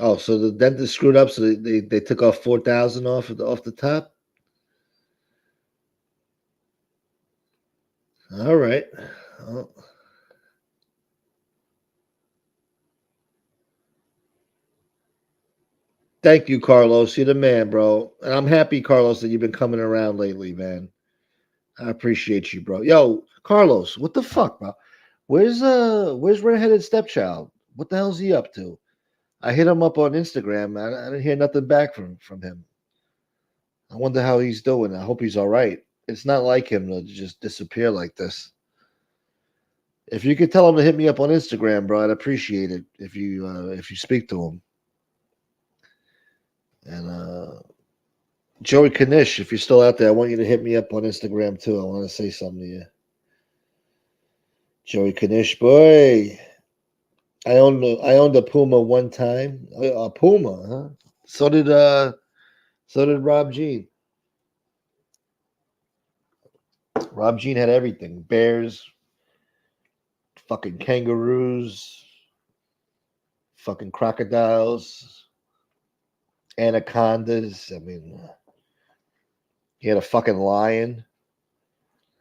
Speaker 2: Oh, so the dentist screwed up, so they took off 4,000 off the top. All right. Well, thank you, Carlos. You're the man, bro. And I'm happy, Carlos, that you've been coming around lately, man. I appreciate you, bro. Yo, Carlos, what the fuck, bro? Where's redheaded stepchild? What the hell's he up to? I hit him up on Instagram. I didn't hear nothing back from him. I wonder how he's doing. I hope he's all right. It's not like him to just disappear like this. If you could tell him to hit me up on Instagram, bro, I'd appreciate it if you speak to him. And Joey Kanish, if you're still out there, I want you to hit me up on Instagram too. I want to say something to you. Joey Kanish, boy. I owned a Puma one time. A Puma, huh? So did Rob Jean. Rob Jean had everything. Bears, fucking kangaroos, fucking crocodiles, anacondas. I mean, he had a fucking lion.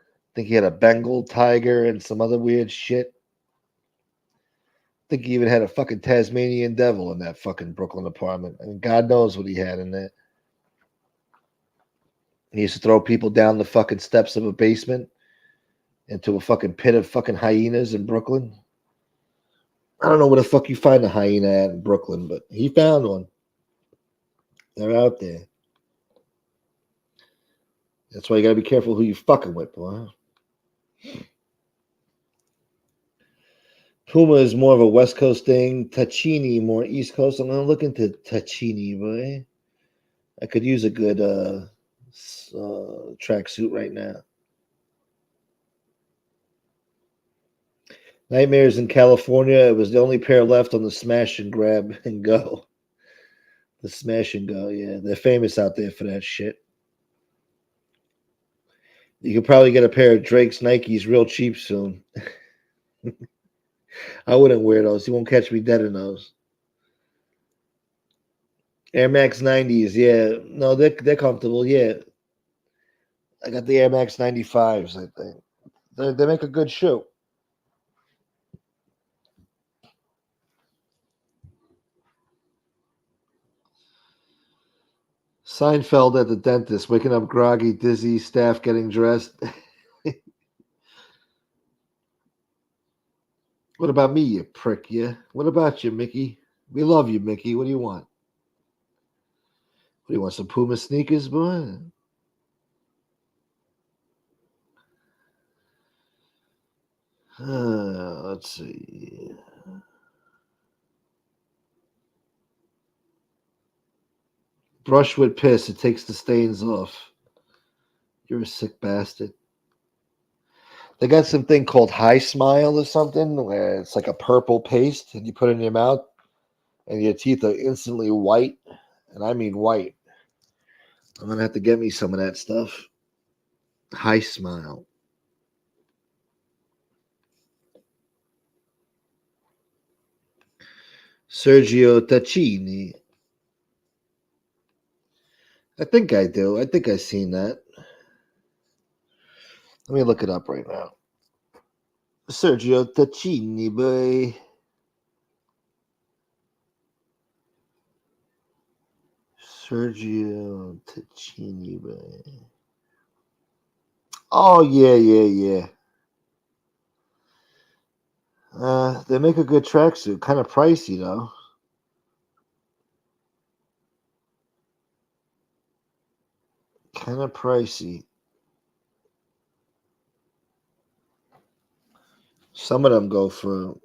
Speaker 2: I think he had a Bengal tiger and some other weird shit. I think he even had a fucking Tasmanian devil in that fucking Brooklyn apartment. I mean, God knows what he had in there. He used to throw people down the fucking steps of a basement into a fucking pit of fucking hyenas in Brooklyn. I don't know where the fuck you find a hyena at in Brooklyn, but he found one. They're out there. That's why you gotta be careful who you fucking with, boy. Puma is more of a West Coast thing. Tachini more East Coast. I'm gonna look into Tachini, boy. I could use a good tracksuit right now. Nightmares in California. It was the only pair left on the smash and grab and go. The smash and go, yeah. They're famous out there for that shit. You could probably get a pair of Drake's Nikes real cheap soon. I wouldn't wear those. You won't catch me dead in those. Air Max 90s, yeah. No, they're comfortable, yeah. I got the Air Max 95s, I think. They make a good shoe. Seinfeld at the dentist, waking up groggy, dizzy, staff getting dressed. What about me, you prick? Yeah. What about you, Mickey? We love you, Mickey. What do you want? What do you want? Some Puma sneakers, boy? Let's see. Brush with piss. It takes the stains off. You're a sick bastard. They got something called High Smile or something where it's like a purple paste and you put it in your mouth and your teeth are instantly white. And I mean white. I'm going to have to get me some of that stuff. High Smile. Sergio Tacchini. I think I do. I think I've seen that. Let me look it up right now. Sergio Tacchini, boy. Sergio Tacchini, boy. Oh, yeah. They make a good tracksuit. Kind of pricey, though. Kind of pricey. Some of them go for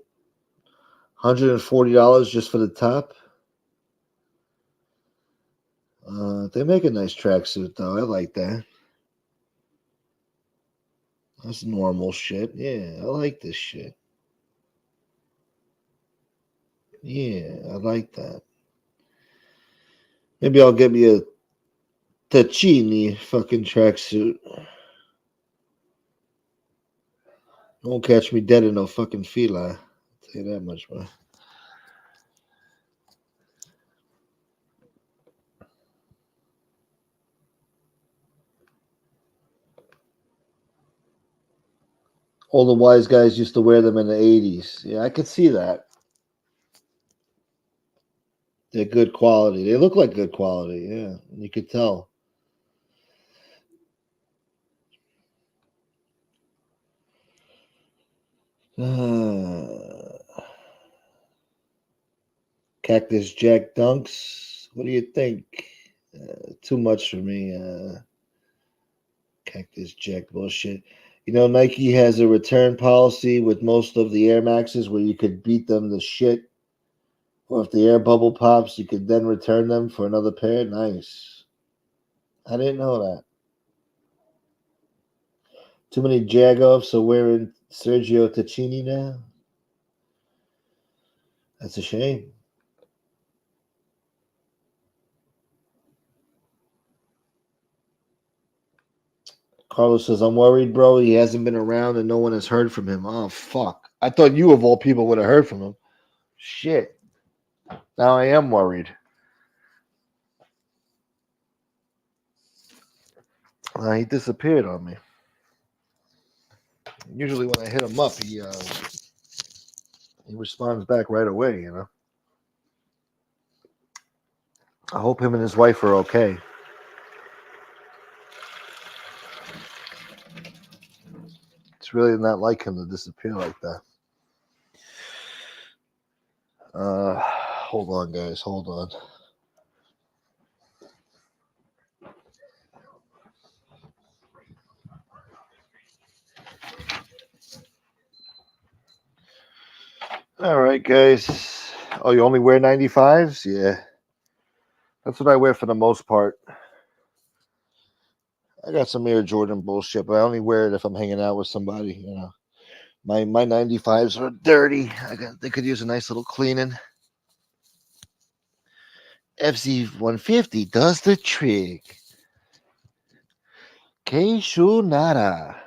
Speaker 2: $140 just for the top. They make a nice tracksuit, though. I like that. That's normal shit. Yeah, I like this shit. Yeah, I like that. Maybe I'll get me a Tacchini fucking tracksuit. Won't catch me dead in no fucking fila. I'll tell you that much, man. All the wise guys used to wear them in the 80s. Yeah, I could see that. They're good quality. They look like good quality, yeah. You could tell. Cactus Jack Dunks. What do you think? Too much for me. Cactus Jack bullshit. You know, Nike has a return policy with most of the Air Maxes where you could beat them to shit. Or if the air bubble pops, you could then return them for another pair. Nice. I didn't know that. Too many Jagoffs are wearing Sergio Tacchini now. That's a shame. Carlos says, I'm worried, bro. He hasn't been around and no one has heard from him. Oh, fuck. I thought you, of all people, would have heard from him. Shit. Now I am worried. He disappeared on me. Usually when I hit him up, he responds back right away, you know. I hope him and his wife are okay. It's really not like him to disappear like that. Hold on, guys. Hold on. All right, guys. Oh, you only wear 95s? Yeah. That's what I wear for the most part. I got some Air Jordan bullshit, but I only wear it if I'm hanging out with somebody, you know. My 95s are dirty. They could use a nice little cleaning. FC150 does the trick. Que nada.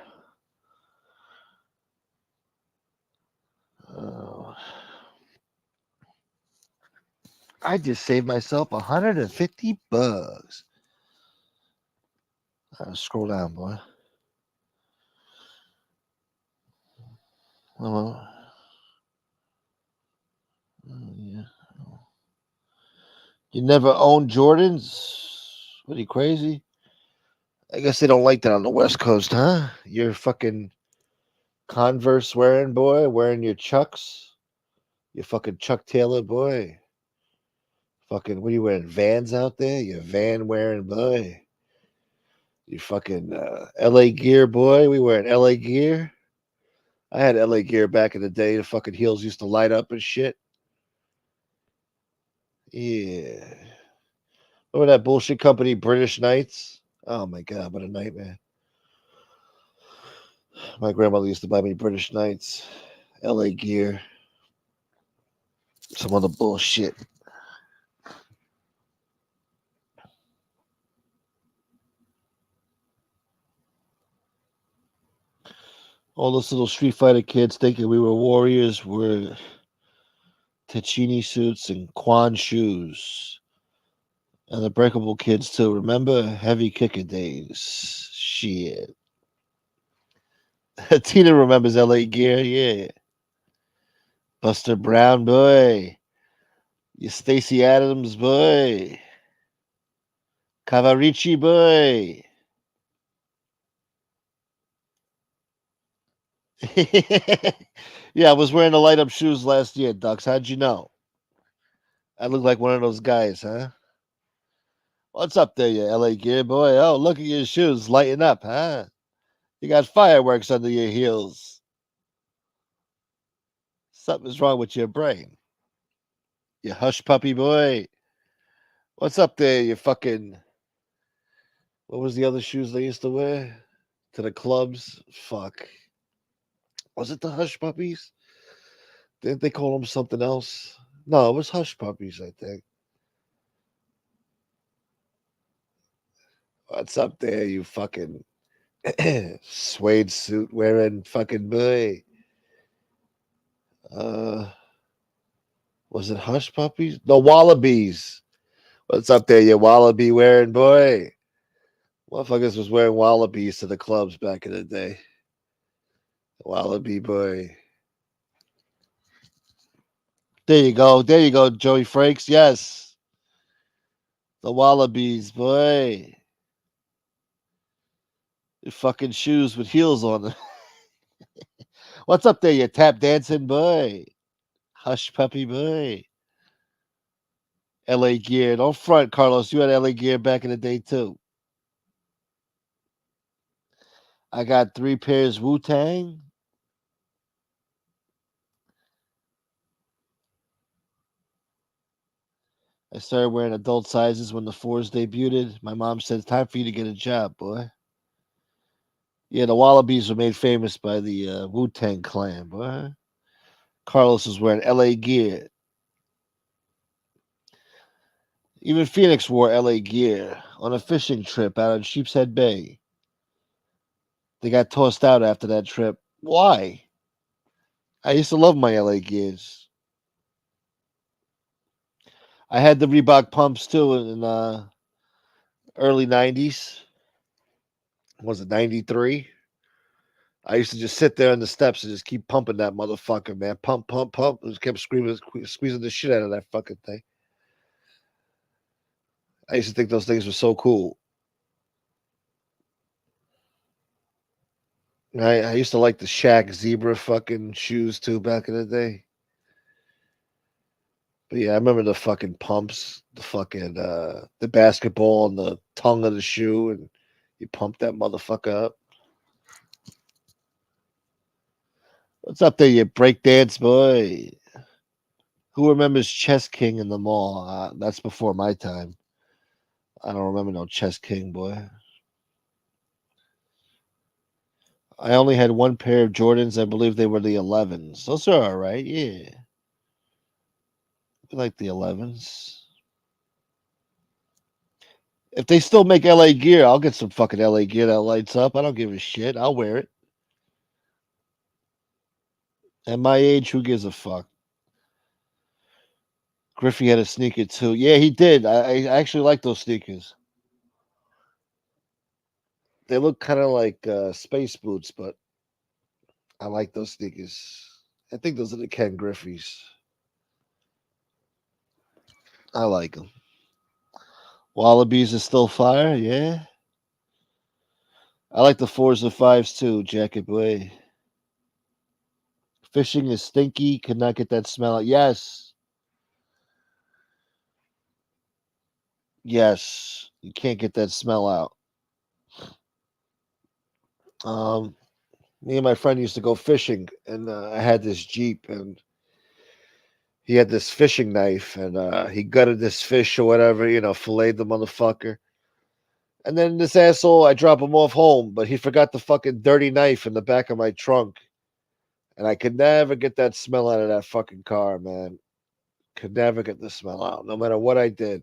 Speaker 2: I just saved myself 150 bucks. Scroll down, boy. Yeah. You never owned Jordans? What are you, crazy? I guess they don't like that on the West Coast, huh? You're fucking Converse wearing boy, wearing your Chucks. You fucking Chuck Taylor boy. Fucking, what are you wearing? Vans out there? You van wearing boy. You fucking LA gear boy. We wearing LA gear. I had LA gear back in the day. The fucking heels used to light up and shit. Yeah. Remember that bullshit company, British Knights? Oh my god, what a nightmare. My grandmother used to buy me British Knights, LA gear, some other bullshit. All those little Street Fighter kids thinking we were warriors were Tachini suits and Quan shoes. And the breakable kids too. Remember heavy kicker days? Shit. Tina remembers LA gear, yeah. Buster Brown boy. You Stacy Adams boy. Cavarici boy. Yeah, I was wearing the light up shoes last year, Ducks. How'd you know? I look like one of those guys, huh? What's up there, you LA gear boy? Oh, look at your shoes lighting up, huh? You got fireworks under your heels. Something's wrong with your brain. You hush puppy boy. What's up there, you fucking. What was the other shoes they used to wear? To the clubs? Fuck. Was it the hush puppies? Didn't they call them something else? No, it was hush puppies, I think. What's up there, you fucking suede suit wearing fucking boy? Was it hush puppies? No, wallabies. What's up there, you wallaby wearing boy? Motherfuckers was wearing wallabies to the clubs back in the day. Wallaby boy. There you go. There you go, Joey Frakes. Yes. The wallabies, boy. Your fucking shoes with heels on them. What's up there, you tap dancing boy? Hush puppy boy. LA gear. Don't front, Carlos. You had LA gear back in the day too. I got 3 pairs Wu Tang. I started wearing adult sizes when the 4s debuted. My mom said, it's time for you to get a job, boy. Yeah, the Wallabies were made famous by the Wu Tang Clan, boy. Carlos was wearing LA gear. Even Phoenix wore LA gear on a fishing trip out in Sheepshead Bay. They got tossed out after that trip. Why? I used to love my LA gears. I had the Reebok pumps too in early 90s. Was it 93? I used to just sit there on the steps and just keep pumping that motherfucker, man. Pump, pump, pump. Just kept screaming, squeezing the shit out of that fucking thing. I used to think those things were so cool. I used to like the Shaq zebra fucking shoes too back in the day. But yeah, I remember the fucking pumps, the fucking the basketball and the tongue of the shoe, and you pump that motherfucker up. What's up there, you breakdance boy? Who remembers Chess King in the mall? That's before my time. I don't remember no Chess King, boy. I only had 1 pair of Jordans. I believe they were the 11s. Those are all right, yeah. I like the 11s. If they still make LA gear, I'll get some fucking LA gear that lights up. I don't give a shit. I'll wear it. At my age, who gives a fuck? Griffey had a sneaker too. Yeah, he did. I actually like those sneakers. They look kind of like space boots, but I like those sneakers. I think those are the Ken Griffeys. I like them. Wallabies are still fire, yeah. I like the 4s and 5s too, Jacket Boy. Fishing is stinky. Could not get that smell out. Yes. Yes. You can't get that smell out. Me and my friend used to go fishing, and I had this Jeep, and he had this fishing knife, and he gutted this fish or whatever, filleted the motherfucker. And then this asshole, I drop him off home, but he forgot the fucking dirty knife in the back of my trunk. And I could never get that smell out of that fucking car, man. Could never get the smell out, no matter what I did.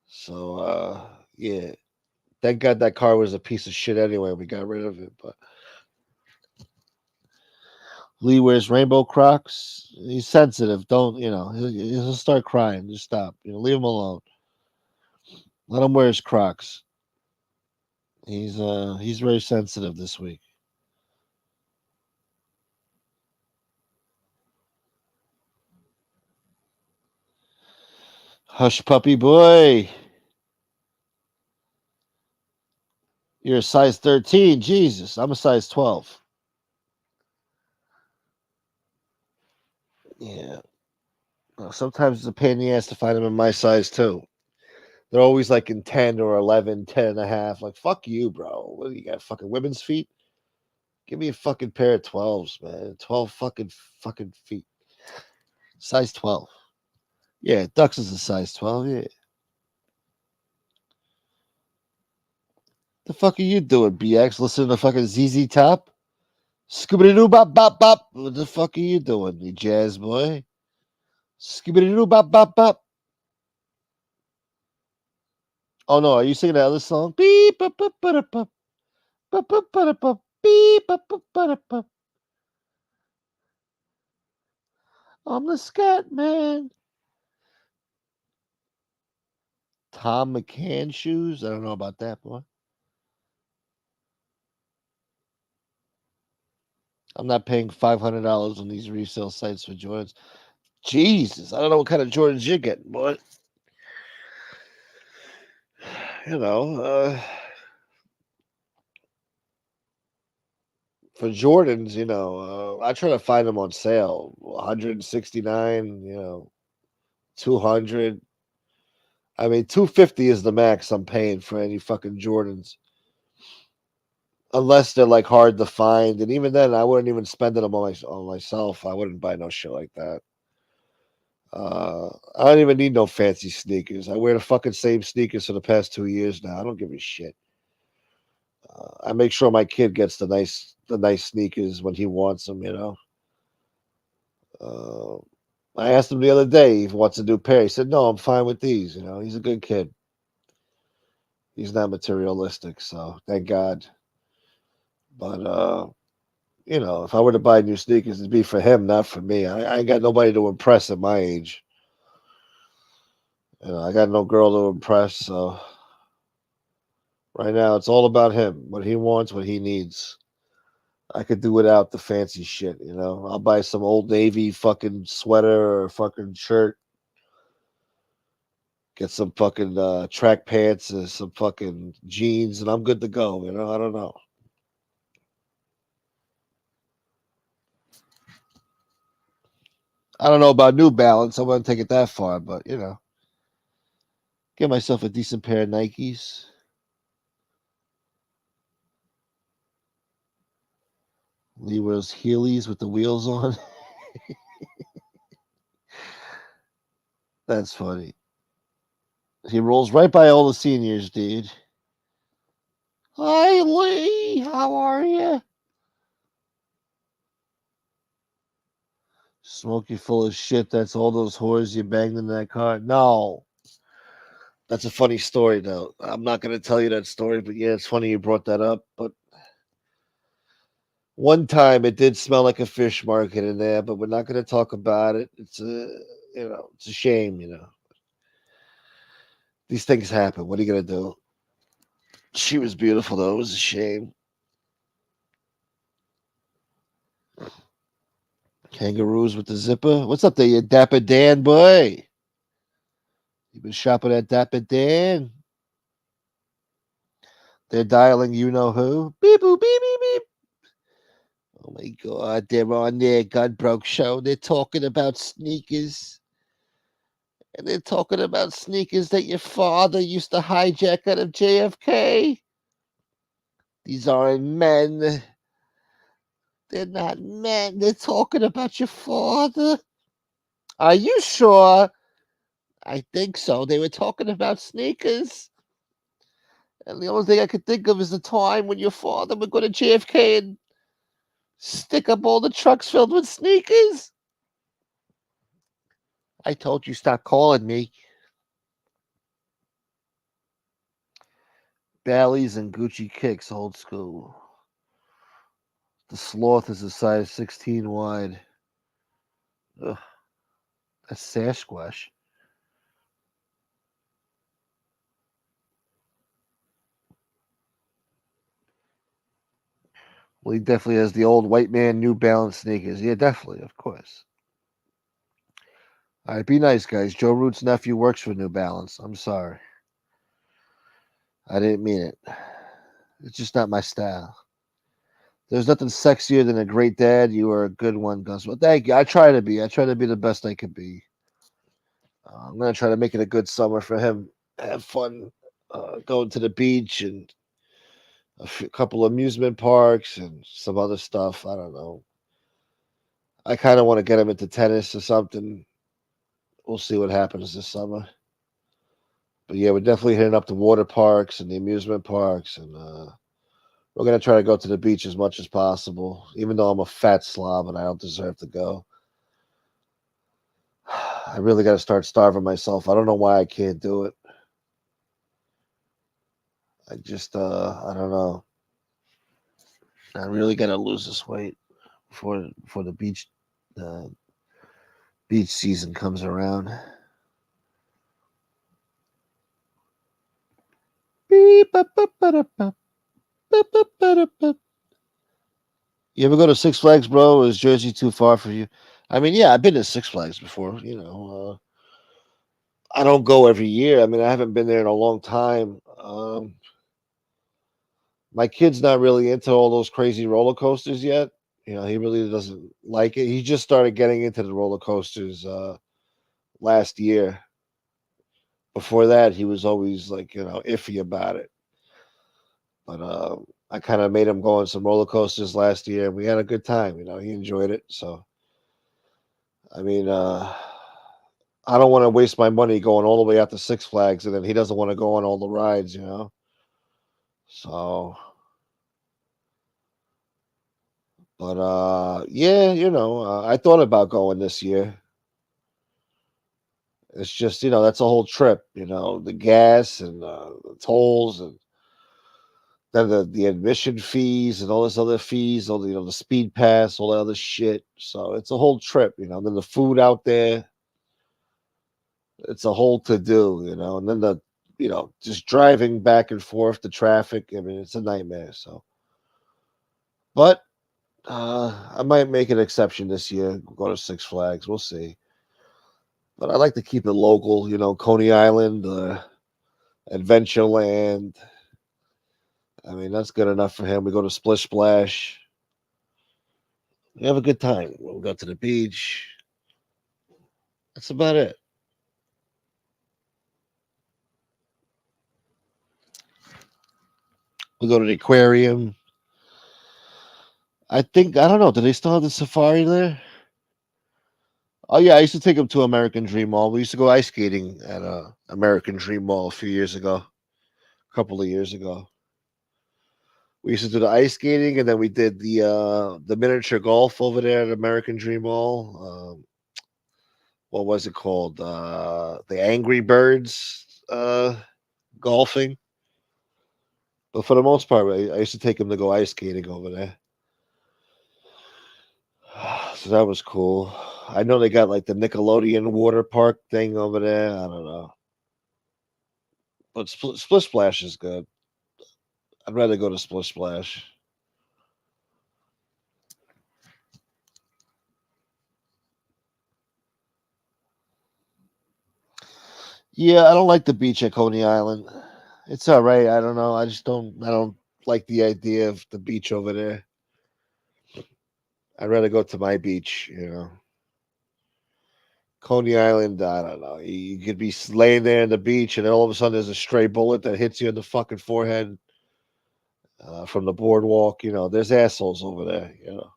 Speaker 2: So, yeah. Thank God that car was a piece of shit anyway. We got rid of it, but Lee wears rainbow Crocs. He's sensitive. Don't, he'll start crying. Just stop. Leave him alone. Let him wear his Crocs. He's very sensitive this week. Hush puppy boy. You're a size 13. Jesus, I'm a size 12. Yeah. Well, sometimes it's a pain in the ass to find them in my size too. They're always like in 10 or 11, 10 and a half. Like, fuck you, bro. What do you got? Fucking women's feet? Give me a fucking pair of 12s, man. 12 fucking feet. Size 12. Yeah, Dux is a size 12, yeah. The fuck are you doing, BX? Listening to fucking ZZ Top? Scooby-Doo bop bop bop. What the fuck are you doing, you jazz boy? Scooby-Doo bop bop bop. Oh no, are you singing that other song? Beep bop bop bop bop. Bop bop bop bop. Beep bop bop bop bop. I'm the scat man. Tom McCann shoes? I don't know about that, boy. I'm not paying $500 on these resale sites for Jordans. Jesus, I don't know what kind of Jordans you're getting, boy. For Jordans, I try to find them on sale. 169, 200. I mean, 250 is the max I'm paying for any fucking Jordans. Unless they're like hard to find, and even then, I wouldn't even spend it on myself. I wouldn't buy no shit like that. I don't even need no fancy sneakers. I wear the fucking same sneakers for the past 2 years now. I don't give a shit. I make sure my kid gets the nice sneakers when he wants them. I asked him the other day if he wants a new pair. He said, "No, I'm fine with these." He's a good kid. He's not materialistic, so thank God. But if I were to buy new sneakers, it'd be for him, not for me. I ain't got nobody to impress at my age. I got no girl to impress, so right now it's all about him, what he wants, what he needs. I could do without the fancy shit, I'll buy some Old Navy fucking sweater or fucking shirt. Get some fucking track pants and some fucking jeans, and I'm good to go, I don't know. I don't know about New Balance. I wouldn't take it that far, but get myself a decent pair of Nikes. Lee wears Heelys with the wheels on. That's funny. He rolls right by all the seniors, dude. Hi, Lee. How are you? Smokey full of shit. That's all those whores you banged in that car. No. That's a funny story, though. I'm not going to tell you that story, but yeah, it's funny you brought that up. But one time it did smell like a fish market in there, but we're not going to talk about it. It's a shame, These things happen. What are you going to do? She was beautiful, though. It was a shame. Kangaroos with the zipper. What's up there, you Dapper Dan boy? You been shopping at Dapper Dan? They're dialing you know who. Beep boop beep beep beep. Oh my God, they're on their Gunbroke show. They're talking about sneakers. And they're talking about sneakers that your father used to hijack out of JFK. These aren't men. They're not men. They're talking about your father. Are you sure? I think so. They were talking about sneakers. And the only thing I could think of is the time when your father would go to JFK and stick up all the trucks filled with sneakers. I told you stop calling me. Bally's and Gucci kicks, old school. The sloth is a size 16 wide. Ugh, that's Sasquatch. Well, he definitely has the old white man New Balance sneakers. Yeah, definitely, of course. All right, be nice, guys. Joe Root's nephew works for New Balance. I'm sorry. I didn't mean it. It's just not my style. There's nothing sexier than a great dad. You are a good one, Gus. Well, thank you. I try to be. I try to be the best I can be. I'm going to try to make it a good summer for him. Have fun going to the beach and couple amusement parks and some other stuff. I don't know. I kind of want to get him into tennis or something. We'll see what happens this summer. But yeah, we're definitely hitting up the water parks and the amusement parks, and we're gonna try to go to the beach as much as possible. Even though I'm a fat slob and I don't deserve to go, I really got to start starving myself. I don't know why I can't do it. I just, I don't know. I really got to lose this weight before the beach season comes around. Beep, ba, ba, ba, da, ba. You ever go to Six Flags, bro? Or is Jersey too far for you? I mean, yeah, I've been to Six Flags before. I don't go every year. I mean, I haven't been there in a long time. My kid's not really into all those crazy roller coasters yet. He really doesn't like it. He just started getting into the roller coasters last year. Before that, he was always like, iffy about it. But I kind of made him go on some roller coasters last year, and we had a good time. He enjoyed it. So, I mean, I don't want to waste my money going all the way out to Six Flags, and then he doesn't want to go on all the rides. So, but yeah, I thought about going this year. It's just, that's a whole trip. The gas and the tolls, and then the admission fees and all this other fees, all the speed pass, all that other shit. So it's a whole trip. And then the food out there, it's a whole to do. And then just driving back and forth, the traffic. I mean, it's a nightmare. So, but I might make an exception this year. Go to Six Flags. We'll see. But I like to keep it local. Coney Island, Adventureland. I mean, that's good enough for him. We go to Splish Splash. We have a good time. We'll go to the beach. That's about it. We go to the aquarium. I don't know. Do they still have the safari there? Oh, yeah. I used to take him to American Dream Mall. We used to go ice skating at American Dream Mall a few years ago, a couple of years ago. We used to do the ice skating, and then we did the miniature golf over there at American Dream Mall. What was it called? The Angry Birds golfing. But for the most part, I used to take him to go ice skating over there. So that was cool. I know they got like the Nickelodeon water park thing over there. I don't know. But Splish Splash is good. I'd rather go to Splish Splash. Yeah, I don't like the beach at Coney Island. It's all right. I don't know. I don't like the idea of the beach over there. I'd rather go to my beach, you know. Coney Island, I don't know. You could be laying there on the beach, and then all of a sudden there's a stray bullet that hits you in the fucking forehead from the boardwalk. You know, there's assholes over there, you know.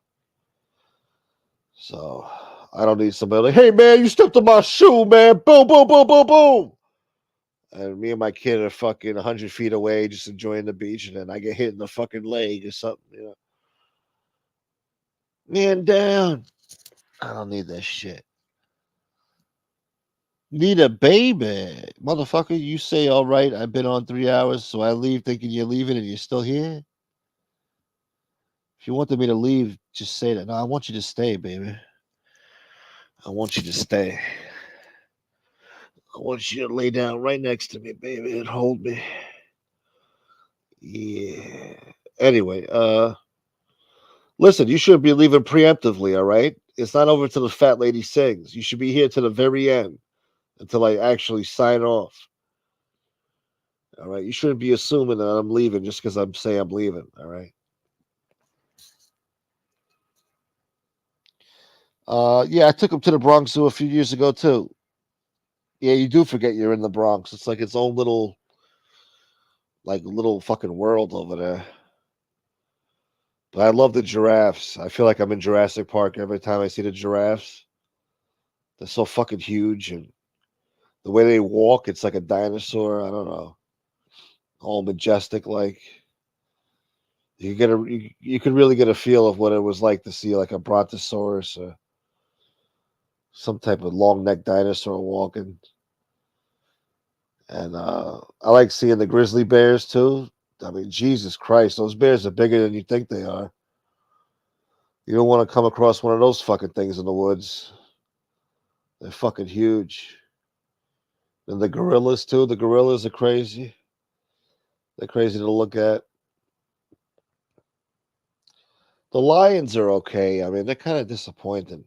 Speaker 2: So I don't need somebody like, hey, man, you stepped on my shoe, man. Boom, boom, boom, boom, boom. And me and my kid are fucking 100 feet away just enjoying the beach, and then I get hit in the fucking leg or something, you know. Man down. I don't need that shit. Need a baby. Motherfucker, you say, all right, I've been on 3 hours, so I leave thinking you're leaving and you're still here? If you wanted me to leave, just say that. No, I want you to stay, baby. I want you to stay. I want you to lay down right next to me, baby, and hold me. Yeah. Anyway, listen, you should be leaving preemptively, all right? It's not over till the fat lady sings. You should be here to the very end until I actually sign off. All right. You shouldn't be assuming that I'm leaving just because I'm saying I'm leaving. All right. Yeah, I took him to the Bronx Zoo a few years ago too. Yeah, you do forget you're in the Bronx. It's like its own little fucking world over there. But I love the giraffes. I feel like I'm in Jurassic Park every time I see the giraffes. They're so fucking huge, and the way they walk, it's like a dinosaur. I don't know, all majestic. Like you could really get a feel of what it was like to see like a brontosaurus or some type of long necked dinosaur walking. And I like seeing the grizzly bears too. I mean, Jesus Christ, those bears are bigger than you think they are. You don't want to come across one of those fucking things in the woods. They're fucking huge. And the gorillas too. The gorillas are crazy. They're crazy to look at. The lions are okay. I mean, they're kind of disappointing.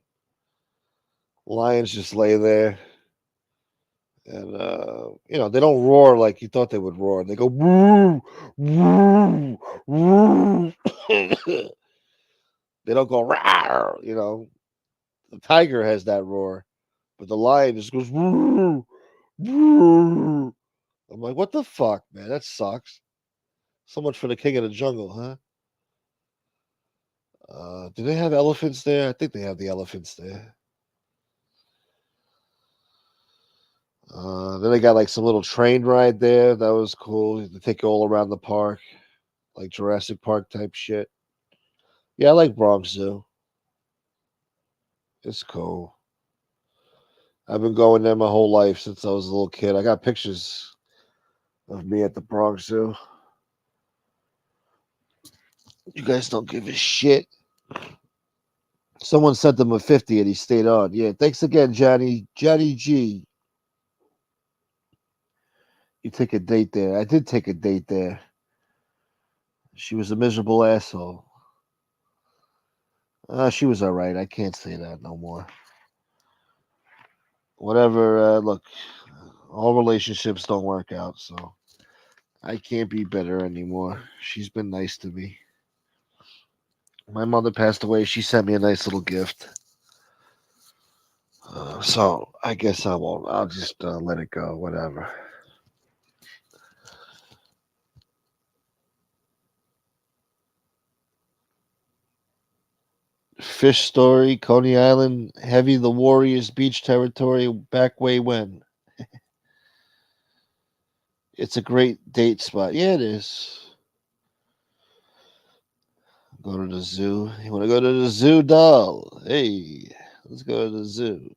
Speaker 2: Lions just lay there. And you know, they don't roar like you thought they would roar. They go woo, woo, woo. They don't go rawr, you know. The tiger has that roar, but the lion just goes woo, woo. I'm like, what the fuck, man? That sucks. So much for the king of the jungle, huh? Do they have elephants there? I think they have the elephants there. Then they got like some little train ride there. That was cool. They take you all around the park, like Jurassic Park type shit. Yeah, I like Bronx Zoo. It's cool. I've been going there my whole life since I was a little kid. I got pictures of me at the Bronx Zoo. You guys don't give a shit. Someone sent him a 50 and he stayed on. Yeah, thanks again, Johnny. Johnny G. You take a date there. I did take a date there. She was a miserable asshole. She was all right. I can't say that no more. Whatever. Look, all relationships don't work out, so I can't be better anymore. She's been nice to me. My mother passed away. She sent me a nice little gift. So I guess I won't. I'll just let it go. Whatever. Fish story, Coney Island, heavy the Warriors beach territory, back way when. It's a great date spot. Yeah, it is. Go to the zoo. You want to go to the zoo, doll? Hey, let's go to the zoo.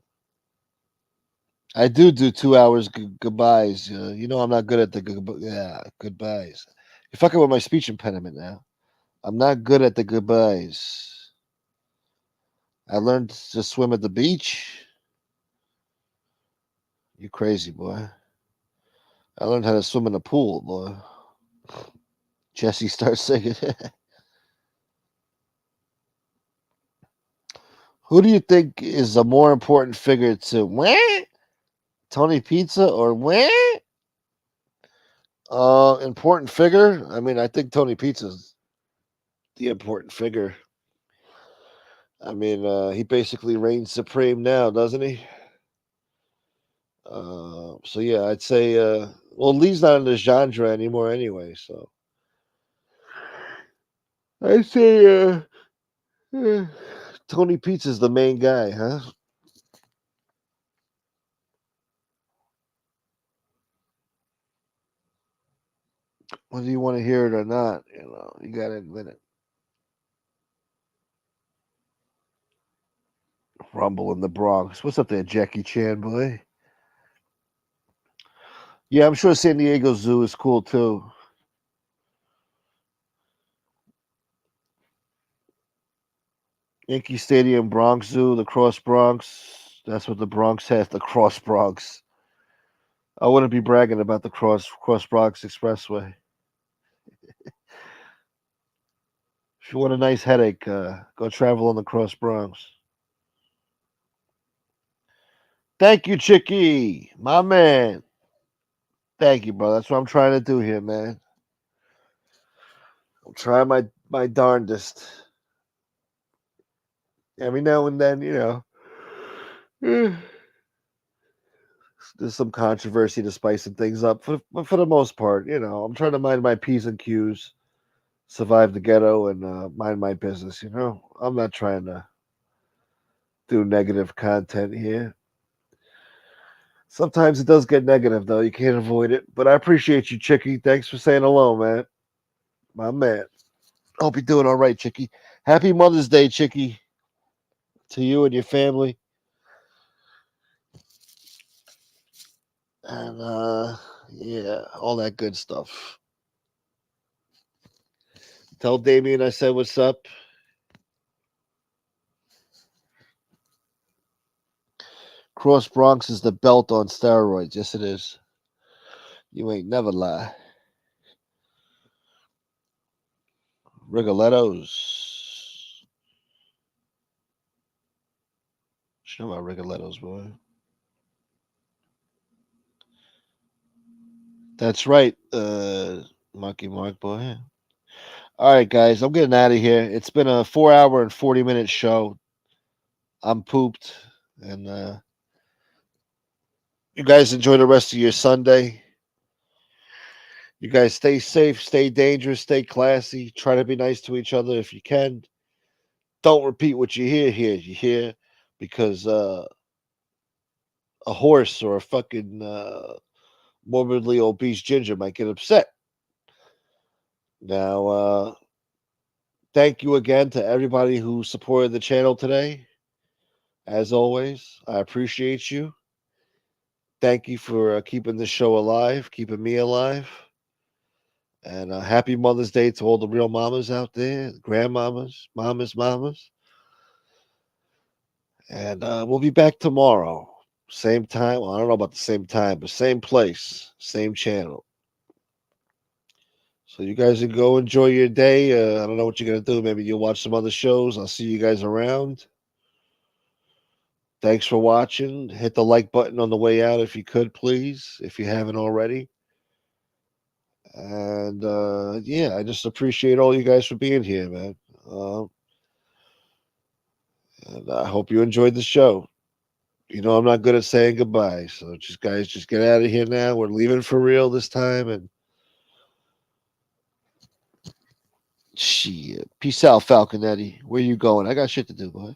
Speaker 2: I do 2 hours goodbyes. You know I'm not good at the goodbyes. You're fucking with my speech impediment now. I'm not good at the goodbyes. I learned to swim at the beach. You crazy, boy. I learned how to swim in the pool, boy. Jesse starts singing. Who do you think is a more important figure to where? Tony Pizza or where? Important figure? I mean, I think Tony Pizza's the important figure. I mean, he basically reigns supreme now, doesn't he? So yeah, I'd say, well, Lee's not in the genre anymore anyway, so I'd say, Tony Pizza's the main guy, huh? Whether you want to hear it or not, you gotta admit it. Rumble in the Bronx. What's up there, Jackie Chan boy? Yeah, I'm sure San Diego Zoo is cool too. Yankee Stadium, Bronx Zoo, the Cross Bronx. That's what the Bronx has, the Cross Bronx. I wouldn't be bragging about the Cross Bronx Expressway. If you want a nice headache, go travel on the Cross Bronx. Thank you, Chicky, my man. Thank you, bro. That's what I'm trying to do here, man. I'm trying my darndest. Every now and then, there's some controversy to spice some things up. But for the most part, I'm trying to mind my P's and Q's, survive the ghetto, and mind my business. I'm not trying to do negative content here. Sometimes it does get negative, though. You can't avoid it. But I appreciate you, Chicky. Thanks for saying hello, man. My man. Hope you're doing all right, Chicky. Happy Mother's Day, Chicky, to you and your family. And, yeah, all that good stuff. Tell Damien I said what's up. Cross Bronx is the belt on steroids. Yes, it is. You ain't never lie. Rigolettos. You know about Rigolettos, boy. That's right, Monkey Mark, boy. All right, guys, I'm getting out of here. It's been a 4-hour and 40-minute show. I'm pooped. And you guys enjoy the rest of your Sunday. You guys stay safe, stay dangerous, stay classy. Try to be nice to each other if you can. Don't repeat what you hear here. You hear? Because a horse or a fucking morbidly obese ginger might get upset. Now, thank you again to everybody who supported the channel today. As always, I appreciate you. Thank you for keeping the show alive, keeping me alive. And happy Mother's Day to all the real mamas out there, grandmamas, mamas. And we'll be back tomorrow. Same time. Well, I don't know about the same time, but same place, same channel. So you guys can go enjoy your day. I don't know what you're going to do. Maybe you'll watch some other shows. I'll see you guys around. Thanks for watching. Hit the like button on the way out if you could, please, if you haven't already. And yeah, I just appreciate all you guys for being here, man. And I hope you enjoyed the show. I'm not good at saying goodbye. So just get out of here now. We're leaving for real this time. And shit. Peace out, Falconetti. Where you going? I got shit to do, boy.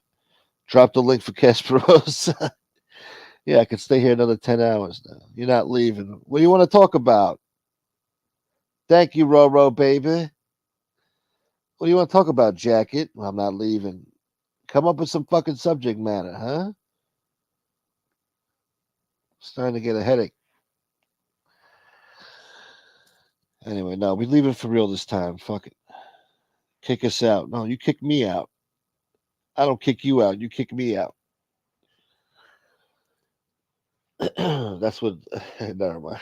Speaker 2: Drop the link for Kasparos. Yeah, I could stay here another 10 hours now. You're not leaving. What do you want to talk about? Thank you, Roro, baby. What do you want to talk about, Jacket? Well, I'm not leaving. Come up with some fucking subject matter, huh? Starting to get a headache. Anyway, no, we're leaving for real this time. Fuck it. Kick us out. No, you kick me out. I don't kick you out. You kick me out. That's what. Never mind.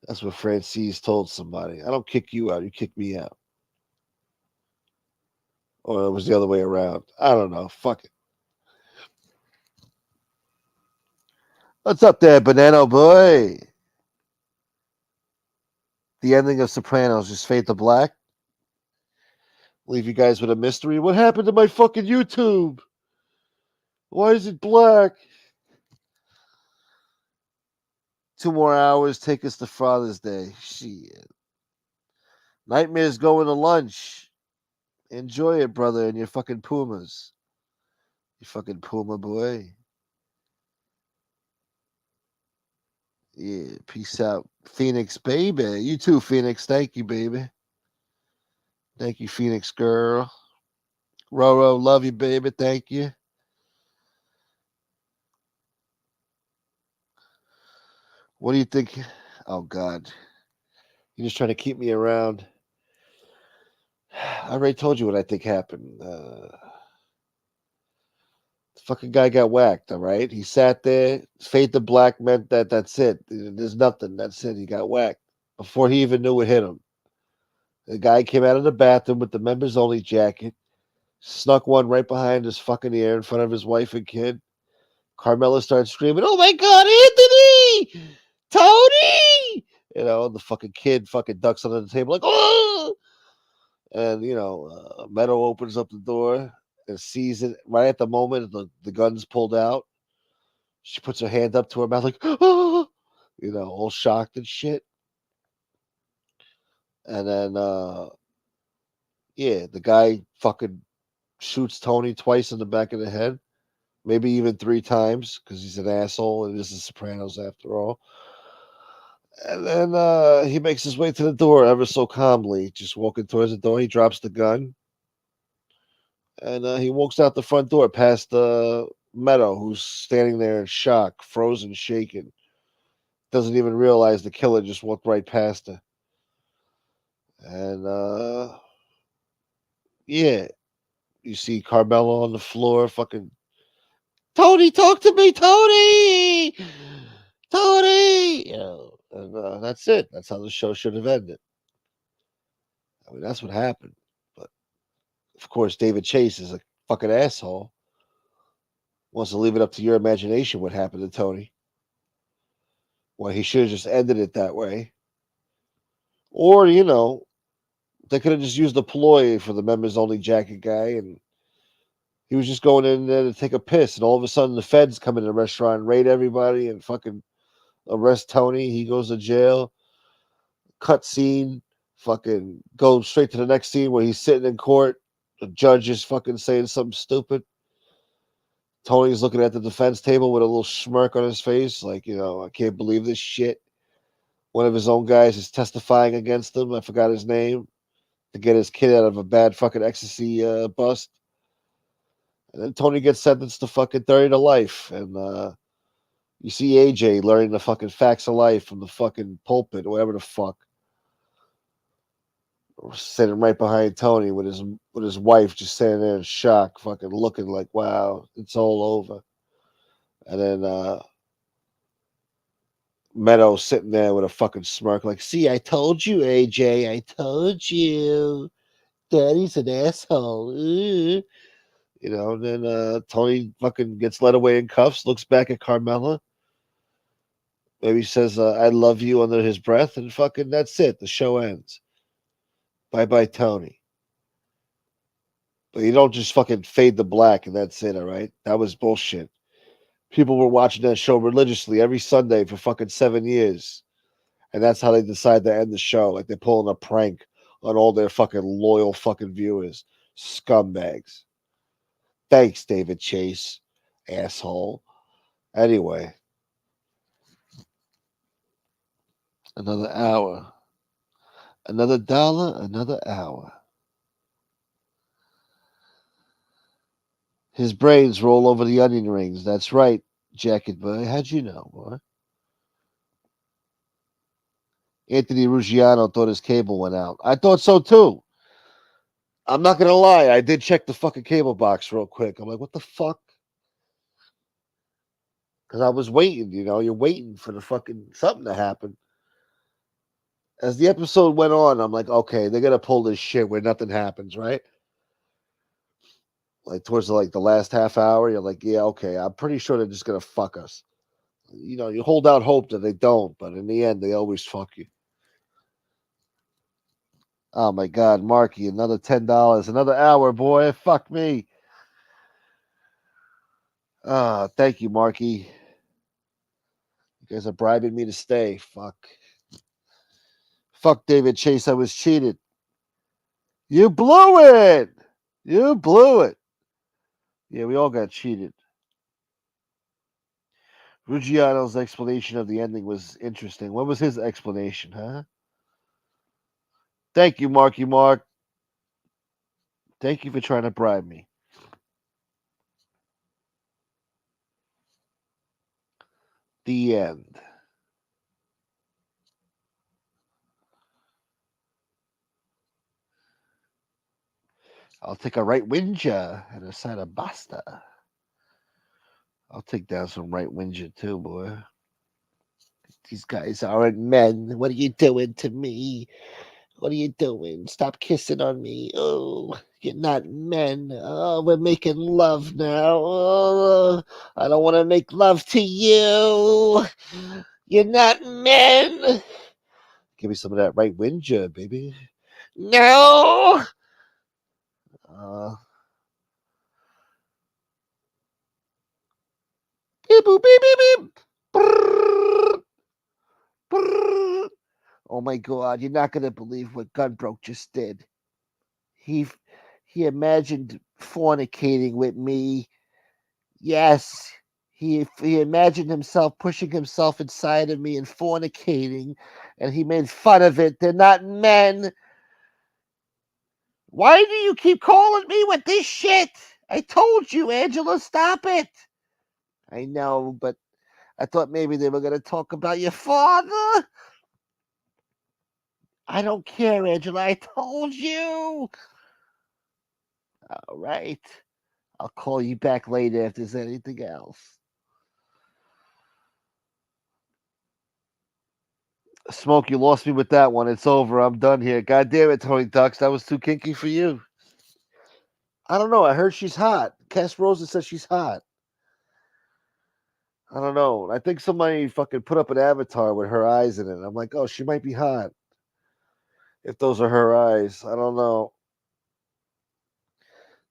Speaker 2: That's what Francis told somebody. I don't kick you out. You kick me out. Or it was the other way around. I don't know. Fuck it. What's up there, Banana Boy? The ending of Sopranos is fade to black. Leave you guys with a mystery. What happened to my fucking YouTube? Why is it black? 2 more hours take us to Father's Day. Shit. Nightmare's going to lunch. Enjoy it, brother, and your fucking Pumas. You fucking Puma boy. Yeah, peace out. Phoenix, baby. You too, Phoenix. Thank you, baby. Thank you, Phoenix girl. Roro, love you, baby. Thank you. What do you think? Oh, God. You're just trying to keep me around. I already told you what I think happened. The fucking guy got whacked, all right? He sat there. Fade to black meant that that's it. There's nothing. That's it. He got whacked before he even knew it hit him. The guy came out of the bathroom with the members only jacket, snuck one right behind his fucking ear in front of his wife and kid. Carmela started screaming, "Oh my God, Anthony! Tony!" You know, the fucking kid fucking ducks under the table like, "Oh!" And, Meadow opens up the door and sees it right at the moment the gun's pulled out. She puts her hand up to her mouth like, "Oh!" All shocked and shit. And then, the guy fucking shoots Tony twice in the back of the head, maybe even 3 times because he's an asshole and this is Sopranos after all. And then he makes his way to the door ever so calmly, just walking towards the door. He drops the gun and he walks out the front door past Meadow, who's standing there in shock, frozen, shaken. Doesn't even realize the killer just walked right past her. And you see Carmelo on the floor, fucking Tony, talk to me, Tony, Tony. And that's it. That's how the show should have ended. I mean, that's what happened. But of course, David Chase is a fucking asshole. Wants to leave it up to your imagination what happened to Tony. Well, he should have just ended it that way. Or, they could have just used a ploy for the members only jacket guy, and he was just going in there to take a piss, and all of a sudden the feds come in the restaurant, raid everybody, and fucking arrest Tony. He goes to jail. Cut scene. Fucking go straight to the next scene where he's sitting in court. The judge is fucking saying something stupid. Tony's looking at the defense table with a little smirk on his face, like, I can't believe this shit. One of his own guys is testifying against him. I forgot his name. To get his kid out of a bad fucking ecstasy bust. And then Tony gets sentenced to fucking 30 to life. And you see AJ learning the fucking facts of life from the fucking pulpit, or whatever the fuck. Sitting right behind Tony with his wife just sitting there in shock, fucking looking like, wow, it's all over. And then Meadow sitting there with a fucking smirk, like, see, I told you, AJ, I told you. Daddy's an asshole. And then Tony fucking gets led away in cuffs, looks back at Carmela. Maybe says, I love you under his breath, and fucking that's it. The show ends. Bye-bye, Tony. But you don't just fucking fade to black and that's it, all right? That was bullshit. People were watching that show religiously every Sunday for fucking 7 years. And that's how they decide to end the show. Like they're pulling a prank on all their fucking loyal fucking viewers. Scumbags. Thanks, David Chase. Asshole. Anyway. Another hour. Another dollar, another hour. His brains roll over the onion rings. That's right, Jacket Boy. How'd you know, boy? Anthony Ruggiano thought his cable went out. I thought so too. I'm not gonna lie. I did check the fucking cable box real quick. I'm like, what the fuck? Because I was waiting. You're waiting for the fucking something to happen. As the episode went on, I'm like, okay, they're gonna pull this shit where nothing happens, right? Like towards the last half hour, you're like, yeah, okay, I'm pretty sure they're just gonna fuck us. You hold out hope that they don't, but in the end, they always fuck you. Oh my God, Marky, another $10, another hour, boy. Fuck me. Thank you, Marky. You guys are bribing me to stay. Fuck. Fuck David Chase. I was cheated. You blew it. You blew it. Yeah, we all got cheated. Ruggiano's explanation of the ending was interesting. What was his explanation, huh? Thank you, Marky Mark. Thank you for trying to bribe me. The end. I'll take a right winger and a side of pasta. I'll take down some right winger too, boy. These guys aren't men. What are you doing to me? What are you doing? Stop kissing on me. Oh, you're not men. Oh, we're making love now. Oh, I don't want to make love to you. You're not men. Give me some of that right winger, baby. No. Beep, boop, beep, beep, beep. Brrr, brrr. Oh my God, you're not gonna believe what Gunbroke just did. He he imagined fornicating with me. Yes, he imagined himself pushing himself inside of me and fornicating, and he made fun of it. They're not men. Why do you keep calling me with this shit? I told you, Angela, stop it. I know, but I thought maybe they were going to talk about your father. I don't care, Angela. I told you. All right. I'll call you back later if there's anything else. Smoke, you lost me with that one. It's over. I'm done here. God damn it, Tony Ducks. That was too kinky for you. I don't know. I heard she's hot. Cass Rosa says she's hot. I don't know. I think somebody fucking put up an avatar with her eyes in it. I'm like, oh, she might be hot. If those are her eyes. I don't know.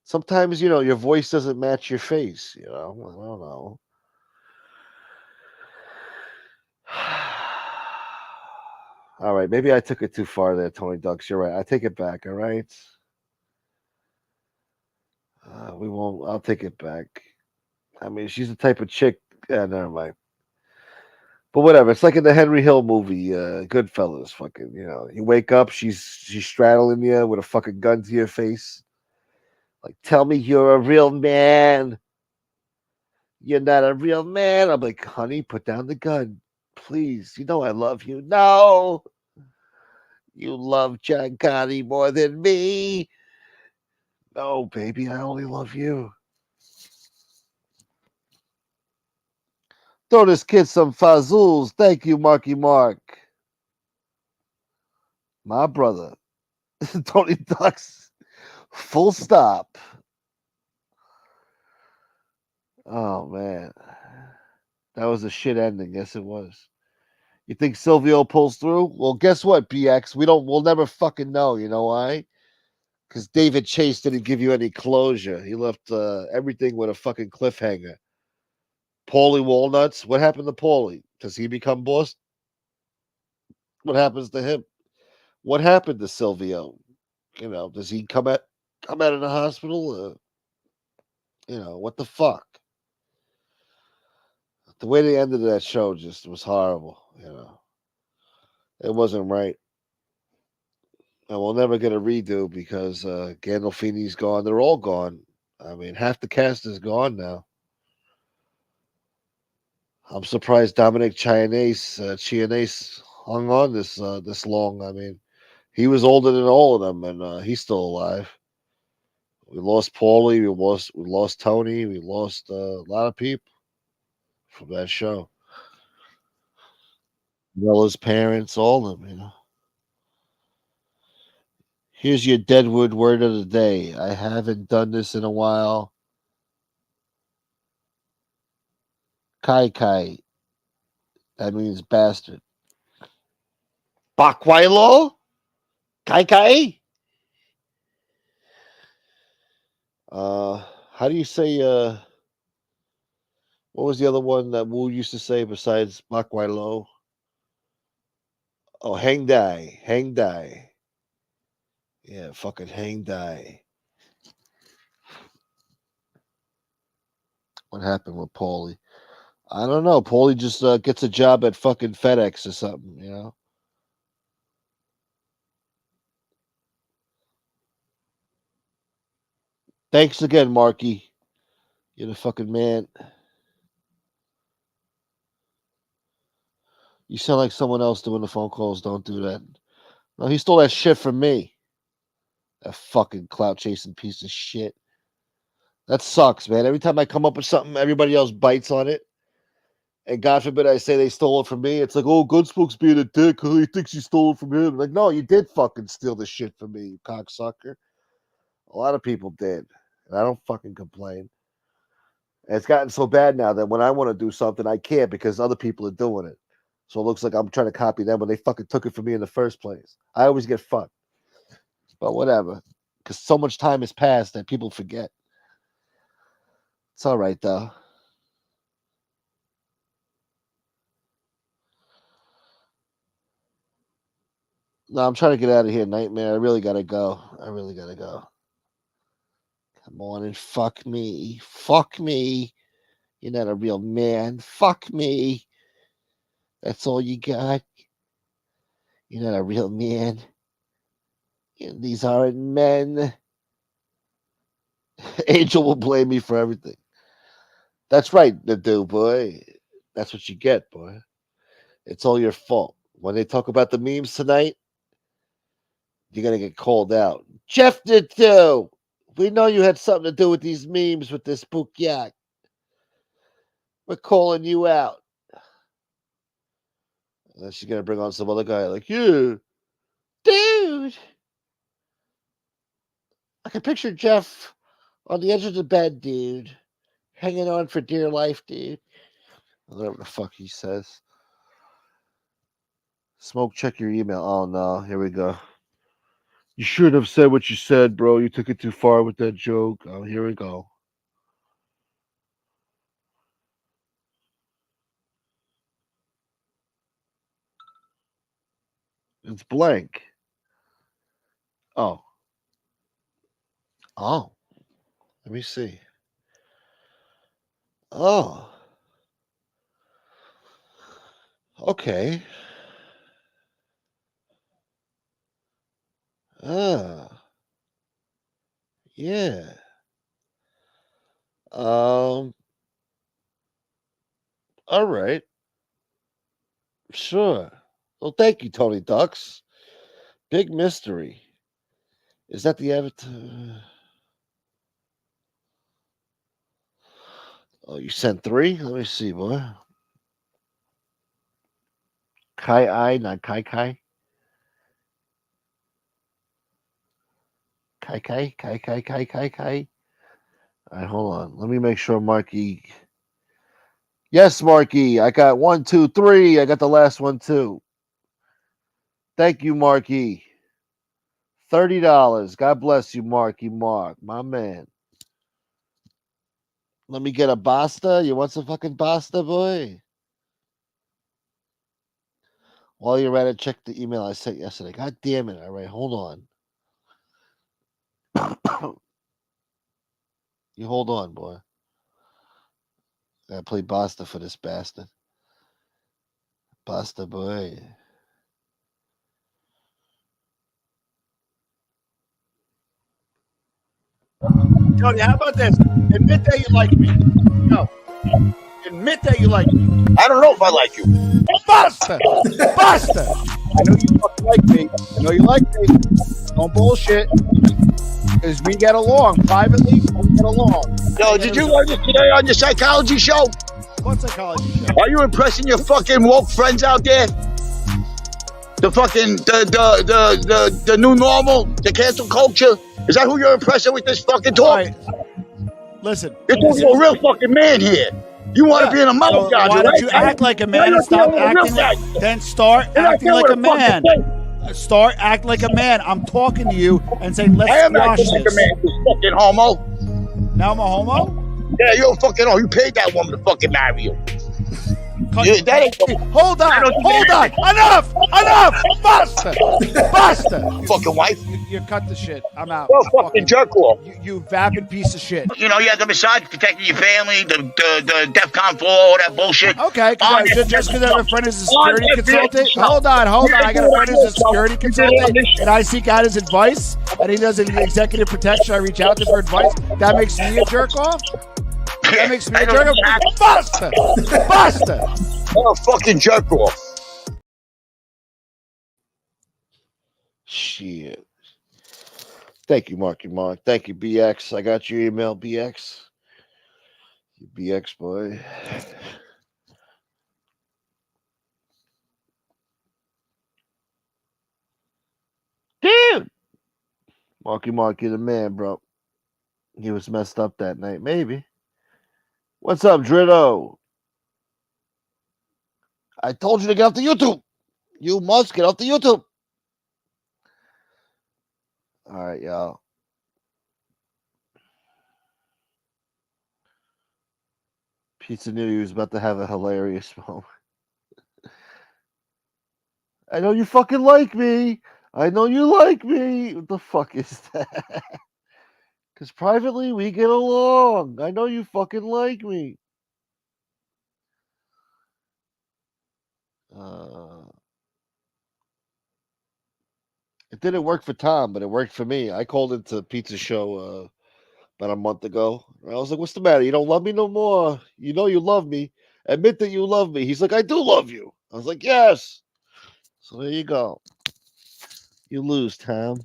Speaker 2: Sometimes, your voice doesn't match your face, I don't know. All right, maybe I took it too far there, Tony Ducks. You're right. I take it back, all right? We won't. I'll take it back. I mean, she's the type of chick. Yeah, never mind. But whatever. It's like in the Henry Hill movie, Goodfellas. Fucking, you wake up, she's straddling you with a fucking gun to your face. Like, tell me you're a real man. You're not a real man. I'm like, honey, put down the gun, please. You know I love you. No, you love John Gotti more than me. No, baby, I only love you. Throw this kid some fazools. Thank you, Marky Mark. My brother, Tony Ducks. Full stop. Oh man, that was a shit ending. Yes, it was. You think Silvio pulls through? Well, guess what, BX? We'll never fucking know. You know why? Because David Chase didn't give you any closure. He left everything with a fucking cliffhanger. Paulie Walnuts. What happened to Paulie? Does he become boss? What happens to him? What happened to Silvio? Does he come out of the hospital? What the fuck? The way they ended that show just was horrible. It wasn't right. And we'll never get a redo because Gandolfini's gone. They're all gone. I mean, half the cast is gone now. I'm surprised Dominic Chianese hung on this long. I mean, he was older than all of them, and he's still alive. We lost Paulie. We lost Tony. We lost a lot of people from that show. Bella's parents, all of them. Here's your Deadwood word of the day. I haven't done this in a while. Kai Kai. That means bastard. Bakwilo? Kai? How do you say, what was the other one that Wu used to say besides Mak Wai Lo? Oh, Hang Dai. Hang Dai. Yeah, fucking Hang Dai. What happened with Paulie? I don't know. Paulie just gets a job at fucking FedEx or something, you know? Thanks again, Marky. You're the fucking man. You sound like someone else doing the phone calls. Don't do that. No, he stole that shit from me. That fucking clout chasing piece of shit. That sucks, man. Every time I come up with something, everybody else bites on it. And God forbid I say they stole it from me. It's like, oh, Gunsmoke's being a dick. Oh, he thinks you stole it from him. Like, no, you did fucking steal the shit from me, you cocksucker. A lot of people did. And I don't fucking complain. And it's gotten so bad now that when I want to do something, I can't because other people are doing it. So it looks like I'm trying to copy them when they fucking took it from me in the first place. I always get fucked. But whatever. Because so much time has passed that people forget. It's all right, though. No, I'm trying to get out of here, Nightmare. I really got to go. Come on and fuck me. Fuck me. You're not a real man. Fuck me. That's all you got. You're not a real man. These aren't men. Angel will blame me for everything. That's right, Nadu, boy. That's what you get, boy. It's all your fault. When they talk about the memes tonight, you're going to get called out. Jeff did too. We know you had something to do with these memes with this Bukyak. We're calling you out. And then she's going to bring on some other guy like, you, dude. I can picture Jeff on the edge of the bed, dude. Hanging on for dear life, dude. Whatever the fuck he says. Smoke, check your email. Oh, no. Here we go. You shouldn't have said what you said, bro. You took it too far with that joke. Oh, here we go. It's blank. Oh. Oh. Let me see. Oh. Okay. Yeah. All right. Sure. Well, thank you, Tony Ducks. Big mystery. Is that the avatar? Oh, you sent 3? Let me see, boy. Kai, not Kai. Kai. All right, hold on. Let me make sure Marky. Yes, Marky. I got 1, 2, 3. I got the last one too. Thank you, Marky. $30. God bless you, Marky Mark, my man. Let me get a basta. You want some fucking basta, boy? While you're at it, check the email I sent yesterday. God damn it. All right, hold on. You hold on, boy. Gotta play basta for this bastard. Basta, boy.
Speaker 1: Jody, how about this? Admit that you like me. No. Admit that you like me.
Speaker 8: I don't know if I like you.
Speaker 1: Basta! Basta! I know you fucking like me. I know you like me. Don't bullshit. Because we get along. Privately, we get along.
Speaker 8: Yo, did you learn this today on your psychology show?
Speaker 1: What psychology show?
Speaker 8: Are you impressing your fucking woke friends out there? The fucking the new normal, the cancel culture. Is that who you're impressing with this fucking talk?
Speaker 1: Right. Listen,
Speaker 8: you're talking to a real fucking man here. You want to be in a mouth guard,
Speaker 1: why don't you act like a man and stop acting like? Then start acting like a man.
Speaker 18: Start act like a man. I'm talking to you and saying, let's
Speaker 19: I am
Speaker 18: squash
Speaker 19: acting like a
Speaker 18: this.
Speaker 19: man, you fucking homo.
Speaker 18: Now I'm a homo?
Speaker 19: Yeah, you're a fucking homo. You paid that woman to fucking marry you. That ain't
Speaker 18: Hold on. Enough. Basta.
Speaker 19: Fucking wife.
Speaker 18: You cut the shit. I'm out.
Speaker 19: You're a fucking jerk off.
Speaker 18: You vapid piece of shit.
Speaker 19: You know, you have the massage protecting your family, the DEFCON 4, all that bullshit.
Speaker 18: Okay, just because I have a friend who's a security consultant. Hold on. I got a friend who's a security consultant, and I seek out his advice, and he does an executive protection. I reach out to him for advice. That makes me a jerk off? That makes me a jerk off? Basta!
Speaker 19: You're a fucking jerk off.
Speaker 2: Shit. Thank you, Marky Mark. Thank you, BX. I got your email, BX. You BX boy. Dude! Marky the man, bro. He was messed up that night, maybe. What's up, Dritto? I told you to get off the YouTube. You must get off the YouTube. All right, y'all. Pizza knew he was about to have a hilarious moment. I know you fucking like me. I know you like me. What the fuck is that? Because privately we get along. I know you fucking like me. It didn't work for Tom, but it worked for me. I called into Pizza Show about a month ago. I was like, what's the matter? You don't love me no more? You know you love me. Admit that you love me. He's like, I do love you. I was like, yes. So there you go. You lose, Tom.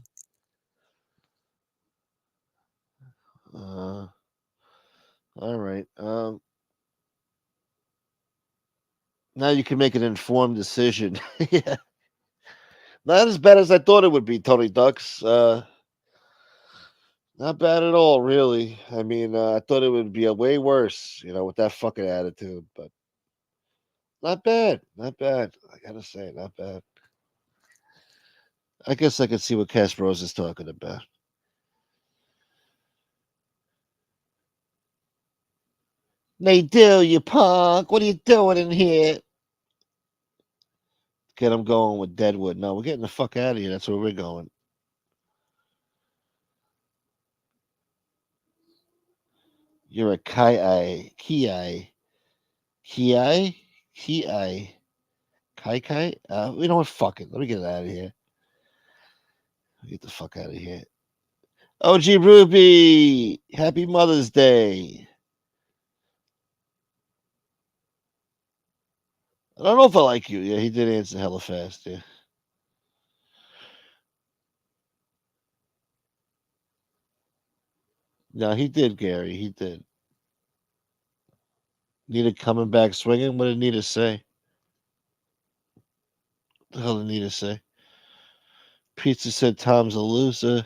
Speaker 2: All right. Now you can make an informed decision. Yeah. Not as bad as I thought it would be, Tony Ducks. Not bad at all, really. I mean, I thought it would be a way worse, with that fucking attitude, but not bad. Not bad. I gotta say, not bad. I guess I could see what Cass Bros is talking about. They do, you punk. What are you doing in here? Get them going with Deadwood. No, we're getting the fuck out of here. That's where we're going. You're a Kai. Kai. We don't fuck it. Let me get it out of here. Get the fuck out of here. OG Ruby, happy Mother's Day. I don't know if I like you. Yeah, he did answer hella fast. Yeah. No, he did, Gary. He did. Nita coming back swinging. What did Nita say? What the hell did Nita say? Pizza said Tom's a loser.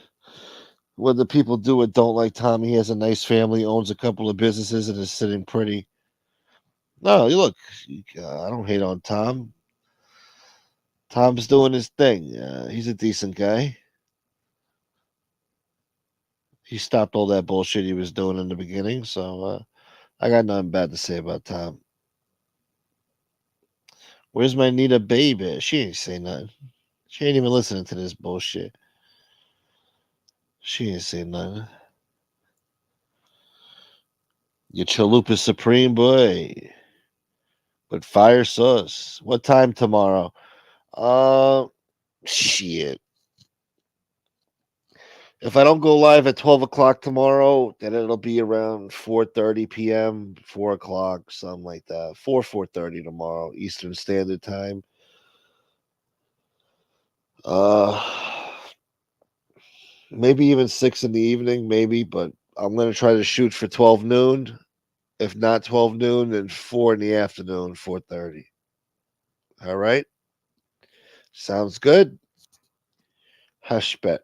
Speaker 2: What the people do what don't like Tom? He has a nice family, owns a couple of businesses, and is sitting pretty. No, you look. I don't hate on Tom. Tom's doing his thing. He's a decent guy. He stopped all that bullshit he was doing in the beginning, so I got nothing bad to say about Tom. Where's my Nita baby? She ain't saying nothing. She ain't even listening to this bullshit. She ain't saying nothing. Your Chalupa Supreme, boy. But fire sauce. What time tomorrow? Shit. If I don't go live at 12 o'clock tomorrow, then it'll be around 4:30 p.m., 4 o'clock, something like that. 4:30 tomorrow, Eastern Standard Time. Maybe even 6 in the evening, maybe, but I'm going to try to shoot for 12 noon. If not 12 noon, then 4 in the afternoon, 4:30. All right? Sounds good? Hush bet.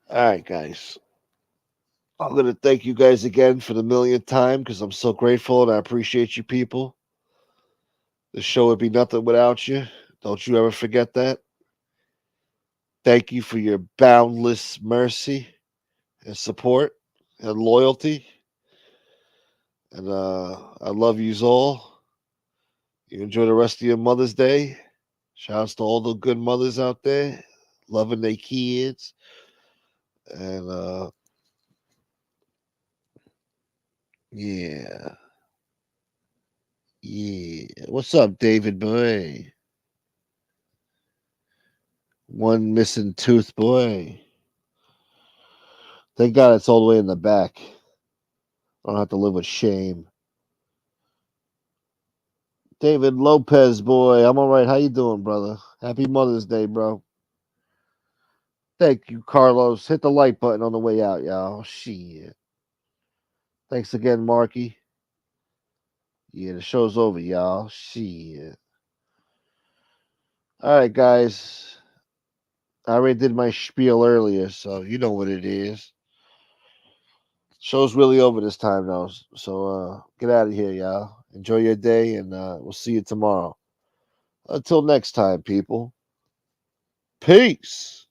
Speaker 2: All right, guys. I'm going to thank you guys again for the millionth time because I'm so grateful and I appreciate you people. The show would be nothing without you. Don't you ever forget that. Thank you for your boundless mercy and support and loyalty. And I love yous all. You enjoy the rest of your Mother's Day. Shouts to all the good mothers out there, loving their kids. And yeah. Yeah. What's up, David boy? One missing tooth boy. Thank God it's all the way in the back. I don't have to live with shame. David Lopez boy, I'm all right. How you doing, brother? Happy Mother's Day, bro. Thank you, Carlos. Hit the like button on the way out, y'all. Shit. Thanks again, Marky. Yeah, the show's over, y'all. Shit. All right, guys. I already did my spiel earlier, so you know what it is. Show's really over this time, though. So get out of here, y'all. Enjoy your day, and we'll see you tomorrow. Until next time, people. Peace.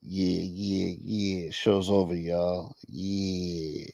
Speaker 2: Yeah. Show's over, y'all. Yeah.